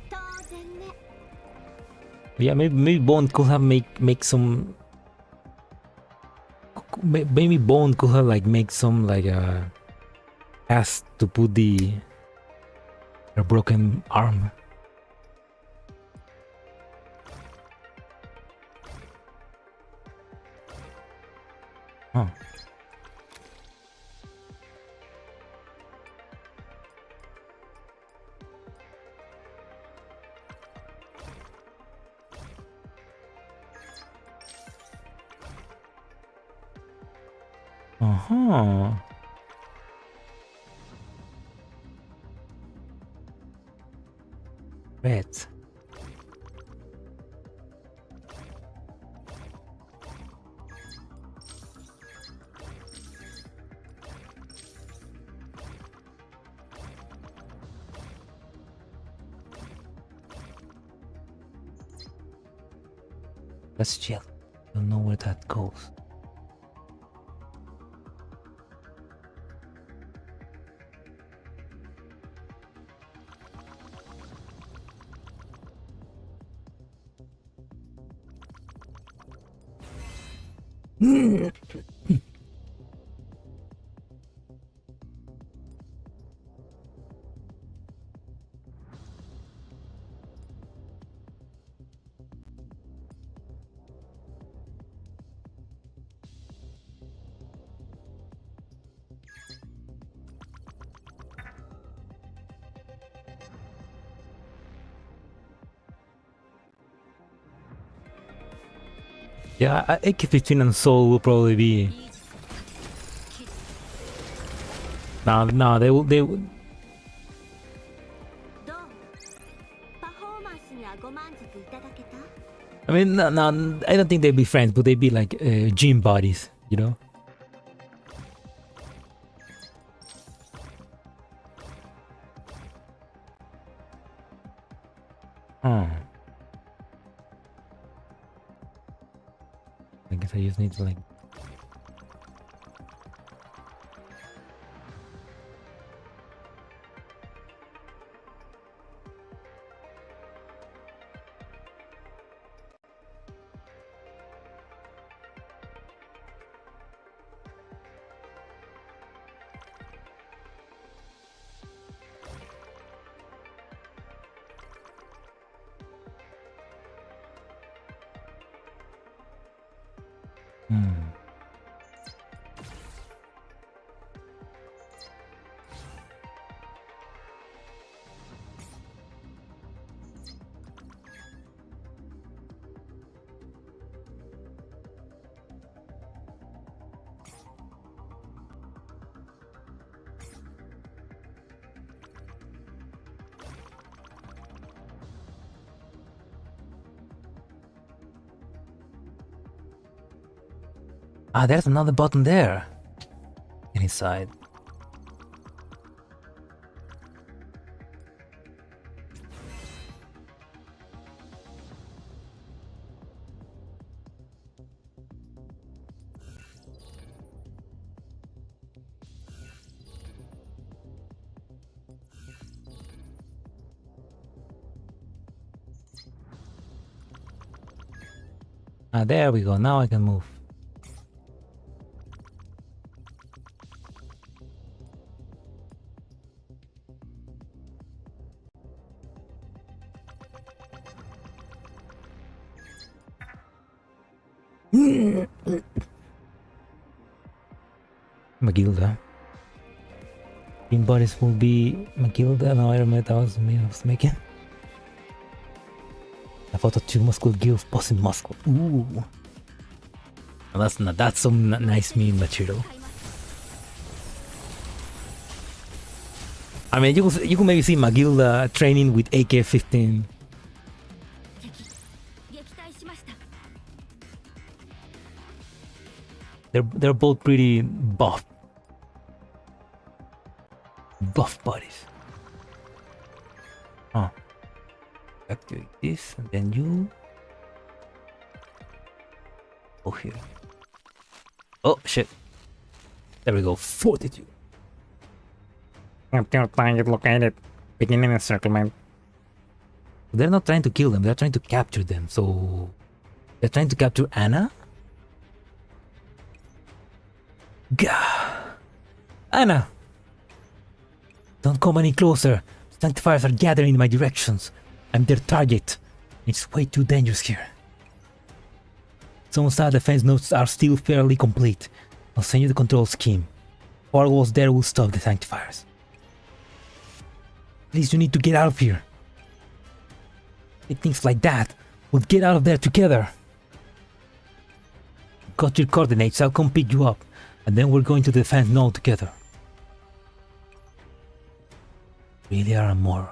当然ね。 Yeah, maybe Bone could have make some. Maybe Bone could have like make some like cast to put her broken arm. Huh. Uh-huh. Red. Let's chill. Don't know where that goes. Yeah, AK-15 and Soul will probably be. No, they will. どう？パフォーマンスにはご満足いただけた？ I mean, no, I don't think they'd be friends, but they'd be like gym buddies, you know? Hmm. I guess I just need to like. Hmm. Ah, there's another button there. Inside. Ah, there we go. Now I can move. Magilda. Team bodies will be Magilda. No, I remember that was me. I was making. I thought the two muscle give bossing muscle. Ooh. Now that's some nice meme material. I mean, you can maybe see Magilda training with AK-15. 撃退しました。 They're both pretty buff bodies. Huh. Activate this, and then you go here. Oh shit! There we go. Fortitude. Capture target located. Beginning encirclement. They're not trying to kill them. They're trying to capture them. So they're trying to capture Anna. Gah! Anna! Don't come any closer. Sanctifiers are gathering in my directions. I'm their target. It's way too dangerous here. Some side defense notes are still fairly complete. I'll send you the control scheme. Firewalls there will stop the Sanctifiers. Please, you need to get out of here. With things like that, we'll get out of there together. Got your coordinates, I'll come pick you up. And then we're going to the defense node together. Really are a moron.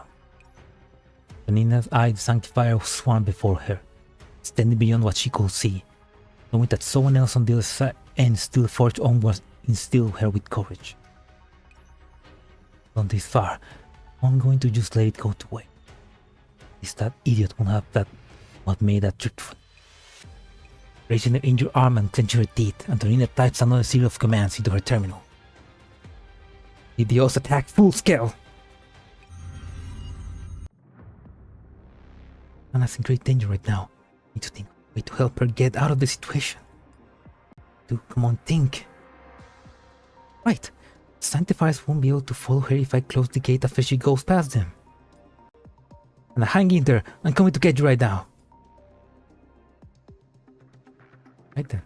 Nina's eyed Sanctifier swarmed before her, standing beyond what she could see, knowing that someone else on the other side and still forged onwards instilled her with courage. Gone this far, I'm going to just let it go to waste. Is that idiot won't have that what made that truthful. Raising her injured arm and clenching her teeth, Antonina types another series of commands into her terminal. The Dios attack full scale! Anna's in great danger right now. Need to think of a way to help her get out of the situation. Come on, think. Right. Sanctifiers won't be able to follow her if I close the gate after she goes past them. And hang in there. I'm coming to get you right now. Right there.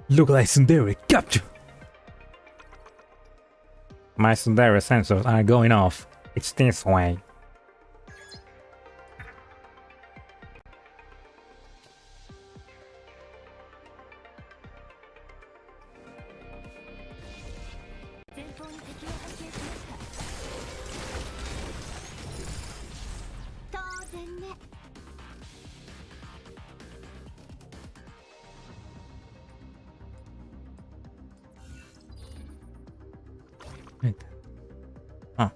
Look like Sundari, capture! My Sundari sensors are going off. It's this way. Right. Huh.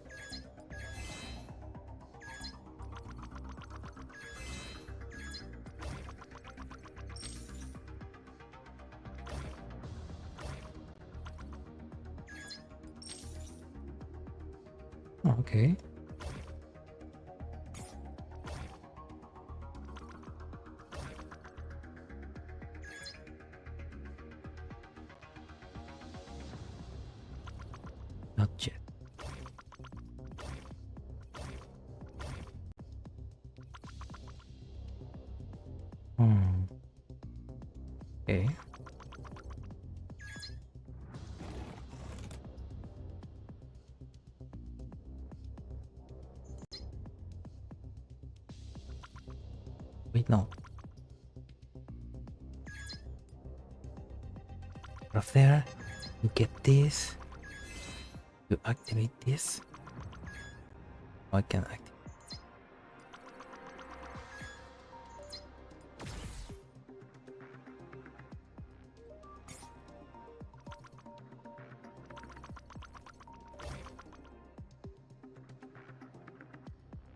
Okay. Not yet. Okay. Wait, no. Up there, you get this. You activate this. I can activate.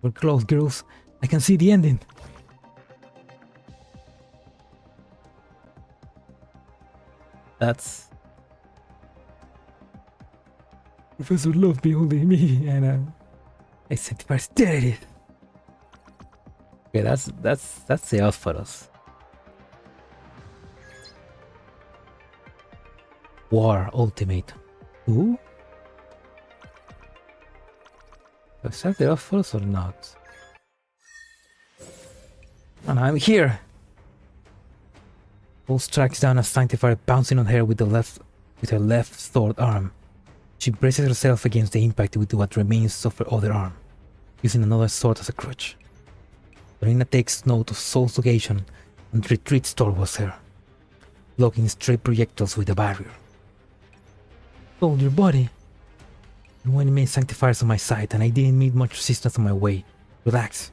We're close, girls. I can see the ending. That's Professor Love me, only me, and I Sanctifiers did it. Okay, that's the out for us. War Ultimate. Ooh. Is that the off for us or not? And I'm here! Soul strikes down a Sanctifier, bouncing on her with her left sword arm. She braces herself against the impact with what remains of her other arm, using another sword as a crutch. Dorina takes note of Soul's location and retreats towards her, blocking stray projectiles with a barrier. Soul, your body. There were many Sanctifiers on my side, and I didn't meet much resistance on my way. Relax.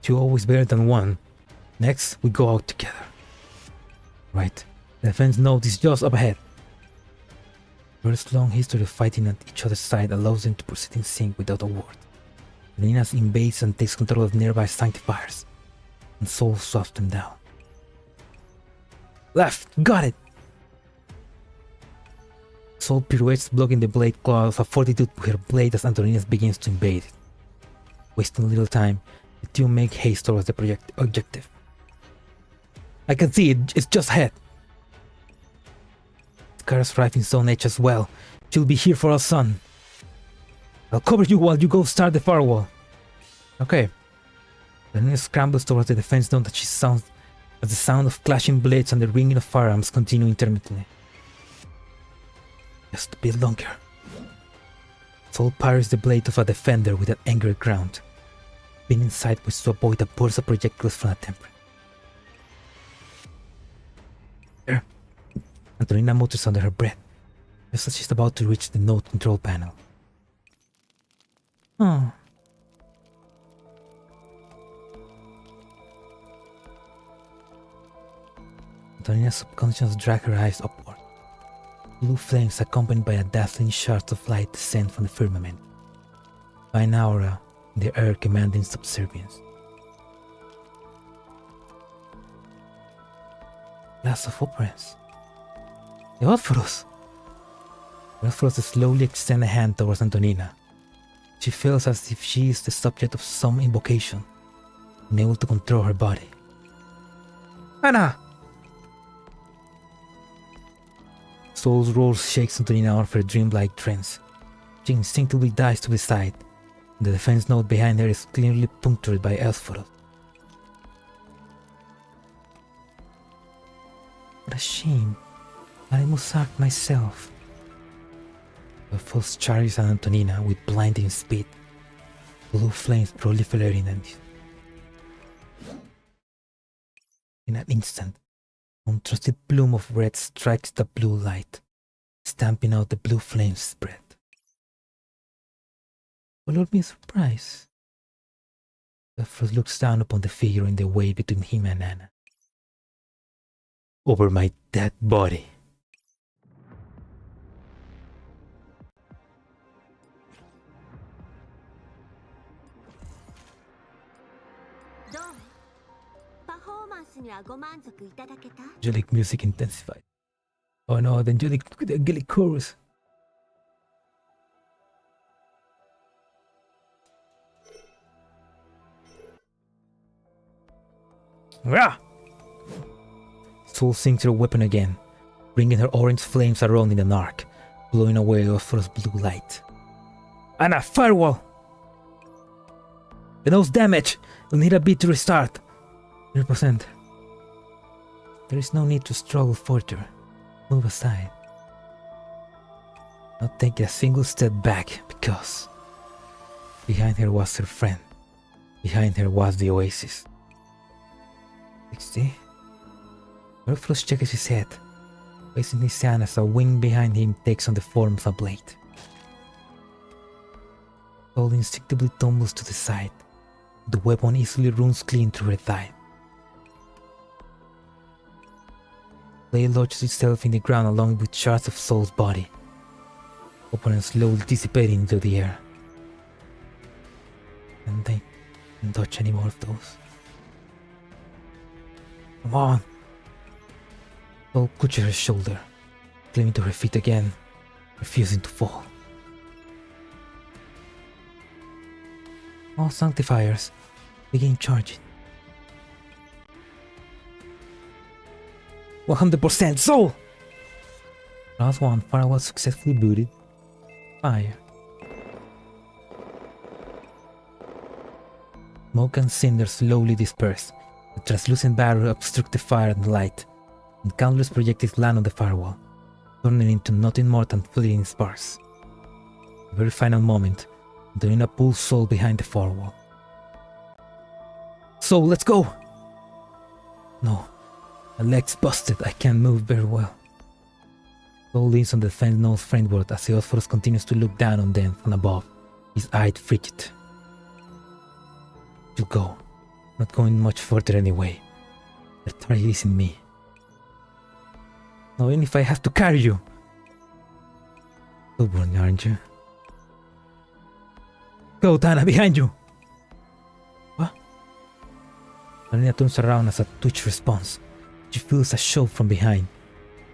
Two always better than one. Next, we go out together. Right. The defense node is just up ahead. First long history of fighting at each other's side allows them to proceed in sync without a word. Dorina invades and takes control of nearby Sanctifiers, and Soul swaps them down. Left! Got it! Soul pirouettes, blocking the blade claws of fortitude with her blade as Antonina begins to invade it. Wasting little time, the two make haste towards the objective. I can see it, it's just ahead. Scar's rifle in Zone H as well. She'll be here for us, son. I'll cover you while you go start the firewall. Okay. Antonina scrambles towards the defense node that she sounds as the sound of clashing blades and the ringing of firearms continue intermittently. Just a bit longer. Soul parries the blade of a defender with an angry ground, pinning sideways to avoid a burst of projectiles from a temper. There. Antonina mutters under her breath, just as she's about to reach the node control panel. Oh. Antonina's subconscious drags her eyes upward. Blue flames accompanied by a dazzling shard of light descend from the firmament, by an aura in the air commanding subservience. Glass of opulence. The Eucharists! The Eucharists slowly extend a hand towards Antonina. She feels as if she is the subject of some invocation, unable to control her body. Anna! Soul's roar shakes Antonina out of her dreamlike trance. She instinctively dives to the side, and the defense node behind her is clearly punctured by Eucharists. What a shame. I must act myself. Eucharists charges at Antonina with blinding speed, blue flames proliferating and in an instant, a contrasted plume of red strikes the blue light, stamping out the blue flames spread. Followed me a surprise. Eucharists looks down upon the figure in the way between him and Anna. Over my dead body. Angelic music intensified. Oh no, the angelic chorus. Rah! Soul sinks her weapon again, bringing her orange flames around in an arc, blowing away the first blue light. Anna, firewall! The nose damage! You'll need a bit to restart. 100%. There is no need to struggle further. Move aside. Not take a single step back, because behind her was her friend. Behind her was the oasis. 60. Orpheus checks his head, placing his hand as a wing behind him takes on the form of a blade. Soul instinctively tumbles to the side. The weapon easily runs clean through her thigh. Blade lodges itself in the ground along with shards of Soul's body, opponent slowly dissipating into the air. And they didn't touch any more of those. Come on! Soul clutches her shoulder, climbing to her feet again, refusing to fall. All Sanctifiers begin charging. 100% Soul! Last one, firewall successfully booted. Fire. Smoke and cinders slowly disperse. The translucent barrier obstructs the fire and light, and countless projectiles land on the firewall, turning into nothing more than fleeting sparks. The very final moment, Antonina pulls Soul behind the firewall. So let's go! No, my leg's busted, I can't move very well. Soul leans on the fence nose framework as Theophorus continues to look down on them from above, his eyes frigid. You go. Not going much further anyway. The target isn't me. Not even if I have to carry you. Stubborn, aren't you? Go, Tana, behind you! What? Antonina turns around as a twitch response. She feels a shove from behind.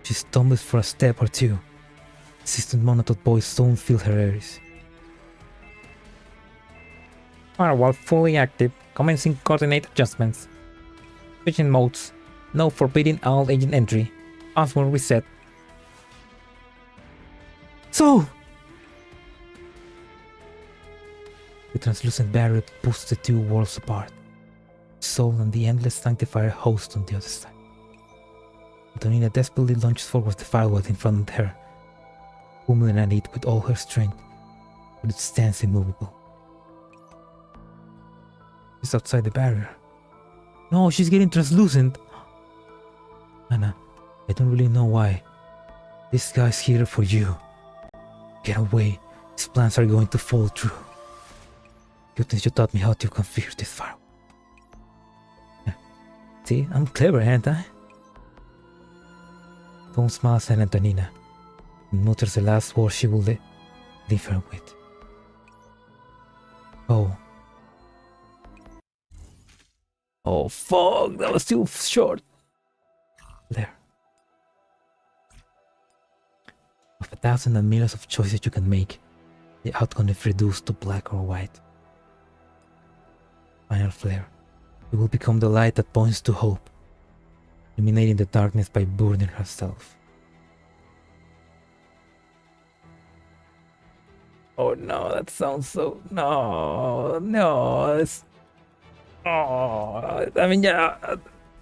She stumbles for a step or two. Assistant monotone voice soon fills her ears. Firewall fully active, commencing coordinate adjustments. Switching modes. No forbidding all agent entry. Password reset. So! The translucent barrier pulls the two worlds apart. Soul and the endless Sanctifier host on the other side. Antonina desperately lunges forward the firewall in front of her, pummeling at it with all her strength, but it stands immovable. She's outside the barrier. No, she's getting translucent. Anna, I don't really know why. This guy's here for you. Get away. His plans are going to fall through. Goodness, you taught me how to configure this firewall. See, I'm clever, ain't I? Tom smiles at Antonina and mutters the last word she will leave her with. Oh. Oh fuck, that was too short. There. Of 1,000 and millions of choices you can make, the outcome is reduced to black or white. Final flare. You will become the light that points to hope, illuminating the darkness by burning herself. Oh no, that sounds so... No, it's... Oh, I mean, yeah...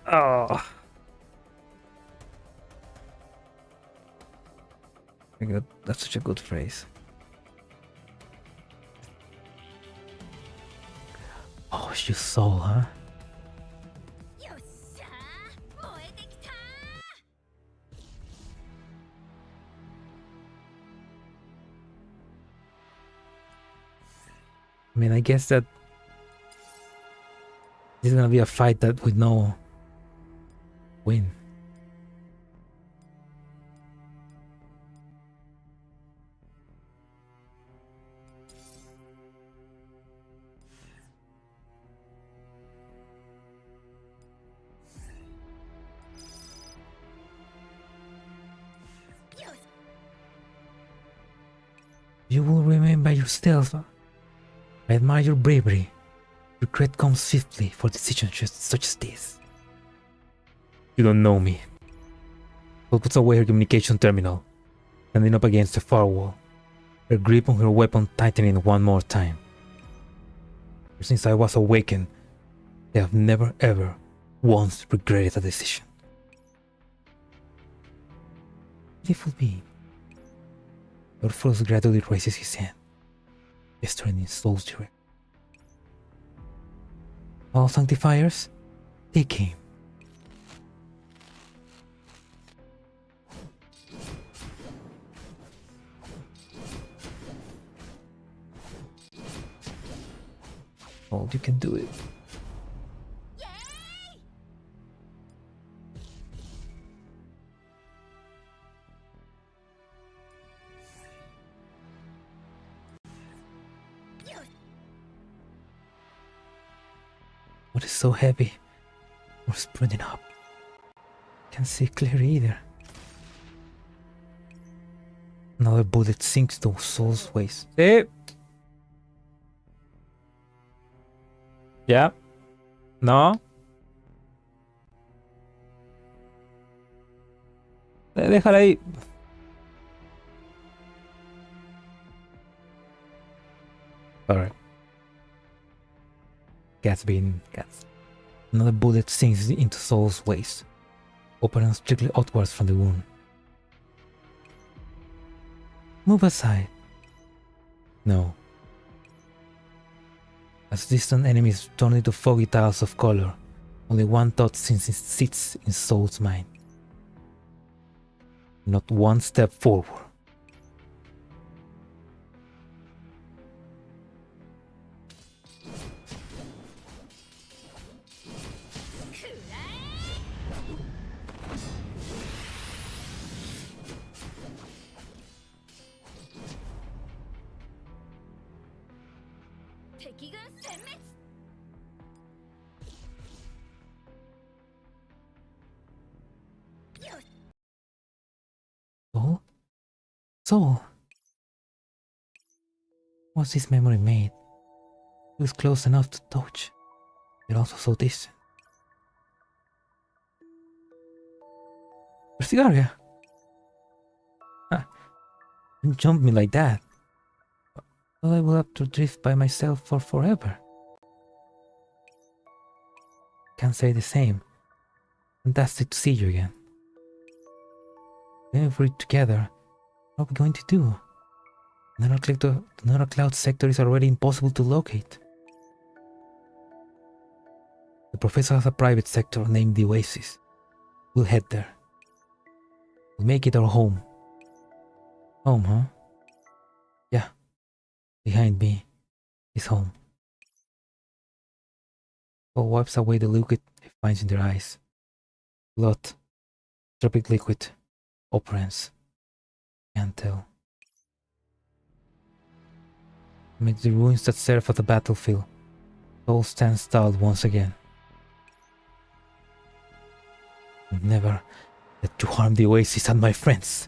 Oh. Very good. That's such a good phrase. Oh, you soul, huh? I mean, I guess that this is gonna be a fight that with no win. You will remain by yourself. I admire your bravery. Regret comes swiftly for decisions such as this. You don't know me. She puts away her communication terminal, standing up against the firewall, her grip on her weapon tightening one more time. Ever since I was awakened, I have never ever once regretted a decision. Beautiful being. Orpheus gradually raises his hand, gesturing in Soul's direction. All Sanctifiers, they came. Oh, you can do it. What is so heavy or spreading up? Can't see clearly either. Another bullet sinks to Soul's waist. Sí. Ya. No. Déjala ahí. Alright. Cats. Another bullet sinks into Soul's waist, opening strictly outwards from the wound. Move aside. No. As distant enemies turn into foggy tiles of color, only one thought sits in Soul's mind. Not one step forward. Soul? Was this memory made? It was close enough to touch, yet also so distant. Persigaria! Don't jump me like that. Well, I will have to drift by myself for forever. Can't say the same. Fantastic to see you again. When we're together, what are we going to do? The Nora Cloud sector is already impossible to locate. The professor has a private sector named the Oasis. We'll head there. We'll make it our home. Home, huh? Yeah. Behind me is home. Paul wipes away the liquid he finds in their eyes. Blood. Tropic liquid. Operance. Can't tell. Amid the ruins that serve as a battlefield, Soul stands tall once again. Never let you harm the Oasis and my friends.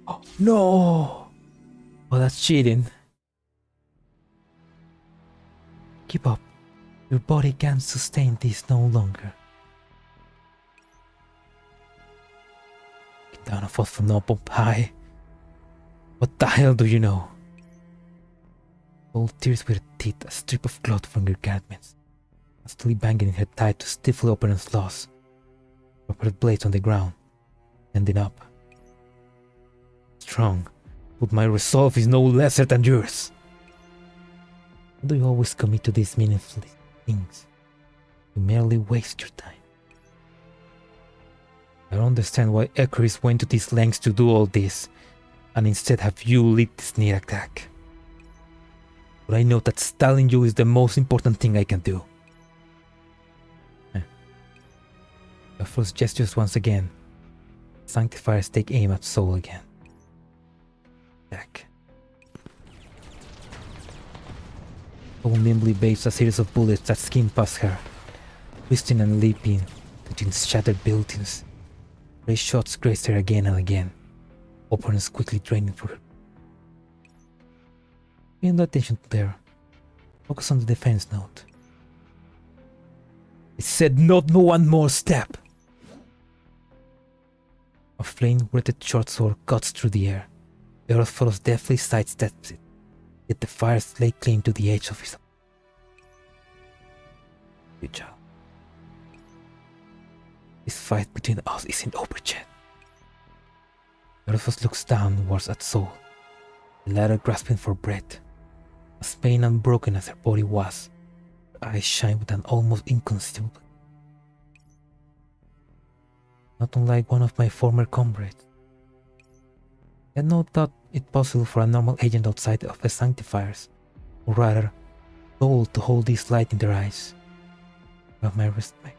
Oh, no! Oh, that's cheating. Keep up. Your body can't sustain this no longer. Get down off from up high. What the hell do you know? Soul tears with her teeth a strip of cloth from your garments, hastily banging in her tight to stiffly open its loss. Drop her blades on the ground, ending up. Strong, but my resolve is no lesser than yours. Why do you always commit to these meaningless things? You merely waste your time. I don't understand why Eucharists went to these lengths to do all this, and instead have you lead this sneak attack. But I know that stalling you is the most important thing I can do. The first gestures once again. Sanctifiers take aim at Soul again. Attack. Soul nimbly evades a series of bullets that skim past her, twisting and leaping between shattered buildings. Ray shots graze her again and again, opponents quickly draining for her. Pay no attention there. Focus on the defense node. I said not one more step! A flame-wetted short sword cuts through the air. The earth follows deftly sidesteps it, yet the fires lay claim to the edge of his. You child. This fight between us isn't over yet. Earthos looks downwards at Soul, the latter grasping for breath. As pain and broken as her body was, her eyes shine with an almost inconceivable. Not unlike one of my former comrades. I had no thought it possible for a normal agent outside of the Sanctifiers, or rather, Soul to hold this light in their eyes. You have my respect.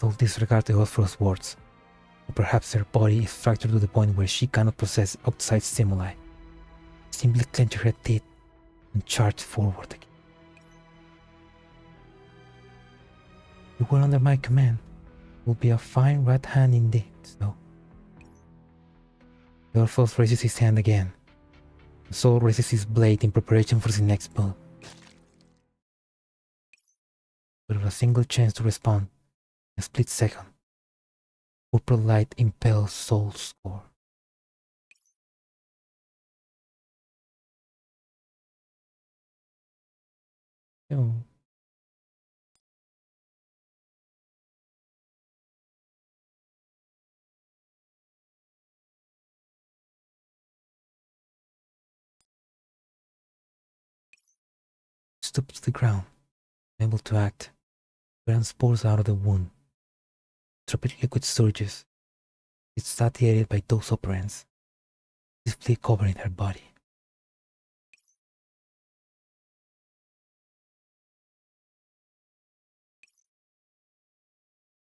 Soul disregards the Osphorus words, or perhaps her body is fractured to the point where she cannot process outside stimuli. Simply clench her teeth and charge forward again. You were under my command. Will be a fine right hand indeed, so. The Orpheus raises his hand again. The soul raises his blade in preparation for his next move. With a single chance to respond, in a split second, purple light impels Soul's core. Oh. Stoops to the ground, unable to act. Brand pours out of the wound. Tropic liquid surges. It's satiated by those operants, deeply covering her body.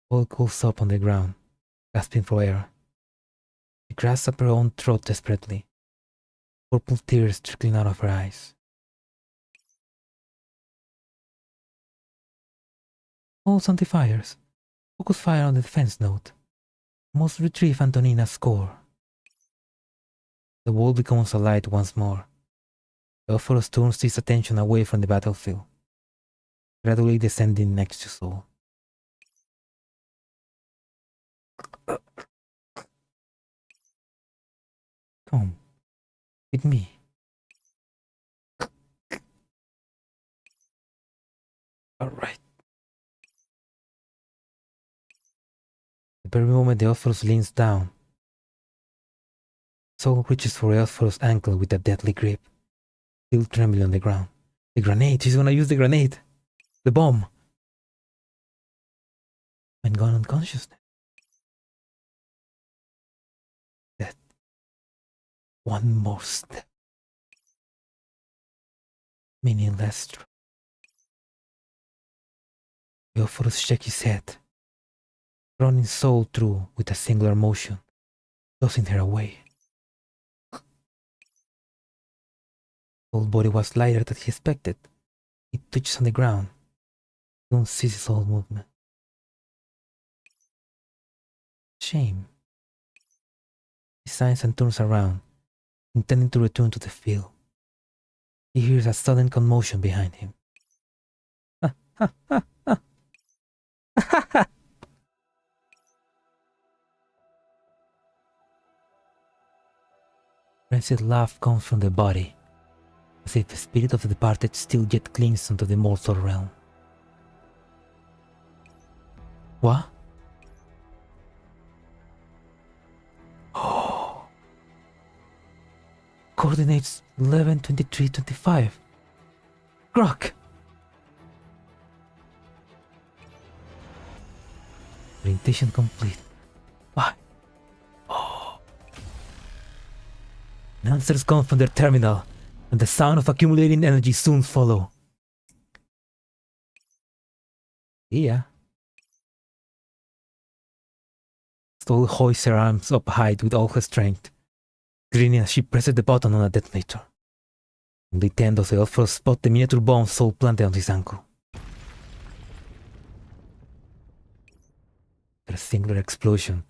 Paul goes up on the ground, gasping for air. She grasps up her own throat desperately, purple tears trickling out of her eyes. All Sanctifiers, focus fire on the defense node. Must retrieve Antonina's core. The wall becomes alight once more. Euphorus turns his attention away from the battlefield, gradually descending next to Soul. Come, with me. Alright. The very moment the Euphorus leans down, Soul reaches for Euphorus' ankle with a deadly grip, still trembling on the ground. The grenade! She's gonna use the grenade! The bomb! And gone unconsciousness. Death. One more step. Meaningless. Euphorus shakes his head, running Soul through with a singular motion, tossing her away. Soul's body was lighter than he expected. It touches on the ground, soon ceases all movement. Shame. He sighs and turns around, intending to return to the field. He hears a sudden commotion behind him. Frenzied laugh comes from the body, as if the spirit of the departed still yet clings onto the mortal realm. What? Oh. Coordinates 11, 23, 25. Grok! Orientation complete. Why? Oh. Answers come from their terminal, and the sound of accumulating energy soon follow. Yeah. Soul hoists her arms up high with all her strength, grinning as she presses the button on a detonator. Only 10 does the Euphorus spot the miniature bomb Soul planted on his ankle. With a singular explosion,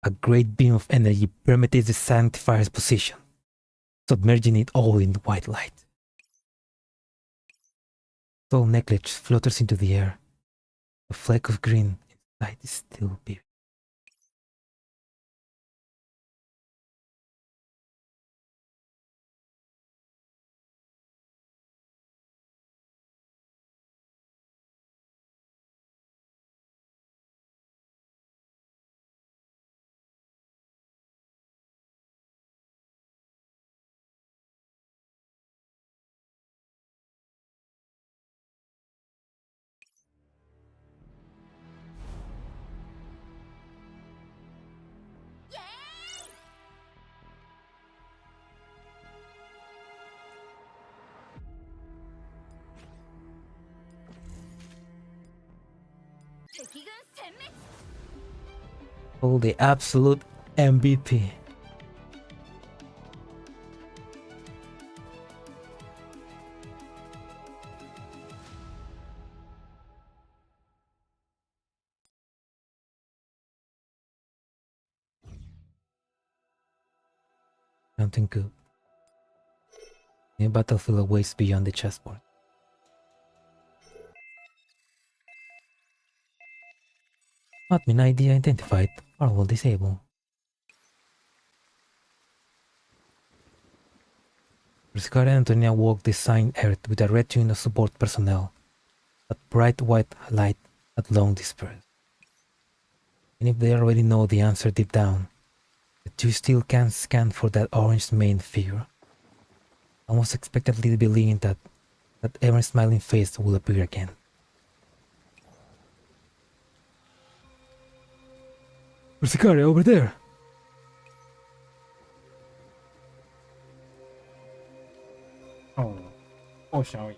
a great beam of energy permeates the Sanctifier's position, submerging it all in white light. Soul necklace flutters into the air. A fleck of green inside is still vivid. Oh, the absolute MVP. Something good. A battlefield awaits beyond the chessboard. Admin ID identified. Firewall disabled. Riscar and Antonia walked the signed earth with a retinue of support personnel. That bright white light had long dispersed. And if they already know the answer deep down, the two still can't scan for that orange main figure, almost expectantly believing that ever smiling face will appear again. Rusicare, over there! Oh, shall we?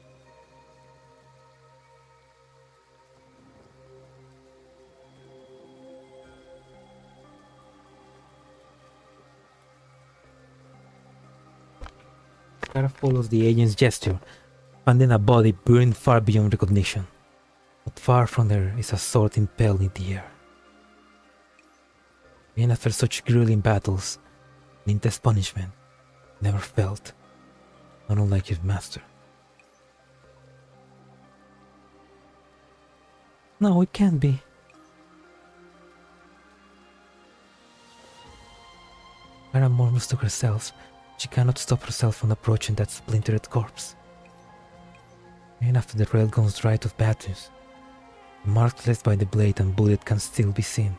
Kara follows the agent's gesture, finding a body burned far beyond recognition. Not far from there is a sword impaled in the air. And after such grueling battles, an intense punishment never felt, not unlike his master. No, it can't be. Kara murmurs to herself. She cannot stop herself from approaching that splintered corpse. And after the rail goes dry of batons, the marks left by the blade and bullet can still be seen,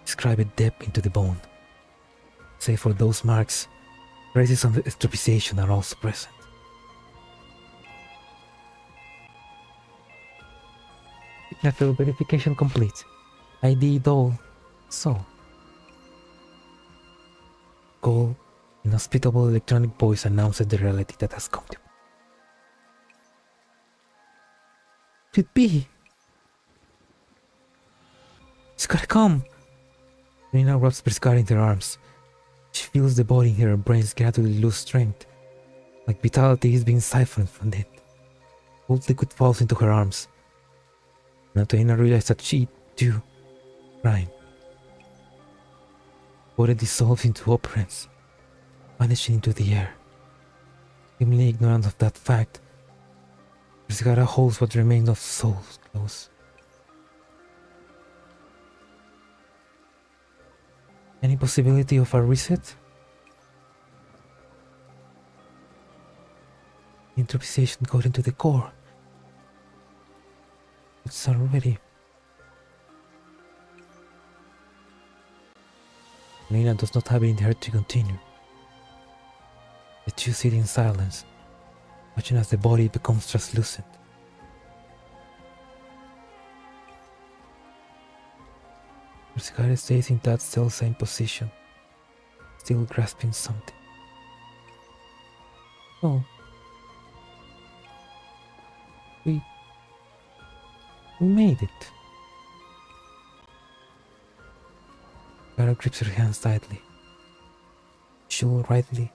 inscribed deep into the bone. Save for those marks, traces of strapization are also present. Signature verification complete. ID all. So. Call. Inhospitable electronic voice announces the reality that has come to. Could be. It's gotta come. Nina wraps Briscar in her arms. She feels the body in her brains gradually lose strength, like vitality is being siphoned from it. Cold liquid falls into her arms. Antonina realizes that she, too, crying. Body dissolves into operance, vanishing into the air. Seemingly ignorant of that fact, Briscara holds what remains of soul close. Any possibility of a reset? Improvisation got into the core. It's already. Nina does not have it in her to continue. The two sit in silence, watching as the body becomes translucent. Rusicare stays in that same position, still grasping something. Oh. We made it. Kara grips her hands tightly. She'll rightly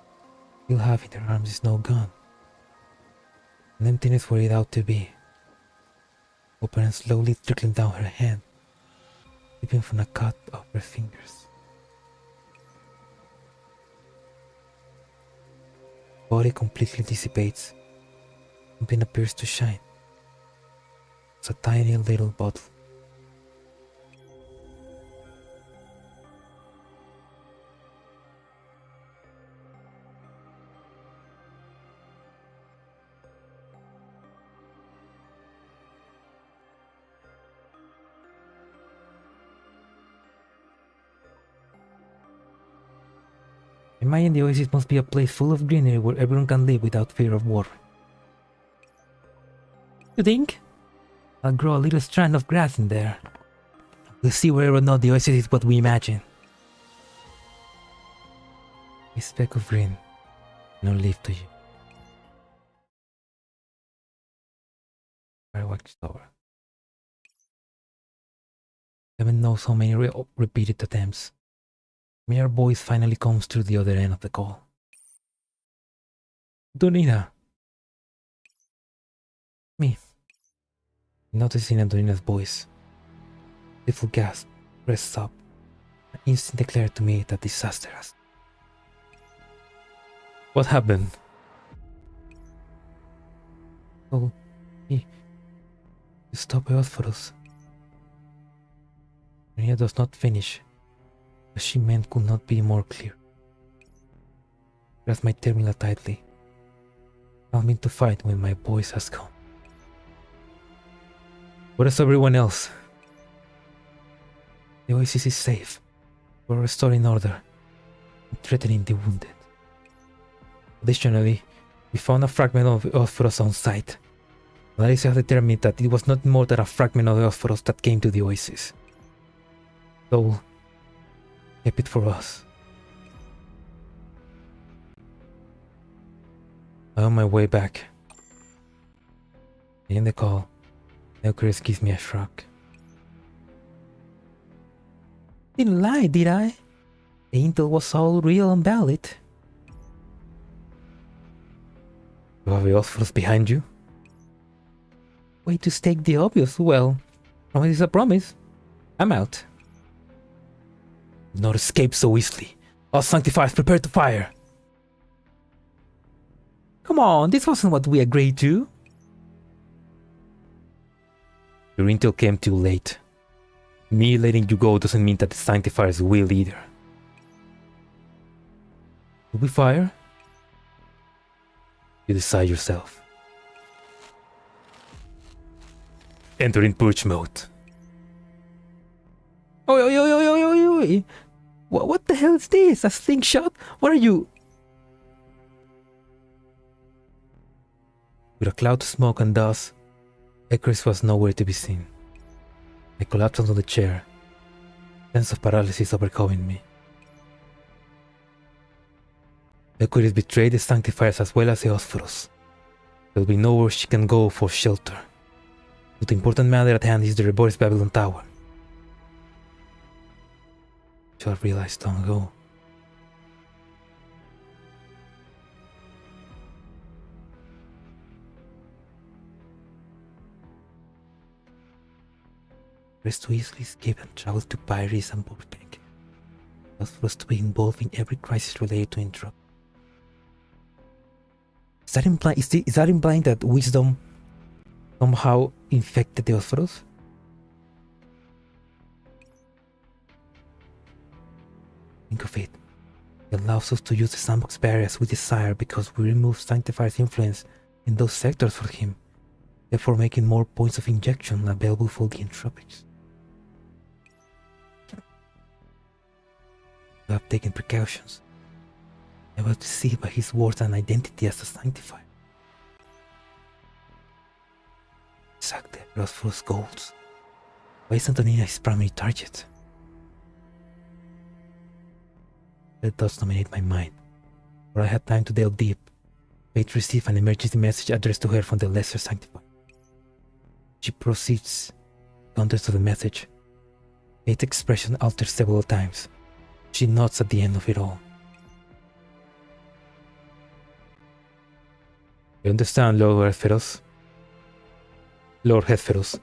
still have in her arms is no gun. An emptiness where it ought to be. Open and slowly trickling down her hand, slipping from a cut of her fingers. Body completely dissipates. Something appears to shine. It's a tiny little bottle. Imagine the oasis must be a place full of greenery where everyone can live without fear of war. You think? I'll grow a little strand of grass in there. We'll see whether or not the oasis is what we imagine. A speck of green, no leaf to you. I watched over. Heaven knows how many repeated attempts. Mere voice finally comes through the other end of the call. Donina! Me. Noticing Antonina's voice. Little gasp, rests up, and instinct declared to me that disaster has. What happened? Oh, he stop Eosphorus. Maria does not finish. What she meant could not be more clear. Grasp my terminal tightly. Allow me to fight when my voice has gone. Where is everyone else? The oasis is safe. We're restoring order and threatening the wounded. Additionally, we found a fragment of Eosphorus on site. Magrasea determined that it was not more than a fragment of Eosphorus that came to the oasis. So, keep it for us. I'm on my way back. In the call, Eucharists gives me a shrug. Didn't lie, did I? The intel was all real and valid. You have Eosphorus behind you? Way to state the obvious. Well, promise is a promise. I'm out. Not escape so easily. All Sanctifiers prepare to fire. Come on, this wasn't what we agreed to. Your intel came too late. Me letting you go doesn't mean that the Sanctifiers will either. Will we fire? You decide yourself. Enter in purge mode. Oh, what the hell is this? A slingshot? What are you? With a cloud of smoke and dust, Eucharist was nowhere to be seen. I collapsed onto the chair, sense of paralysis overcoming me. Eucharist betrayed the Sanctifiers as well as Eosphorus. There will be nowhere she can go for shelter. But the important matter at hand is the reverse Babylon Tower. Which I realized long ago. Rest to easily escape and travel to Paris and Burbank. Thus for us to be involved in every crisis related to interrupt. Is that implying that wisdom somehow infected the Eosphorus? Think of it. It allows us to use the sandbox barrier as we desire because we remove Sanctifier's influence in those sectors for him, therefore making more points of injection available for the entropics. We have taken precautions. I was deceived by his words and identity as a Sanctifier. Exactly, Eosphorus goals. Why isn't Antonina his primary target? That does dominate my mind. Before I had time to delve deep, Fate received an emergency message addressed to her from the Lesser Sanctifier. She proceeds. Context of the message. Fate's expression alters several times. She nods at the end of it all. You understand, Lord Hesperos? Lord Hesperos,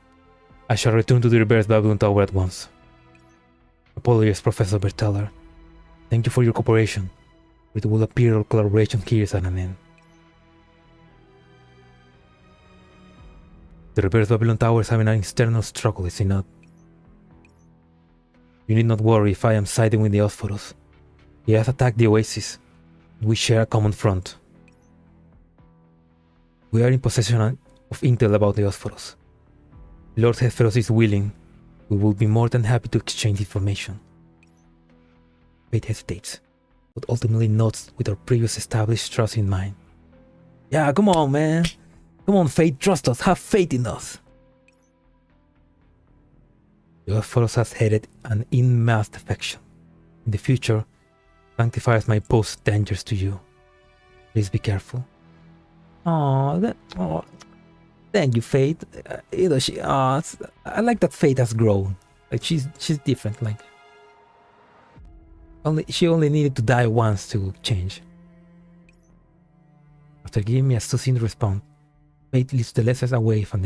I shall return to the reverse Babylon Tower at once. Apologies, Professor Berteller. Thank you for your cooperation. It will appear our collaboration here is at an end. The reverse Babylon Tower is having an external struggle, is it not? You need not worry if I am siding with the Eosphorus. He has attacked the Oasis. We share a common front. We are in possession of intel about the Eosphorus. Lord Hesperos is willing. We will be more than happy to exchange information. Fate hesitates, but ultimately nods with our previous established trust in mind. Yeah, come on, man. Come on, Fate, trust us. Have faith in us. The Eosphorus has headed an en masse defection. In the future, Sanctifiers might pose dangers to you. Please be careful. Oh, thank you, Fate. I like that Fate has grown. Like she's different. Like she only needed to die once to change. After giving me a succinct response, Fate leads the lessers away on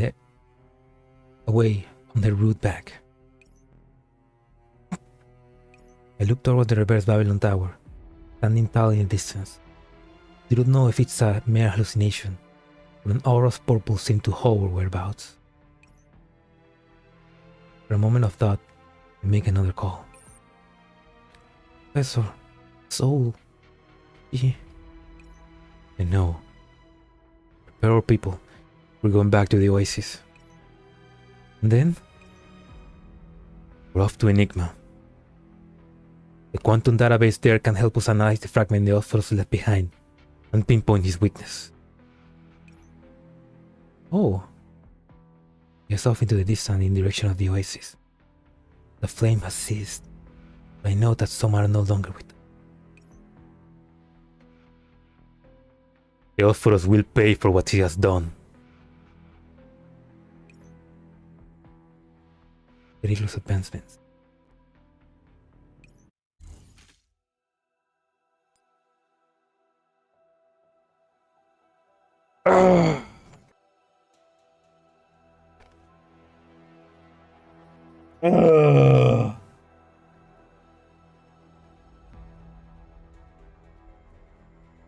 their route back. I looked toward the reverse Babylon Tower, standing tall in the distance. You don't know if it's a mere hallucination, but an aura of purple seemed to hover whereabouts. For a moment of thought, I make another call. Professor, Soul. I know. Prepare our people. We're going back to the Oasis. And then, we're off to Enigma. The quantum database there can help us analyze the fragment the Eucharists left behind and pinpoint his weakness. Oh. Yes, off into the distance in direction of the Oasis. The flame has ceased, but I know that some are no longer with us. The Eucharists will pay for what he has done. Perilous Advancement.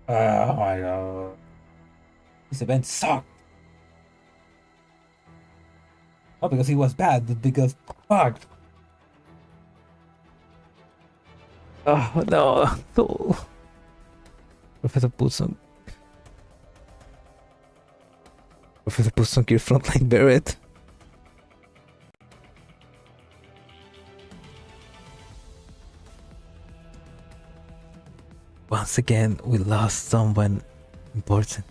Oh my god. This event sucked. Not because he was bad, but because fuck. Oh no. No. Professor Pulson. Girls Frontline Barrett. Once again, we lost someone important.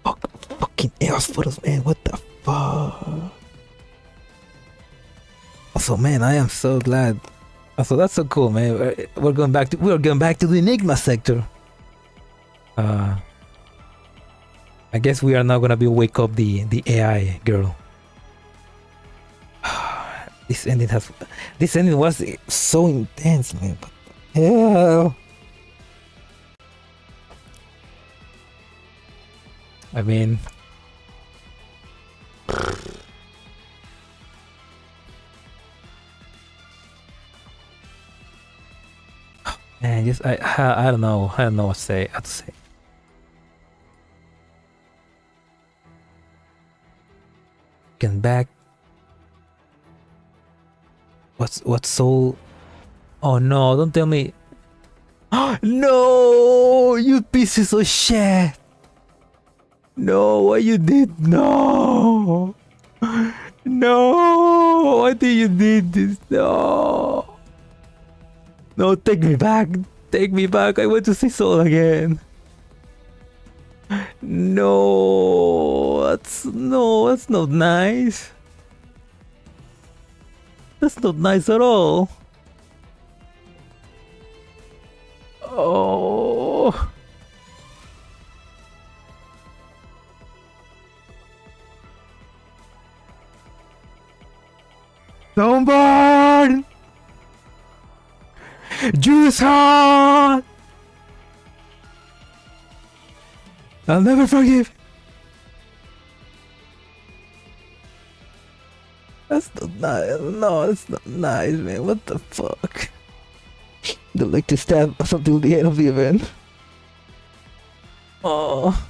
Oh, fucking Eucharists, man, what the fuck? Also, man, I am so glad. Also, that's so cool, man. We're going back to the Enigma sector. I guess we are now gonna be wake up the AI girl. This ending was so intense, man. What the hell? I mean, man, just I don't know what to say. Getting back. What's Soul? Oh no! Don't tell me. No, you pieces of shit! No, what you did? No, no! Why did you did this? No, no! Take me back! Take me back! I want to see Soul again. No, that's not nice. That's not nice at all. Oh. Sunborn! Juice heart! I'll never forgive. That's not nice. No, that's not nice, man. What the fuck? They'd like to stab us until the end of the event. Oh.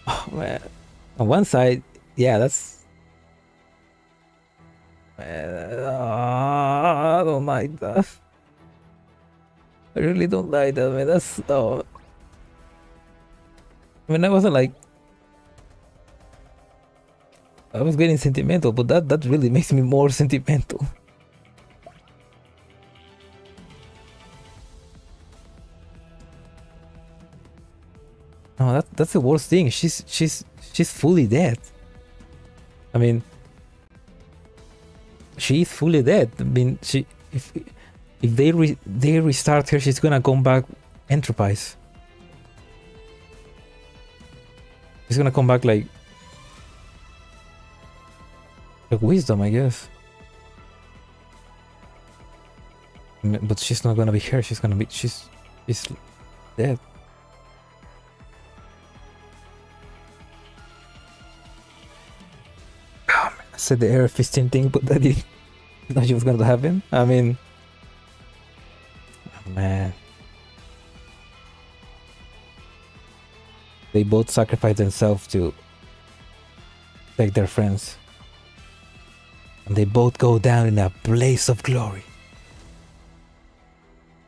Oh, man. On one side, yeah, that's... Man, I don't like that. I really don't like that, man. That's... Oh. I mean, I wasn't like... I was getting sentimental, but that really makes me more sentimental. No, that's the worst thing. She's fully dead. I mean, she's fully dead. I mean, if they restart her, she's gonna come back Enterprise. She's gonna come back like wisdom, I guess. But she's not gonna be her. She's dead. said the AR-15 thing, but that didn't know she was gonna happen. I mean, oh, man, they both sacrificed themselves to protect their friends, and they both go down in a blaze of glory.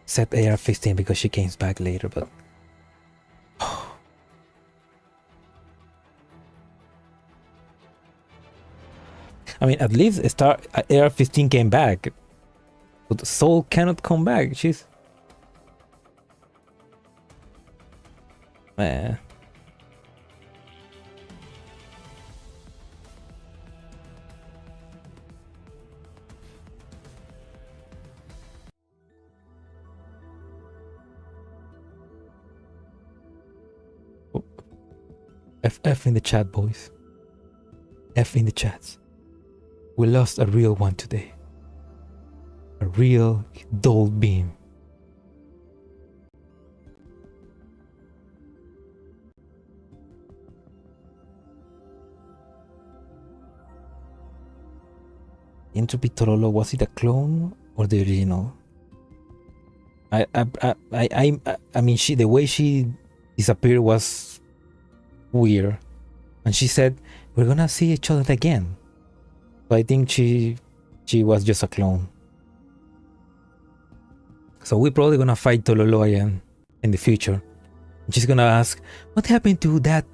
Except AR-15 because she came back later, but I mean, at least AR-15 came back, but Soul cannot come back. She's man. F in the chat, boys. F in the chats. We lost a real one today. A real dull beam. Entropy Torolo, was it a clone or the original? I mean, the way she disappeared was weird, and she said we're gonna see each other again. So I think she was just a clone. So we're probably gonna fight Tololo again in the future. She's gonna ask, what happened to that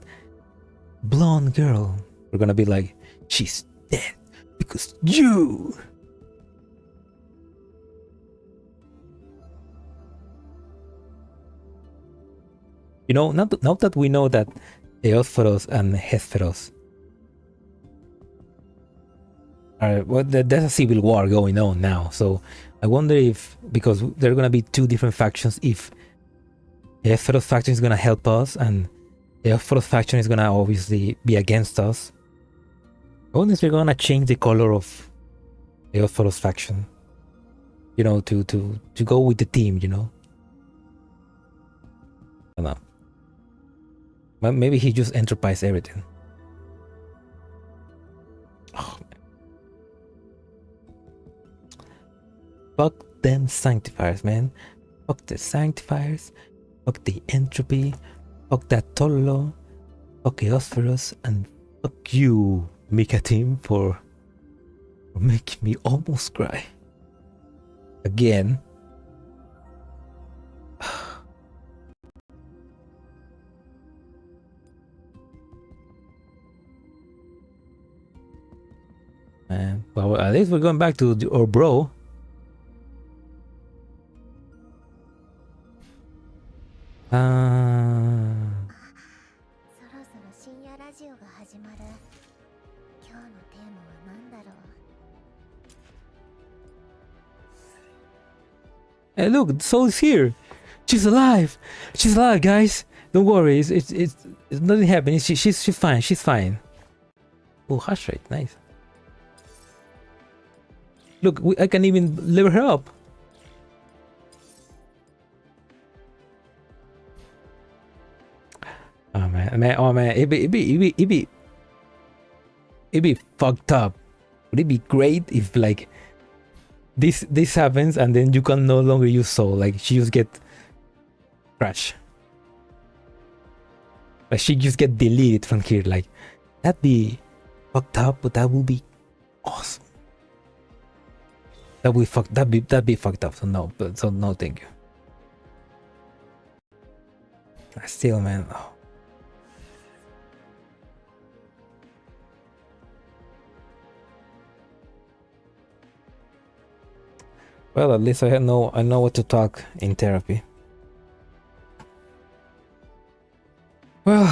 blonde girl? We're gonna be like, she's dead because you. You know, now that we know that Eospheros and Hesperos are, well, there's a civil war going on now, so I wonder if, because there are gonna be two different factions, if Hesperos faction is gonna help us and Eospheros faction is gonna obviously be against us. I wonder if they're gonna change the color of Eospheros faction, you know, to go with the team, you know. I don't know. But maybe he just enterprised everything. Oh, man. Fuck them Sanctifiers, man. Fuck the Sanctifiers. Fuck the entropy. Fuck that Tololo. Fuck Eospheros. And fuck you, Mika team, for making me almost cry. Again. Man, well, at least we're going back to our bro. Hey, look, Soul is here. She's alive. She's alive, guys. Don't worry. It's nothing happened. She's fine. She's fine. Oh, hash rate, nice. Look, I can even level her up. Oh man, it'd be fucked up. Would it be great if like this happens and then you can no longer use Soul? Like she just get crashed. Like she just get deleted from here. Like that'd be fucked up, but that would be awesome. That'd be fucked up. So no, thank you. Still, man. Oh. Well, at least I know what to talk in therapy. Well,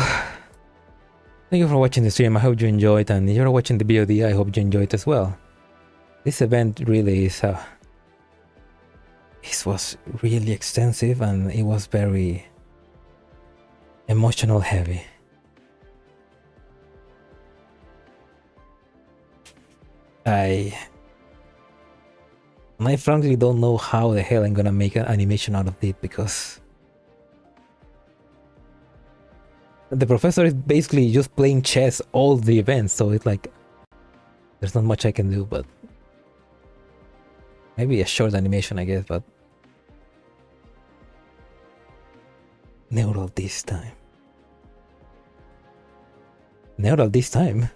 thank you for watching the stream. I hope you enjoyed, and if you're watching the VOD, I hope you enjoyed as well. This event really is it was really extensive and it was very emotional heavy. I frankly don't know how the hell I'm gonna make an animation out of it, because the professor is basically just playing chess all the events, so it's like There's not much I can do, but maybe a short animation, I guess. But neural this time. Neural this time.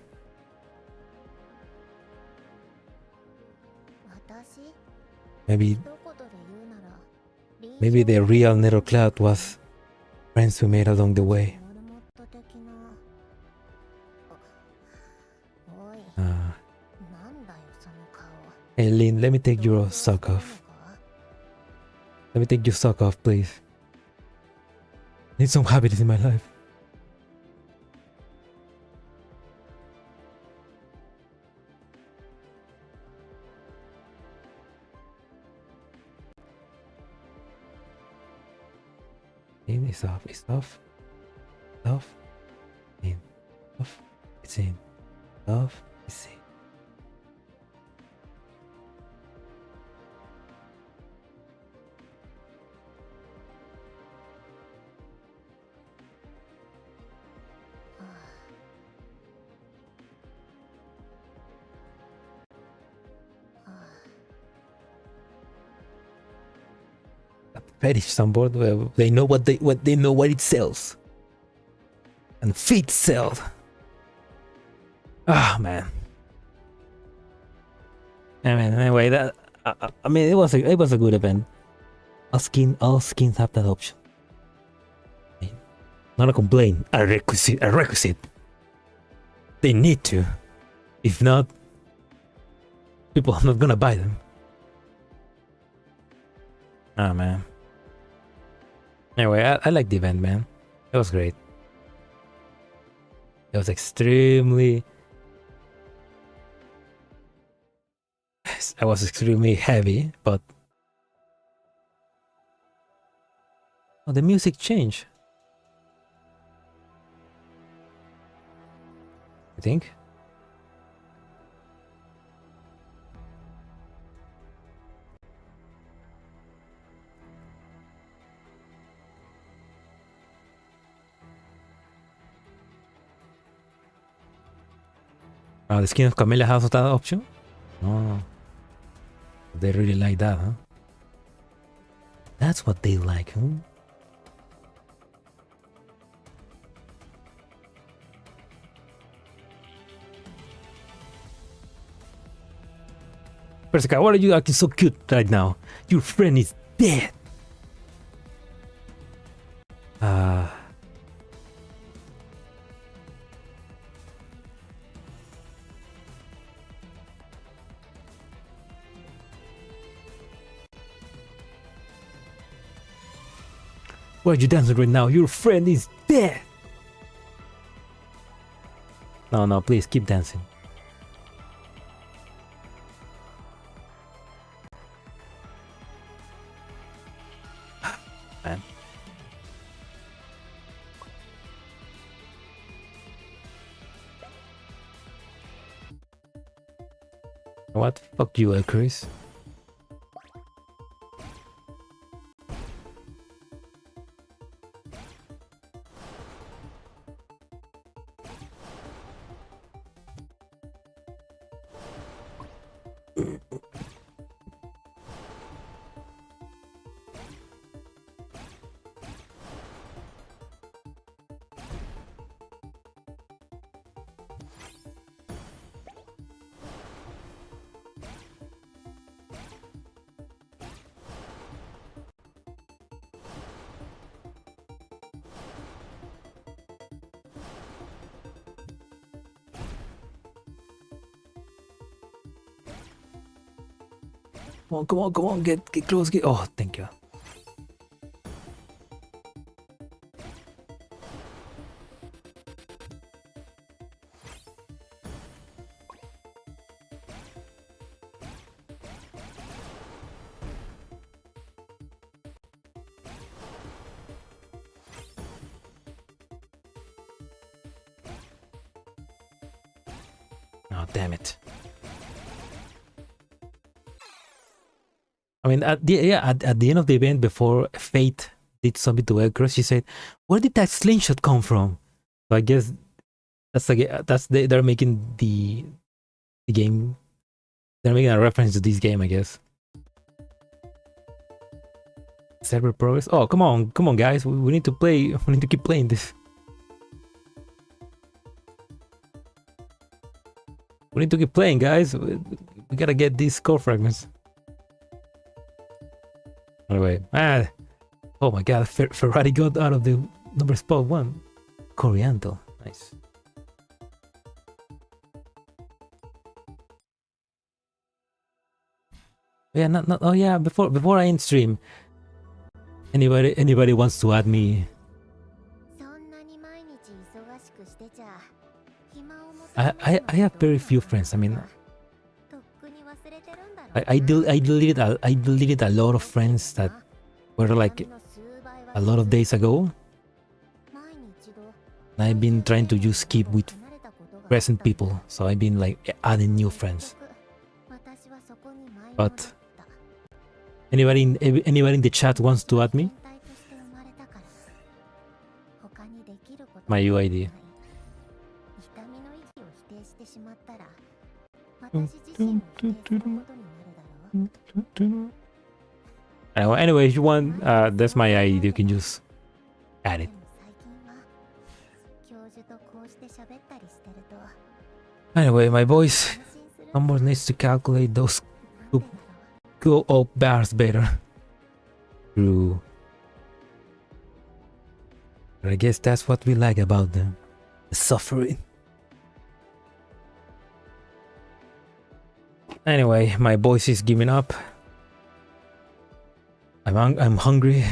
私 Maybe 一言で言うなら maybe the real neural cloud was friends we made along the way. モルモット的なおい Uh, なんだよその顔 hey Lin, let me take 同 your 情して sock んの off. か Let me take your sock off, please. Need some happiness in my life. In, it's off, it's off. Off. In. Off. It's in. Off. It's in. Fetish Sunborn, where they know what they know what it sells. And feet sell. Ah man. I mean, anyway, that I mean it was a good event. All skins have that option. I mean, not a complaint, a requisite. They need to. If not, people are not gonna buy them. Ah man. Anyway, I like the event, man. It was great. It was extremely... I was extremely heavy, but... Oh, the music changed. I think? Oh, the skin of Camilla has that option? Oh. They really like that, huh? That's what they like, huh? Persica, why are you acting so cute right now? Your friend is dead! Why are you dancing right now? Your friend is dead! No, please keep dancing. Man. What? Fuck you, Chris. Come on, get close, oh, thank you. Oh, damn it. I mean, at the end of the event, before Fate did something to Edgar, she said, "Where did that slingshot come from?" So I guess they're making the the game. They're making a reference to this game, I guess. Server progress. Oh, come on, guys. We need to play. We need to keep playing this. We need to keep playing, guys. We gotta get these core fragments. Anyway, oh my god, Ferrari got out of the number spot 1. Coriandel, nice. Yeah, not. Oh yeah, before I end stream, anybody wants to add me? I have very few friends. I mean, I deleted a lot of friends that were like a lot of days ago. I've been trying to just keep with present people, so I've been like adding new friends. But anybody in the chat wants to add me? My UID. Anyway, if you want, that's my ID. You can just add it. Anyway, my voice. Someone needs to calculate those to go up bars better. True. But I guess that's what we like about them. The suffering. Anyway, my voice is giving up. I'm hungry.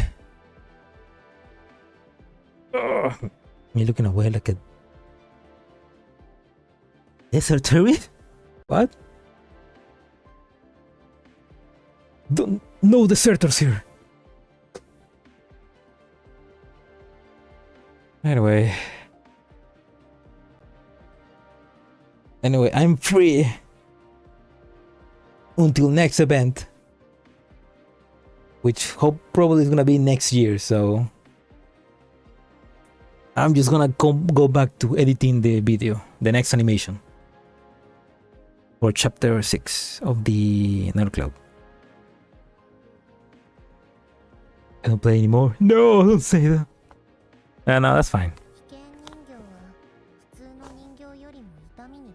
Ugh. You're looking away like a deserter? What? No deserters here. Anyway, I'm free until next event, which probably is gonna be next year. So I'm just gonna go back to editing the video, the next animation for chapter 6 of the Nerd Club. I don't play anymore. No, don't say that. No, that's fine.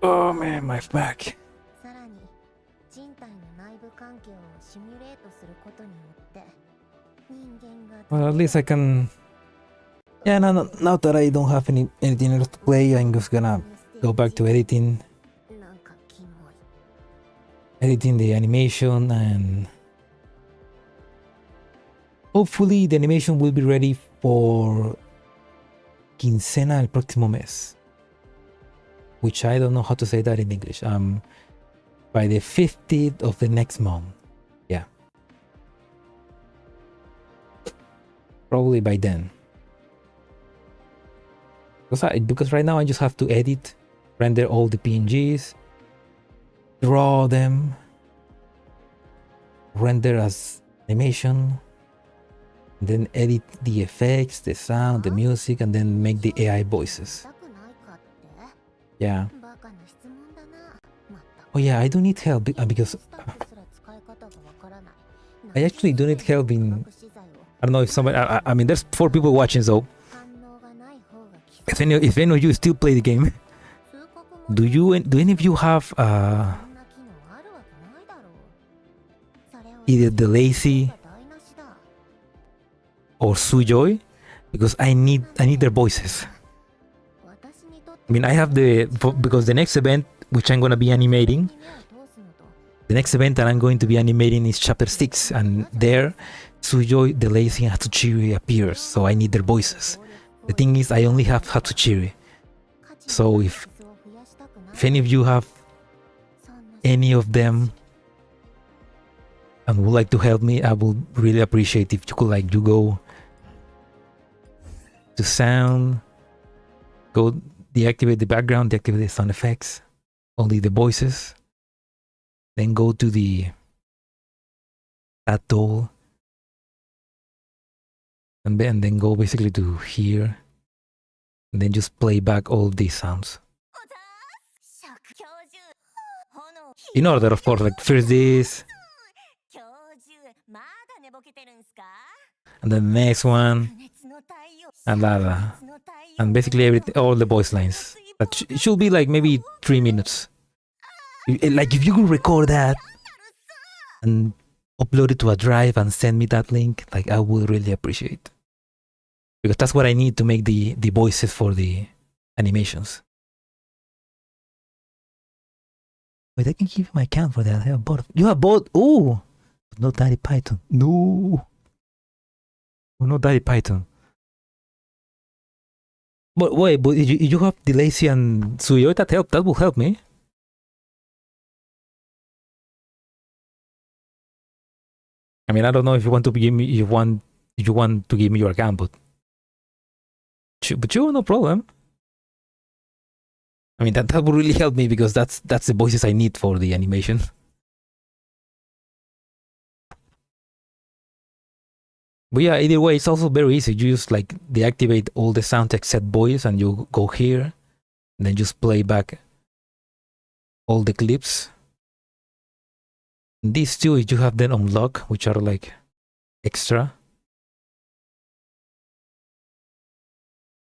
Oh man, my back. Well, at least I can. Yeah, now that I don't have anything else to play, I'm just gonna go back to editing the animation, and hopefully the animation will be ready for quincena el próximo mes, which I don't know how to say that in English. By the 15th of the next month. Yeah, probably by then. Because right now I just have to edit, render all the PNGs, draw them, render as animation, then edit the effects, the sound, the music, and then make the AI voices. Yeah. Oh yeah, I do need help because I actually do need help in. I don't know if somebody. I mean, there's 4 people watching, so if any of you still play the game, do any of you have either the lazy or Sujoy? Because I need their voices. I mean, I have because the next event, which I'm gonna be animating, the next event that I'm going to be animating is chapter 6, and there Sujoy, the lazy, and Hatsuchiri appears, so I need their voices. The thing is, I only have Hatsuchiri, so if any of you have any of them and would like to help me, I would really appreciate if you could you go to sound, go deactivate the background, deactivate the sound effects, only the voices, then go to the atoll, and then go basically to here, and then just play back all these sounds. In order, of course, like first this, 今日中まだ寝ぼけてるんすか？ and then the next one, 熱の太陽 and that, and basically everything, all the voice lines. That it should be like maybe 3 minutes. Like if you could record that and upload it to a drive and send me that link, like I would really appreciate. Because that's what I need to make the voices for the animations. Wait, I can give you my account for that. I have both. You have both. Oh, no Daddy Python. No. Oh, no Daddy Python. But wait, but you have Delacy and Suyo. That help. That will help me. I mean, I don't know if you want to give me. You want to give me your account, but sure, no problem. I mean, that would really help me because that's the voices I need for the animation. But yeah, either way, it's also very easy. You just like deactivate all the sound except voice, and you go here, and then just play back all the clips. And these two, you have them on lock, which are like extra.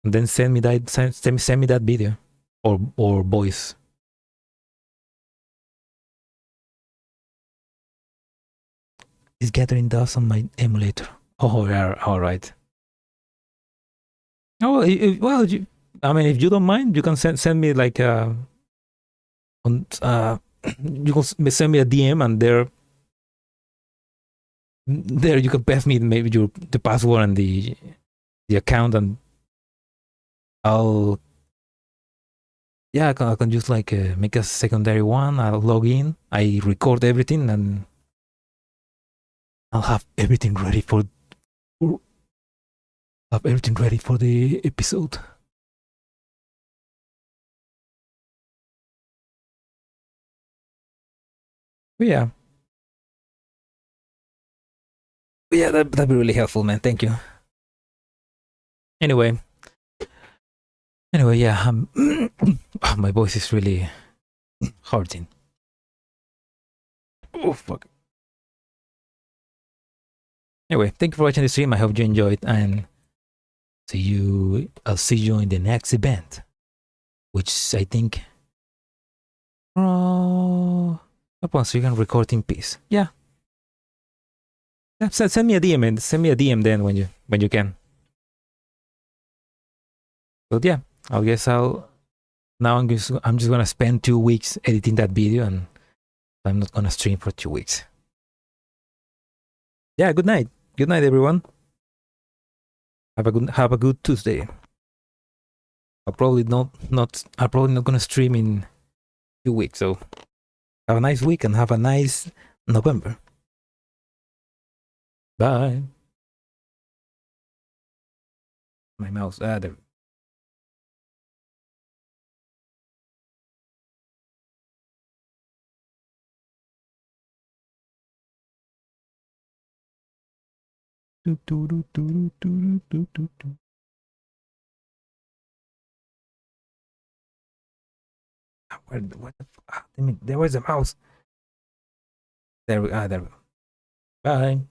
And then send me that video or voice. It's gathering dust on my emulator. Oh, yeah, all right. Oh, well, I mean, if you don't mind, you can send me like you can send me a DM, and there you can pass me maybe the password and the account, and I'll I can just like make a secondary one. I'll log in, I record everything, and I'll have everything ready for the episode. But yeah. That'd be really helpful, man. Thank you. Anyway, yeah, my voice is really hurting. Oh, fuck. Anyway, thank you for watching the stream. I hope you enjoyed, and I'll see you in the next event, which I think once you can record in peace. Yeah. Send me a DM, and send me a DM then when you can. But yeah, I guess I'm just gonna spend 2 weeks editing that video, and I'm not gonna stream for 2 weeks. Yeah, good night. Good night, everyone. Have a good Tuesday. I'm probably not gonna stream in 2 weeks, so have a nice week and have a nice November. Bye. My mouse. There. What the fuck? There was a mouse. There we go. Bye.